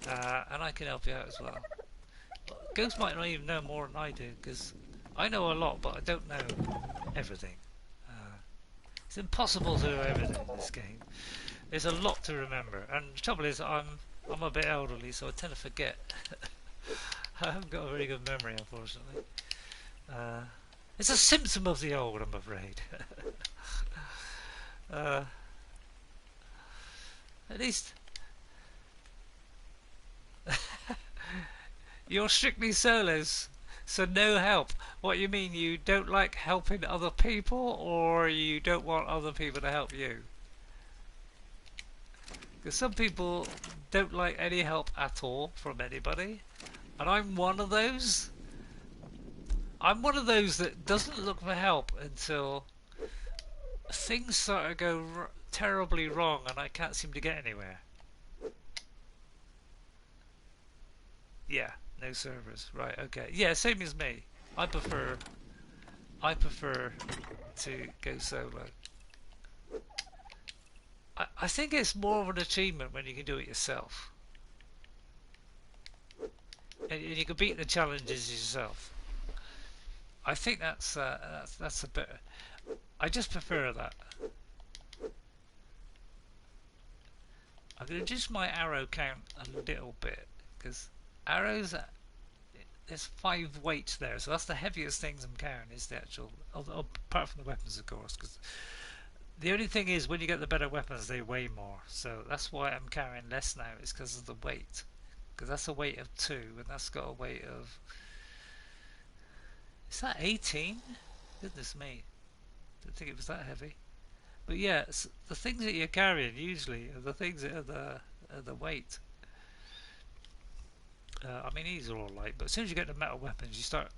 and I can help you out as well. Ghost might not even know more than I do, because I know a lot, but I don't know everything. It's impossible to know everything in this game. There's a lot to remember, and the trouble is, I'm a bit elderly, so I tend to forget. I haven't got a very good memory, unfortunately. It's a symptom of the old, I'm afraid. At least you're strictly solos, so no help. What you mean, you don't like helping other people, or you don't want other people to help you? Because some people don't like any help at all from anybody, and I'm one of those. I'm one of those that doesn't look for help until things start to go terribly wrong and I can't seem to get anywhere. Yeah, no servers. Right, okay. Yeah, same as me. I prefer to go solo. I think it's more of an achievement when you can do it yourself. And you can beat the challenges yourself. I think that's a bit. I just prefer that. I'm going to reduce my arrow count a little bit, because arrows, there's 5 weights there, so that's the heaviest things I'm carrying, is the actual, apart from the weapons, of course, because the only thing is, when you get the better weapons, they weigh more, so that's why I'm carrying less now, is because of the weight, because that's a weight of 2, and that's got a weight of, is that 18? Goodness me, didn't think it was that heavy. But yeah, the things that you're carrying usually are the things that are the weight. I mean, these are all light, but as soon as you get the metal weapons, you start.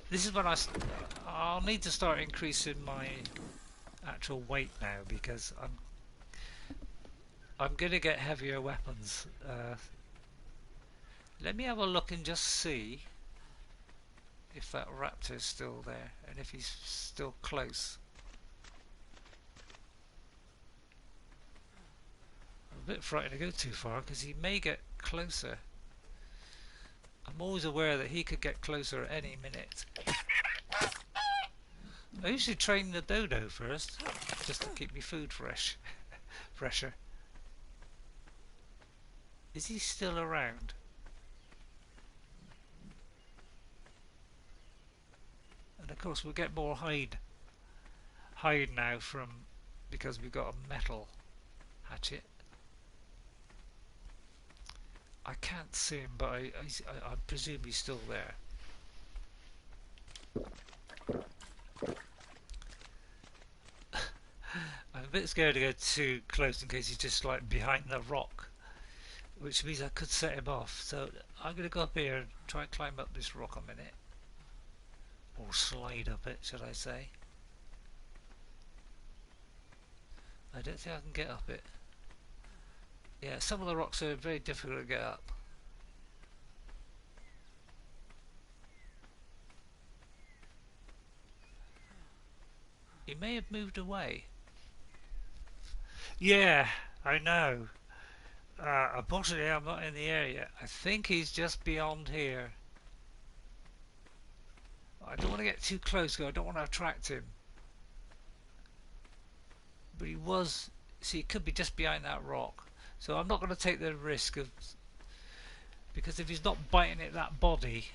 This is when I'll need to start increasing my actual weight now, because I'm going to get heavier weapons. Let me have a look and just see if that raptor is still there and if he's still close. I'm a bit frightened to go too far because he may get closer. I'm always aware that he could get closer at any minute. I usually train the dodo first, just to keep me food fresher. Is he still around? And of course we'll get more hide now because we've got a metal hatchet. I can't see him, but I presume he's still there. I'm a bit scared to go too close in case he's just like behind the rock, which means I could set him off. So I'm going to go up here and try and climb up this rock a minute, or slide up it, should I say. I don't think I can get up it. Yeah, some of the rocks are very difficult to get up. He may have moved away. Yeah, I know. Unfortunately, I'm not in the area. I think he's just beyond here. I don't want to get too close because I don't want to attract him. But he was... See, he could be just behind that rock. So I'm not going to take the risk of... Because if he's not biting at that body,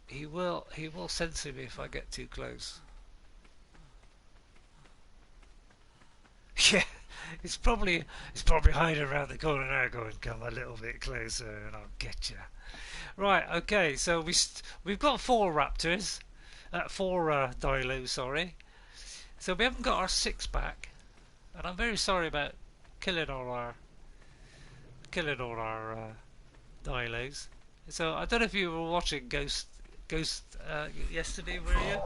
he will censor me if I get too close. Yeah, it's probably hiding around the corner now, going, come a little bit closer and I'll get you. Right, okay, so we've got 4 raptors, 4 dilos, sorry. So we haven't got our 6 back, and I'm very sorry about killing all our dilos. So I don't know if you were watching Ghost yesterday, were you?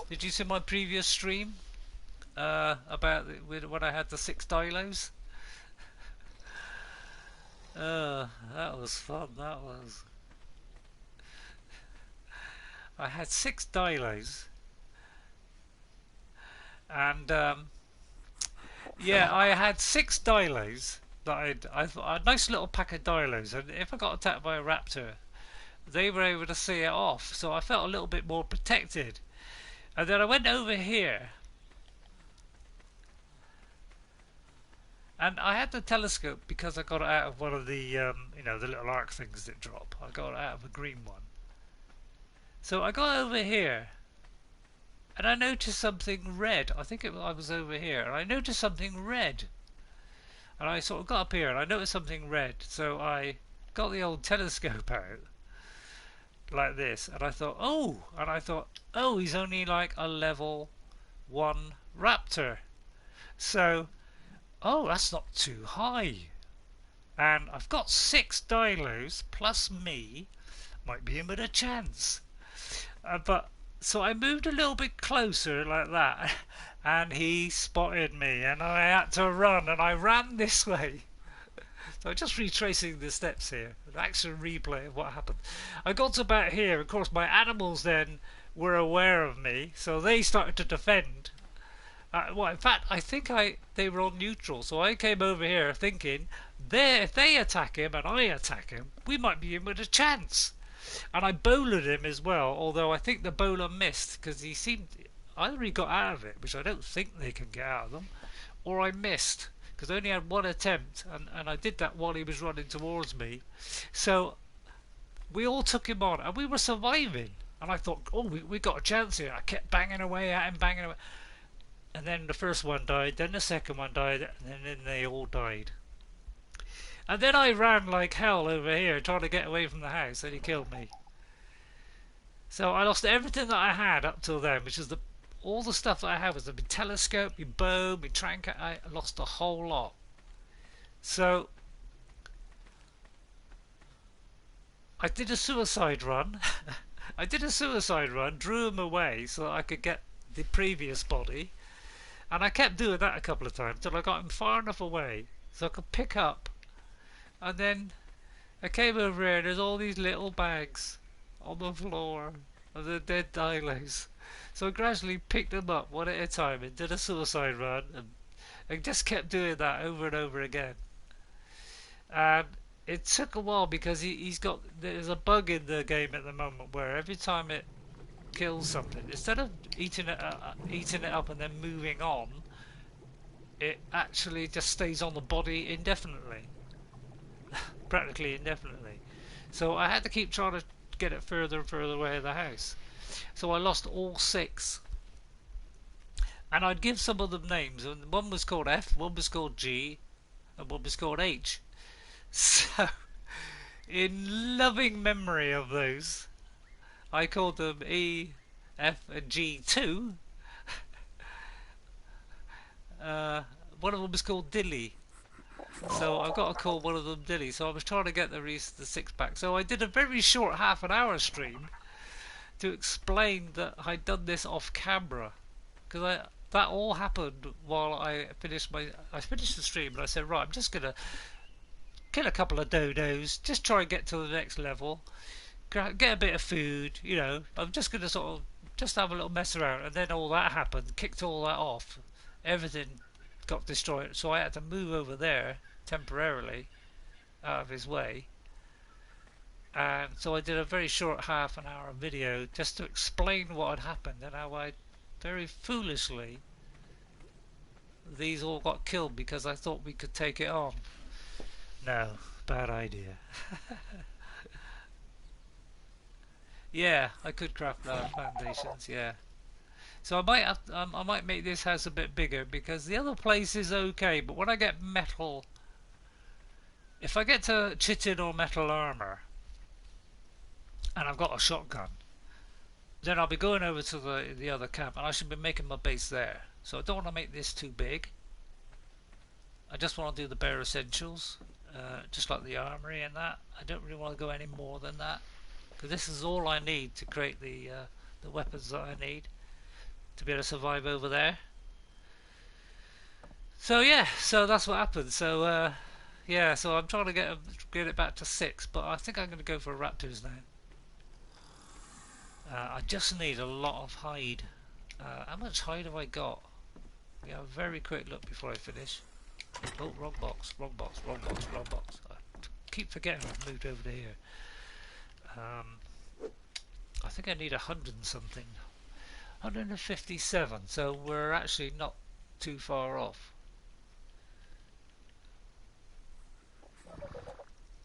Did you see my previous stream? About when I had the 6 dilos. That was fun. That was. I had 6 dilos, and yeah, I had 6 dilos that I thought a nice little pack of dilos, and if I got attacked by a raptor, they were able to see it off, so I felt a little bit more protected. And then I went over here. And I had the telescope because I got it out of one of the, you know, the little arc things that drop. I got it out of a green one. So I got over here, and I noticed something red. I think I was over here, and I noticed something red. And I sort of got up here, and I noticed something red. So I got the old telescope out, like this, and I thought, oh, he's only like a level 1 raptor. So... oh, that's not too high. And I've got 6 dilos plus me. Might be in with a chance. But so I moved a little bit closer like that, and he spotted me, and I had to run, and I ran this way. So I'm just retracing the steps here, an action replay of what happened. I got to about here. Of course, my animals then were aware of me, so they started to defend. Well, in fact, I think they were on neutral, so I came over here thinking, if they attack him and I attack him, we might be in with a chance. And I bowlered him as well, although I think the bowler missed, because he seemed... either he got out of it, which I don't think they can get out of them, or I missed, because I only had 1 attempt, and I did that while he was running towards me. So we all took him on, and we were surviving. And I thought, oh, we got a chance here. I kept banging away at him, banging away. And then the first one died, then the second one died, and then they all died. And then I ran like hell over here trying to get away from the house, and he killed me. So I lost everything that I had up till then, which is all the stuff that I had was my telescope, my bow, my trank. I lost a whole lot. So I did a suicide run. I did a suicide run, drew him away so that I could get the previous body. And I kept doing that a couple of times till I got him far enough away so I could pick up and then I came over here, there's all these little bags on the floor of the dead dinos. So I gradually picked them up one at a time and did a suicide run, and I just kept doing that over and over again. And it took a while because there's a bug in the game at the moment where every time it kills something, instead of eating it up and then moving on, it actually just stays on the body indefinitely. Practically indefinitely. So I had to keep trying to get it further and further away of the house. So I lost all 6. And I'd give some of them names. And one was called F, one was called G, and one was called H. So, in loving memory of those, I called them E, F, and G 2. One of them was called Dilly. So I've got to call one of them Dilly. So I was trying to get the 6 pack. So I did a very short half an hour stream to explain that I'd done this off camera, because that all happened while I finished the stream, and I said, right, I'm just gonna kill a couple of dodos, just try and get to the next level, get a bit of food, you know. I'm just gonna sort of just have a little mess around, and then all that happened, kicked all that off, everything got destroyed. So I had to move over there temporarily out of his way. And so I did a very short half an hour video just to explain what had happened and how I very foolishly these all got killed because I thought we could take it on. No, bad idea. Yeah, I could craft foundations, yeah. So I might make this house a bit bigger because the other place is okay, but when I get metal, if I get to chitin or metal armor and I've got a shotgun, then I'll be going over to the other camp, and I should be making my base there. So I don't want to make this too big. I just want to do the bare essentials, just like the armory and that. I don't really want to go any more than that, because this is all I need to create the weapons that I need to be able to survive over there. So yeah, so that's what happened. So yeah, so I'm trying to get it back to 6, but I think I'm going to go for raptors now. I just need a lot of hide. How much hide have I got? Yeah, a very quick look before I finish. Oh, wrong box, wrong box, wrong box, wrong box. I keep forgetting I've moved over to here. I think I need 100 and something. 157, so we're actually not too far off.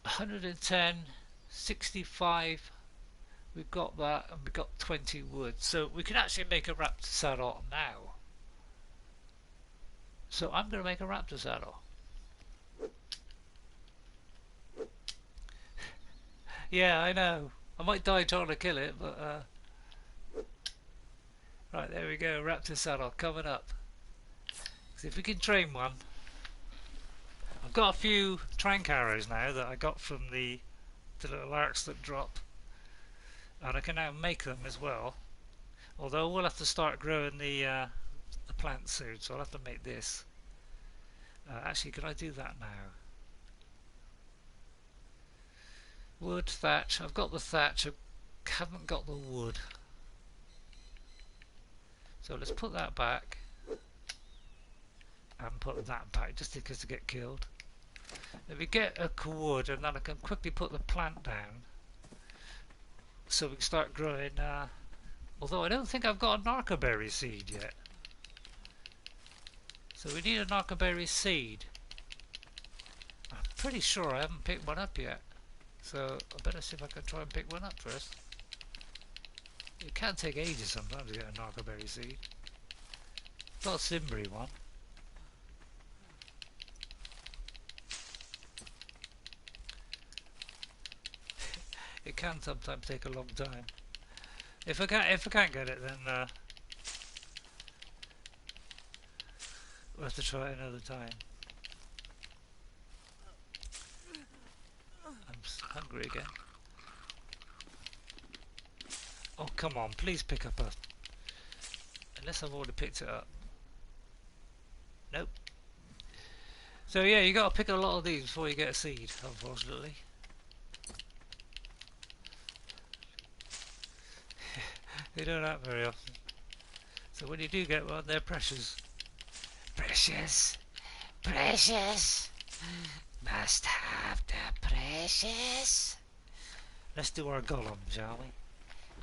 110, 65. We've got that, and we've got 20 wood, so we can actually make a raptor saddle now. So I'm going to make a raptor saddle. Yeah, I know. I might die trying to kill it, but right, there we go. Raptor saddle coming up. See if we can train one. I've got a few trank arrows now that I got from the little arcs that drop. And I can now make them as well, although we'll have to start growing the plants soon, so I'll have to make this. Actually, can I do that now? Wood, thatch. I've got the thatch, I haven't got the wood. So let's put that back and put that back just in case I get killed. If we get a wood, and then I can quickly put the plant down so we can start growing, although I don't think I've got a narcoberry seed yet. So we need a narcoberry seed. I'm pretty sure I haven't picked one up yet, so I better see if I can try and pick one up first. It can take ages sometimes to get a narcoberry seed. Got a Simbury one. It can sometimes take a long time. If I can't get it, then we'll have to try it another time. I'm hungry again. Oh, come on, please pick up a... Unless I've already picked it up. Nope. So yeah, you got to pick a lot of these before you get a seed, unfortunately. They don't happen very often. So when you do get one, they're precious. Precious, precious. Must have the precious. Let's do our golem, shall we?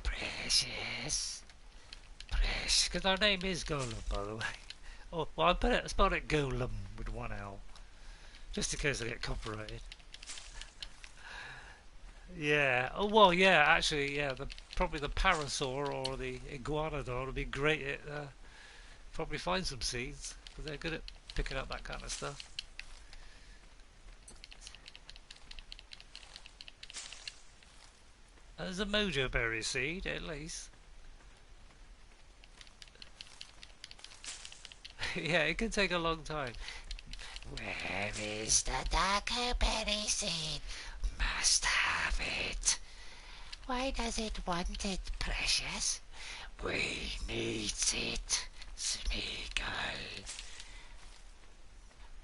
Precious, precious. Because our name is Golem, by the way. Oh, well, I spelled it Golem with one L, just in case I get copyrighted. Yeah. Oh well, yeah. Actually, yeah. Probably the parasaur or the iguanodon would be great at probably find some seeds because they're good at picking up that kind of stuff. There's a mojo berry seed at least. Yeah, it can take a long time. Where is the darko berry seed? Must have it. Why does it want it, precious? We need it, Smeagol.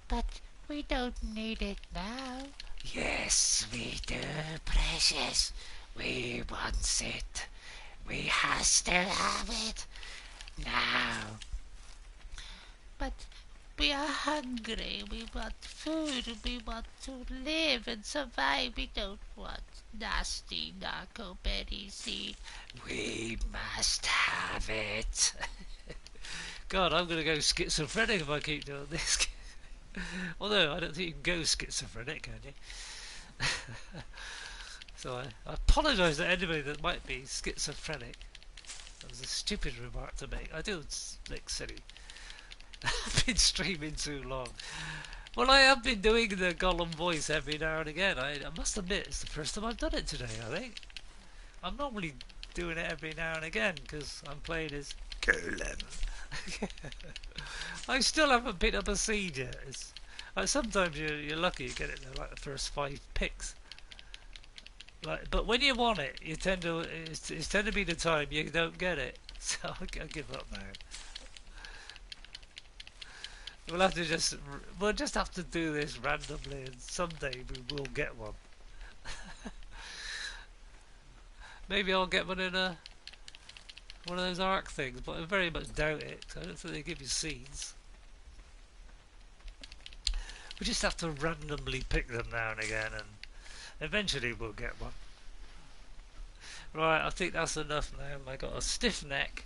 But we don't need it now. Yes, we do, precious. We want it. We has to have it now. But we are hungry. We want food. We want to live and survive. We don't want nasty narco berry seed. We must have it. God, I'm going to go schizophrenic if I keep doing this. Although I don't think you can go schizophrenic, can you? So I apologise to anybody that might be schizophrenic. That was a stupid remark to make. I do look silly. I've been streaming too long. Well, I have been doing the Gollum voice every now and again. I must admit, it's the first time I've done it today, I think. I'm normally doing it every now and again because I'm playing as Golem. I still haven't picked up a seed yet. Sometimes you're lucky you get it in like the first 5 picks. But when you want it, it's tend to be the time you don't get it. So I give up now. We'll just have to do this randomly, and someday we will get one. Maybe I'll get one in one of those Ark things, but I very much doubt it. I don't think they give you seeds. We just have to randomly pick them now and again, and eventually we'll get one. Right, I think that's enough now. I got a stiff neck.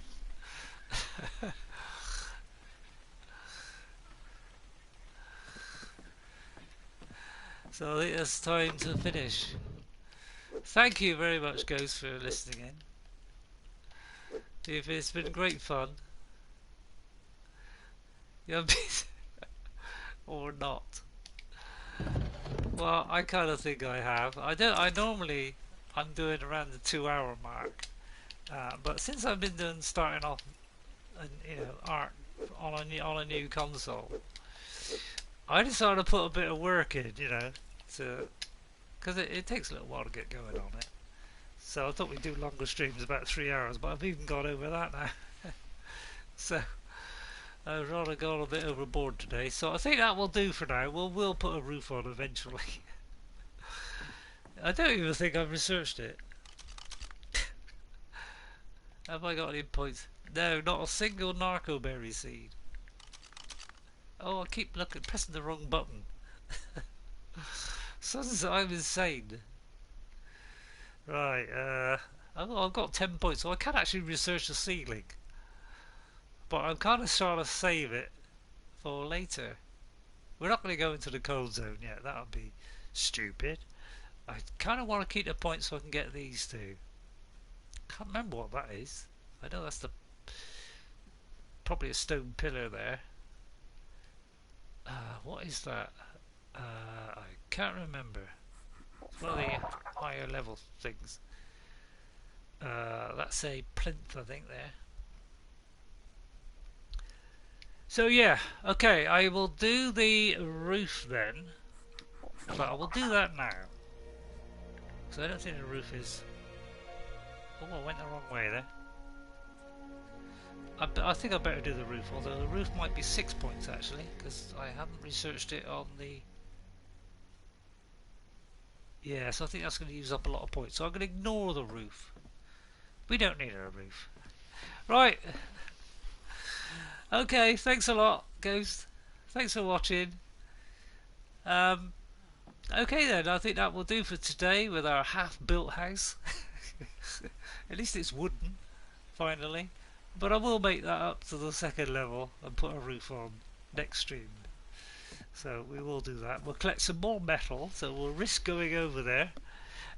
So I think it's time to finish. Thank you very much, Ghost, for listening in. It's been great fun. Or not. Well, I kind of think I have. I'm doing around the 2-hour mark. But since I've been starting off, Ark on a new console, I decided to put a bit of work in, because it takes a little while to get going on it. So I thought we'd do longer streams, about 3 hours, but I've even gone over that now. So I've rather gone a bit overboard today. So I think that will do for now. We'll put a roof on eventually. I don't even think I've researched it. Have I got any points? No, not a single narco berry seed. Oh, I keep pressing the wrong button. I'm insane. Right, I've got 10 points, so I can actually research the ceiling. But I'm kind of trying to save it for later. We're not going to go into the cold zone yet, that would be stupid. I kind of want to keep the points so I can get these two. Can't remember what that is. I know that's probably a stone pillar there. What is that? I can't remember. It's one of the higher level things. That's a plinth, I think, there. So yeah, okay, I will do the roof then. But I will do that now. So I don't think the roof is... Oh, I went the wrong way there. I think I better do the roof, although the roof might be 6 points actually, because I haven't researched it on the... Yeah, so I think that's going to use up a lot of points, so I'm going to ignore the roof. We don't need a roof. Right. Okay, thanks a lot, Ghost. Thanks for watching. Um, okay then, I think that will do for today with our half-built house. At least it's wooden, finally. But I will make that up to the second level and put a roof on next stream. So we will do that. We'll collect some more metal, so we'll risk going over there.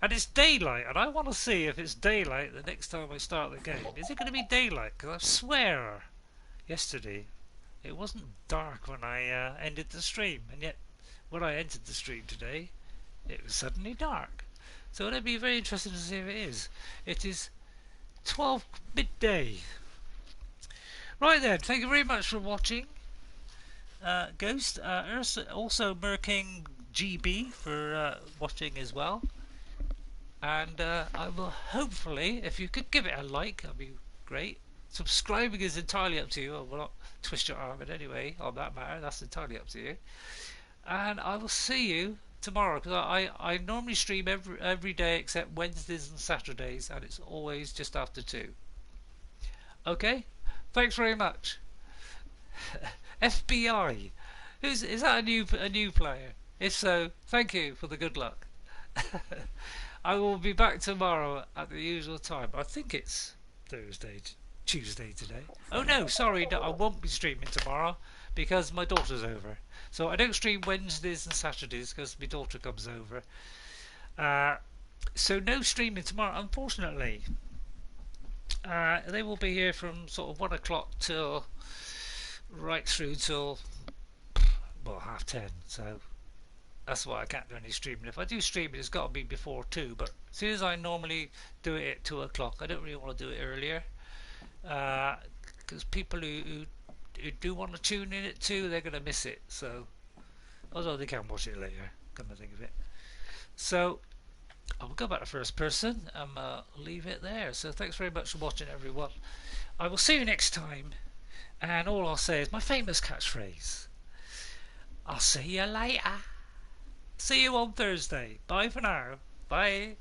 And it's daylight, and I want to see if it's daylight the next time I start the game. Is it going to be daylight? Because I swear yesterday it wasn't dark when I ended the stream, and yet when I entered the stream today it was suddenly dark. So it'll be very interesting to see if it is. It is 12 midday. Right then, thank you very much for watching. Ghost, also Merking GB for watching as well. And I will hopefully, if you could give it a like, that'd be great. Subscribing is entirely up to you. I will not twist your arm in any way on that matter. That's entirely up to you. And I will see you tomorrow, because I normally stream every day except Wednesdays and Saturdays, and it's always just after 2. Okay? Thanks very much. FBI. Is that a new player? If so, thank you for the good luck. I will be back tomorrow at the usual time. I think it's Tuesday today. Oh no, sorry, no, I won't be streaming tomorrow because my daughter's over. So I don't stream Wednesdays and Saturdays because my daughter comes over. So no streaming tomorrow, unfortunately. They will be here from sort of 1 o'clock till right through till, well, 10:30. So that's why I can't do any streaming. If I do streaming, it's got to be before 2. But as soon as I normally do it at 2 o'clock, I don't really want to do it earlier. Because people who do want to tune in at 2, they're going to miss it. So, although they can watch it later, come to think of it. So, I will go back to first person and leave it there. So, thanks very much for watching, everyone. I will see you next time. And all I'll say is my famous catchphrase. I'll see you later. See you on Thursday. Bye for now. Bye.